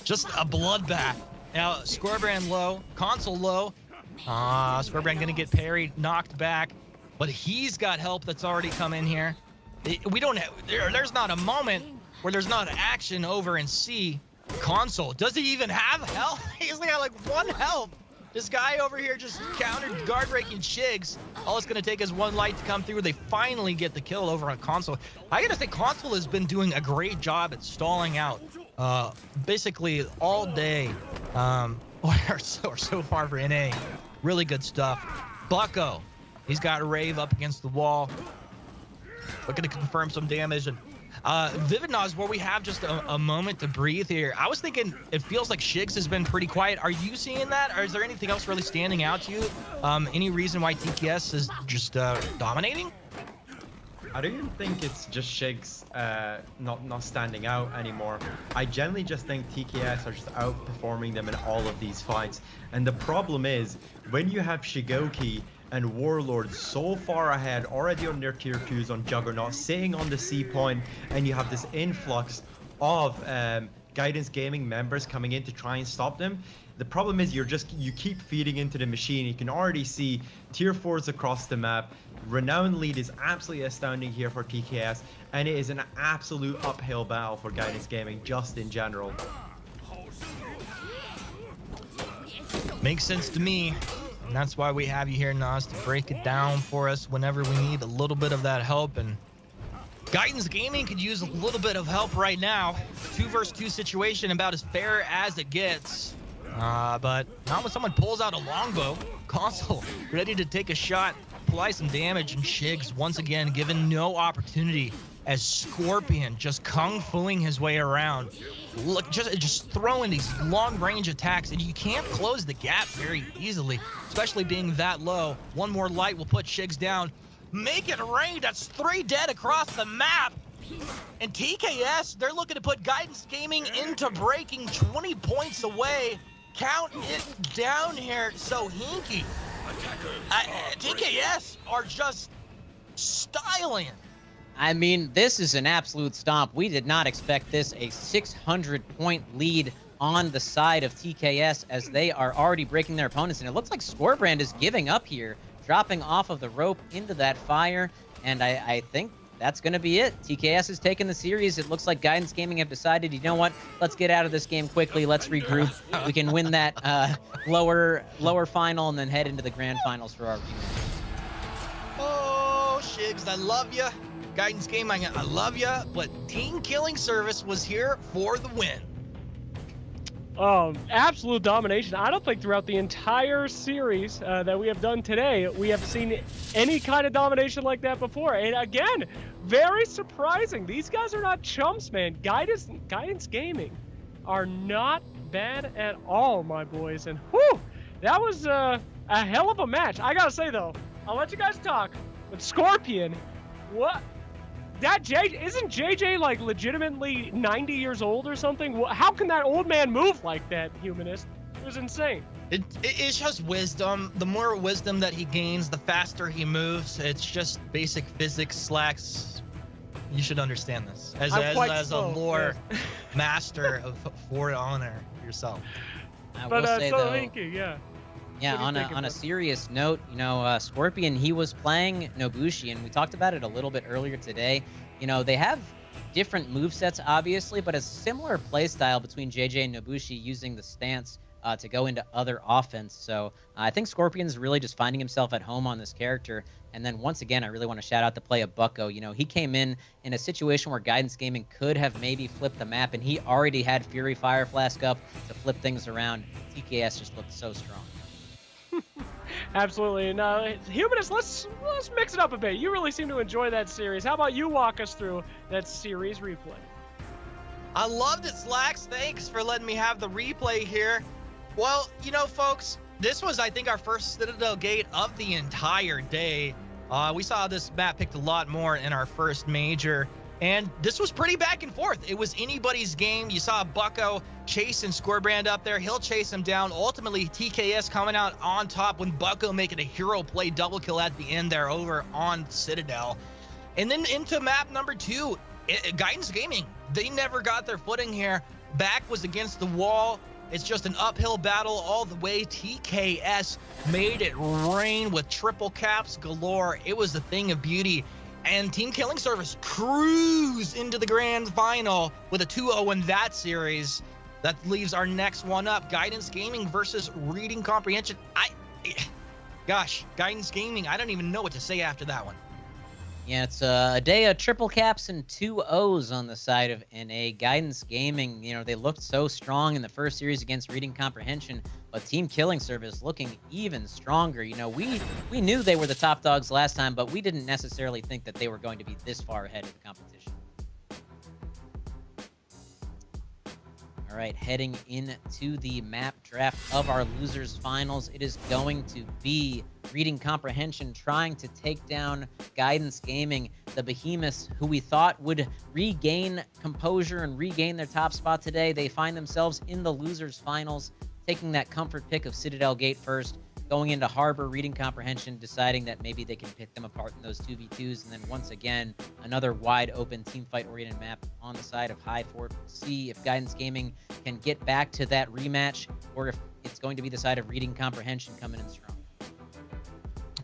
Just a bloodbath. Now, Scorbrand low, Console low. Scorbrand going to get parried, knocked back, but he's got help that's already come in here. There's not a moment where there's not action over in C. Console, does he even have health? He's got like 1 health. This guy over here just countered guard breaking Shigs. All it's gonna take is 1 light to come through. They finally get the kill over on Console. I gotta say, Console has been doing a great job at stalling out basically all day, or so far for NA. Really good stuff. Bucko, he's got Rave up against the wall, looking to confirm some damage. And Vivid Naz, where we have just a moment to breathe here. I was thinking it feels like Shigs has been pretty quiet. Are you seeing that, or is there anything else really standing out to you? Any reason why TKS is just dominating? I don't even think it's just Shigs not standing out anymore. I generally just think TKS are just outperforming them in all of these fights. And the problem is, when you have Shigoki and Warlord so far ahead, already on their tier 2s on Juggernaut, sitting on the C point, and you have this influx of Guidance Gaming members coming in to try and stop them. The problem is you keep feeding into the machine. You can already see tier 4s across the map. Renown lead is absolutely astounding here for TKS, and it is an absolute uphill battle for Guidance Gaming just in general. Makes sense to me. And that's why we have you here, Nas, to break it down for us whenever we need a little bit of that help. And Guidance Gaming could use a little bit of help right now. 2 versus 2 situation, about as fair as it gets. But not when someone pulls out a longbow. Console ready to take a shot, apply some damage, and Shigs once again given no opportunity as Scorpion just kung-fuing his way around. Look, just throwing these long-range attacks, and you can't close the gap very easily, especially being that low. 1 more light will put Shigs down. Make it rain. That's 3 dead across the map. And TKS, they're looking to put Guidance Gaming into breaking, 20 points away. Count it down here. So Hinky, TKS are just styling. I mean, this is an absolute stomp. We did not expect this. A 600-point lead on the side of TKS as they are already breaking their opponents. And it looks like Scorbrand is giving up here, dropping off of the rope into that fire. And I think that's going to be it. TKS has taken the series. It looks like Guidance Gaming have decided, you know what? Let's get out of this game quickly. Let's regroup. We can win that lower final and then head into the grand finals for our rematch. Oh, Shigs, I love you. Guidance Gaming, I love you, but Team Killing Service was here for the win. Absolute domination. I don't think throughout the entire series that we have done today, we have seen any kind of domination like that before. And again, very surprising. These guys are not chumps, man. Guidance Gaming are not bad at all, my boys. And whew, that was a hell of a match. I gotta say though, I'll let you guys talk, but Scorpion, what? Isn't JJ like legitimately 90 years old or something? How can that old man move like that, Humanist? It was insane. It's just wisdom. The more wisdom that he gains, the faster he moves. It's just basic physics slacks. You should understand this as a lore master For Honor yourself. I will say though, Hinky, yeah. Yeah, on a serious note, you know, Scorpion, he was playing Nobushi, and we talked about it a little bit earlier today. You know, they have different movesets, obviously, but a similar playstyle between JJ and Nobushi, using the stance to go into other offense. So I think Scorpion's really just finding himself at home on this character. And then once again, I really want to shout out the play of Bucko. You know, he came in a situation where Guidance Gaming could have maybe flipped the map, and he already had Fury Fire Flask up to flip things around. TKS just looked so strong. Absolutely. And Humanist, let's mix it up a bit. You really seem to enjoy that series. How about you walk us through that series replay? I loved it, Slacks. Thanks for letting me have the replay here. Well, you know, folks, this was, I think, our first Citadel Gate of the entire day. We saw this map picked a lot more in our first major, and this was pretty back and forth. It was anybody's game. You saw Bucko chasing Scorebrand up there. He'll chase him down. Ultimately, TKS coming out on top when Bucko making a hero play double kill at the end there over on Citadel. And then into map number 2, Guidance Gaming. They never got their footing here. Back was against the wall. It's just an uphill battle all the way. TKS made it rain with triple caps galore. It was a thing of beauty. And Team Killing Service cruised into the grand final with a 2-0 in that series. That leaves our next one up. Guidance Gaming versus Reading Comprehension. Gosh, Guidance Gaming, I don't even know what to say after that one. Yeah, it's a day of triple caps and 2 O's on the side of NA. Guidance Gaming, you know, they looked so strong in the first series against Reading Comprehension, but Team Killing Service looking even stronger. You know, we knew they were the top dogs last time, but we didn't necessarily think that they were going to be this far ahead of the competition. All right, heading into the map draft of our losers finals, it is going to be Reading Comprehension trying to take down Guidance Gaming, the behemoths who we thought would regain composure and regain their top spot today. They find themselves in the losers finals, taking that comfort pick of Citadel Gate first, going into Harbor, Reading Comprehension, deciding that maybe they can pick them apart in those 2v2s, and then once again, another wide open team fight oriented map on the side of High Fort. We'll see if Guidance Gaming can get back to that rematch, or if it's going to be the side of Reading Comprehension coming in strong.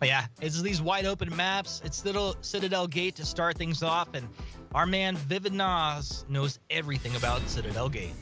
Yeah, it's these wide open maps. It's Citadel Gate to start things off, and our man Vivid Nas knows everything about Citadel Gate.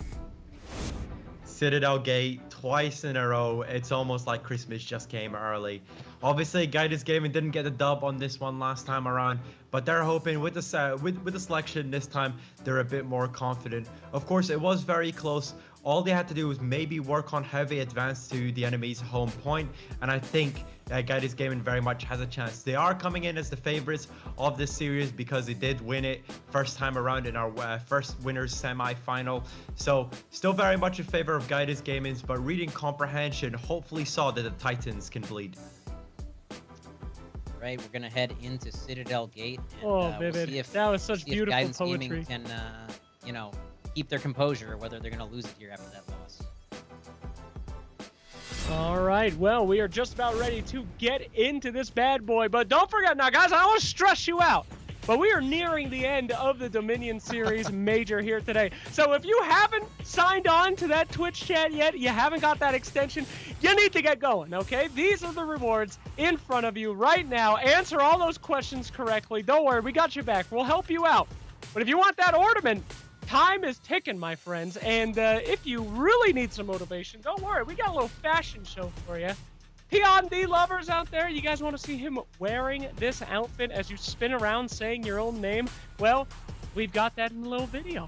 Citadel Gate twice in a row. It's almost like Christmas just came early. Obviously, Guidance Gaming didn't get the dub on this one last time around, but they're hoping with the selection this time, they're a bit more confident. Of course, it was very close. All they had to do was maybe work on how they advance to the enemy's home point, and I think Guidance Gaming very much has a chance. They are coming in as the favorites of this series because they did win it first time around in our first winners semi-final. So still very much in favor of Guidance Gaming, but Reading Comprehension hopefully saw that the Titans can bleed. Right, we're gonna head into Citadel Gate. And, Oh, we'll Vivid, see if, that was such see if beautiful Guidance poetry. Gaming can, you know, keep their composure, or whether they're gonna lose it here after that loss. All right, well, we are just about ready to get into this bad boy, but don't forget now, guys, I don't want to stress you out, but we are nearing the end of the Dominion Series Major here today. So if you haven't signed on to that Twitch chat yet, you haven't got that extension, you need to get going, okay? These are the rewards in front of you right now. Answer all those questions correctly. Don't worry, we got your back. We'll help you out. But if you want that ornament, time is ticking, my friends, and if you really need some motivation, don't worry, we got a little fashion show for you. P.O.D. lovers out there, you guys want to see him wearing this outfit as you spin around saying your own name? Well, we've got that in a little video.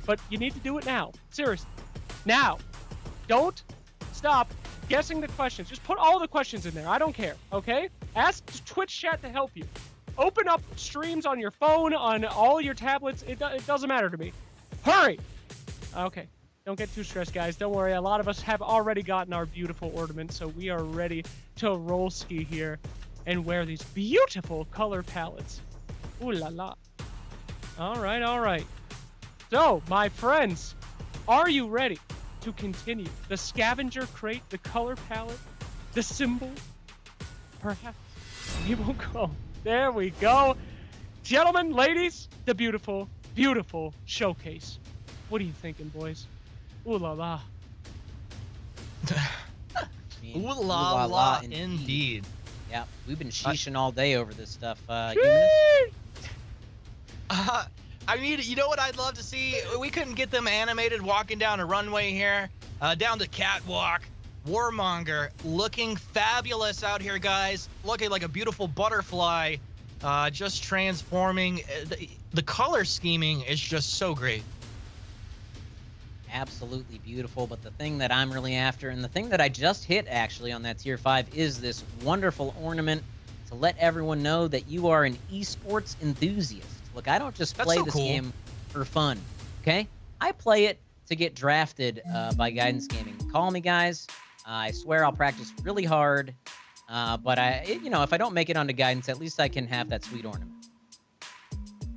But you need to do it now. Seriously. Now. Don't stop guessing the questions. Just put all the questions in there. I don't care, okay? Ask Twitch chat to help you. Open up streams on your phone, on all your tablets. It doesn't matter to me. Hurry! Okay. Don't get too stressed, guys. Don't worry. A lot of us have already gotten our beautiful ornaments, so we are ready to roll ski here and wear these beautiful color palettes. Ooh la la. All right, all right. So, my friends, are you ready to continue? The scavenger crate, the color palette, the symbol? Perhaps we will go. There we go. Gentlemen, ladies, the beautiful, beautiful showcase. What are you thinking, boys? Ooh la la. Ooh la la, indeed. Yeah, we've been sheeshing all day over this stuff. I mean, you know what I'd love to see? We couldn't get them animated walking down a runway here, down the catwalk. Warmonger looking fabulous out here, guys. Looking like a beautiful butterfly, just transforming. The color scheming is just so great. Absolutely beautiful, but the thing that I'm really after, and the thing that I just hit actually on that tier 5, is this wonderful ornament to let everyone know that you are an esports enthusiast. Look, I don't just play this game for fun, okay? I play it to get drafted by Guidance Gaming. Call me, guys. I swear I'll practice really hard, but if I don't make it onto Guidance, at least I can have that sweet ornament.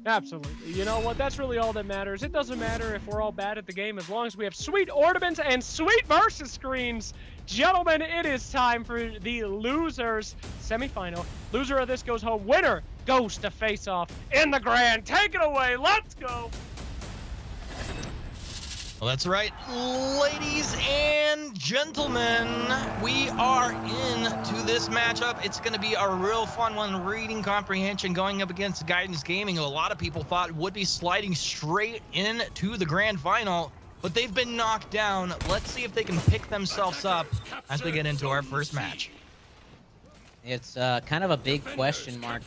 Absolutely. You know what? That's really all that matters. It doesn't matter if we're all bad at the game as long as we have sweet ornaments and sweet versus screens. Gentlemen, it is time for the losers semifinal. Loser of this goes home. Winner goes to face off in the grand. Take it away. Let's go. Well, that's right, ladies and gentlemen, we are into this matchup. It's going to be a real fun one. Reading Comprehension going up against Guidance Gaming, who a lot of people thought would be sliding straight into the grand final, but they've been knocked down. Let's see if they can pick themselves up as we get into our first match. It's kind of a big question mark.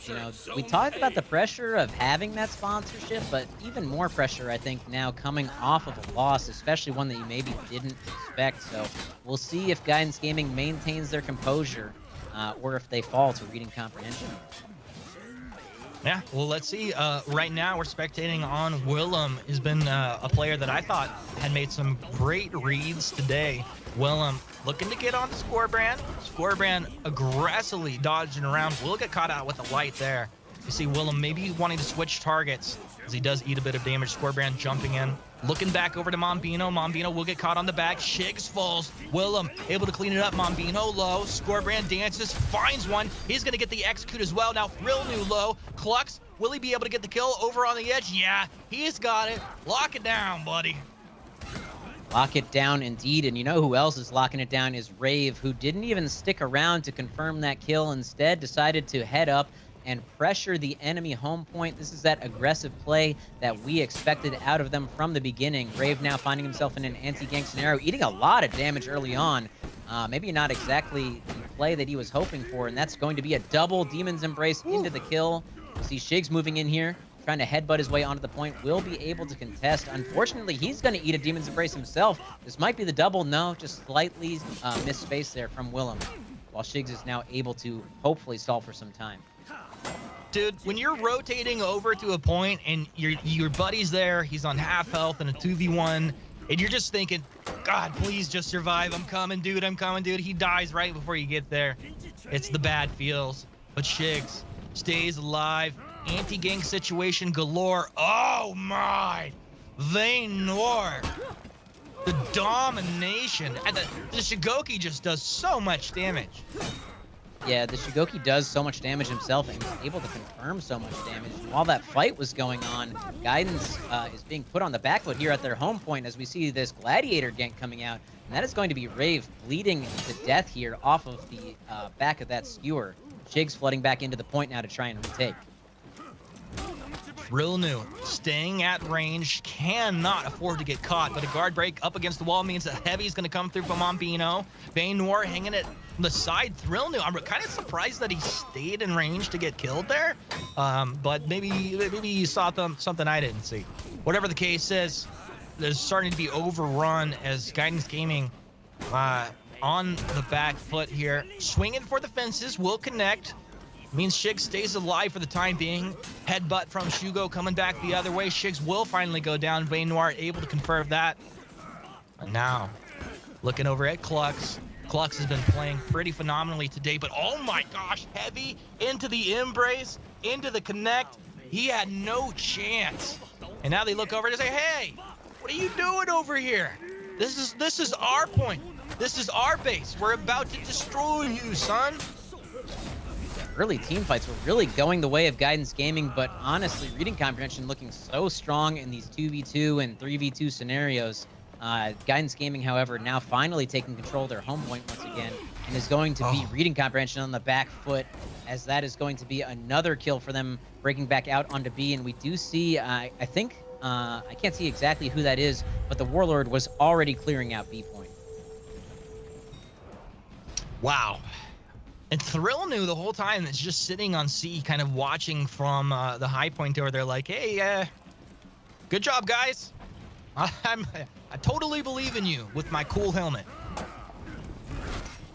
We talked about the pressure of having that sponsorship, but even more pressure, I think, now coming off of a loss, especially one that you maybe didn't expect. So we'll see if Guidance Gaming maintains their composure or if they fall to Reading Comprehension. Yeah, well, let's see. Right now, we're spectating on Willem. Has been a player that I thought had made some great reads today. Willem looking to get on the Scorebrand. Scorebrand aggressively dodging around. Will get caught out with a light there. You see Willem maybe wanting to switch targets as he does eat a bit of damage. Scorebrand jumping in. Looking back over to Mombino. Mombino will get caught on the back. Shigs falls. Willem able to clean it up. Mombino low. Scorebrand dances. Finds one. He's going to get the execute as well. Now Thrill low. Clux. Will he be able to get the kill over on the edge? Yeah, he's got it. Lock it down, buddy. Lock it down indeed, and you know who else is locking it down is Rave, who didn't even stick around to confirm that kill. Instead decided to head up and pressure the enemy home point. This is that aggressive play that we expected out of them from the beginning. Rave now finding himself in an anti-gank scenario, eating a lot of damage early on. Maybe not exactly the play that he was hoping for, and that's going to be a double Demon's Embrace into the kill. You see Shigs moving in here, trying to headbutt his way onto the point, will be able to contest. Unfortunately, he's going to eat a Demon's Embrace himself. This might be the double. No, just slightly missed space there from Willem, while Shigs is now able to hopefully stall for some time. Dude, when you're rotating over to a point and your buddy's there, he's on half health in a 2v1, and you're just thinking, God, please just survive. I'm coming, dude. I'm coming, dude. He dies right before you get there. It's the bad feels. But Shigs stays alive. Anti-gank situation galore. Oh my! Vayne Noir. The domination. And the Shigoki just does so much damage. Yeah, the Shigoki does so much damage himself and is able to confirm so much damage. And while that fight was going on, Guidance is being put on the back foot here at their home point as we see this Gladiator gank coming out. And that is going to be Rave bleeding to death here off of the back of that skewer. Shigs flooding back into the point now to try and retake. Real new, staying at range, cannot afford to get caught, but a guard break up against the wall means that heavy is going to come through from Mombino. Vayne Noir hanging it on the side. Thrill new, I'm kind of surprised that he stayed in range to get killed there, but maybe he saw something I didn't see. Whatever the case is, there's starting to be overrun as Guidance Gaming on the back foot here. Swinging for the fences, will connect. Means Shigs stays alive for the time being. Headbutt from Shugo coming back the other way. Shigs will finally go down. Vayne Noir able to confirm that. And now, looking over at Clux. Clux has been playing pretty phenomenally today, but oh my gosh, heavy into the embrace, into the connect. He had no chance. And now they look over and say, hey, what are you doing over here? This is our point. This is our base. We're about to destroy you, son. Early team fights were really going the way of Guidance Gaming, but honestly, Reading Comprehension looking so strong in these 2v2 and 3v2 scenarios. Guidance Gaming, however, now finally taking control of their home point once again. and is going to be reading comprehension on the back foot, as that is going to be another kill for them, breaking back out onto B. And we do see, I think, I can't see exactly who that is, but the Warlord was already clearing out B point. Wow. And Thrill knew the whole time that's just sitting on C, kind of watching from the high point over there, like, hey, good job, guys. I totally believe in you with my cool helmet.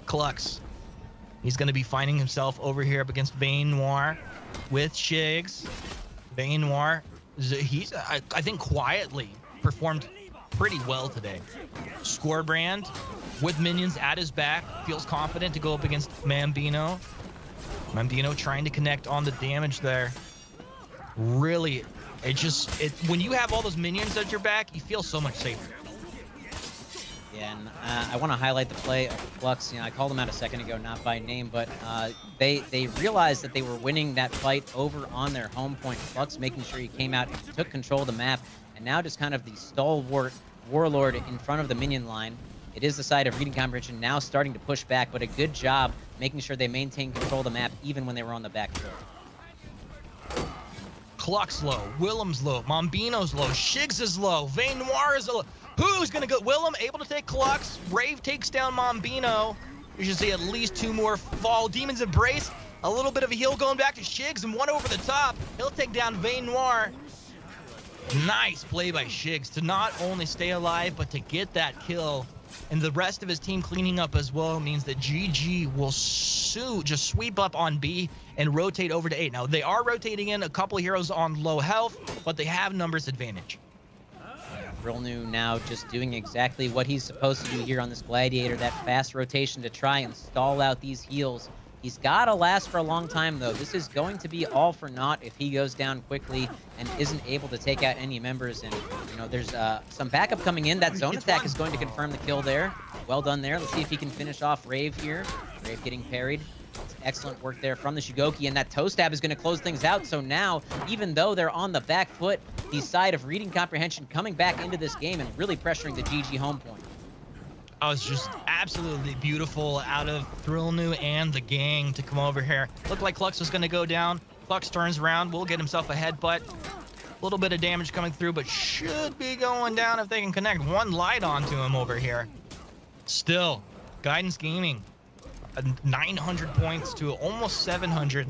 Klux. He's going to be finding himself over here up against Vayne Noir with Shigs. Vayne Noir, he's, I think, quietly performed pretty well today. Scorebrand with minions at his back, feels confident to go up against Mambino. Mambino trying to connect on the damage there. Really, when you have all those minions at your back, you feel so much safer. Yeah, and I want to highlight the play of Flux. I called him out a second ago, not by name, but they realized that they were winning that fight over on their home point. Flux making sure he came out and took control of the map, and now just kind of the stalwart Warlord in front of the minion line. It is the side of reading comprehension now starting to push back, but a good job making sure they maintain control of the map even when they were on the back foot. Cluck's low, Willem's low, Mambino's low, Shigs is low, Vayne Noir is low. Who's gonna go? Willem able to take Clux. Rave takes down Mambino. You should see at least 2 more fall. Demon's Embrace. A little bit of a heal going back to Shigs and 1 over the top. He'll take down Vayne Noir. Nice play by Shigs to not only stay alive, but to get that kill. And the rest of his team cleaning up as well means that GG will just sweep up on B and rotate over to 8. Now, they are rotating in a couple of heroes on low health, but they have numbers advantage. Brilnu now just doing exactly what he's supposed to do here on this Gladiator, that fast rotation to try and stall out these heals. He's got to last for a long time, though. This is going to be all for naught if he goes down quickly and isn't able to take out any members. And, there's some backup coming in. That zone attack is going to confirm the kill there. Well done there. Let's see if he can finish off Rave here. Rave getting parried. Excellent work there from the Shugoki, and that toe stab is going to close things out. So now, even though they're on the back foot, the side of reading comprehension coming back into this game and really pressuring the GG home point. Oh, it's just absolutely beautiful out of Thrillnu and the gang to come over here. Looked like Klux was going to go down. Klux turns around, will get himself a headbutt. A little bit of damage coming through, but should be going down if they can connect one light onto him over here. Still, Guidance Gaming, 900 points to almost 700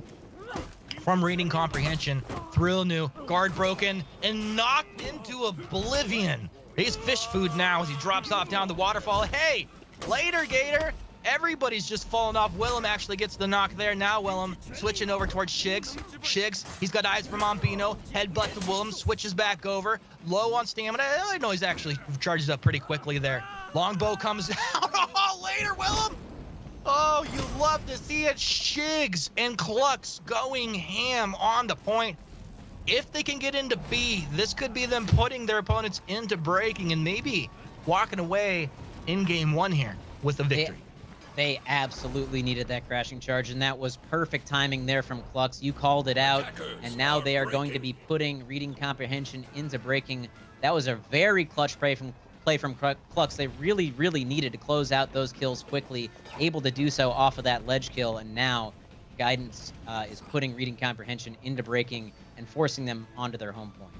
from reading comprehension. Thrillnu, guard broken and knocked into oblivion. He's fish food now as he drops off down the waterfall. Hey, later, Gator. Everybody's just falling off. Willem actually gets the knock there. Now Willem switching over towards Shigs. Shigs, he's got eyes for Mambino. Headbutt to Willem, switches back over. Low on stamina. I know he's actually charges up pretty quickly there. Longbow comes out. Oh, later, Willem. Oh, you love to see it. Shigs and Klux going ham on the point. If they can get into B, this could be them putting their opponents into breaking and maybe walking away in game 1 here with a victory. They absolutely needed that crashing charge, and that was perfect timing there from Klux. You called it out, and now they are going to be putting reading comprehension into breaking. That was a very clutch play from Klux. They really, really needed to close out those kills quickly, able to do so off of that ledge kill, and now Guidance is putting reading comprehension into breaking and forcing them onto their home point.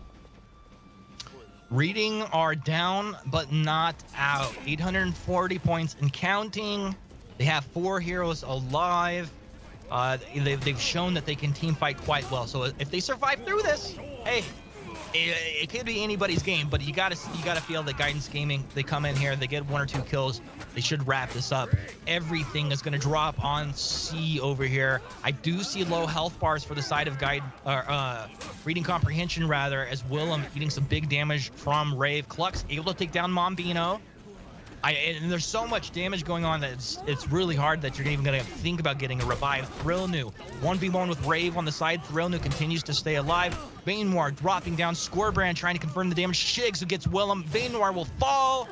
Reading are down, but not out. 840 points and counting. They have 4 heroes alive. They've shown that they can team fight quite well. So if they survive through this, hey, it could be anybody's game. But you gotta feel that Guidance Gaming, they come in here, they get 1 or 2 kills, they should wrap this up. Everything is gonna drop on C over here. I do see low health bars for the side of reading comprehension rather, as Willem eating some big damage from Rave. Klux able to take down Mambino. And there's so much damage going on that it's really hard that you're even going to think about getting a revive. Thrillnu, 1v1 with Rave on the side. Thrillnu continues to stay alive. Vayne Noir dropping down. Scorebrand trying to confirm the damage. Shigs who gets Willem. Vayne Noir will fall.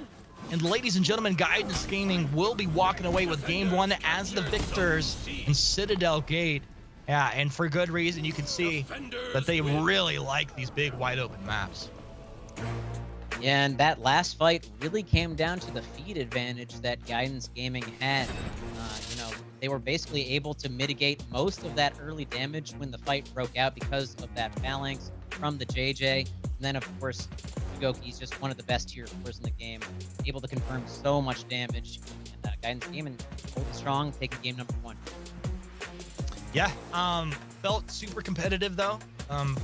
And ladies and gentlemen, Guidance Gaming will be walking away with game 1 as the victors in Citadel Gate. Yeah, and for good reason. You can see that they really like these big wide open maps. Yeah, and that last fight really came down to the feed advantage that Guidance Gaming had. You know, they were basically able to mitigate most of that early damage when the fight broke out because of that phalanx from the JJ. And then, of course, Goki's just one of the best tier 4s in the game, able to confirm so much damage. And Guidance Gaming holding strong, taking game number 1. Yeah, felt super competitive though.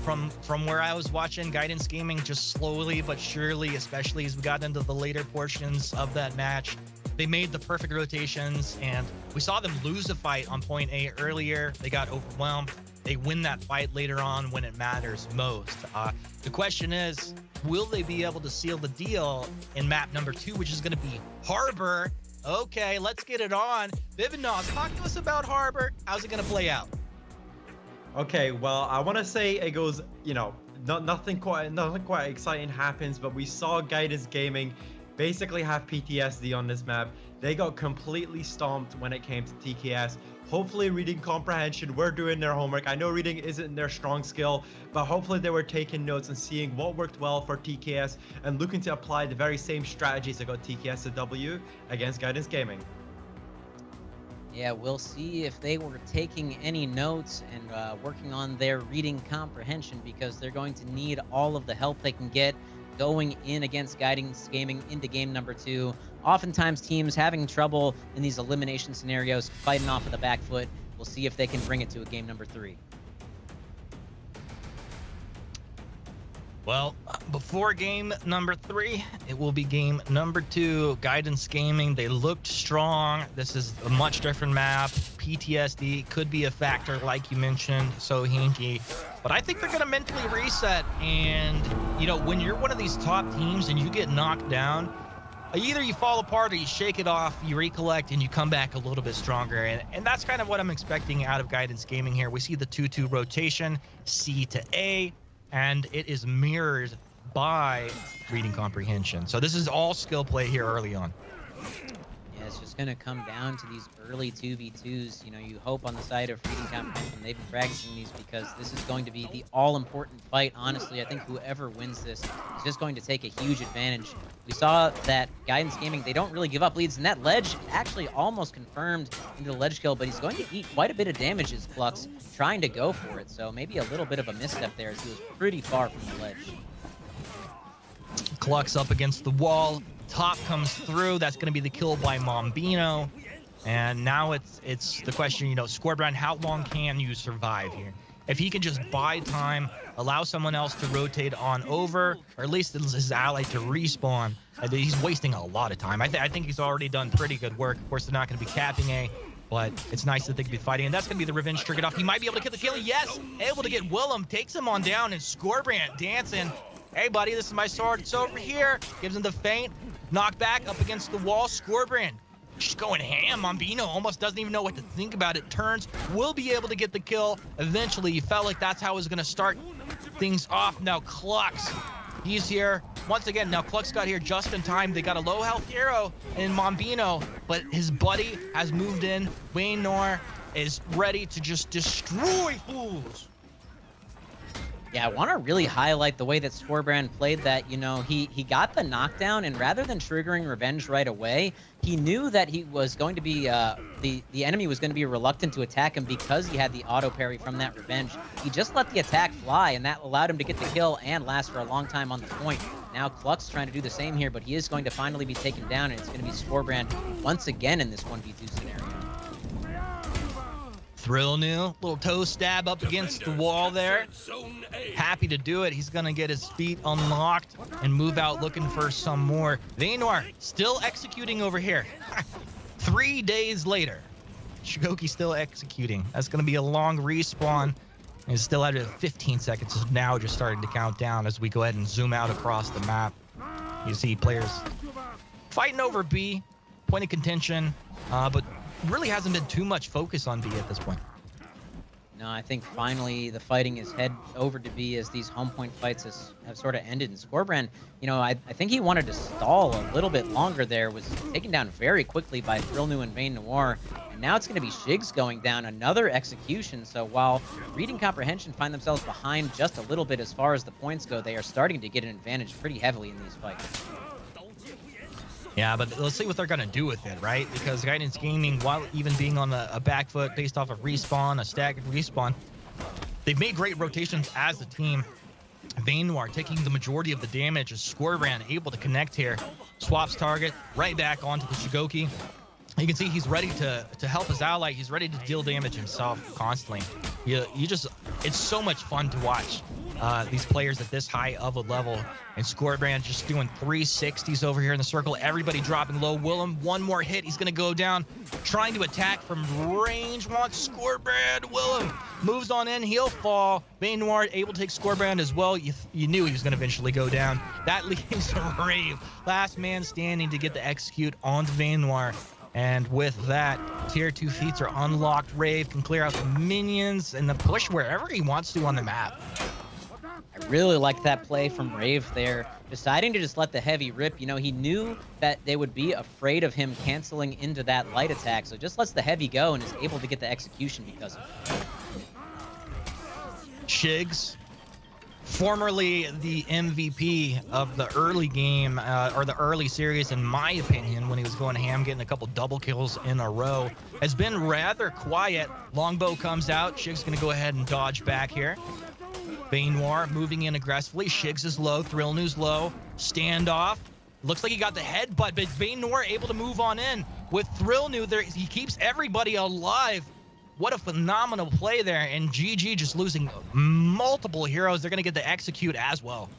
From where I was watching, Guidance Gaming just slowly but surely, especially as we got into the later portions of that match, they made the perfect rotations, and we saw them lose a fight on point A earlier. They got overwhelmed. They win that fight later on when it matters most. The question is, will they be able to seal the deal in map number 2, which is going to be Harbor? Okay, let's get it on. Vivinog, talk to us about Harbor. How's it going to play out? Okay, well, I want to say it goes, you know, nothing quite exciting happens, but we saw Guidance Gaming basically have PTSD on this map. They got completely stomped when it came to TKS. Hopefully reading comprehension, we're doing their homework. I know reading isn't their strong skill, but hopefully they were taking notes and seeing what worked well for TKS and looking to apply the very same strategies that got TKS to W against Guidance Gaming. Yeah, we'll see if they were taking any notes and working on their reading comprehension, because they're going to need all of the help they can get going in against Guidance Gaming into game number 2. Oftentimes teams having trouble in these elimination scenarios, fighting off of the back foot. We'll see if they can bring it to a game number 3. Well, before game number 3, it will be game number 2. Guidance Gaming, they looked strong. This is a much different map. PTSD could be a factor, like you mentioned, so Hinky. But I think they're going to mentally reset. And, you know, when you're one of these top teams and you get knocked down, either you fall apart or you shake it off, you recollect, and you come back a little bit stronger. And that's kind of what I'm expecting out of Guidance Gaming here. We see the 2-2 rotation, C to A. And it is mirrored by reading comprehension. So this is all skill play here early on. Yeah, it's just going to come down to these early 2v2s. You know, you hope on the side of reading comprehension. They've been practicing these because this is going to be the all-important fight. Honestly, I think whoever wins this is just going to take a huge advantage. We saw that Guidance Gaming, they don't really give up leads, and that ledge actually almost confirmed into the ledge kill, but he's going to eat quite a bit of damage as Flux trying to go for it. So maybe a little bit of a misstep there, as he was pretty far from the ledge. Clux up against the wall. Top comes through. That's going to be the kill by Mombino. And now it's the question, you know, Scorbrand, how long can you survive here? If he can just buy time, allow someone else to rotate on over, or at least his ally to respawn, he's wasting a lot of time. I think he's already done pretty good work. Of course, they're not going to be capping A, but it's nice that they could be fighting, and that's going to be the revenge triggered off. He might be able to get the kill. Yes, able to get Willem, takes him on down, and Scorbrand dancing. Hey, buddy, this is my sword. It's over here. Gives him the feint. Knocked back up against the wall. Scorbrand just going ham. Mombino almost doesn't even know what to think about it. Turns, will be able to get the kill. Eventually, you felt like that's how it was going to start things off. Now, Clux, he's here. Once again, now Clux got here just in time. They got a low health hero in Mombino, but his buddy has moved in. Wayne Nor is ready to just destroy fools. Yeah, I want to really highlight the way that Scorbrand played that. You know, he got the knockdown, and rather than triggering revenge right away, he knew that he was going to be, the enemy was going to be reluctant to attack him because he had the auto parry from that revenge. He just let the attack fly, and that allowed him to get the kill and last for a long time on the point. Now Clux trying to do the same here, but he is going to finally be taken down, and it's going to be Scorbrand once again in this 1v2 scenario. Thrill new, little toe stab up against the wall there. Happy to do it. He's going to get his feet unlocked and move out looking for some more. Vaynor still executing over here. 3 days later, Shigoki still executing. That's going to be a long respawn. And still at 15 seconds. So now just starting to count down as we go ahead and zoom out across the map. You see players fighting over B, point of contention, but really hasn't been too much focus on B at this point. No, I think finally the fighting is head over to B as these home point fights have sort of ended. And Scorbrand, you know, I think he wanted to stall a little bit longer there, was taken down very quickly by Thrillnew and Vain Noir. And now it's going to be Shigs going down, another execution. So while reading comprehension find themselves behind just a little bit as far as the points go, they are starting to get an advantage pretty heavily in these fights. Yeah, but let's see what they're going to do with it, right? Because Guidance Gaming, while even being on a back foot based off of respawn, a staggered respawn, they've made great rotations as a team. Vayne Noir taking the majority of the damage as Scorbrand able to connect here. Swaps target right back onto the Shigoki. You can see he's ready to help his ally. He's ready to deal damage himself constantly. It's so much fun to watch these players at this high of a level. And Scorbrand just doing 360s over here in the circle. Everybody dropping low. Willem, one more hit. He's going to go down. Trying to attack from range. Wants Scorbrand. Willem moves on in. He'll fall. Vayne Noir able to take Scorbrand as well. You knew he was going to eventually go down. That leaves Rave. Last man standing to get the execute onto Vayne Noir. And with that, tier 2 feats are unlocked. Rave can clear out the minions and the push wherever he wants to on the map. I really like that play from Rave there, deciding to just let the heavy rip. You know, he knew that they would be afraid of him canceling into that light attack, so just lets the heavy go and is able to get the execution because of it. Shigs, formerly the MVP of the early game, or the early series, in my opinion, when he was going ham, getting a couple double kills in a row, has been rather quiet. Longbow comes out. Shigs going to go ahead and dodge back here. Vayne Noir moving in aggressively. Shigs is low. Thrillnew's low. Standoff. Looks like he got the headbutt, but Vayne Noir able to move on in. With Thrillnew there, he keeps everybody alive. What a phenomenal play there. And GG just losing multiple heroes. They're going to get the execute as well.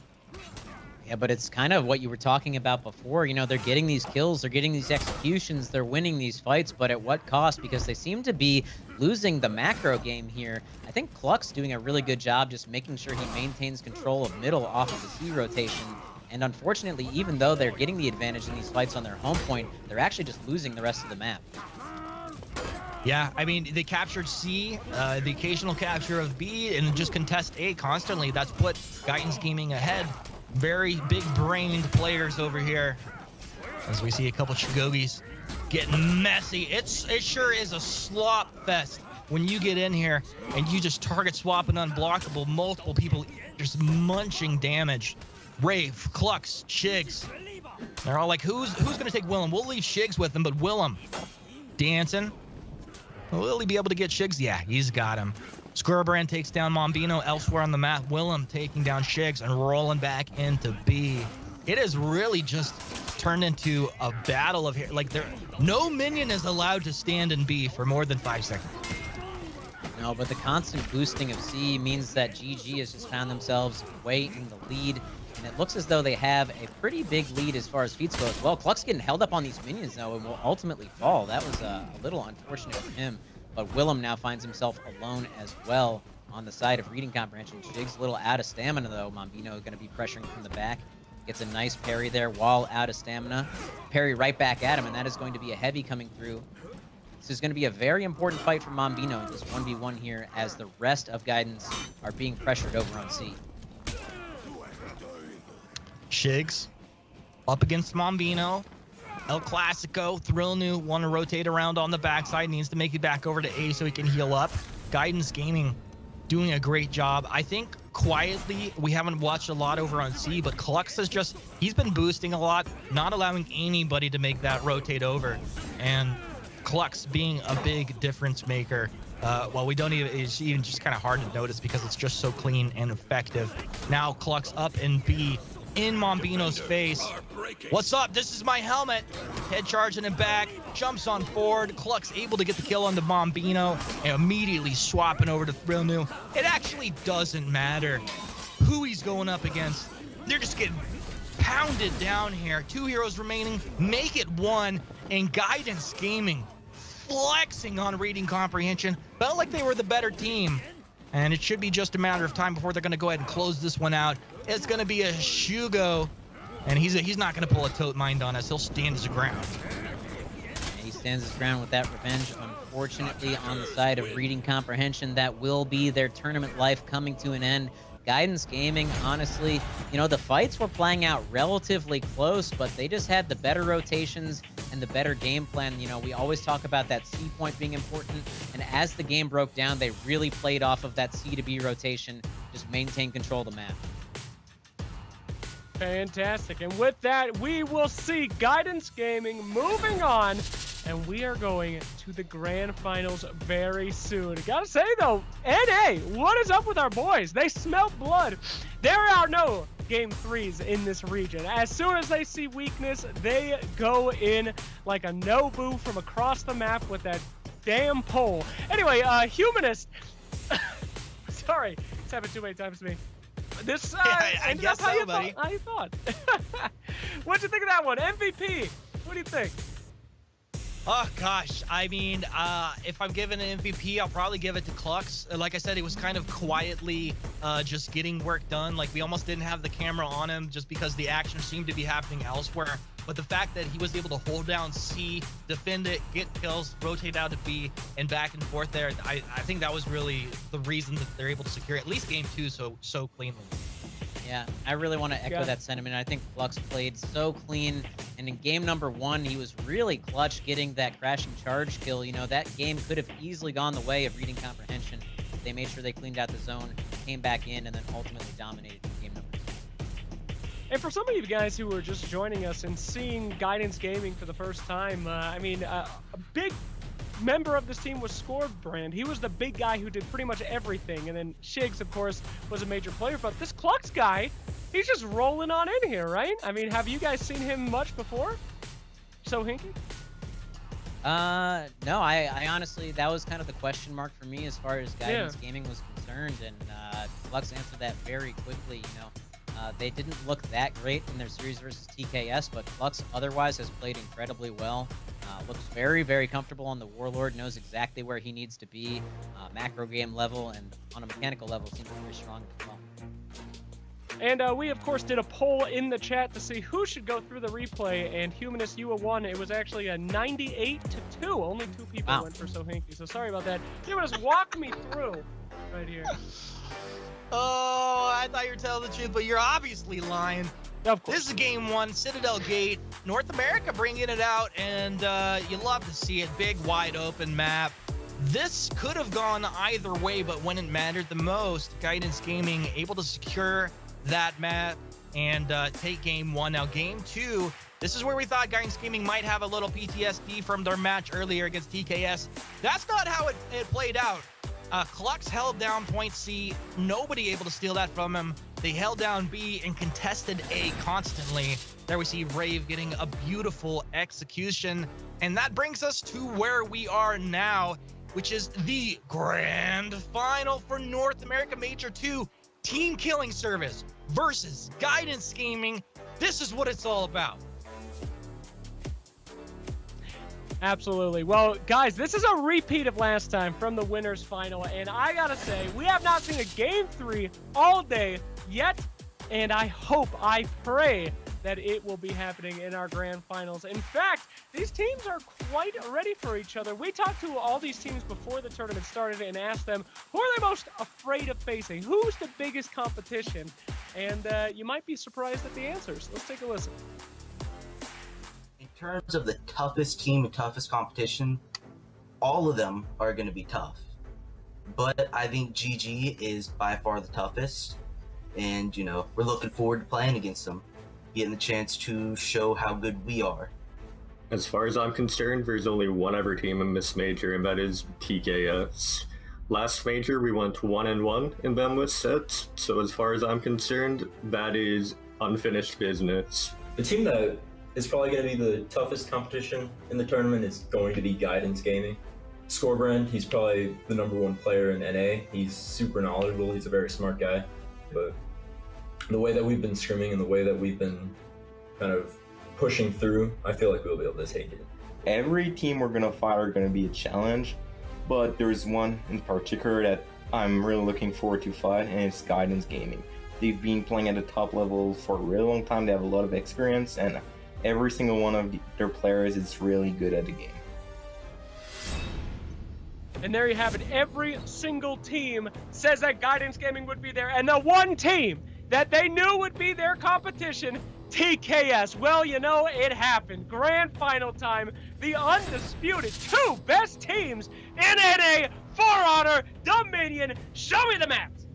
Yeah, but it's kind of what you were talking about before. You know, they're getting these kills, they're getting these executions, they're winning these fights, but at what cost? Because they seem to be losing the macro game here. I think Cluck's doing a really good job just making sure he maintains control of middle off of the C rotation. And unfortunately, even though they're getting the advantage in these fights on their home point, they're actually just losing the rest of the map. Yeah, I mean, they captured C, the occasional capture of B, and just contest A constantly. That's put Guidance Gaming ahead. Very big-brained players over here. As we see a couple Shigogis getting messy. It sure is a slop fest when you get in here and you just target swap and unblockable. Multiple people just munching damage. Rave, Clux, Shigs. They're all like, who's going to take Willem? We'll leave Shigs with him, but Willem dancing. Will he be able to get Shigs? Yeah, he's got him. Scorbrand takes down Mombino elsewhere on the map. Willem taking down Shigs and rolling back into B. It has really just turned into a battle of here. Like, no minion is allowed to stand in B for more than 5 seconds. No, but the constant boosting of C means that GG has just found themselves way in the lead. And it looks as though they have a pretty big lead as far as feats go as well. Cluck's getting held up on these minions, though, and will ultimately fall. That was a little unfortunate for him. But Willem now finds himself alone as well on the side of reading comprehension. Shigs a little out of stamina, though. Mombino going to be pressuring from the back. Gets a nice parry there while out of stamina. Parry right back at him, and that is going to be a heavy coming through. This is going to be a very important fight for Mombino in this 1v1 here, as the rest of Guidance are being pressured over on C. Shigs up against Mombino. El Clasico, Thrillnew want to rotate around on the backside, needs to make it back over to A so he can heal up. Guidance Gaming doing a great job. I think quietly, we haven't watched a lot over on C, but Clux has just, he's been boosting a lot, not allowing anybody to make that rotate over. And Clux being a big difference maker. Well, we don't even, it's even just kind of hard to notice because it's just so clean and effective. Now Clux up in B, in Mombino's face. What's up? This is my helmet. Head charging him back. Jumps on forward. Cluck's able to get the kill on the Mombino and immediately swapping over to Thrillnew. It actually doesn't matter who he's going up against. They're just getting pounded down here. 2 heroes remaining. Make it 1. And Guidance Gaming flexing on reading comprehension. Felt like they were the better team. And it should be just a matter of time before they're going to go ahead and close this one out. It's going to be a Shugo. And he's not going to pull a tote mind on us. He'll stand his ground. He stands his ground with that revenge. Unfortunately, on the side of reading comprehension, that will be their tournament life coming to an end. Guidance Gaming, honestly, you know, the fights were playing out relatively close, but they just had the better rotations and the better game plan. You know, we always talk about that C point being important, and as the game broke down, they really played off of that C to B rotation, just maintain control of the map. Fantastic. And with that, we will see Guidance Gaming moving on. And we are going to the grand finals very soon. Gotta say though, NA, what is up with our boys? They smell blood. There are no game 3s in this region. As soon as they see weakness, they go in like a Nobu from across the map with that damn pole. Anyway, Humanist. Sorry, it's happened too many times to me. This I ended guess up how so, buddy. How you thought? What'd you think of that one? MVP. What do you think? Oh gosh, I mean, if I'm giving an MVP, I'll probably give it to Klux. Like I said, it was kind of quietly just getting work done. Like we almost didn't have the camera on him just because the action seemed to be happening elsewhere. But the fact that he was able to hold down C, defend it, get kills, rotate out to B, and back and forth there, I think that was really the reason that they're able to secure at least game 2 so cleanly. Yeah, I really want to echo that sentiment. I think Flux played so clean, and in game number 1, he was really clutch getting that crashing charge kill. You know, that game could have easily gone the way of reading comprehension. They made sure they cleaned out the zone, came back in, and then ultimately dominated in game number 2. And for some of you guys who are just joining us and seeing Guidance Gaming for the first time, I mean, a big member of this team was Scorebrand. He was the big guy who did pretty much everything. And then Shigs, of course, was a major player. But this Klux guy, he's just rolling on in here, right? I mean, have you guys seen him much before? So Hinky? No, I honestly, that was kind of the question mark for me as far as Guidance Gaming was concerned. And Flux answered that very quickly, you know. They didn't look that great in their series versus TKS, but Flux otherwise has played incredibly well. Looks very, very comfortable on the Warlord, knows exactly where he needs to be, macro game level, and on a mechanical level seems very strong as well. And we, of course, did a poll in the chat to see who should go through the replay, and Humanist, you won. It was actually a 98-2. Only 2 people went for Sohinky, so sorry about that. Humanist, walk me through right here. Oh, I thought you were telling the truth, but you're obviously lying. Of course. This is game 1, Citadel Gate, North America bringing it out, and you love to see it. Big, wide open map. This could have gone either way, but when it mattered the most, Guidance Gaming able to secure that map and take game 1. Now, game 2, this is where we thought Guidance Gaming might have a little PTSD from their match earlier against TKS. That's not how it played out. Klux held down point C, nobody able to steal that from him. They held down B and contested A constantly. There we see Rave getting a beautiful execution. And that brings us to where we are now, which is the grand final for North America Major 2, Team Killing Service versus Guidance Gaming. This is what it's all about. Absolutely. Well, guys, this is a repeat of last time from the winners final, and I gotta say, we have not seen a game 3 all day yet, and I hope, I pray that it will be happening in our grand finals. In fact, these teams are quite ready for each other. We talked to all these teams before the tournament started and asked them, who are they most afraid of facing? Who's the biggest competition? And you might be surprised at the answers. Let's take a listen. In terms of the toughest team and toughest competition, all of them are going to be tough. But I think GG is by far the toughest. And, you know, we're looking forward to playing against them, getting the chance to show how good we are. As far as I'm concerned, there's only one other team in this major, and that is TKS. Last major, we went 1-1 in them sets, so as far as I'm concerned, that is unfinished business. The team that is probably going to be the toughest competition in the tournament is going to be Guidance Gaming. Scorebrand, he's probably the #1 player in NA. He's super knowledgeable, he's a very smart guy. But the way that we've been scrimming and the way that we've been kind of pushing through, I feel like we'll be able to take it. Every team we're going to fight are going to be a challenge, but there's one in particular that I'm really looking forward to fight, and it's Guidance Gaming. They've been playing at the top level for a really long time, they have a lot of experience, and every single one of their players is really good at the game. And there you have it. Every single team says that Guidance Gaming would be there. And the one team that they knew would be their competition, TKS. Well, you know, it happened. Grand final time. The undisputed 2 best teams in NA, For Honor, Dominion. Show me the maps.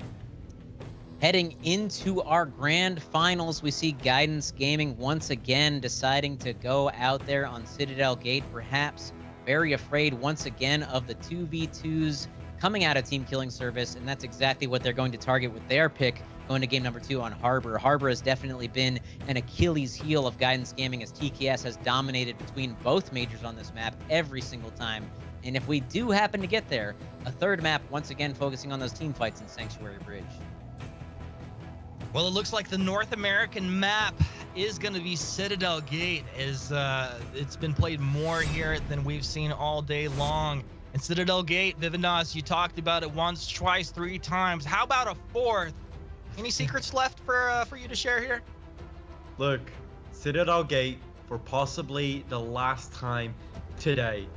Heading into our grand finals, we see Guidance Gaming once again deciding to go out there on Citadel Gate, perhaps very afraid once again of the 2v2s coming out of Team Killing Service, and that's exactly what they're going to target with their pick going to game number 2 on Harbor. Harbor has definitely been an Achilles heel of Guidance Gaming, as TKS has dominated between both majors on this map every single time. And if we do happen to get there, a third map once again focusing on those team fights in Sanctuary Bridge. Well, it looks like the North American map is going to be Citadel Gate, as it's been played more here than we've seen all day long. And Citadel Gate, Vivinas, you talked about it once, twice, 3 times. How about a 4th? Any secrets left for you to share here? Look, Citadel Gate, for possibly the last time today.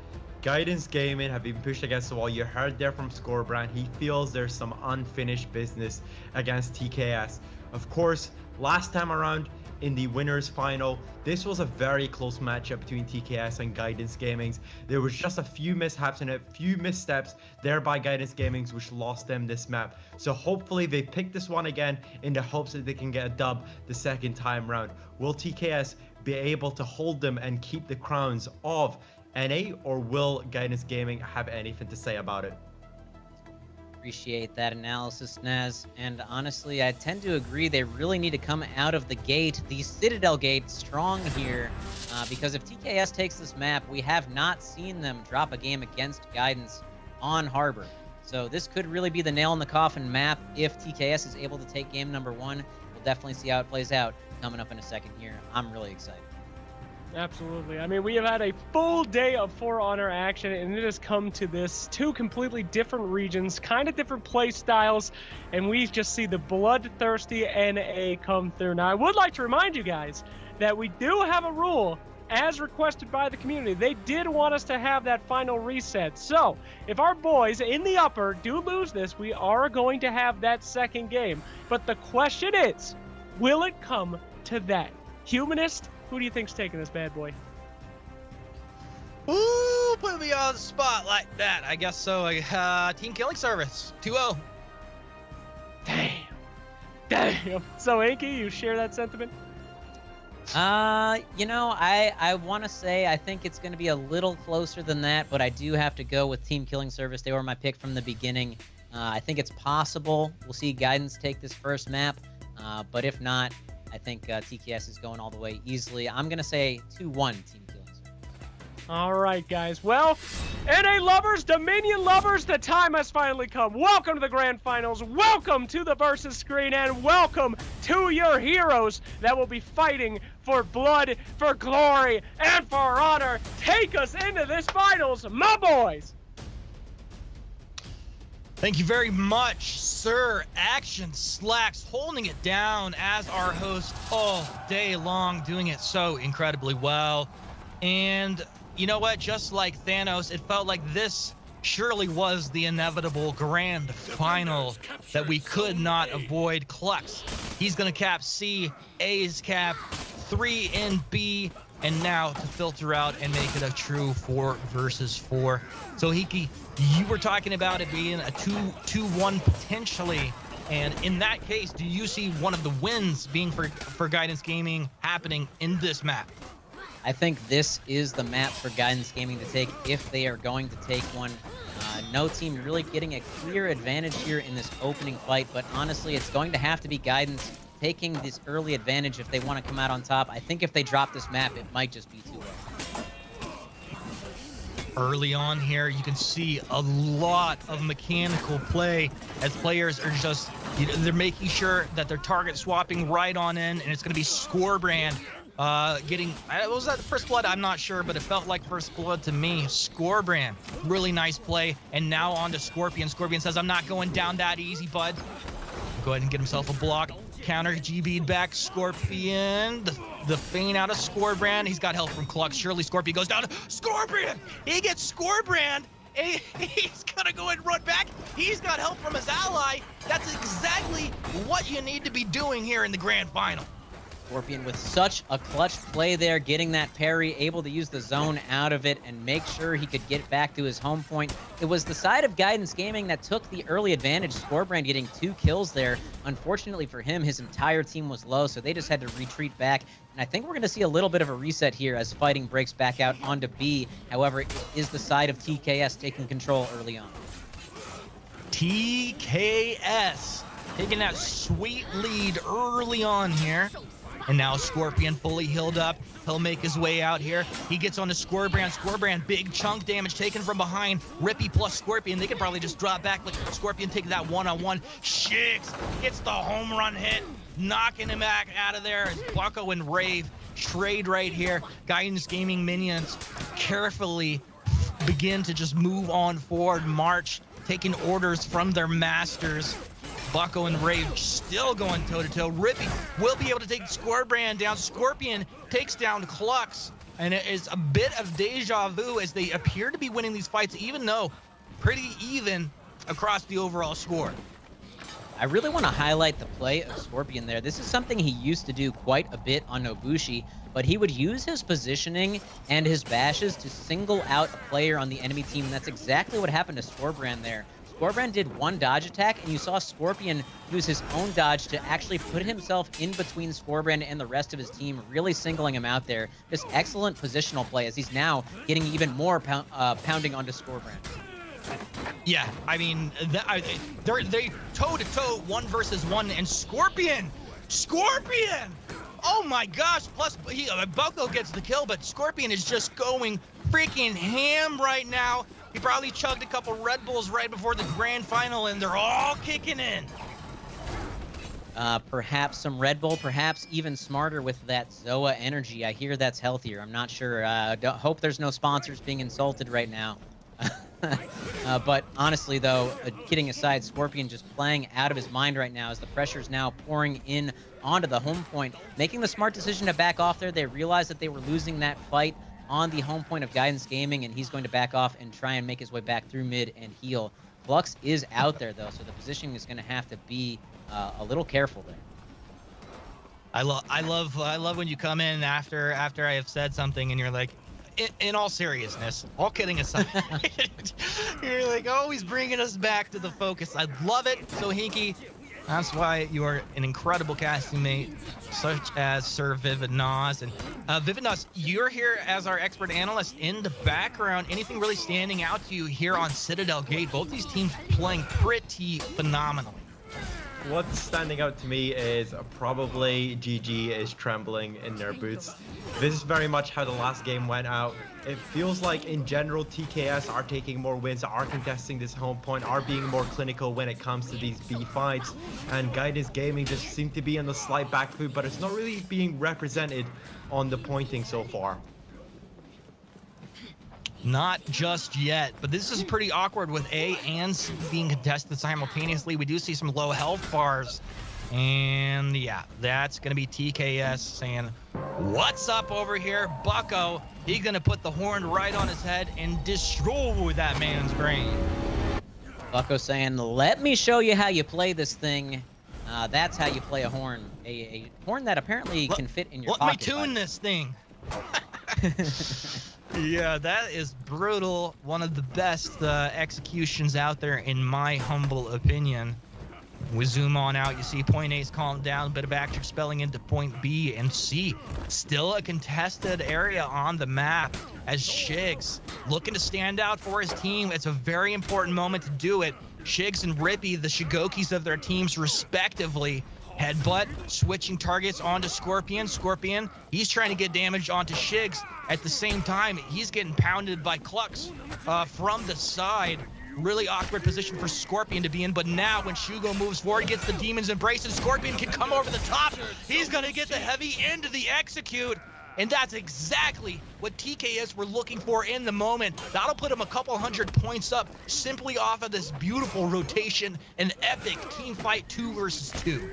Guidance Gaming have been pushed against the wall. You heard there from Scorebrand. He feels there's some unfinished business against TKS. Of course, last time around in the winners final, this was a very close matchup between TKS and Guidance Gaming. There was just a few mishaps and a few missteps there by Guidance Gaming, which lost them this map. So hopefully they pick this one again in the hopes that they can get a dub the second time round. Will TKS be able to hold them and keep the crowns of NA, or will Guidance Gaming have anything to say about it? Appreciate that analysis, Naz. And honestly, I tend to agree they really need to come out of the gate, the Citadel Gate, strong here. Because if TKS takes this map, we have not seen them drop a game against Guidance on Harbor. So this could really be the nail in the coffin map. If TKS is able to take game number 1, we'll definitely see how it plays out coming up in a second here. I'm really excited. Absolutely. I mean, we have had a full day of For Honor action, and it has come to this. 2 completely different regions, kind of different play styles, and we just see the bloodthirsty NA come through. Now, I would like to remind you guys that we do have a rule as requested by the community. They did want us to have that final reset. So, if our boys in the upper do lose this, we are going to have that second game. But the question is, will it come to that? Humanist, who do you think's taking this bad boy? Ooh, put me on the spot like that. I guess so. Team Killing Service, 2-0. Damn. So, Inky, you share that sentiment? You know, I want to say I think it's going to be a little closer than that, but I do have to go with Team Killing Service. They were my pick from the beginning. I think it's possible we'll see Guidance take this first map, but if not, I think TKS is going all the way easily. I'm going to say 2-1 Team Killing Service. All right, guys. Well, NA lovers, Dominion lovers, the time has finally come. Welcome to the Grand Finals. Welcome to the Versus screen, and welcome to your heroes that will be fighting for blood, for glory, and for honor. Take us into this finals, my boys. Thank you very much, sir. Action Slacks holding it down as our host all day long, doing it so incredibly well. And you know what? Just like Thanos, it felt like this surely was the inevitable grand final that we could not avoid. Klux, he's going to cap C, A's cap 3 in B, and now to filter out and make it a true 4 versus 4. So Hiki, you were talking about it being a 2-1 potentially, and in that case, do you see one of the wins being for Guidance Gaming happening in this map? I think this is the map for Guidance Gaming to take if they are going to take one. No team really getting a clear advantage here in this opening fight, but honestly, it's going to have to be Guidance taking this early advantage if they want to come out on top. I think if they drop this map, it might just be too late. Early on here, you can see a lot of mechanical play as players are just, they're making sure that they're target swapping right on in, and it's going to be Scorebrand getting, was that the first blood? I'm not sure, but it felt like first blood to me. Scorebrand, really nice play, and now on to Scorpion. Scorpion says, I'm not going down that easy, bud. Go ahead and get himself a block. Counter GB back, Scorpion. The feint out of Scorebrand. He's got help from Klux. Surely Scorpion goes down. Scorpion! He gets Scorebrand. He's gonna go and run back. He's got help from his ally. That's exactly what you need to be doing here in the grand final. Scorpion with such a clutch play there, getting that parry, able to use the zone out of it and make sure he could get back to his home point. It was the side of Guidance Gaming that took the early advantage. Scorebrand getting 2 kills there. Unfortunately for him, his entire team was low, so they just had to retreat back. And I think we're going to see a little bit of a reset here as fighting breaks back out onto B. However, it is the side of TKS taking control early on. TKS taking that sweet lead early on here. And now Scorpion fully healed up. He'll make his way out here. He gets on to Scorebrand. Scorebrand, big chunk damage taken from behind. Rippy plus Scorpion. They could probably just drop back. Like Scorpion taking that one-on-one. Shigs gets the home run hit, knocking him back out of there as Bucko and Rave trade right here. Guidance Gaming minions carefully begin to just move on forward, march, taking orders from their masters. Bucko and Rave still going toe-to-toe. Rippy will be able to take Scorebrand down. Scorpion takes down Clux. And it is a bit of deja vu as they appear to be winning these fights, even though pretty even across the overall score. I really want to highlight the play of Scorpion there. This is something he used to do quite a bit on Nobushi, but he would use his positioning and his bashes to single out a player on the enemy team. And that's exactly what happened to Scorebrand there. Scorebrand did one dodge attack, and you saw Scorpion use his own dodge to actually put himself in between Scorebrand and the rest of his team, really singling him out there. Just excellent positional play as he's now getting even more pounding onto Scorebrand. Yeah, I mean, they toe-to-toe 1 versus 1, and Scorpion! Oh my gosh, plus Bucko gets the kill, but Scorpion is just going freaking ham right now. He probably chugged a couple Red Bulls right before the grand final, and they're all kicking in. Perhaps some Red Bull, perhaps even smarter with that Zoa energy. I hear that's healthier. I'm not sure. Hope there's no sponsors being insulted right now. But honestly, though, kidding aside, Scorpion just playing out of his mind right now as the pressure's now pouring in onto the home point, making the smart decision to back off there. They realized that they were losing that fight on the home point of Guidance Gaming, and he's going to back off and try and make his way back through mid and heal. Flux is out there, though, so the positioning is going to have to be a little careful there. I love when you come in after I have said something and you're like, in all seriousness, all kidding aside, you're like always bringing us back to the focus. I love it. So Hinky, that's why you are an incredible casting mate, such as Sir Vivid Nas. And Vivid Nas, you're here as our expert analyst. In the background, anything really standing out to you here on Citadel Gate? Both these teams playing pretty phenomenally. What's standing out to me is probably GG is trembling in their boots. This is very much how the last game went out. It feels like in general TKS are taking more wins, are contesting this home point, are being more clinical when it comes to these B fights, and Guidance Gaming just seem to be on the slight back foot, but it's not really being represented on the pointing so far. Not just yet, but this is pretty awkward with A and C being contested simultaneously. We do see some low health bars, and yeah, that's gonna be TKS saying, "What's up over here, Bucko?" He's gonna put the horn right on his head and destroy that man's brain. Bucko saying, "Let me show you how you play this thing." That's how you play a horn. A horn that apparently can fit in your pocket. Let me tune this thing. Yeah, that is brutal. One of the best executions out there, in my humble opinion. We zoom on out, you see point A's calm down, a bit of action spelling into point B and C. Still a contested area on the map as Shigs looking to stand out for his team. It's a very important moment to do it. Shigs and Rippy, the Shigokis of their teams respectively, headbutt, switching targets onto Scorpion. Scorpion, he's trying to get damage onto Shigs. At the same time, he's getting pounded by Clux from the side. Really awkward position for Scorpion to be in, but now when Shugo moves forward, gets the Demon's Embrace, and Scorpion can come over the top. He's gonna get the heavy into the execute, and that's exactly what TKS were looking for in the moment. That'll put him a couple 100 points up simply off of this beautiful rotation, an epic team fight 2 versus 2.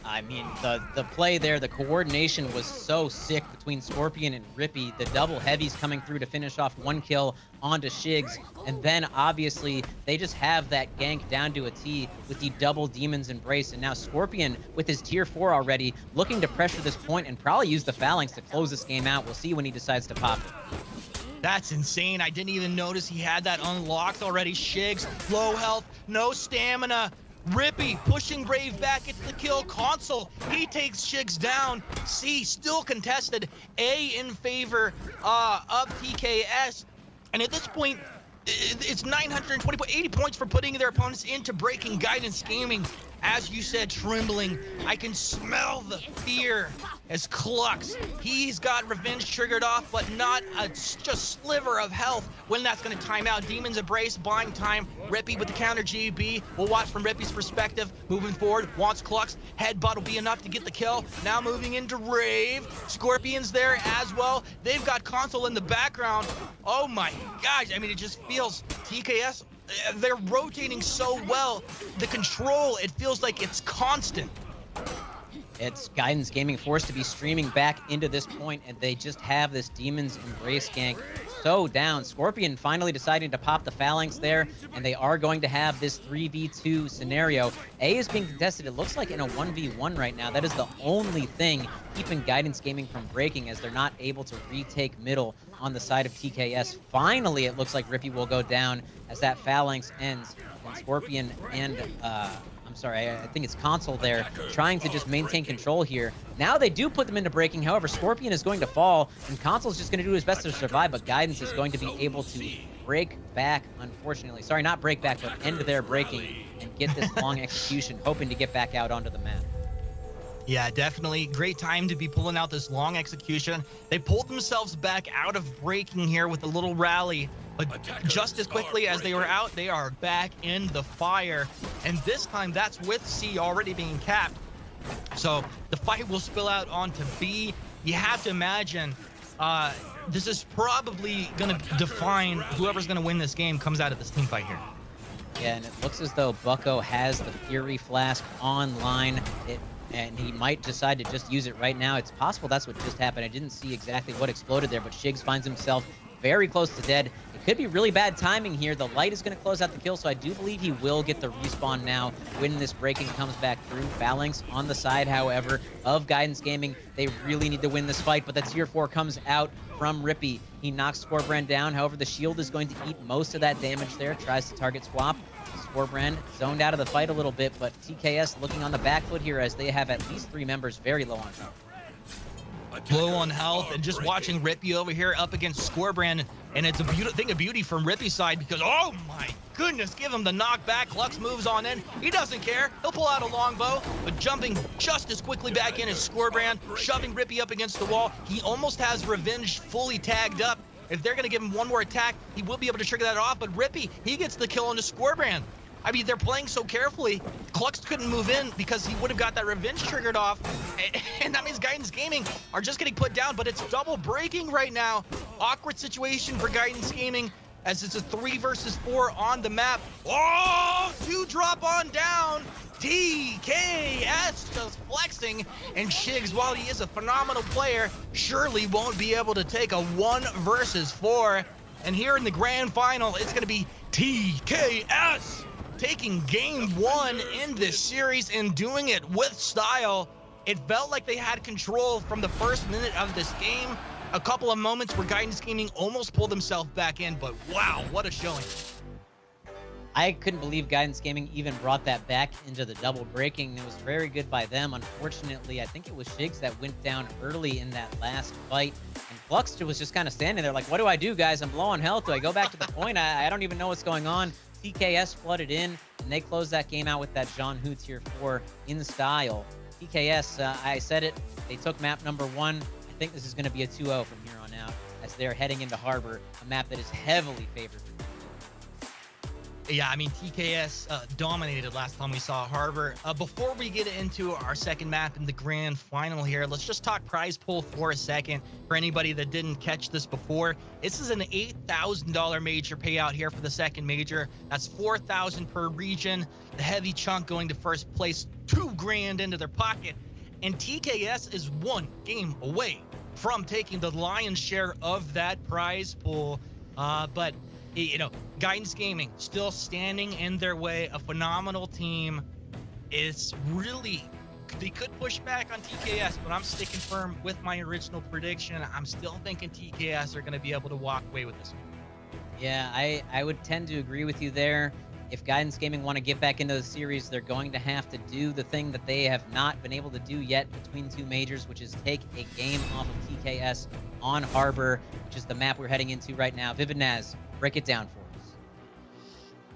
I mean, the play there, the coordination was so sick between Scorpion and Rippy. The double heavies coming through to finish off 1 kill onto Shigs. And then, obviously, they just have that gank down to a T with the double Demon's Embrace. And now Scorpion, with his tier 4 already, looking to pressure this point and probably use the Phalanx to close this game out. We'll see when he decides to pop it. That's insane. I didn't even notice he had that unlocked already. Shigs, low health, no stamina. Rippy pushing Brave back, gets the kill. Console, he takes Shigs down. C still contested. A in favor of TKS. And at this point, it's 80 points for putting their opponents into breaking. Guidance Gaming, as you said, trembling. I can smell the fear as Clux. He's got Revenge triggered off, but not a just sliver of health when that's going to time out. Demon's Embrace buying time. Rippy with the counter GB. We'll watch from Rippy's perspective. Moving forward, wants Clux. Headbutt will be enough to get the kill. Now moving into Rave. Scorpion's there as well. They've got Console in the background. Oh my gosh. I mean, it just feels TKS. They're rotating so well. The control, it feels like it's constant. It's Guidance Gaming forced to be streaming back into this point, and they just have this Demon's Embrace gank so down. Scorpion finally deciding to pop the Phalanx there, and they are going to have this 3v2 scenario. A is being contested, it looks like in a 1v1 right now. That is the only thing keeping Guidance Gaming from breaking, as they're not able to retake middle on the side of TKS. Finally, it looks like Rippy will go down as that Phalanx ends. And Scorpion and I think it's Console there, trying to just maintain control here. Now they do put them into breaking. However, Scorpion is going to fall, and Console's just going to do his best to survive, but Guidance is going to be able to break back, unfortunately. Sorry, not break back, but end their breaking and get this long execution, hoping to get back out onto the map. Yeah, definitely. Great time to be pulling out this long execution. They pulled themselves back out of breaking here with a little rally. But just as quickly as they were out, they are back in the fire. And this time, that's with C already being capped. So the fight will spill out onto B. You have to imagine this is probably going to define whoever's going to win this game comes out of this team fight here. Yeah, and it looks as though Bucko has the Fury Flask online. And he might decide to just use it right now. It's possible that's what just happened. I didn't see exactly what exploded there, but Shigs finds himself very close to dead. It could be really bad timing here. The light is going to close out the kill, so I do believe he will get the respawn now when this breaking comes back through. Phalanx on the side, however, of Guidance Gaming. They really need to win this fight, but that tier 4 comes out from Rippy. He knocks Scorbrand down. However, the shield is going to eat most of that damage there. Tries to target swap. Scorbrand zoned out of the fight a little bit, but TKS looking on the back foot here as they have at least 3 members very low on health. Low on health, and just watching Rippy over here up against Scorbrand, and it's a thing of beauty from Rippy's side because, oh my goodness, give him the knockback. Clux moves on in. He doesn't care. He'll pull out a longbow, but jumping just as quickly back in as Scorbrand, shoving Rippy up against the wall. He almost has Revenge fully tagged up. If they're going to give him one more attack, he will be able to trigger that off, but Rippy, he gets the kill on the Scorbrand. I mean, they're playing so carefully. Clux couldn't move in because he would have got that Revenge triggered off. And that means Guidance Gaming are just getting put down, but it's double breaking right now. Awkward situation for Guidance Gaming as it's a 3 versus 4 on the map. Oh, 2 drop on down. TKS just flexing. And Shigs, while he is a phenomenal player, surely won't be able to take a 1 versus 4. And here in the grand final, it's going to be TKS taking game 1 in this series and doing it with style. It felt like they had control from the first minute of this game. A couple of moments where Guidance Gaming almost pulled themselves back in, but wow, what a showing. I couldn't believe Guidance Gaming even brought that back into the double breaking. It was very good by them. Unfortunately, I think it was Shigs that went down early in that last fight. And Flux was just kind of standing there like, what do I do, guys? I'm low on health. Do I go back to the point? I don't even know what's going on. TKS flooded in, and they closed that game out with that John Hu tier 4 in style. TKS, I said it, they took map number 1. I think this is going to be a 2-0 from here on out as they're heading into Harbor, a map that is heavily favored. Yeah, I mean, TKS dominated last time we saw Harbor. Before we get into our second map in the grand final here, let's just talk prize pool for a second. For anybody that didn't catch this before, this is an $8,000 major payout here for the second major. That's $4,000 per region. The heavy chunk going to first place, $2,000 into their pocket. And TKS is one game away from taking the lion's share of that prize pool. But you know, Guidance Gaming still standing in their way, a phenomenal team. It's really, they could push back on TKS, but I'm sticking firm with my original prediction. I'm still thinking TKS are going to be able to walk away with this one. Yeah, I would tend to agree with you there. If Guidance Gaming want to get back into the series, they're going to have to do the thing that they have not been able to do yet between two majors, which is take a game off of TKS on Harbor, which is the map we're heading into right now. Vivid Naz, break it down for us.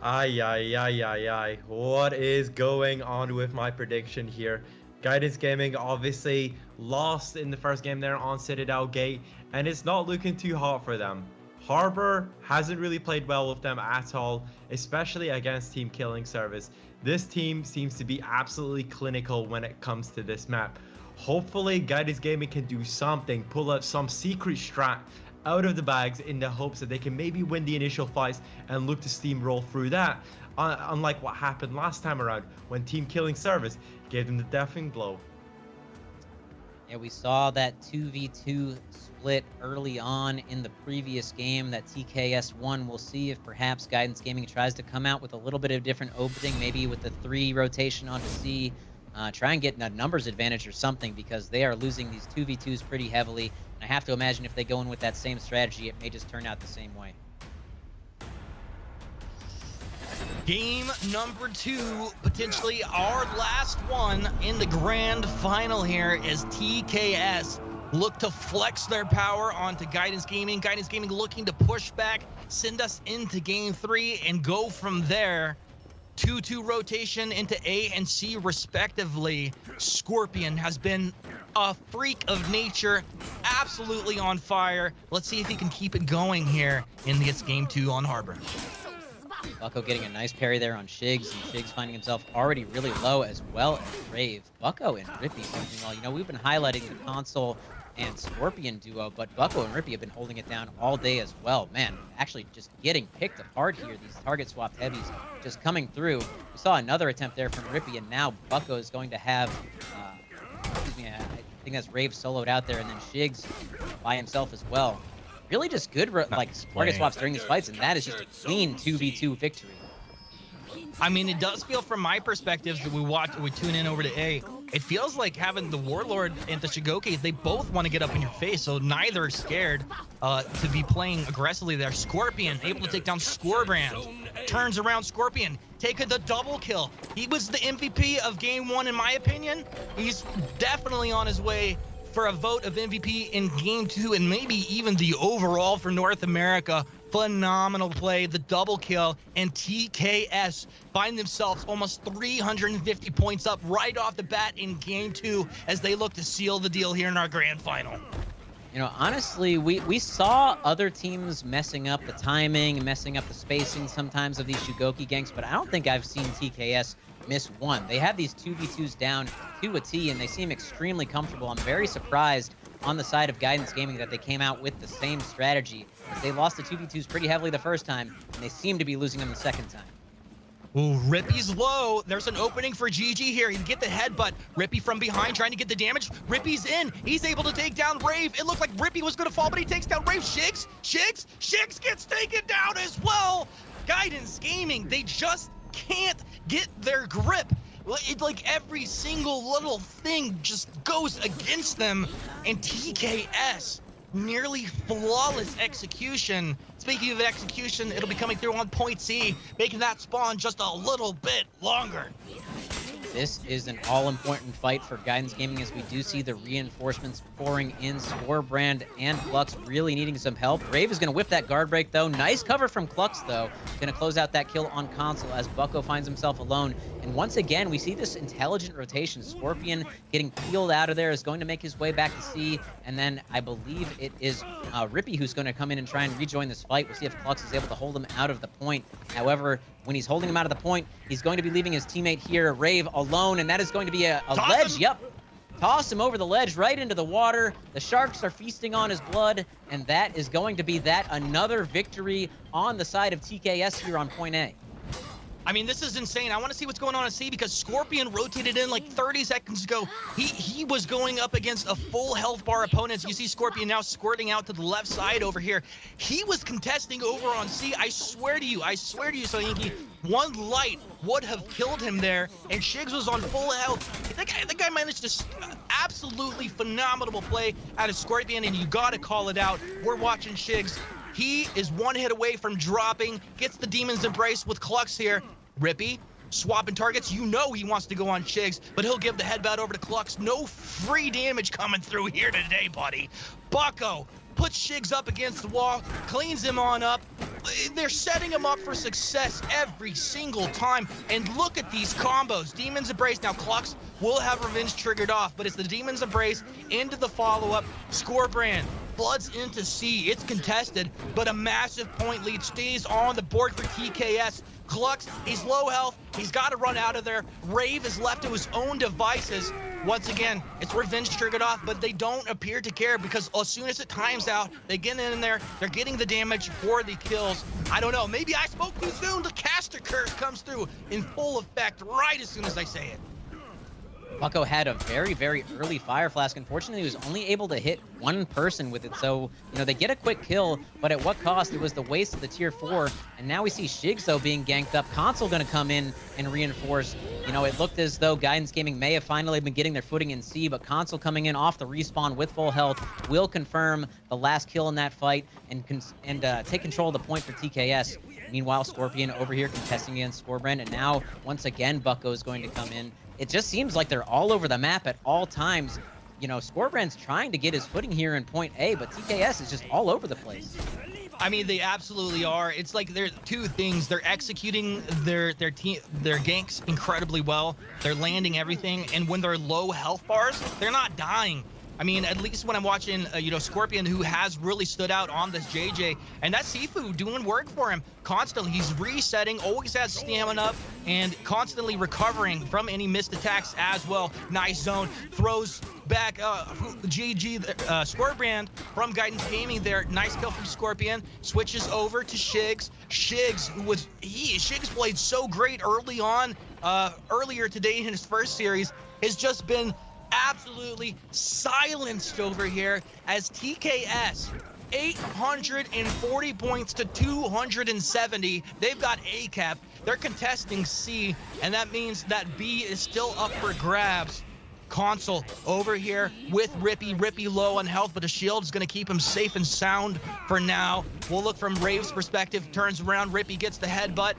Ay. What is going on with my prediction here? Guidance Gaming obviously lost in the first game there on Citadel Gate, and it's not looking too hot for them. Harbor hasn't really played well with them at all, especially against Team Killing Service. This team seems to be absolutely clinical when it comes to this map. Hopefully Guidance Gaming can do something, pull out some secret strat out of the bags in the hopes that they can maybe win the initial fights and look to steamroll through that. Unlike what happened last time around when Team Killing Service gave them the deafening blow. Yeah, we saw that 2v2 split early on in the previous game that TKS won. We'll see if perhaps Guidance Gaming tries to come out with a little bit of different opening, maybe with the 3 rotation onto C. Try and get a numbers advantage or something, because they are losing these 2v2s pretty heavily. And I have to imagine if they go in with that same strategy, it may just turn out the same way. Game number 2, potentially our last one in the grand final here, as TKS look to flex their power onto Guidance Gaming. Guidance Gaming looking to push back, send us into game 3, and go from there. 2-2 rotation into A and C respectively. Scorpion has been a freak of nature, absolutely on fire. Let's see if he can keep it going here in this game 2 on Harbor. Bucko getting a nice parry there on Shigs, and Shigs finding himself already really low, as well as Rave. Bucko and Rippy doing well. You know, we've been highlighting the console and Scorpion duo, but Bucko and Rippy have been holding it down all day as well. Man, actually just getting picked apart here. These target swapped heavies just coming through. We saw another attempt there from Rippy, and now Bucko is going to have, excuse me, I think that's Rave soloed out there, and then Shigs by himself as well. Really just good like target swaps during these fights, and that is just a clean 2v2 victory. I mean, it does feel, from my perspective, that we tune in over to A, it feels like having the Warlord and the Shigoki, they both want to get up in your face, so neither are scared to be playing aggressively there. Scorpion able to take down Scorbrand, turns around Scorpion, taking the double kill. He was the MVP of game 1 in my opinion. He's definitely on his way for a vote of MVP in game 2, and maybe even the overall for North America. Phenomenal play, the double kill, and TKS find themselves almost 350 points up right off the bat in game 2 as they look to seal the deal here in our grand final. You know, honestly, we saw other teams messing up the timing, messing up the spacing sometimes of these Shugoki ganks, but I don't think I've seen TKS miss one. They have these 2v2s down to a T, and they seem extremely comfortable. I'm very surprised on the side of Guidance Gaming that they came out with the same strategy. They lost the 2v2s pretty heavily the first time, and they seem to be losing them the second time. Ooh, Rippy's low. There's an opening for GG here. He can get the headbutt. Rippy from behind trying to get the damage. Rippy's in. He's able to take down Rave. It looked like Rippy was going to fall, but he takes down Rave. Shigs gets taken down as well. Guidance Gaming, they just can't get their grip. It's like every single little thing just goes against them. And TKS, nearly flawless execution. Speaking of execution, it'll be coming through on point C, making that spawn just a little bit longer. This is an all-important fight for Guidance Gaming, as we do see the reinforcements pouring in. Scorbrand and Klux really needing some help. Rave is going to whip that guard break, though. Nice cover from Klux, though. Going to close out that kill on console as Bucko finds himself alone. And And once again, we see this intelligent rotation. Scorpion getting peeled out of there is going to make his way back to C. And then I believe it is Rippy who's going to come in and try and rejoin this fight. We'll see if Klux is able to hold him out of the point. However, when he's holding him out of the point, he's going to be leaving his teammate here, Rave, alone. And that is going to be a ledge. Yep. Toss him over the ledge right into the water. The Sharks are feasting on his blood. And that is going to be another victory on the side of TKS here on point A. I mean, this is insane. I want to see what's going on at C because Scorpion rotated in like 30 seconds ago. He was going up against a full health bar opponent. You see Scorpion now squirting out to the left side over here. He was contesting over on C. I swear to you, Soyinki, one light would have killed him there, and Shigs was on full health. That guy managed to absolutely phenomenal play out of Scorpion, and you got to call it out. We're watching Shigs. He is one hit away from dropping, gets the Demon's Embrace with Klux here. Rippy, swapping targets. You know he wants to go on Shigs, but he'll give the headbutt over to Klux. No free damage coming through here today, buddy. Bucko puts Shigs up against the wall, cleans him on up. They're setting him up for success every single time. And look at these combos. Demon's Embrace. Now, Klux will have revenge triggered off, but it's the Demon's Embrace into the follow-up. Scorebrand floods into C. It's contested, but a massive point lead stays on the board for TKS. Klux, he's low health. He's got to run out of there. Rave is left to his own devices. Once again, it's revenge triggered off, but they don't appear to care because as soon as it times out, they get in there. They're getting the damage for the kills. I don't know. Maybe I spoke too soon. The caster curse comes through in full effect right as soon as I say it. Bucko had a very, very early Fire Flask. Unfortunately, he was only able to hit one person with it. So, you know, they get a quick kill, but at what cost? It was the waste of the tier 4. And now we see Shigs, though, being ganked up. Console going to come in and reinforce. You know, it looked as though Guidance Gaming may have finally been getting their footing in C, but Console coming in off the respawn with full health will confirm the last kill in that fight and take control of the point for TKS. Meanwhile, Scorpion over here contesting against Scorebrand. And now, once again, Bucko is going to come in. It just seems like they're all over the map at all times. You know, Scorebrand's trying to get his footing here in point A, but TKS is just all over the place. I mean, they absolutely are. It's like there's two things. They're executing their ganks incredibly well. They're landing everything, and when they're low health bars, they're not dying. I mean, at least when I'm watching, you know, Scorpion, who has really stood out on this JJ, and that's Sifu doing work for him constantly. He's resetting, always has stamina up, and constantly recovering from any missed attacks as well. Nice zone, throws back GG Scorebrand from Guidance Gaming there. Nice kill from Scorpion. Switches over to Shigs. Shigs played so great early on, earlier today in his first series, has just been absolutely silenced over here as TKS 840 points to 270. They've got A cap. They're contesting C, and that means that B is still up for grabs. Console over here with Rippy low on health, but a shield is going to keep him safe and sound for now. We'll look from Rave's perspective. Turns around, Rippy gets the headbutt.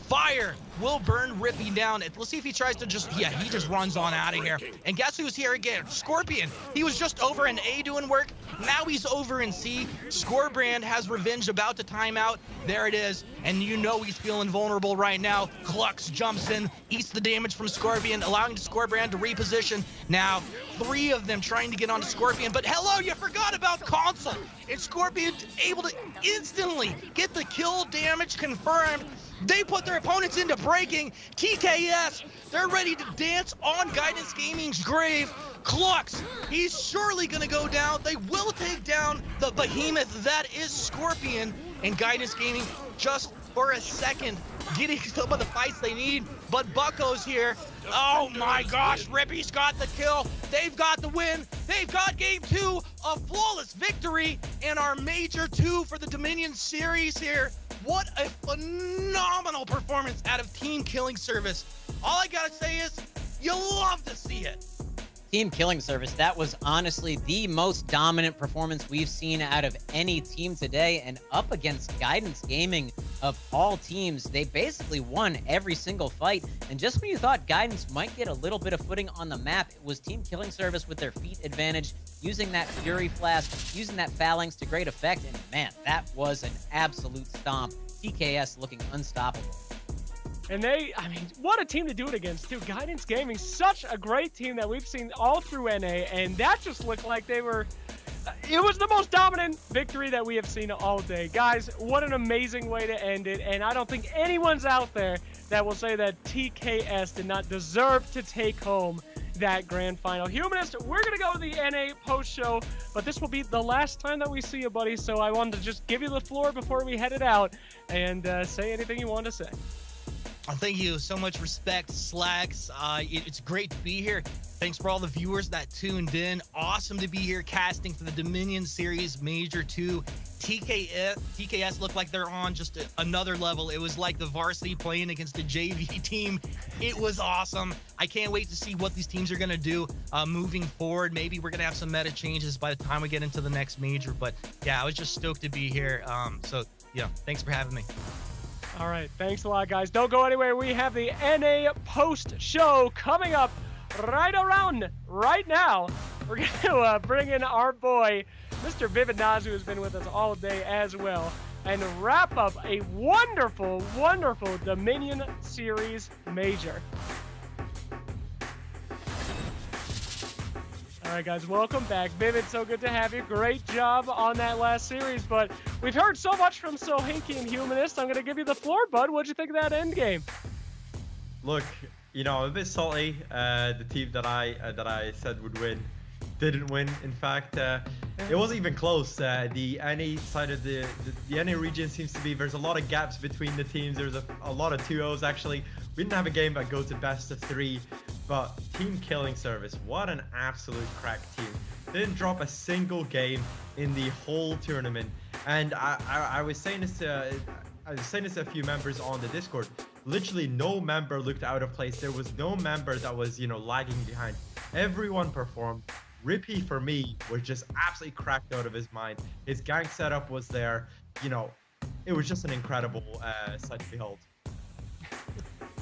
Fire will burn Rippy down. Let's see if he tries to he just runs on out of here. And guess who's here again? Scorpion. He was just over in A doing work. Now he's over in C. Scorebrand has revenge about to time out. There it is. And you know he's feeling vulnerable right now. Klux jumps in, eats the damage from Scorpion, allowing Scorebrand to reposition. Now, 3 of them trying to get onto Scorpion. But hello, you forgot about Console. And Scorpion able to instantly get the kill damage confirmed. They put their opponents into breaking. TKS, they're ready to dance on Guidance Gaming's grave. Klux, he's surely going to go down. They will take down the behemoth that is Scorpion. And Guidance Gaming, just for a second, getting some of the fights they need. But Bucko's here. Oh my gosh, Rippy's got the kill. They've got the win. They've got game 2, a flawless victory in our Major 2 for the Dominion Series here. What a phenomenal performance out of Team Killing Service. All I gotta say is, you love to see it. Team Killing Service, that was honestly the most dominant performance we've seen out of any team today, and up against Guidance Gaming of all teams. They basically won every single fight, and just when you thought Guidance might get a little bit of footing on the map, it was Team Killing Service with their feet advantage, using that Fury Flask, using that Phalanx to great effect, and man, that was an absolute stomp. TKS looking unstoppable. And I mean, what a team to do it against, too. Guidance Gaming, such a great team that we've seen all through NA, and that just looked like they were... It was the most dominant victory that we have seen all day. Guys, what an amazing way to end it, and I don't think anyone's out there that will say that TKS did not deserve to take home that grand final. Humanist, we're going to go to the NA post-show, but this will be the last time that we see you, buddy, so I wanted to just give you the floor before we headed out and say anything you want to say. Thank you. So much respect, Slacks. It's great to be here. Thanks for all the viewers that tuned in. Awesome to be here casting for the Dominion Series Major 2. TKS looked like they're on just another level. It was like the varsity playing against a JV team. It was awesome. I can't wait to see what these teams are going to do moving forward. Maybe we're going to have some meta changes by the time we get into the next major. But yeah, I was just stoked to be here. So yeah, thanks for having me. All right, thanks a lot, guys. Don't go anywhere. We have the NA post-show coming up right now. We're going to bring in our boy, Mr. Vivid Naz, who has been with us all day as well, and wrap up a wonderful, wonderful Dominion Series Major. All right, guys, welcome back. Vivid, so good to have you. Great job on that last series, but we've heard so much from Sohinki and Humanist. I'm going to give you the floor, bud. What'd you think of that end game? Look, you know, I'm a bit salty. The team that I said would win didn't win. In fact, it wasn't even close. The NA side of the NA region seems to be, there's a lot of gaps between the teams. There's a lot of 2-0s actually. We didn't have a game that goes to best of 3, but Team Killing Service, what an absolute crack team. They didn't drop a single game in the whole tournament. And I was saying this to a few members on the Discord. Literally no member looked out of place. There was no member that was, you know, lagging behind. Everyone performed. Rippy, for me, was just absolutely cracked out of his mind. His gang setup was there. You know, it was just an incredible sight to behold.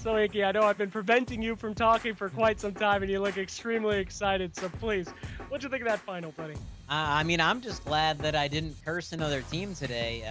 So, Inky, I know I've been preventing you from talking for quite some time, and you look extremely excited. So, please, what'd you think of that final, buddy? I mean, I'm just glad that I didn't curse another team today.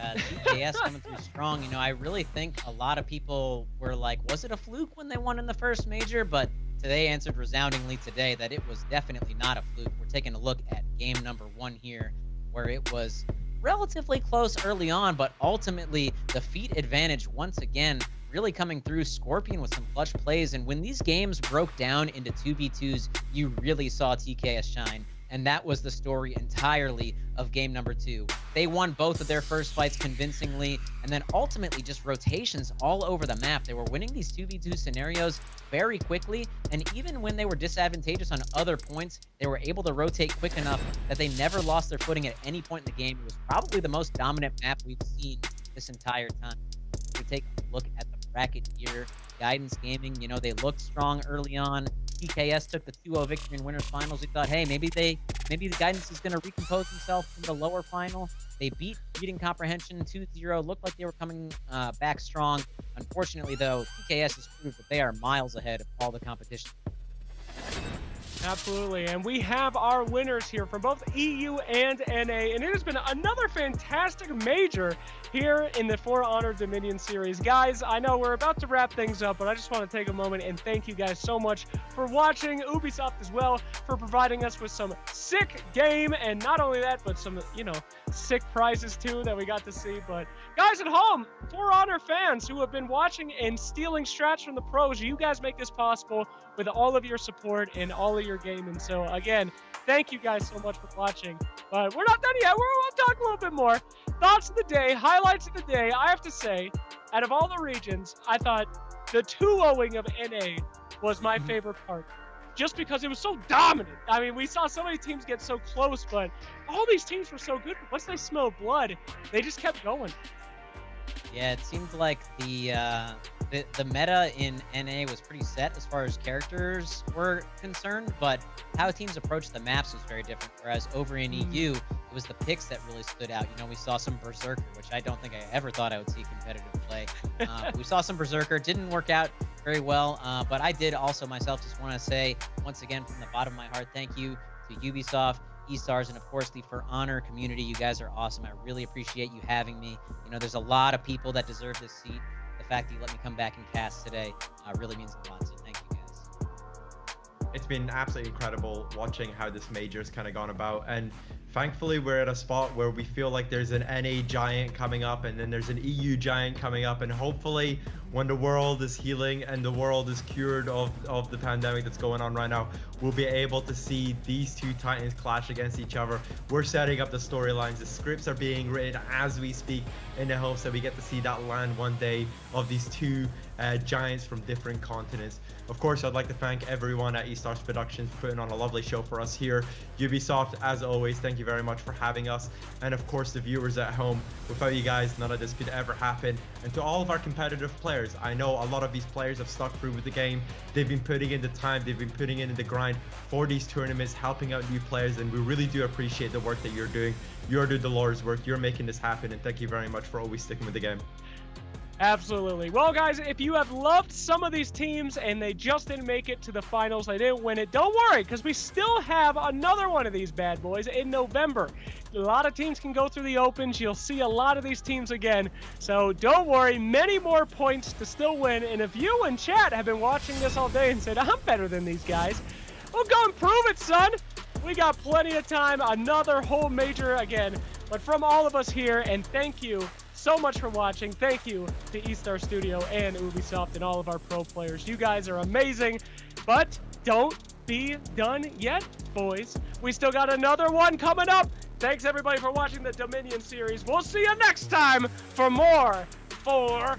TKS coming through strong. You know, I really think a lot of people were like, was it a fluke when they won in the first major? But they answered resoundingly today that it was definitely not a fluke. We're taking a look at game number 1 here, where it was relatively close early on, but ultimately the feet advantage once again really coming through. Scorpion with some clutch plays, and when these games broke down into 2v2s, you really saw TKS shine. And that was the story entirely of game number 2. They won both of their first fights convincingly, and then ultimately just rotations all over the map. They were winning these 2v2 scenarios very quickly, and even when they were disadvantageous on other points, they were able to rotate quick enough that they never lost their footing at any point in the game. It was probably the most dominant map we've seen this entire time. We take a look at the bracket here. Guidance Gaming, you know, they looked strong early on. TKS took the 2-0 victory in winners finals. We thought, hey, maybe the Guidance is going to recompose himself in the lower final. They beat Reading Comprehension 2-0. Looked like they were coming back strong. Unfortunately, though, TKS has proved that they are miles ahead of all the competition. Absolutely, and we have our winners here from both EU and NA, and it has been another fantastic major here in the For Honor Dominion Series. Guys, I know we're about to wrap things up, but I just want to take a moment and thank you guys so much for watching, Ubisoft as well, for providing us with some sick game, and not only that, but some, you know, sick prizes too that we got to see. But guys at home, For Honor fans who have been watching and stealing strats from the pros, you guys make this possible with all of your support and all of your gaming. So again, thank you guys so much for watching. But we're not done yet. We'll talk a little bit more. Thoughts of the day, highlights of the day. I have to say, out of all the regions, I thought the 2-0ing of NA was my favorite part. Just because it was so dominant. I mean, we saw so many teams get so close, but all these teams were so good. Once they smelled blood, they just kept going. Yeah, it seemed like the meta in NA was pretty set as far as characters were concerned, but how teams approached the maps was very different. Whereas over in EU, it was the picks that really stood out. You know, we saw some Berserker, which I don't think I ever thought I would see competitive play. We saw some Berserker, didn't work out very well, but I did also myself just want to say, once again, from the bottom of my heart, thank you to Ubisoft, eStars, and of course the For Honor community. You guys are awesome. I really appreciate you having me. You know, there's a lot of people that deserve this seat. the fact that you let me come back and cast today really means a lot. So thank you guys. It's been absolutely incredible watching how this major's kind of gone about, and thankfully we're at a spot where we feel like there's an NA giant coming up, and then there's an EU giant coming up, and hopefully when the world is healing and the world is cured of the pandemic that's going on right now, we'll be able to see these two titans clash against each other. We're setting up the storylines, the scripts are being written as we speak, in the hopes that we get to see that land one day of these two giants from different continents. Of course, I'd like to thank everyone at eStars Productions for putting on a lovely show for us here. Ubisoft, as always, thank you very much for having us. And of course, the viewers at home. Without you guys, none of this could ever happen. And to all of our competitive players, I know a lot of these players have stuck through with the game. They've been putting in the time, they've been putting in the grind for these tournaments, helping out new players, and we really do appreciate the work that you're doing. You're doing the Lord's work, you're making this happen, and thank you very much for always sticking with the game. Absolutely. Well, guys, if you have loved some of these teams and they just didn't make it to the finals, they didn't win it, don't worry, because we still have another one of these bad boys in November. A lot of teams can go through the opens. You'll see a lot of these teams again. So don't worry, many more points to still win. And if you in chat have been watching this all day and said, I'm better than these guys, well, go and prove it, son. We got plenty of time, another whole major again. But from all of us here, and thank you so much for watching. Thank you to eStar Studio and Ubisoft and all of our pro players. You guys are amazing, but don't be done yet, boys. We still got another one coming up. Thanks everybody for watching the Dominion series. We'll see you next time for more For